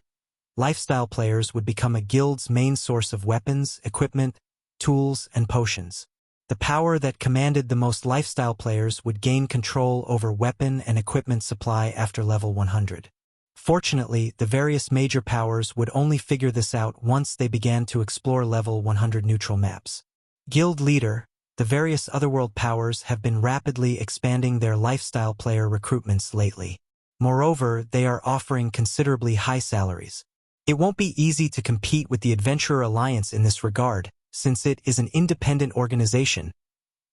lifestyle players would become a guild's main source of weapons, equipment, tools, and potions. The power that commanded the most lifestyle players would gain control over weapon and equipment supply after level 100. Fortunately, the various major powers would only figure this out once they began to explore level 100 neutral maps. Guild Leader, the various otherworld powers have been rapidly expanding their lifestyle player recruitments lately. Moreover, they are offering considerably high salaries. It won't be easy to compete with the Adventurer Alliance in this regard, since it is an independent organization,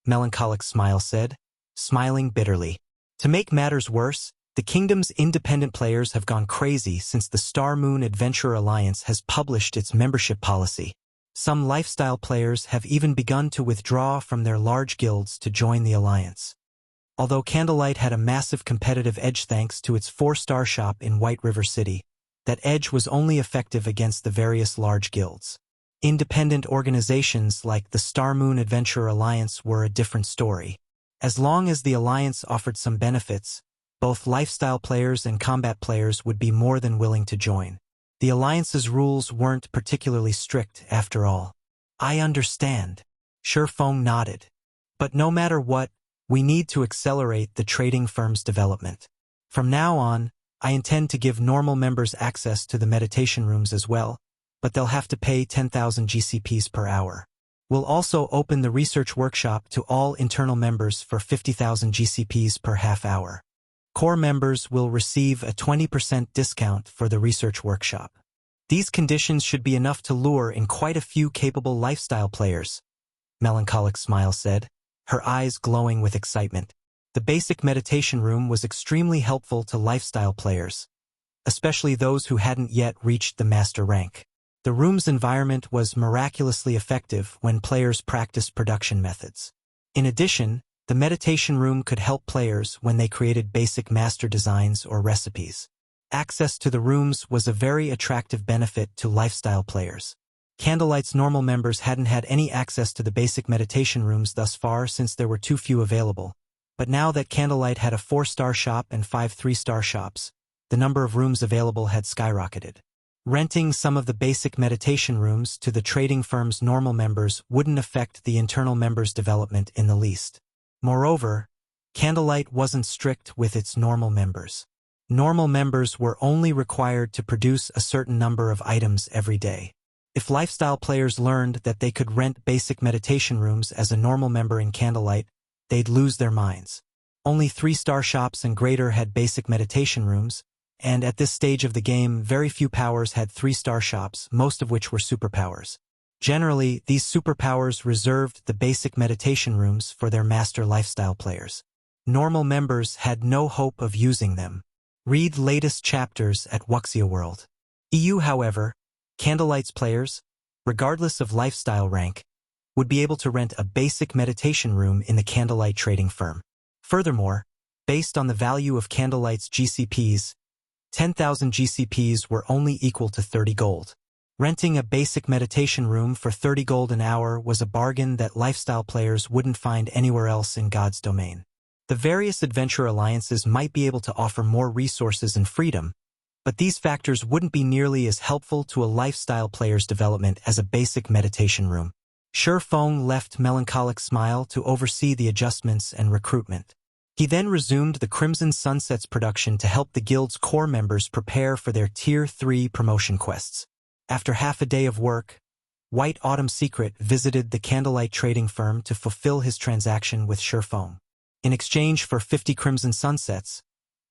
Melancholic Smile said, smiling bitterly. To make matters worse, the kingdom's independent players have gone crazy since the Star Moon Adventurer Alliance has published its membership policy. Some lifestyle players have even begun to withdraw from their large guilds to join the alliance. Although Candlelight had a massive competitive edge thanks to its 4-star shop in White River City, that edge was only effective against the various large guilds. Independent organizations like the Star Moon Adventurer Alliance were a different story. As long as the alliance offered some benefits, both lifestyle players and combat players would be more than willing to join. The alliance's rules weren't particularly strict after all. I understand. Shifeng nodded. But no matter what, we need to accelerate the trading firm's development. From now on, I intend to give normal members access to the meditation rooms as well, but they'll have to pay 10,000 GCPs per hour. We'll also open the research workshop to all internal members for 50,000 GCPs per half hour. Core members will receive a 20% discount for the research workshop. These conditions should be enough to lure in quite a few capable lifestyle players, Melancholic Smile said, her eyes glowing with excitement. The basic meditation room was extremely helpful to lifestyle players, especially those who hadn't yet reached the master rank. The room's environment was miraculously effective when players practiced production methods. In addition, the meditation room could help players when they created basic master designs or recipes. Access to the rooms was a very attractive benefit to lifestyle players. Candlelight's normal members hadn't had any access to the basic meditation rooms thus far since there were too few available. But now that Candlelight had a 4-star shop and 5 3-star shops, the number of rooms available had skyrocketed. Renting some of the basic meditation rooms to the trading firm's normal members wouldn't affect the internal members' development in the least. Moreover, Candlelight wasn't strict with its normal members. Normal members were only required to produce a certain number of items every day. If lifestyle players learned that they could rent basic meditation rooms as a normal member in Candlelight, they'd lose their minds. Only 3-star shops and greater had basic meditation rooms, and at this stage of the game, very few powers had 3-star shops, most of which were superpowers. Generally, these superpowers reserved the basic meditation rooms for their master lifestyle players. Normal members had no hope of using them. Read latest chapters at Wuxia World. EU, however, Candlelight's players, regardless of lifestyle rank, would be able to rent a basic meditation room in the Candlelight trading firm. Furthermore, based on the value of Candlelight's GCPs, 10,000 GCPs were only equal to 30 gold. Renting a basic meditation room for 30 gold an hour was a bargain that lifestyle players wouldn't find anywhere else in God's domain. The various adventure alliances might be able to offer more resources and freedom, but these factors wouldn't be nearly as helpful to a lifestyle player's development as a basic meditation room. Shi Feng left Melancholic Smile to oversee the adjustments and recruitment. He then resumed the Crimson Sunsets production to help the guild's core members prepare for their Tier 3 promotion quests. After half a day of work, White Autumn Secret visited the Candlelight trading firm to fulfill his transaction with Shi Feng. In exchange for 50 Crimson Sunsets,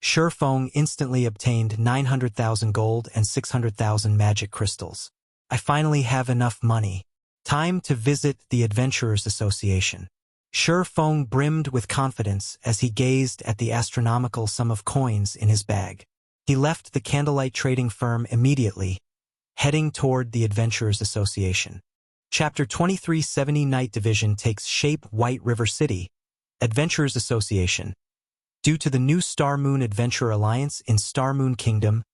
Shi Feng instantly obtained 900,000 gold and 600,000 magic crystals. I finally have enough money. Time to visit the Adventurers Association. Shi Feng brimmed with confidence as he gazed at the astronomical sum of coins in his bag. He left the Candlelight trading firm immediately, heading toward the Adventurers Association. Chapter 2370 Night Division takes shape. White River City, Adventurers Association. Due to the new Star Moon Adventure Alliance in Star Moon Kingdom,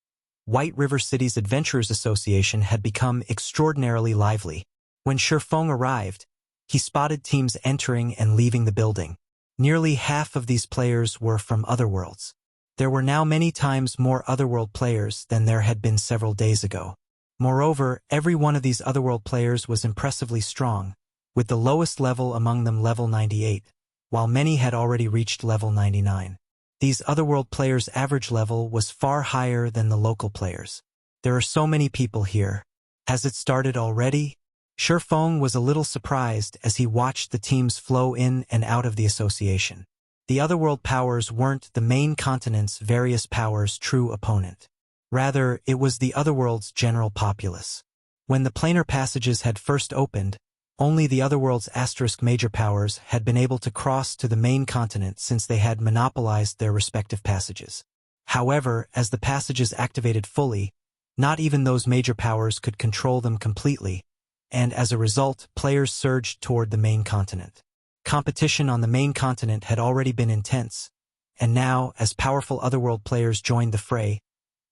White River City's Adventurers Association had become extraordinarily lively. When Shi Feng arrived, he spotted teams entering and leaving the building. Nearly half of these players were from Otherworlds. There were now many times more Otherworld players than there had been several days ago. Moreover, every one of these Otherworld players was impressively strong, with the lowest level among them level 98, while many had already reached level 99. These Otherworld players' average level was far higher than the local players. There are so many people here. Has it started already? Shi Feng was a little surprised as he watched the teams flow in and out of the association. The Otherworld powers weren't the main continent's various powers' true opponent. Rather, it was the Otherworld's general populace. When the planar passages had first opened, only the Otherworld's asterisk major powers had been able to cross to the main continent since they had monopolized their respective passages. However, as the passages activated fully, not even those major powers could control them completely, and as a result, players surged toward the main continent. Competition on the main continent had already been intense, and now, as powerful Otherworld players joined the fray,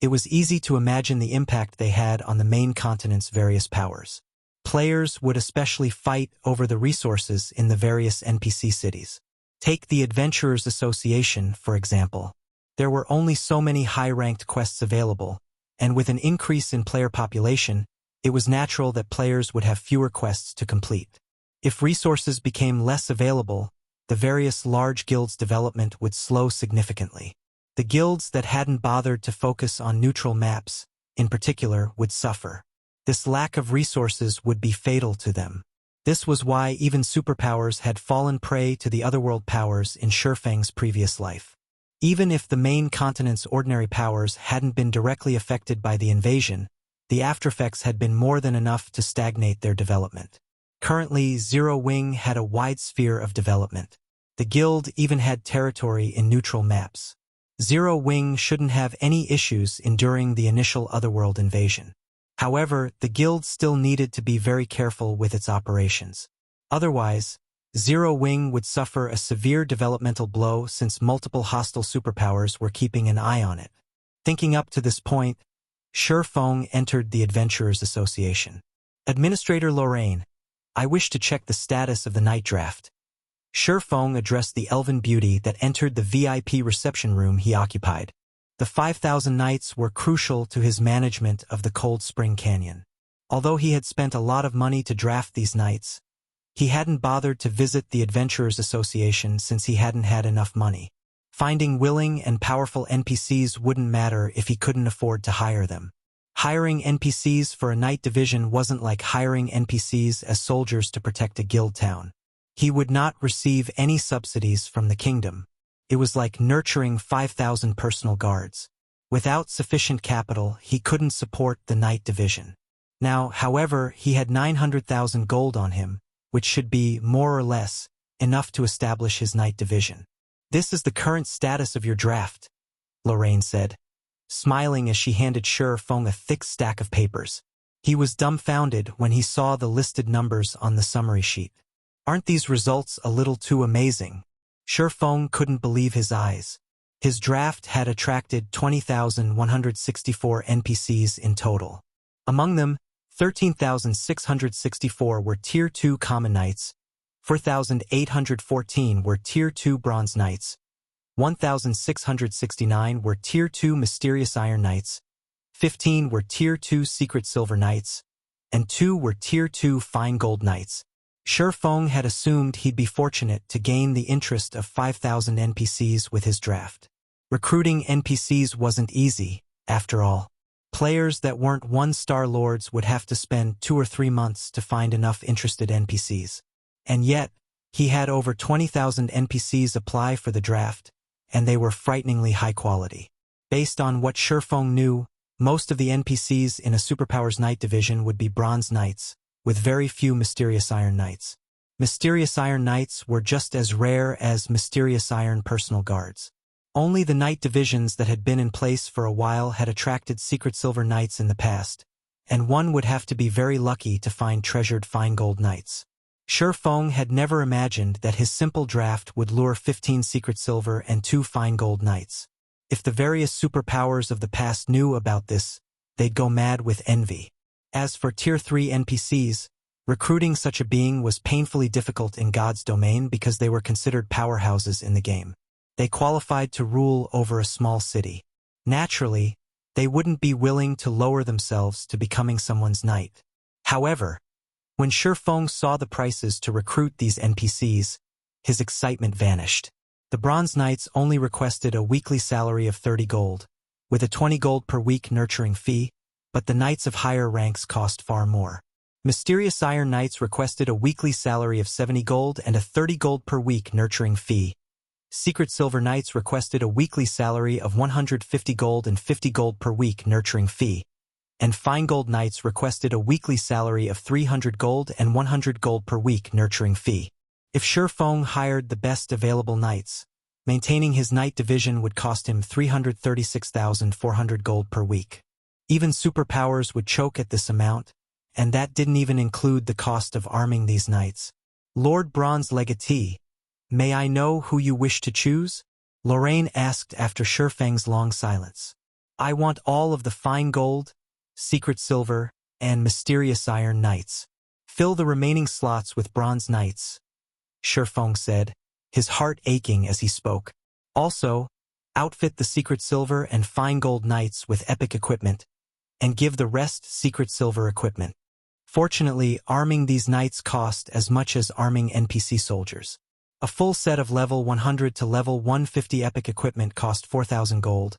it was easy to imagine the impact they had on the main continent's various powers. Players would especially fight over the resources in the various NPC cities. Take the Adventurers Association, for example. There were only so many high-ranked quests available, and with an increase in player population, it was natural that players would have fewer quests to complete. If resources became less available, the various large guilds' development would slow significantly. The guilds that hadn't bothered to focus on neutral maps, in particular, would suffer. This lack of resources would be fatal to them. This was why even superpowers had fallen prey to the Otherworld powers in Shi Feng's previous life. Even if the main continent's ordinary powers hadn't been directly affected by the invasion, the aftereffects had been more than enough to stagnate their development. Currently, Zero Wing had a wide sphere of development. The guild even had territory in neutral maps. Zero Wing shouldn't have any issues enduring the initial Otherworld invasion. However, the guild still needed to be very careful with its operations. Otherwise, Zero Wing would suffer a severe developmental blow since multiple hostile superpowers were keeping an eye on it. Thinking up to this point, Shi Feng entered the Adventurers Association. Administrator Lorraine, I wish to check the status of the night draft. Shi Feng addressed the elven beauty that entered the VIP reception room he occupied. The 5,000 knights were crucial to his management of the Cold Spring Canyon. Although he had spent a lot of money to draft these knights, He hadn't bothered to visit the Adventurers Association since he hadn't had enough money. Finding willing and powerful NPCs wouldn't matter if he couldn't afford to hire them. Hiring NPCs for a night division wasn't like hiring NPCs as soldiers to protect a guild town. He would not receive any subsidies from the kingdom. It was like nurturing 5,000 personal guards. Without sufficient capital, he couldn't support the night division. Now, however, he had 900,000 gold on him, which should be, more or less, enough to establish his night division. "This is the current status of your draft," Lorraine said, smiling as she handed Shi Feng a thick stack of papers. He was dumbfounded when he saw the listed numbers on the summary sheet. "Aren't these results a little too amazing?" Shi Feng couldn't believe his eyes. His draft had attracted 20,164 NPCs in total. Among them, 13,664 were Tier 2 Common Knights, 4,814 were Tier 2 Bronze Knights, 1,669 were Tier 2 Mysterious Iron Knights, 15 were Tier 2 Secret Silver Knights, and 2 were Tier 2 Fine Gold Knights. Shi Feng had assumed he'd be fortunate to gain the interest of 5,000 NPCs with his draft. Recruiting NPCs wasn't easy, after all. Players that weren't one-star lords would have to spend 2 or 3 months to find enough interested NPCs. And yet, he had over 20,000 NPCs apply for the draft, and they were frighteningly high quality. Based on what Shi Feng knew, most of the NPCs in a Superpowers Knight division would be Bronze Knights, with very few Mysterious Iron Knights. Mysterious Iron Knights were just as rare as Mysterious Iron Personal Guards. Only the Knight divisions that had been in place for a while had attracted Secret Silver Knights in the past, and one would have to be very lucky to find treasured Fine Gold Knights. Shi Feng had never imagined that his simple draft would lure 15 Secret Silver and 2 Fine Gold Knights. If the various superpowers of the past knew about this, they'd go mad with envy. As for Tier 3 NPCs, recruiting such a being was painfully difficult in God's domain because they were considered powerhouses in the game. They qualified to rule over a small city. Naturally, they wouldn't be willing to lower themselves to becoming someone's knight. However, when Shi Feng saw the prices to recruit these NPCs, his excitement vanished. The Bronze Knights only requested a weekly salary of 30 gold, with a 20 gold per week nurturing fee, but the knights of higher ranks cost far more. Mysterious Iron Knights requested a weekly salary of 70 gold and a 30 gold per week nurturing fee. Secret Silver Knights requested a weekly salary of 150 gold and 50 gold per week nurturing fee. And Fine Gold Knights requested a weekly salary of 300 gold and 100 gold per week nurturing fee. If Shi Feng hired the best available knights, maintaining his knight division would cost him 336,400 gold per week. Even superpowers would choke at this amount, and that didn't even include the cost of arming these knights. "Lord Bronze Legatee, may I know who you wish to choose?" Lorraine asked after Shi Feng's long silence. "I want all of the Fine Gold, Secret Silver, and Mysterious Iron Knights. Fill the remaining slots with Bronze Knights," Shi Feng said, his heart aching as he spoke. "Also, outfit the Secret Silver and Fine Gold Knights with epic equipment, and give the rest Secret Silver equipment." Fortunately, arming these knights cost as much as arming NPC soldiers. A full set of level 100 to level 150 epic equipment cost 4,000 gold,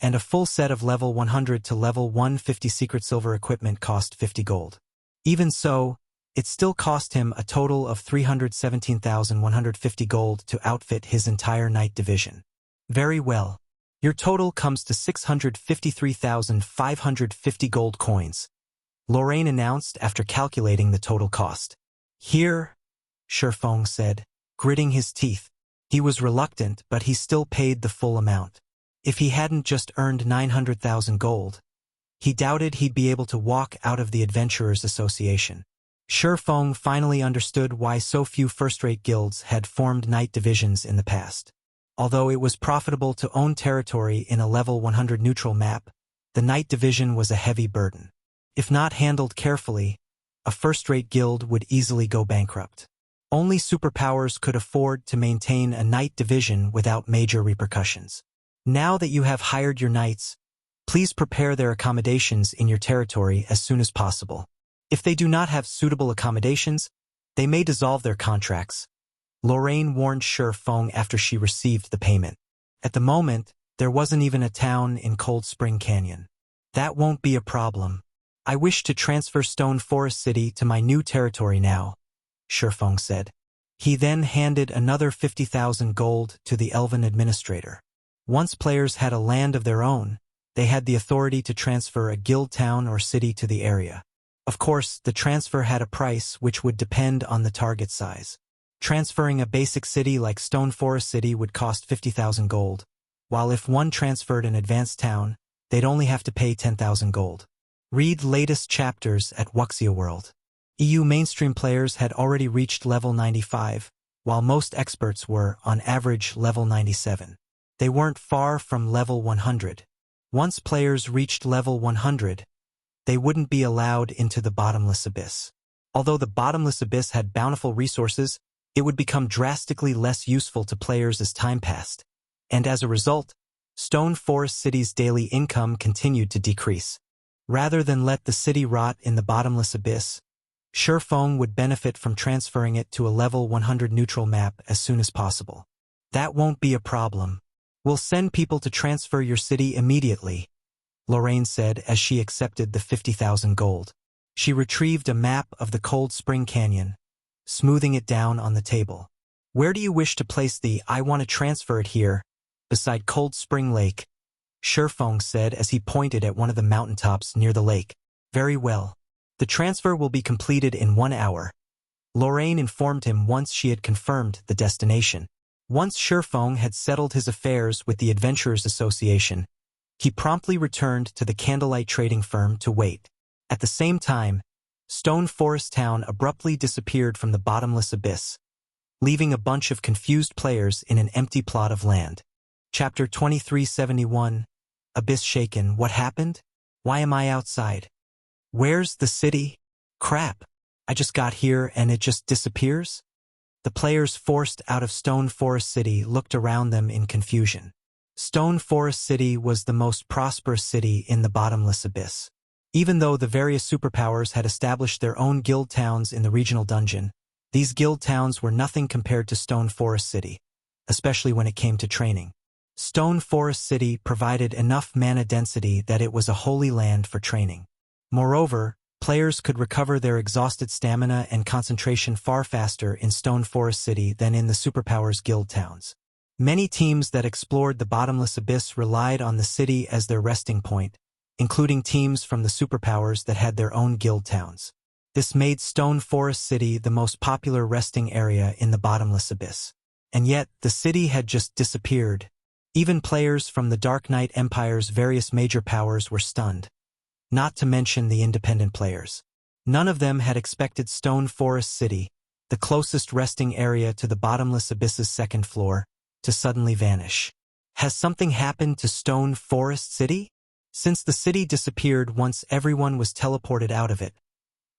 and a full set of level 100 to level 150 Secret Silver equipment cost 50 gold. Even so, it still cost him a total of 317,150 gold to outfit his entire knight division. "Very well. Your total comes to 653,550 gold coins," Lorraine announced after calculating the total cost. "Here," Shi Feng said, gritting his teeth. He was reluctant, but he still paid the full amount. If he hadn't just earned 900,000 gold, he doubted he'd be able to walk out of the Adventurers Association. Shi Feng finally understood why so few first-rate guilds had formed knight divisions in the past. Although it was profitable to own territory in a level 100 neutral map, the knight division was a heavy burden. If not handled carefully, a first-rate guild would easily go bankrupt. Only superpowers could afford to maintain a knight division without major repercussions. Now that you have hired your knights, please prepare their accommodations in your territory as soon as possible. If they do not have suitable accommodations, They may dissolve their contracts. Lorraine warned Shi Feng after she received the payment. At the moment, there wasn't even a town in Cold Spring Canyon. That won't be a problem. I wish to transfer Stone Forest City to my new territory now, Shi Feng said. He then handed another 50,000 gold to the Elven administrator. Once players had a land of their own, they had the authority to transfer a guild town or city to the area. Of course, the transfer had a price which would depend on the target size. Transferring a basic city like Stone Forest City would cost 50,000 gold, while if one transferred an advanced town, they'd only have to pay 10,000 gold. Read latest chapters at Wuxia World. EU mainstream players had already reached level 95, while most experts were, on average, level 97. They weren't far from level 100. Once players reached level 100, they wouldn't be allowed into the bottomless abyss. Although the bottomless abyss had bountiful resources, it would become drastically less useful to players as time passed. And as a result, Stone Forest City's daily income continued to decrease. Rather than let the city rot in the bottomless abyss, Shi Feng would benefit from transferring it to a level 100 neutral map as soon as possible. That won't be a problem. We'll send people to transfer your city immediately, Lorraine said as she accepted the 50,000 gold. She retrieved a map of the Cold Spring Canyon, smoothing it down on the table. Where do you wish to place the "I want to transfer it here" beside Cold Spring Lake? Shi Feng said as he pointed at one of the mountaintops near the lake. Very well. The transfer will be completed in 1 hour. Lorraine informed him once she had confirmed the destination. Once Shi Feng had settled his affairs with the Adventurers Association, he promptly returned to the candlelight trading firm to wait. At the same time, Stone Forest Town abruptly disappeared from the bottomless abyss, leaving a bunch of confused players in an empty plot of land. Chapter 2371, Abyss Shaken. What happened? Why am I outside? Where's the city? Crap. I just got here and it just disappears? The players forced out of Stone Forest City looked around them in confusion. Stone Forest City was the most prosperous city in the bottomless abyss. Even though the various superpowers had established their own guild towns in the regional dungeon, these guild towns were nothing compared to Stone Forest City, especially when it came to training. Stone Forest City provided enough mana density that it was a holy land for training. Moreover, players could recover their exhausted stamina and concentration far faster in Stone Forest City than in the superpowers guild towns. Many teams that explored the bottomless abyss relied on the city as their resting point, including teams from the superpowers that had their own guild towns. This made Stone Forest City the most popular resting area in the bottomless abyss. And yet, the city had just disappeared. Even players from the Dark Knight Empire's various major powers were stunned. Not to mention the independent players. None of them had expected Stone Forest City, the closest resting area to the bottomless abyss's second floor, to suddenly vanish. Has something happened to Stone Forest City? Since the city disappeared once everyone was teleported out of it,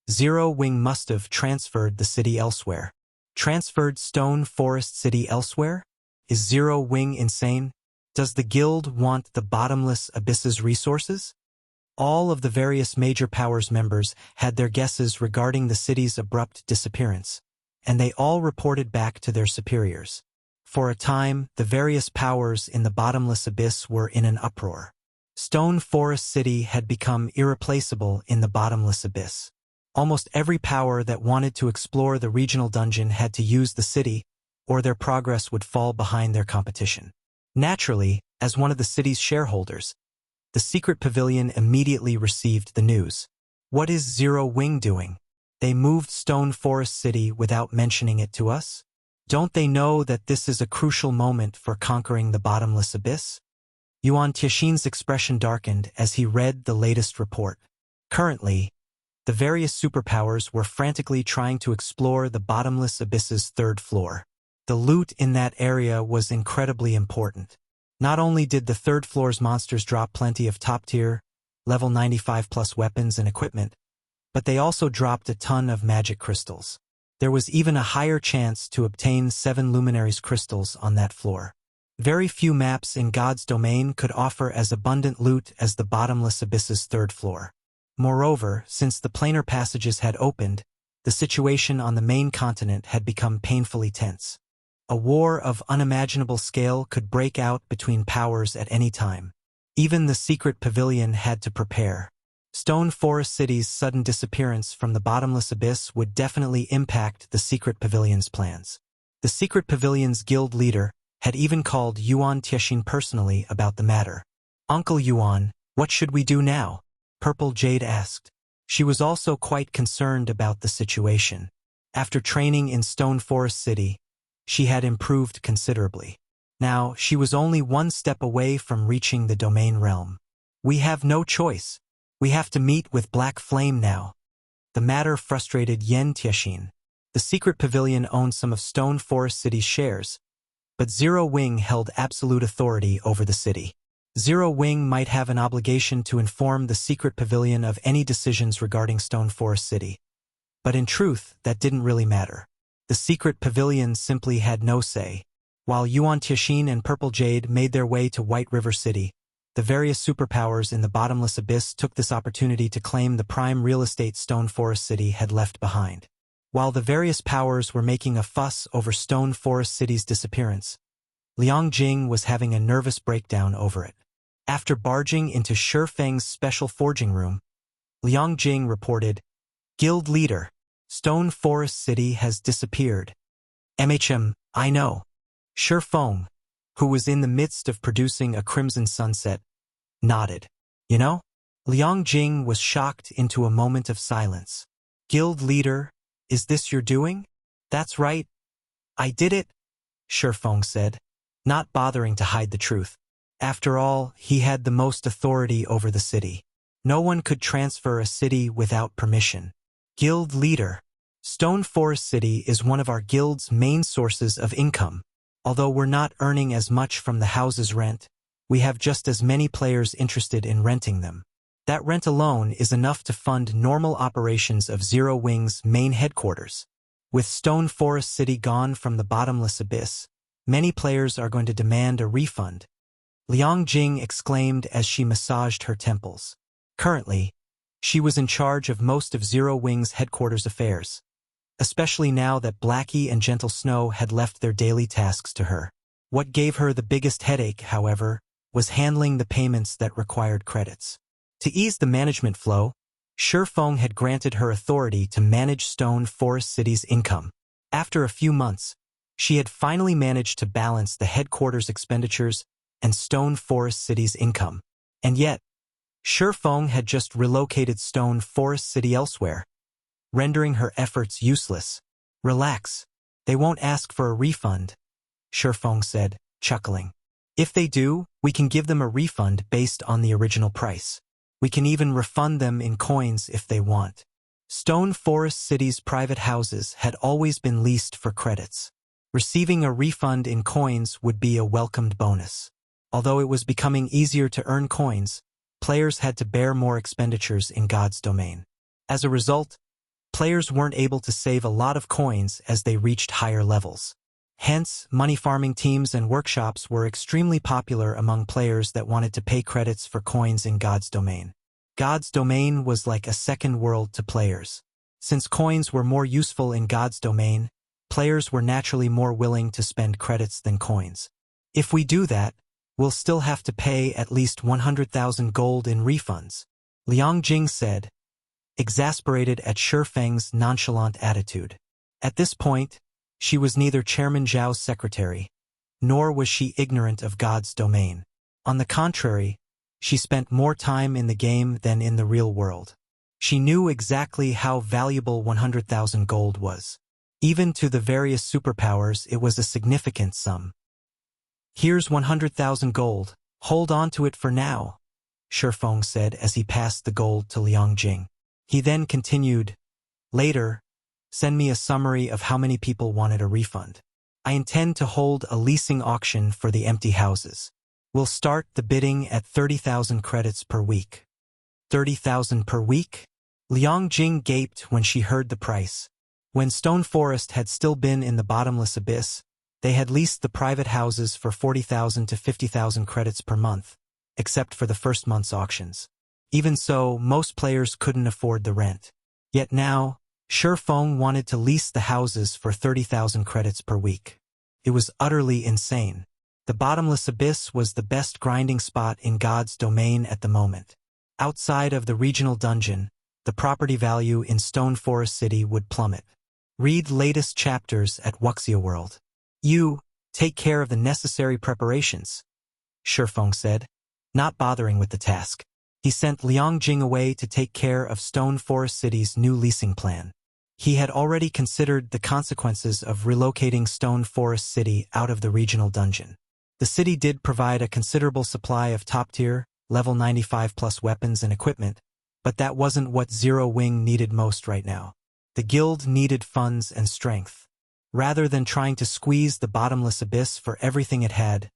Zero Wing must have transferred the city elsewhere. Transferred Stone Forest City elsewhere? Is Zero Wing insane? Does the guild want the bottomless abyss's resources? All of the various major powers members had their guesses regarding the city's abrupt disappearance, and they all reported back to their superiors. For a time, the various powers in the bottomless abyss were in an uproar. Stone Forest City had become irreplaceable in the bottomless abyss. Almost every power that wanted to explore the regional dungeon had to use the city, or their progress would fall behind their competition. Naturally, as one of the city's shareholders, the secret pavilion immediately received the news. What is Zero Wing doing? They moved Stone Forest City without mentioning it to us? Don't they know that this is a crucial moment for conquering the bottomless abyss? Yuan Tianxin's expression darkened as he read the latest report. Currently, the various superpowers were frantically trying to explore the bottomless abyss's third floor. The loot in that area was incredibly important. Not only did the third floor's monsters drop plenty of top-tier, level 95 plus weapons and equipment, but they also dropped a ton of magic crystals. There was even a higher chance to obtain 7 Luminaries crystals on that floor. Very few maps in God's domain could offer as abundant loot as the bottomless abyss's third floor. Moreover, since the planar passages had opened, the situation on the main continent had become painfully tense. A war of unimaginable scale could break out between powers at any time. Even the secret pavilion had to prepare. Stone Forest City's sudden disappearance from the bottomless abyss would definitely impact the secret pavilion's plans. The secret pavilion's guild leader had even called Yuan Tiexin personally about the matter. "Uncle Yuan, what should we do now?" Purple Jade asked. She was also quite concerned about the situation. After training in Stone Forest City, she had improved considerably. Now, she was only one step away from reaching the domain realm. "We have no choice. We have to meet with Black Flame now." The matter frustrated Yen Tiexin. The secret pavilion owned some of Stone Forest City's shares, but Zero Wing held absolute authority over the city. Zero Wing might have an obligation to inform the secret pavilion of any decisions regarding Stone Forest City. But in truth, that didn't really matter. The secret pavilion simply had no say. While Yuan Tiexin and Purple Jade made their way to White River City, the various superpowers in the bottomless abyss took this opportunity to claim the prime real estate Stone Forest City had left behind. While the various powers were making a fuss over Stone Forest City's disappearance, Liang Jing was having a nervous breakdown over it. After barging into Shi Feng's special forging room, Liang Jing reported, "Guild leader, Stone Forest City has disappeared." I know." Shi Feng, who was in the midst of producing a crimson sunset, nodded. "You know?" Liang Jing was shocked into a moment of silence. "Guild leader, is this your doing?" "That's right. I did it," Shi Feng said, not bothering to hide the truth. After all, he had the most authority over the city. No one could transfer a city without permission. "Guild leader, Stone Forest City is one of our guild's main sources of income. Although we're not earning as much from the house's rent, we have just as many players interested in renting them. That rent alone is enough to fund normal operations of Zero Wing's main headquarters. With Stone Forest City gone from the bottomless abyss, many players are going to demand a refund," Liang Jing exclaimed as she massaged her temples. Currently, she was in charge of most of Zero Wing's headquarters affairs, especially now that Blackie and Gentle Snow had left their daily tasks to her. What gave her the biggest headache, however, was handling the payments that required credits. To ease the management flow, Shi Feng had granted her authority to manage Stone Forest City's income. After a few months, she had finally managed to balance the headquarters expenditures and Stone Forest City's income. And yet, Shi Feng had just relocated Stone Forest City elsewhere, rendering her efforts useless. "Relax. They won't ask for a refund," Shi Feng said, chuckling. "If they do, we can give them a refund based on the original price. We can even refund them in coins if they want." Stone Forest City's private houses had always been leased for credits. Receiving a refund in coins would be a welcomed bonus. Although it was becoming easier to earn coins, players had to bear more expenditures in God's domain. As a result, players weren't able to save a lot of coins as they reached higher levels. Hence, money farming teams and workshops were extremely popular among players that wanted to pay credits for coins in God's domain. God's domain was like a second world to players. Since coins were more useful in God's domain, players were naturally more willing to spend credits than coins. "If we do that, we'll still have to pay at least 100,000 gold in refunds," Liang Jing said, exasperated at Shi Feng's nonchalant attitude. At this point, she was neither Chairman Zhao's secretary, nor was she ignorant of God's domain. On the contrary, she spent more time in the game than in the real world. She knew exactly how valuable 100,000 gold was. Even to the various superpowers, it was a significant sum. "Here's 100,000 gold. Hold on to it for now," Shi Feng said as he passed the gold to Liang Jing. He then continued, "Later, send me a summary of how many people wanted a refund. I intend to hold a leasing auction for the empty houses. We'll start the bidding at 30,000 credits per week." 30,000 per week? Liang Jing gaped when she heard the price. When Stone Forest had still been in the bottomless abyss, they had leased the private houses for 40,000 to 50,000 credits per month, except for the first month's auctions. Even so, most players couldn't afford the rent. Yet now, Feng wanted to lease the houses for 30,000 credits per week. It was utterly insane. The bottomless abyss was the best grinding spot in God's domain at the moment. Outside of the regional dungeon, the property value in Stone Forest City would plummet. Read latest chapters at Wuxia World. You, take care of the necessary preparations, Feng said, not bothering with the task. He sent Liang Jing away to take care of Stone Forest City's new leasing plan. He had already considered the consequences of relocating Stone Forest City out of the regional dungeon. The city did provide a considerable supply of top-tier, level 95+ weapons and equipment, but that wasn't what Zero Wing needed most right now. The guild needed funds and strength. Rather than trying to squeeze the bottomless abyss for everything it had,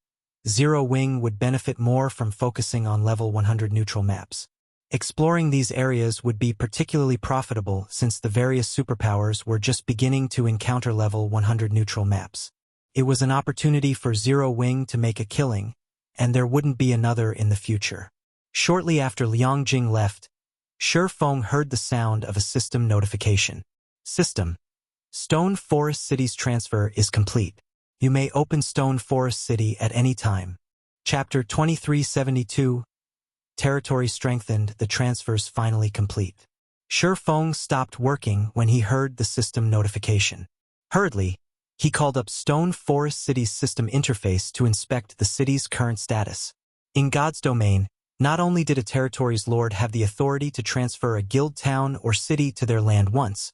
Zero Wing would benefit more from focusing on level 100 neutral maps. Exploring these areas would be particularly profitable since the various superpowers were just beginning to encounter level 100 neutral maps. It was an opportunity for Zero Wing to make a killing, and there wouldn't be another in the future. Shortly after Liang Jing left, Feng heard the sound of a system notification. System. Stone Forest City's transfer is complete. You may open Stone Forest City at any time. Chapter 2372. Territory strengthened, the transfer's finally complete. Feng stopped working when he heard the system notification. Hurriedly, he called up Stone Forest City's system interface to inspect the city's current status. In God's domain, not only did a territory's lord have the authority to transfer a guild town or city to their land once,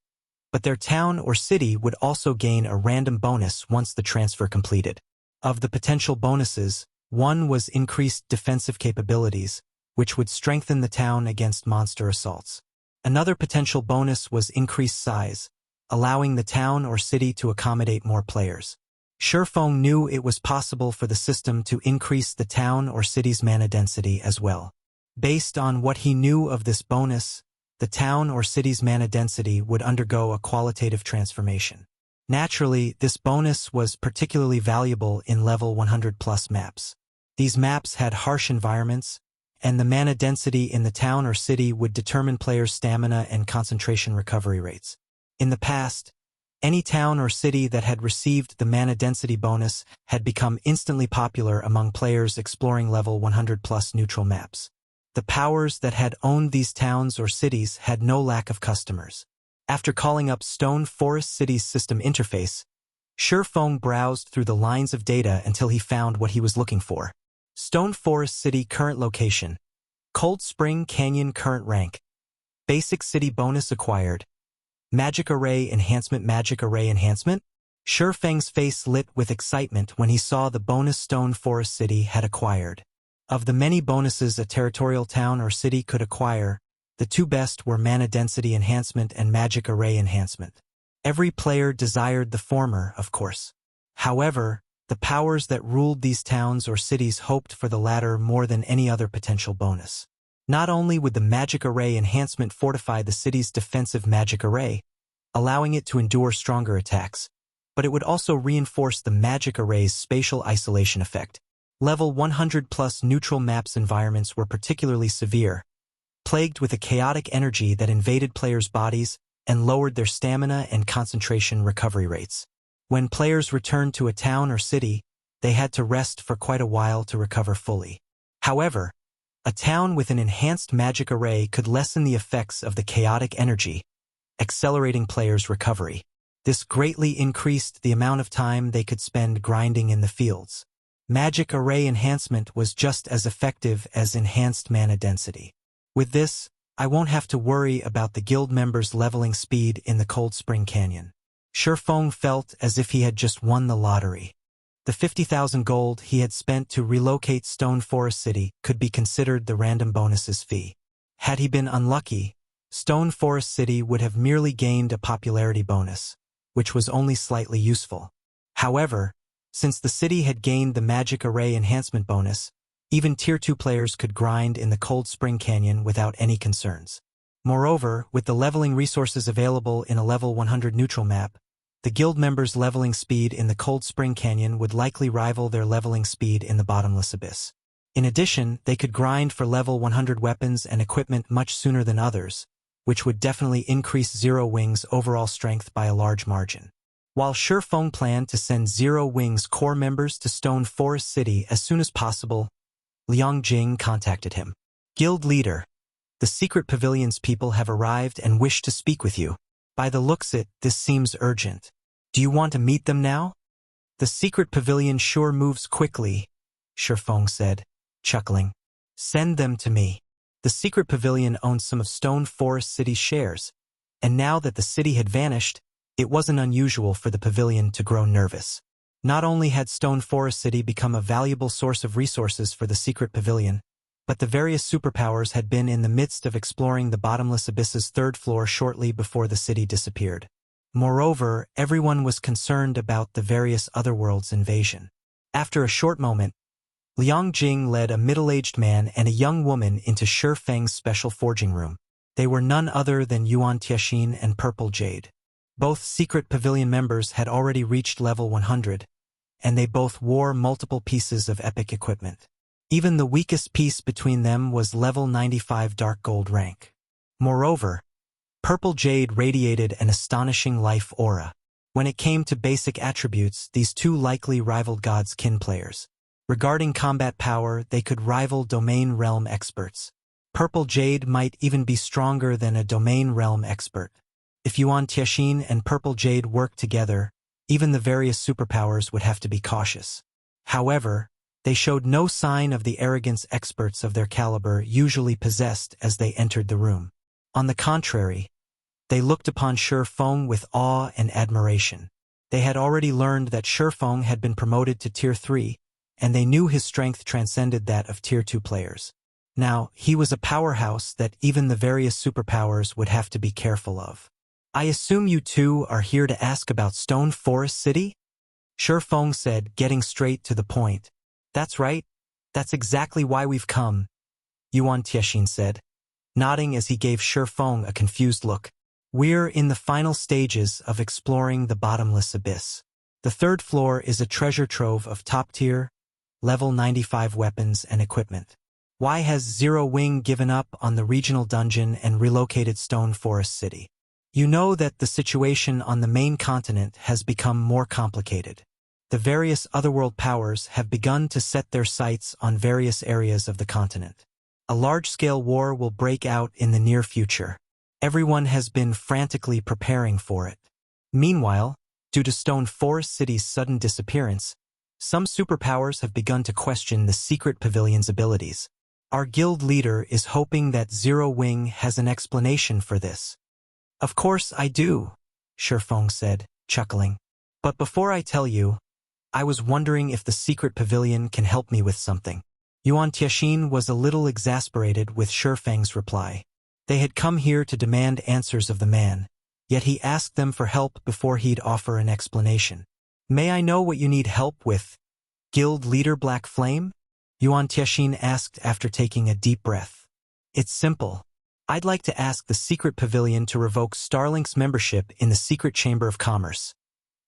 but their town or city would also gain a random bonus once the transfer completed. Of the potential bonuses, one was increased defensive capabilities, which would strengthen the town against monster assaults. Another potential bonus was increased size, allowing the town or city to accommodate more players. Feng knew it was possible for the system to increase the town or city's mana density as well. Based on what he knew of this bonus, the town or city's mana density would undergo a qualitative transformation. Naturally, this bonus was particularly valuable in level 100+ maps. These maps had harsh environments, and the mana density in the town or city would determine players' stamina and concentration recovery rates. In the past, any town or city that had received the mana density bonus had become instantly popular among players exploring level 100+ neutral maps. The powers that had owned these towns or cities had no lack of customers. After calling up Stone Forest City's system interface, Feng browsed through the lines of data until he found what he was looking for. Stone Forest City current location. Cold Spring Canyon current rank. Basic city bonus acquired. Magic Array Enhancement. Magic Array Enhancement? Feng's face lit with excitement when he saw the bonus Stone Forest City had acquired. Of the many bonuses a territorial town or city could acquire, the two best were Mana Density Enhancement and Magic Array Enhancement. Every player desired the former, of course. However, the powers that ruled these towns or cities hoped for the latter more than any other potential bonus. Not only would the Magic Array Enhancement fortify the city's defensive magic array, allowing it to endure stronger attacks, but it would also reinforce the Magic Array's spatial isolation effect. Level 100+ neutral maps environments were particularly severe, plagued with a chaotic energy that invaded players' bodies and lowered their stamina and concentration recovery rates. When players returned to a town or city, they had to rest for quite a while to recover fully. However, a town with an enhanced magic array could lessen the effects of the chaotic energy, accelerating players' recovery. This greatly increased the amount of time they could spend grinding in the fields. Magic Array Enhancement was just as effective as enhanced mana density. With this, I won't have to worry about the guild members' leveling speed in the Cold Spring Canyon. Feng felt as if he had just won the lottery. The 50,000 gold he had spent to relocate Stone Forest City could be considered the random bonus's fee. Had he been unlucky, Stone Forest City would have merely gained a popularity bonus, which was only slightly useful. However, since the city had gained the Magic Array Enhancement bonus, even Tier 2 players could grind in the Cold Spring Canyon without any concerns. Moreover, with the leveling resources available in a level 100 neutral map, the guild members' leveling speed in the Cold Spring Canyon would likely rival their leveling speed in the Bottomless Abyss. In addition, they could grind for level 100 weapons and equipment much sooner than others, which would definitely increase Zero Wing's overall strength by a large margin. While Shifeng planned to send Zero Wing's core members to Stone Forest City as soon as possible, Liang Jing contacted him. Guild leader, the secret pavilion's people have arrived and wish to speak with you. By the looks it, this seems urgent. Do you want to meet them now? The secret pavilion sure moves quickly, Shifeng said, chuckling. Send them to me. The secret pavilion owned some of Stone Forest City's shares, and now that the city had vanished, it wasn't unusual for the pavilion to grow nervous. Not only had Stone Forest City become a valuable source of resources for the secret pavilion, but the various superpowers had been in the midst of exploring the bottomless abyss's third floor shortly before the city disappeared. Moreover, everyone was concerned about the various otherworlds' invasion. After a short moment, Liang Jing led a middle-aged man and a young woman into Shifeng's special forging room. They were none other than Yuan Tianxin and Purple Jade. Both secret pavilion members had already reached level 100, and they both wore multiple pieces of epic equipment. Even the weakest piece between them was level 95 dark gold rank. Moreover, Purple Jade radiated an astonishing life aura. When it came to basic attributes, these two likely rivaled God's kin players. Regarding combat power, they could rival domain realm experts. Purple Jade might even be stronger than a domain realm expert. If Yuan Tianxin and Purple Jade worked together, even the various superpowers would have to be cautious. However, they showed no sign of the arrogance experts of their caliber usually possessed as they entered the room. On the contrary, they looked upon Shifeng with awe and admiration. They had already learned that Shifeng had been promoted to Tier 3, and they knew his strength transcended that of Tier 2 players. Now, he was a powerhouse that even the various superpowers would have to be careful of. I assume you two are here to ask about Stone Forest City? Shifeng said, getting straight to the point. That's right. That's exactly why we've come, Yuan Tianxin said, nodding as he gave Shifeng a confused look. We're in the final stages of exploring the bottomless abyss. The third floor is a treasure trove of top-tier, level 95 weapons and equipment. Why has Zero Wing given up on the regional dungeon and relocated Stone Forest City? You know that the situation on the main continent has become more complicated. The various otherworld powers have begun to set their sights on various areas of the continent. A large-scale war will break out in the near future. Everyone has been frantically preparing for it. Meanwhile, due to Stone Forest City's sudden disappearance, some superpowers have begun to question the secret pavilion's abilities. Our guild leader is hoping that Zero Wing has an explanation for this. Of course I do, Shifeng said, chuckling. But before I tell you, I was wondering if the secret pavilion can help me with something. Yuan Tianxin was a little exasperated with Shifeng's reply. They had come here to demand answers of the man, yet he asked them for help before he'd offer an explanation. May I know what you need help with, Guild Leader Black Flame? Yuan Tianxin asked after taking a deep breath. It's simple. I'd like to ask the secret pavilion to revoke Starlink's membership in the Secret Chamber of Commerce,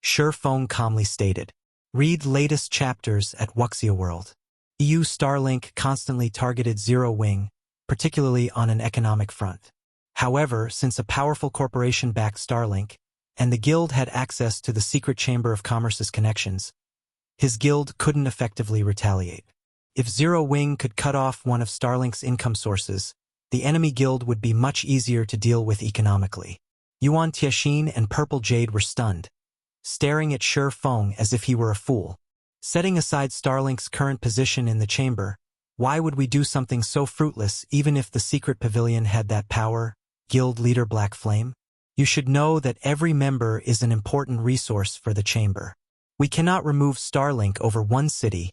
Shifeng calmly stated. Read latest chapters at Wuxia World. EU Starlink constantly targeted Zero Wing, particularly on an economic front. However, since a powerful corporation backed Starlink, and the guild had access to the Secret Chamber of Commerce's connections, his guild couldn't effectively retaliate. If Zero Wing could cut off one of Starlink's income sources, the enemy guild would be much easier to deal with economically. Yuan Tianxin and Purple Jade were stunned, staring at Shifeng as if he were a fool. Setting aside Starlink's current position in the chamber, why would we do something so fruitless even if the secret pavilion had that power, Guild Leader Black Flame? You should know that every member is an important resource for the chamber. We cannot remove Starlink over one city,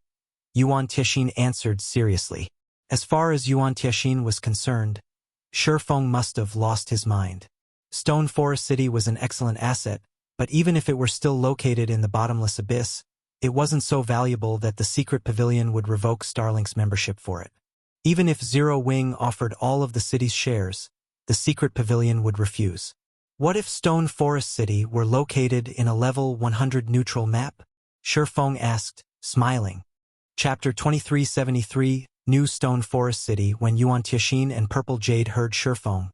Yuan Tianxin answered seriously. As far as Yuan Tianxin was concerned, Shifeng must have lost his mind. Stone Forest City was an excellent asset, but even if it were still located in the bottomless abyss, it wasn't so valuable that the secret pavilion would revoke Starlink's membership for it. Even if Zero Wing offered all of the city's shares, the secret pavilion would refuse. What if Stone Forest City were located in a level 100 neutral map? Shifeng asked, smiling. Chapter 2373, New Stone Forest City. When Yuan Tianxin and Purple Jade heard Shifeng,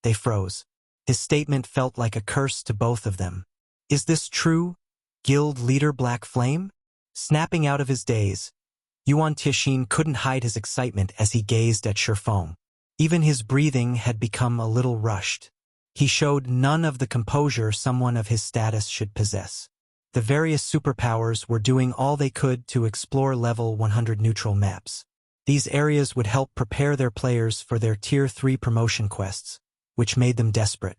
They froze. His statement felt like a curse to both of them. Is this true, Guild Leader Black Flame? Snapping out of his daze, Yuan Tixin couldn't hide his excitement as he gazed at Shifeng. Even his breathing had become a little rushed. He showed none of the composure someone of his status should possess. The various superpowers were doing all they could to explore level 100 neutral maps. These areas would help prepare their players for their Tier 3 promotion quests, which made them desperate.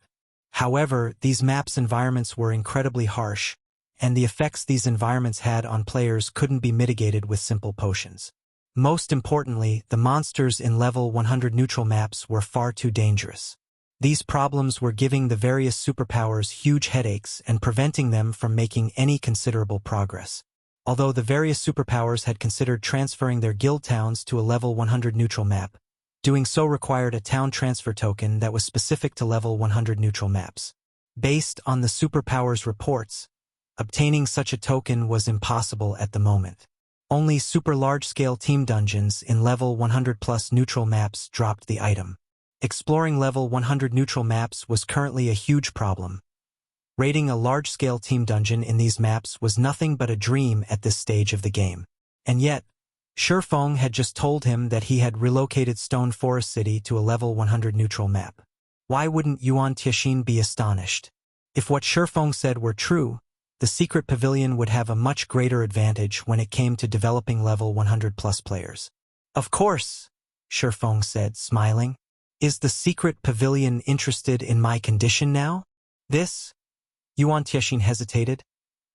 However, these maps' environments were incredibly harsh, and the effects these environments had on players couldn't be mitigated with simple potions. Most importantly, the monsters in level 100 neutral maps were far too dangerous. These problems were giving the various superpowers huge headaches and preventing them from making any considerable progress. Although the various superpowers had considered transferring their guild towns to a level 100 neutral map, doing so required a town transfer token that was specific to level 100 neutral maps. Based on the superpowers reports, obtaining such a token was impossible at the moment. Only super large-scale team dungeons in level 100+ neutral maps dropped the item. Exploring level 100 neutral maps was currently a huge problem. Raiding a large-scale team dungeon in these maps was nothing but a dream at this stage of the game. And yet, Shifeng had just told him that he had relocated Stone Forest City to a level 100 neutral map. Why wouldn't Yuan Tixin be astonished? If what Shifeng said were true, the secret pavilion would have a much greater advantage when it came to developing level 100+ players. Of course, Shifeng said, smiling. Is the secret pavilion interested in my condition now? This? Yuan Tixin hesitated,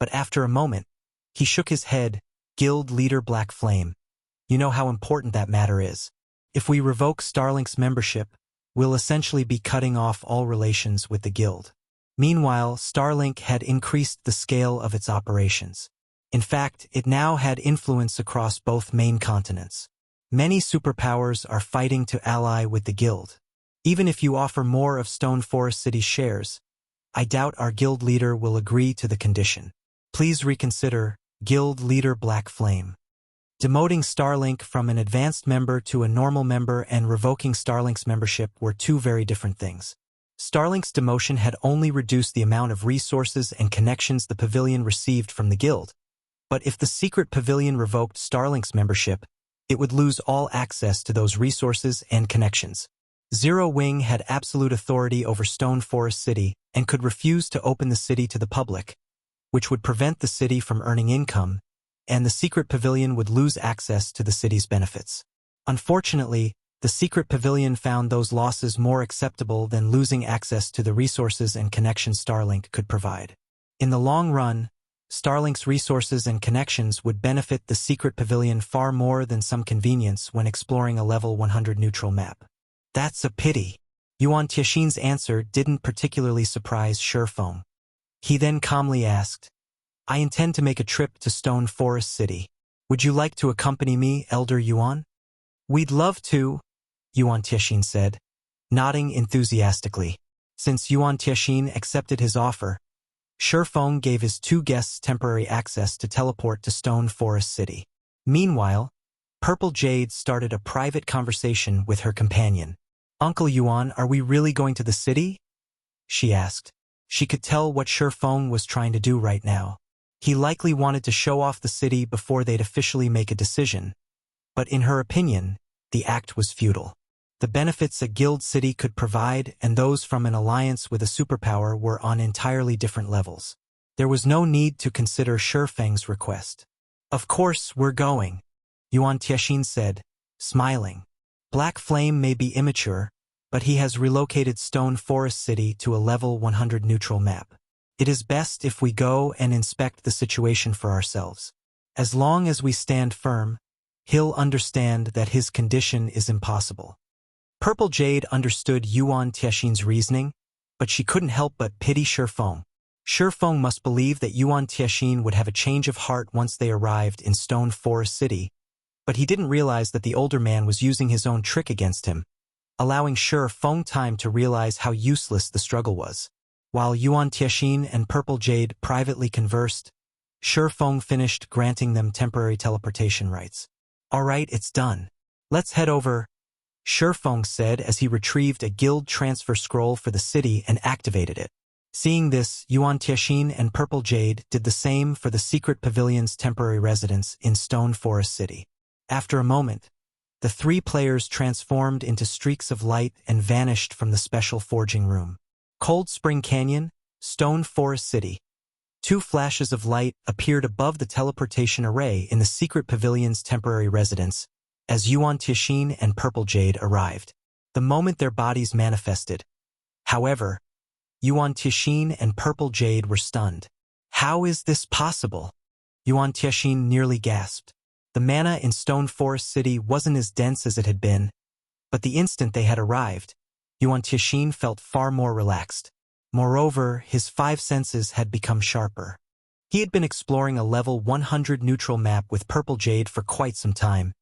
but after a moment, he shook his head. Guild Leader Black Flame. You know how important that matter is. If we revoke Starlink's membership, we'll essentially be cutting off all relations with the guild. Meanwhile, Starlink had increased the scale of its operations. In fact, it now had influence across both main continents. Many superpowers are fighting to ally with the guild. Even if you offer more of Stone Forest City's shares, I doubt our guild leader will agree to the condition. Please reconsider, Guild Leader Black Flame. Demoting Starlink from an advanced member to a normal member and revoking Starlink's membership were two very different things. Starlink's demotion had only reduced the amount of resources and connections the pavilion received from the guild. But if the secret pavilion revoked Starlink's membership, it would lose all access to those resources and connections. Zero Wing had absolute authority over Stone Forest City and could refuse to open the city to the public, which would prevent the city from earning income, and the secret pavilion would lose access to the city's benefits. Unfortunately, the secret pavilion found those losses more acceptable than losing access to the resources and connections Starlink could provide. In the long run, Starlink's resources and connections would benefit the secret pavilion far more than some convenience when exploring a level 100 neutral map. That's a pity. Yuan Tixin's answer didn't particularly surprise Shifeng. He then calmly asked, I intend to make a trip to Stone Forest City. Would you like to accompany me, Elder Yuan? We'd love to, Yuan Tixin said, nodding enthusiastically. Since Yuan Tixin accepted his offer, Shifeng gave his two guests temporary access to teleport to Stone Forest City. Meanwhile, Purple Jade started a private conversation with her companion. Uncle Yuan, are we really going to the city? She asked. She could tell what Shifeng was trying to do right now. He likely wanted to show off the city before they'd officially make a decision, but in her opinion, the act was futile. The benefits a guild city could provide and those from an alliance with a superpower were on entirely different levels. There was no need to consider Shifeng's request. Of course, we're going, Yuan Tixin said, smiling. Black Flame may be immature, but he has relocated Stone Forest City to a level 100 neutral map. It is best if we go and inspect the situation for ourselves. As long as we stand firm, he'll understand that his condition is impossible. Purple Jade understood Yuan Tixin's reasoning, but she couldn't help but pity Shifeng. Shifeng must believe that Yuan Tixin would have a change of heart once they arrived in Stone Forest City, but he didn't realize that the older man was using his own trick against him, allowing Shifeng time to realize how useless the struggle was. While Yuan Tixin and Purple Jade privately conversed, Shifeng finished granting them temporary teleportation rights. All right, it's done. Let's head over. Shifeng said as he retrieved a guild transfer scroll for the city and activated it. Seeing this, Yuan Tianxin and Purple Jade did the same for the Secret Pavilion's temporary residence in Stone Forest City. After a moment, the three players transformed into streaks of light and vanished from the special forging room. Cold Spring Canyon, Stone Forest City. Two flashes of light appeared above the teleportation array in the Secret Pavilion's temporary residence as Yuan Tianxin and Purple Jade arrived. The moment their bodies manifested, however, Yuan Tianxin and Purple Jade were stunned. How is this possible? Yuan Tianxin nearly gasped. The mana in Stone Forest City wasn't as dense as it had been, but the instant they had arrived, Yuan Tianxin felt far more relaxed. Moreover, his five senses had become sharper. He had been exploring a level 100 neutral map with Purple Jade for quite some time,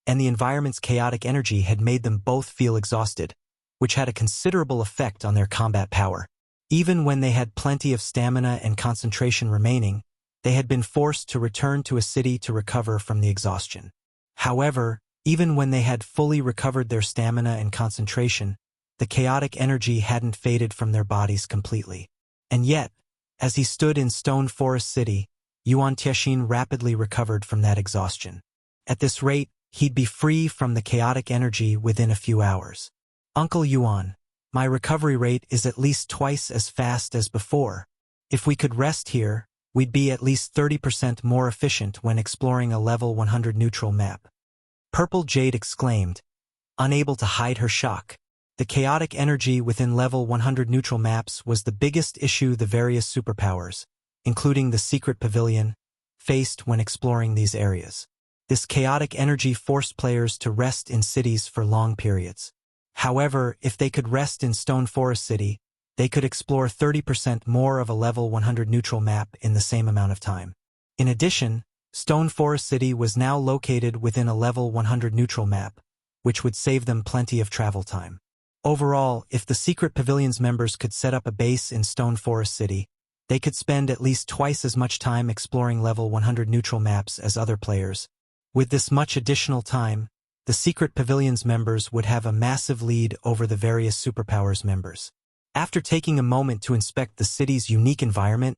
and the environment's chaotic energy had made them both feel exhausted, which had a considerable effect on their combat power. Even when they had plenty of stamina and concentration remaining, they had been forced to return to a city to recover from the exhaustion. However, even when they had fully recovered their stamina and concentration, the chaotic energy hadn't faded from their bodies completely. And yet, as he stood in Stone Forest City, Yuan Tianxin rapidly recovered from that exhaustion. At this rate, he'd be free from the chaotic energy within a few hours. Uncle Yuan, my recovery rate is at least twice as fast as before. If we could rest here, we'd be at least 30% more efficient when exploring a level 100 neutral map. Purple Jade exclaimed, unable to hide her shock. The chaotic energy within level 100 neutral maps was the biggest issue the various superpowers, including the Secret Pavilion, faced when exploring these areas. This chaotic energy forced players to rest in cities for long periods. However, if they could rest in Stone Forest City, they could explore 30% more of a level 100 neutral map in the same amount of time. In addition, Stone Forest City was now located within a level 100 neutral map, which would save them plenty of travel time. Overall, if the Secret Pavilion's members could set up a base in Stone Forest City, they could spend at least twice as much time exploring level 100 neutral maps as other players. With this much additional time, the Secret Pavilion's members would have a massive lead over the various superpowers members. After taking a moment to inspect the city's unique environment,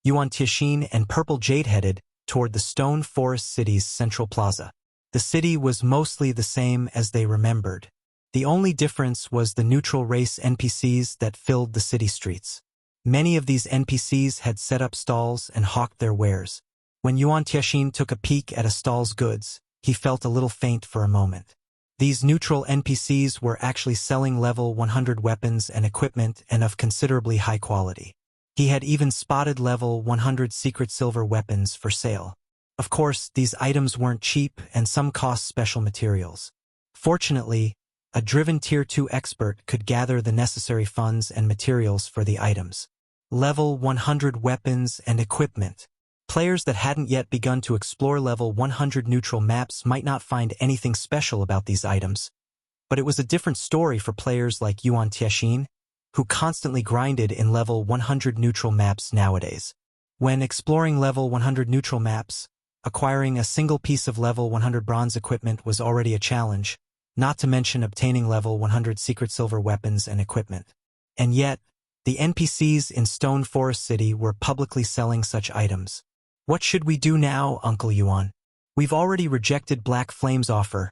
Yuan Tianxin and Purple Jade headed toward the Stone Forest City's central plaza. The city was mostly the same as they remembered. The only difference was the neutral race NPCs that filled the city streets. Many of these NPCs had set up stalls and hawked their wares. When Yuan Tianxin took a peek at a stall's goods, he felt a little faint for a moment. These neutral NPCs were actually selling level 100 weapons and equipment and of considerably high quality. He had even spotted level 100 secret silver weapons for sale. Of course, these items weren't cheap and some cost special materials. Fortunately, a driven Tier 2 expert could gather the necessary funds and materials for the items. Level 100 weapons and equipment. Players that hadn't yet begun to explore level 100 neutral maps might not find anything special about these items, but it was a different story for players like Yuan Tianxin, who constantly grinded in level 100 neutral maps nowadays. When exploring level 100 neutral maps, acquiring a single piece of level 100 bronze equipment was already a challenge, not to mention obtaining level 100 secret silver weapons and equipment. And yet, the NPCs in Stone Forest City were publicly selling such items. What should we do now, Uncle Yuan? We've already rejected Black Flame's offer,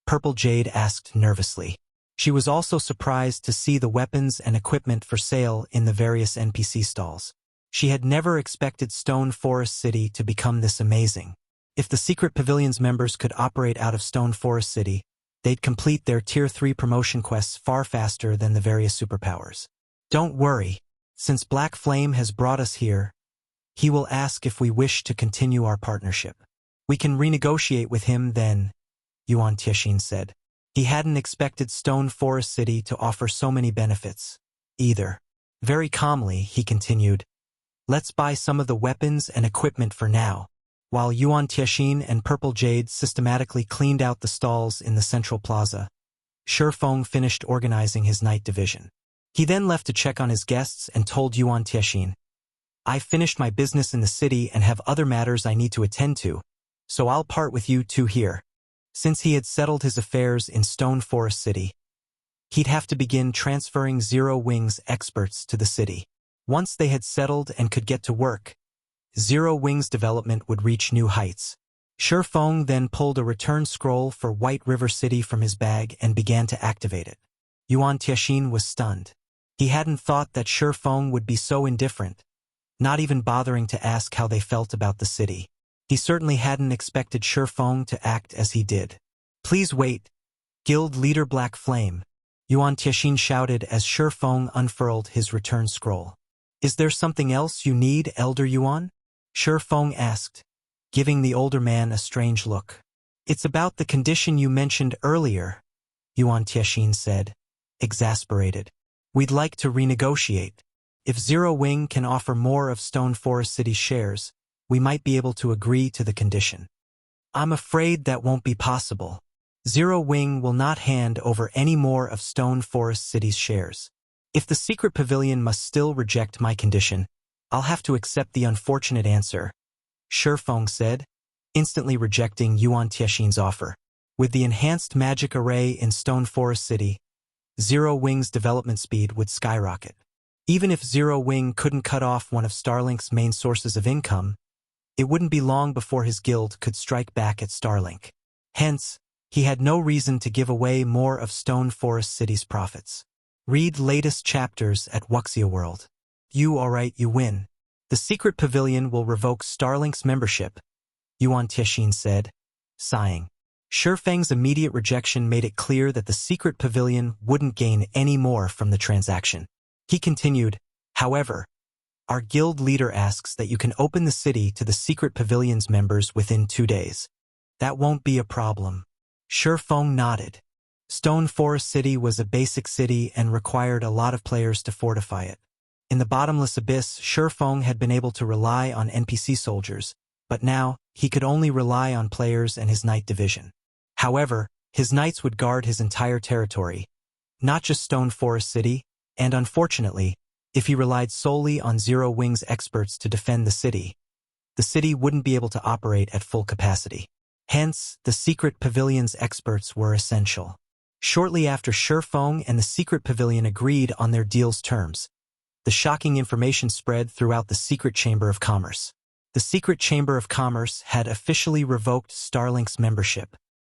Purple Jade asked nervously. She was also surprised to see the weapons and equipment for sale in the various NPC stalls. She had never expected Stone Forest City to become this amazing. If the Secret Pavilion's members could operate out of Stone Forest City, they'd complete their Tier 3 promotion quests far faster than the various superpowers. Don't worry, since Black Flame has brought us here, he will ask if we wish to continue our partnership. We can renegotiate with him then, Yuan Tianxin said. He hadn't expected Stone Forest City to offer so many benefits, either. Very calmly, he continued, let's buy some of the weapons and equipment for now. While Yuan Tianxin and Purple Jade systematically cleaned out the stalls in the central plaza, Shifeng finished organizing his night division. He then left to check on his guests and told Yuan Tianxin, I've finished my business in the city and have other matters I need to attend to, so I'll part with you two here. Since he had settled his affairs in Stone Forest City, he'd have to begin transferring Zero Wing's experts to the city. Once they had settled and could get to work, Zero Wing's development would reach new heights. Shifeng then pulled a return scroll for White River City from his bag and began to activate it. Yuan Tianxin was stunned. He hadn't thought that Shifeng would be so indifferent, not even bothering to ask how they felt about the city. He certainly hadn't expected Shifeng to act as he did. "Please wait, Guild Leader Black Flame," Yuan Tianxin shouted as Shifeng unfurled his return scroll. "Is there something else you need, Elder Yuan?" Shifeng asked, giving the older man a strange look. "It's about the condition you mentioned earlier," Yuan Tianxin said, exasperated. "We'd like to renegotiate. If Zero Wing can offer more of Stone Forest City's shares, we might be able to agree to the condition." "I'm afraid that won't be possible. Zero Wing will not hand over any more of Stone Forest City's shares. If the secret pavilion must still reject my condition, I'll have to accept the unfortunate answer," Shifeng said, instantly rejecting Yuan Tianxin's offer. With the enhanced magic array in Stone Forest City, Zero Wing's development speed would skyrocket. Even if Zero Wing couldn't cut off one of Starlink's main sources of income, it wouldn't be long before his guild could strike back at Starlink. Hence, he had no reason to give away more of Stone Forest City's profits. Read latest chapters at Wuxia World. "You alright, you win. The secret pavilion will revoke Starlink's membership," Yuan Tianxin said, sighing. Shifeng's immediate rejection made it clear that the secret pavilion wouldn't gain any more from the transaction. He continued, "However, our guild leader asks that you can open the city to the secret pavilion's members within 2 days. That won't be a problem." Shifeng nodded. Stone Forest City was a basic city and required a lot of players to fortify it. In the bottomless abyss, Shifeng had been able to rely on NPC soldiers, but now he could only rely on players and his knight division. However, his knights would guard his entire territory, not just Stone Forest City, and unfortunately, if he relied solely on Zero Wing's experts to defend the city wouldn't be able to operate at full capacity. Hence, the secret pavilion's experts were essential. Shortly after Shifeng and the secret pavilion agreed on their deal's terms, the shocking information spread throughout the Secret Chamber of Commerce. The Secret Chamber of Commerce had officially revoked Starlink's membership.